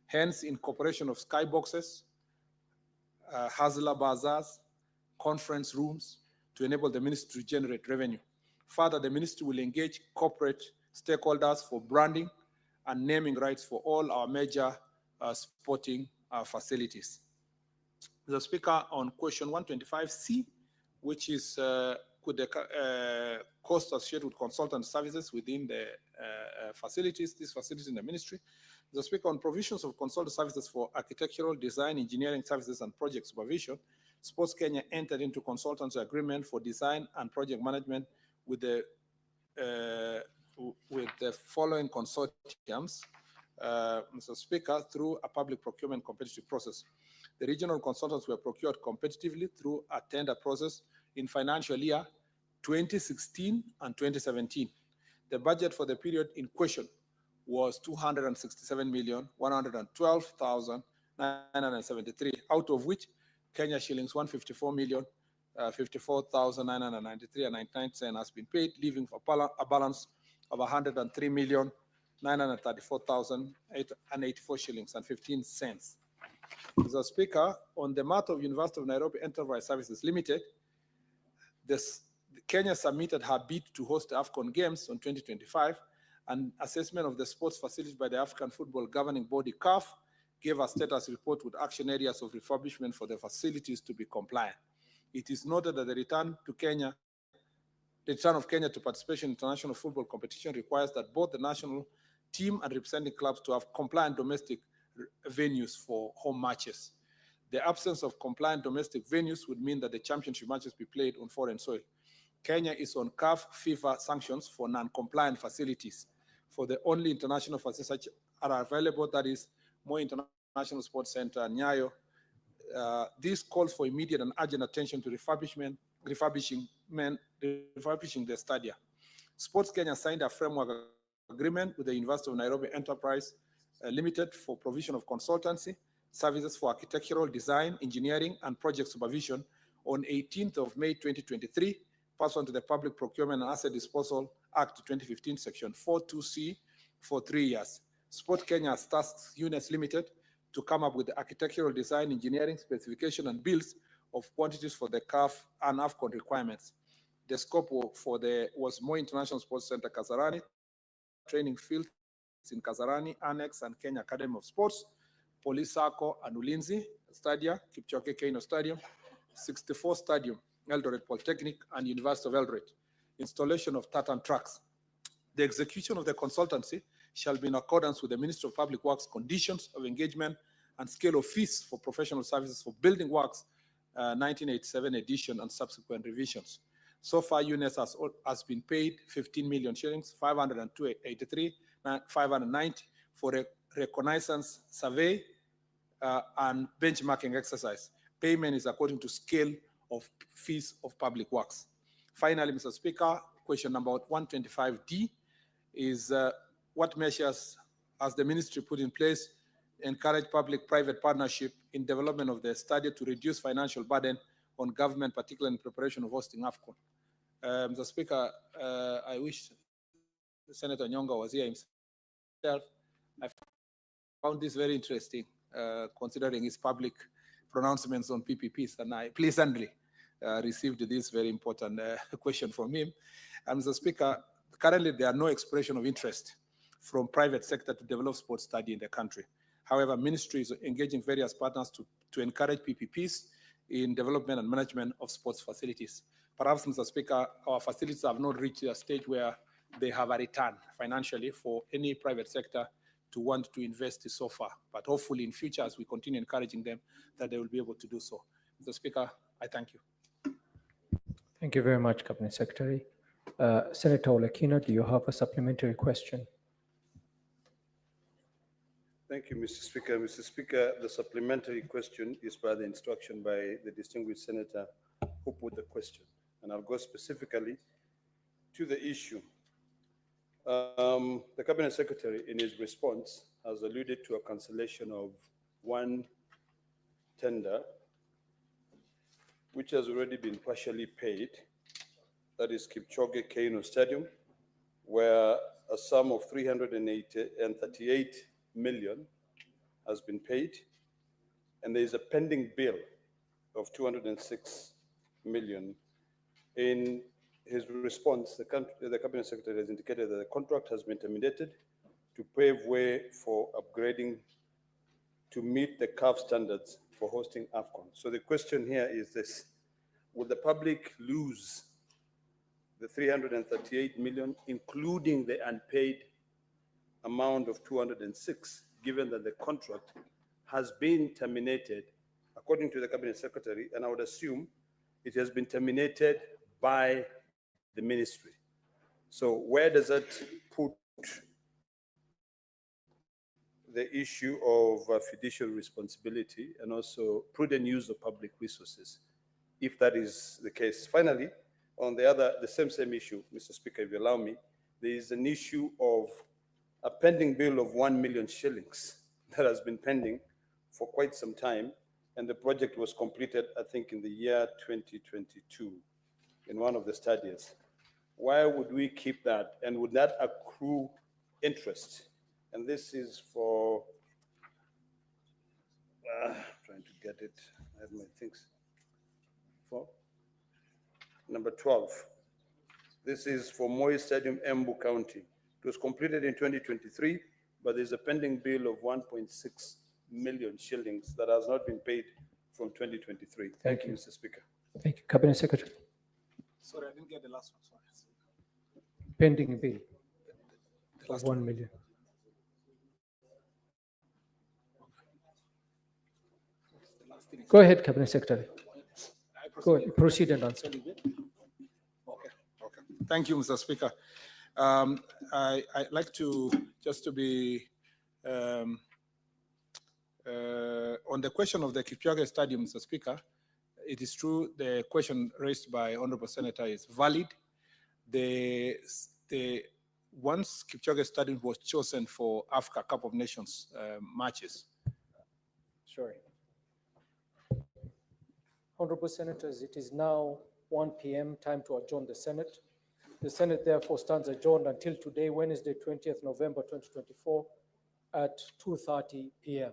hence incorporation of skyboxes, Hazla bazaars, conference rooms to enable the ministry to generate revenue. Further, the ministry will engage corporate stakeholders for branding and naming rights for all our major sporting facilities. Mr. Speaker, on question 125C, which is could the cost associated with consultant services within the facilities, these facilities in the ministry. Mr. Speaker, on provisions of consultant services for architectural, design, engineering services, and project supervision, Sports Kenya entered into consultancy agreement for design and project management with the following consortiums, Mr. Speaker, through a public procurement competitive process. The regional consultants were procured competitively through a tender process in financial year 2016 and 2017. The budget for the period in question was 267,112,973, out of which Kenya shillings 154,054,993 and 99 cents has been paid, leaving a balance of 103,934,884 shillings and 15 cents. Mr. Speaker, on the matter of University of Nairobi Enterprise Services Limited, Kenya submitted her bid to host the AFCON Games on 2025, and assessment of the sports facilities by the African Football Governing Body, CAF, gave a status report with action areas of refurbishment for the facilities to be compliant. It is noted that the return of Kenya to participation in international football competition requires that both the national team and representing clubs to have compliant domestic venues for home matches. The absence of compliant domestic venues would mean that the championship matches be played on foreign soil. Kenya is on CAF FIFA sanctions for non-compliant facilities. For the only international facilities are available, that is Moi International Sports Center and Nyayo. This calls for immediate and urgent attention to refurbishing the stadia. Sports Kenya signed a framework agreement with the University of Nairobi Enterprise Limited for provision of consultancy services for architectural design, engineering, and project supervision on 18th of May 2023, pursuant to the Public Procurement and Asset Disposal Act 2015, Section 42C, for 3 years. Sport Kenya has tasked UNES Limited to come up with the architectural design, engineering, specification, and bills of quantities for the CAF and AFCON requirements. The scope was Moi International Sports Center Kasarani, training fields in Kasarani, Annex, and Kenya Academy of Sports, Police Sacco and Ulinzi Stadium, Kipchoge Keino Stadium, 64 Stadium, Eldoret Polytechnic, and University of Eldoret. Installation of tartan tracks. The execution of the consultancy shall be in accordance with the Ministry of Public Works conditions of engagement and scale of fees for professional services for building works, 1987 edition and subsequent revisions. So far, UNES has been paid 15 million shillings, 583,590 for a reconnaissance survey and benchmarking exercise. Payment is according to scale of fees of public works. Finally, Mr. Speaker, question number 125D is what measures has the ministry put in place to encourage public-private partnership in development of the study to reduce financial burden on government, particularly in preparation of hosting AFCON? Mr. Speaker, I wish Senator Nyonga was here himself myself, I found this very interesting, considering his public pronouncements on PPPs, and I pleasantly received this very important question from him. And Mr. Speaker, currently there are no expression of interest from private sector to develop sports study in the country. However, ministry is engaging various partners to encourage PPPs in development and management of sports facilities. Perhaps, Mr. Speaker, our facilities have not reached a stage where they have a return financially for any private sector to want to invest so far. But hopefully in future, as we continue encouraging them, that they will be able to do so. Mr. Speaker, I thank you. Thank you very much, Cabinet Secretary. Senator Olekina, do you have a supplementary question? Thank you, Mr. Speaker. Mr. Speaker, the supplementary question is by the instruction by the distinguished senator who put the question. And I'll go specifically to the issue. The Cabinet Secretary, in his response, has alluded to a cancellation of one tender, which has already been partially paid. That is Kipchoge Keino Stadium, where a sum of 338 million has been paid, and there is a pending bill of 206 million. In his response, the Cabinet Secretary has indicated that the contract has been terminated to pave way for upgrading to meet the CAF standards for hosting AFCON. So the question here is this: would the public lose the 338 million, including the unpaid amount of 206, given that the contract has been terminated, according to the Cabinet Secretary, and I would assume it has been terminated by the ministry? So where does that put the issue of fiduciary responsibility and also prudent use of public resources, if that is the case? Finally, on the same issue, Mr. Speaker, if you allow me, there is an issue of a pending bill of 1 million shillings that has been pending for quite some time, and the project was completed, I think, in the year 2022 in one of the studies. Why would we keep that, and would that accrue interest? And this is for, trying to get it, I have my things, for number 12. This is for Moi Stadium, Embu County. It was completed in 2023, but there's a pending bill of 1.6 million shillings that has not been paid from 2023. Thank you, Mr. Speaker. Thank you. Cabinet Secretary. Sorry, I didn't get the last one. Sorry. Pending bill of 1 million. Go ahead, Cabinet Secretary. Go ahead, proceed and answer. Okay. Thank you, Mr. Speaker. I'd like to just to be on the question of the Kipchoge Stadium, Mr. Speaker. It is true the question raised by Honorable Senator is valid. Once Kipchoge Stadium was chosen for Africa Cup of Nations matches. Sorry. Honorable Senators, it is now 1 p.m. time to adjourn the Senate. The Senate therefore stands adjourned until today, Wednesday, 20th November 2024 at 2:30 p.m.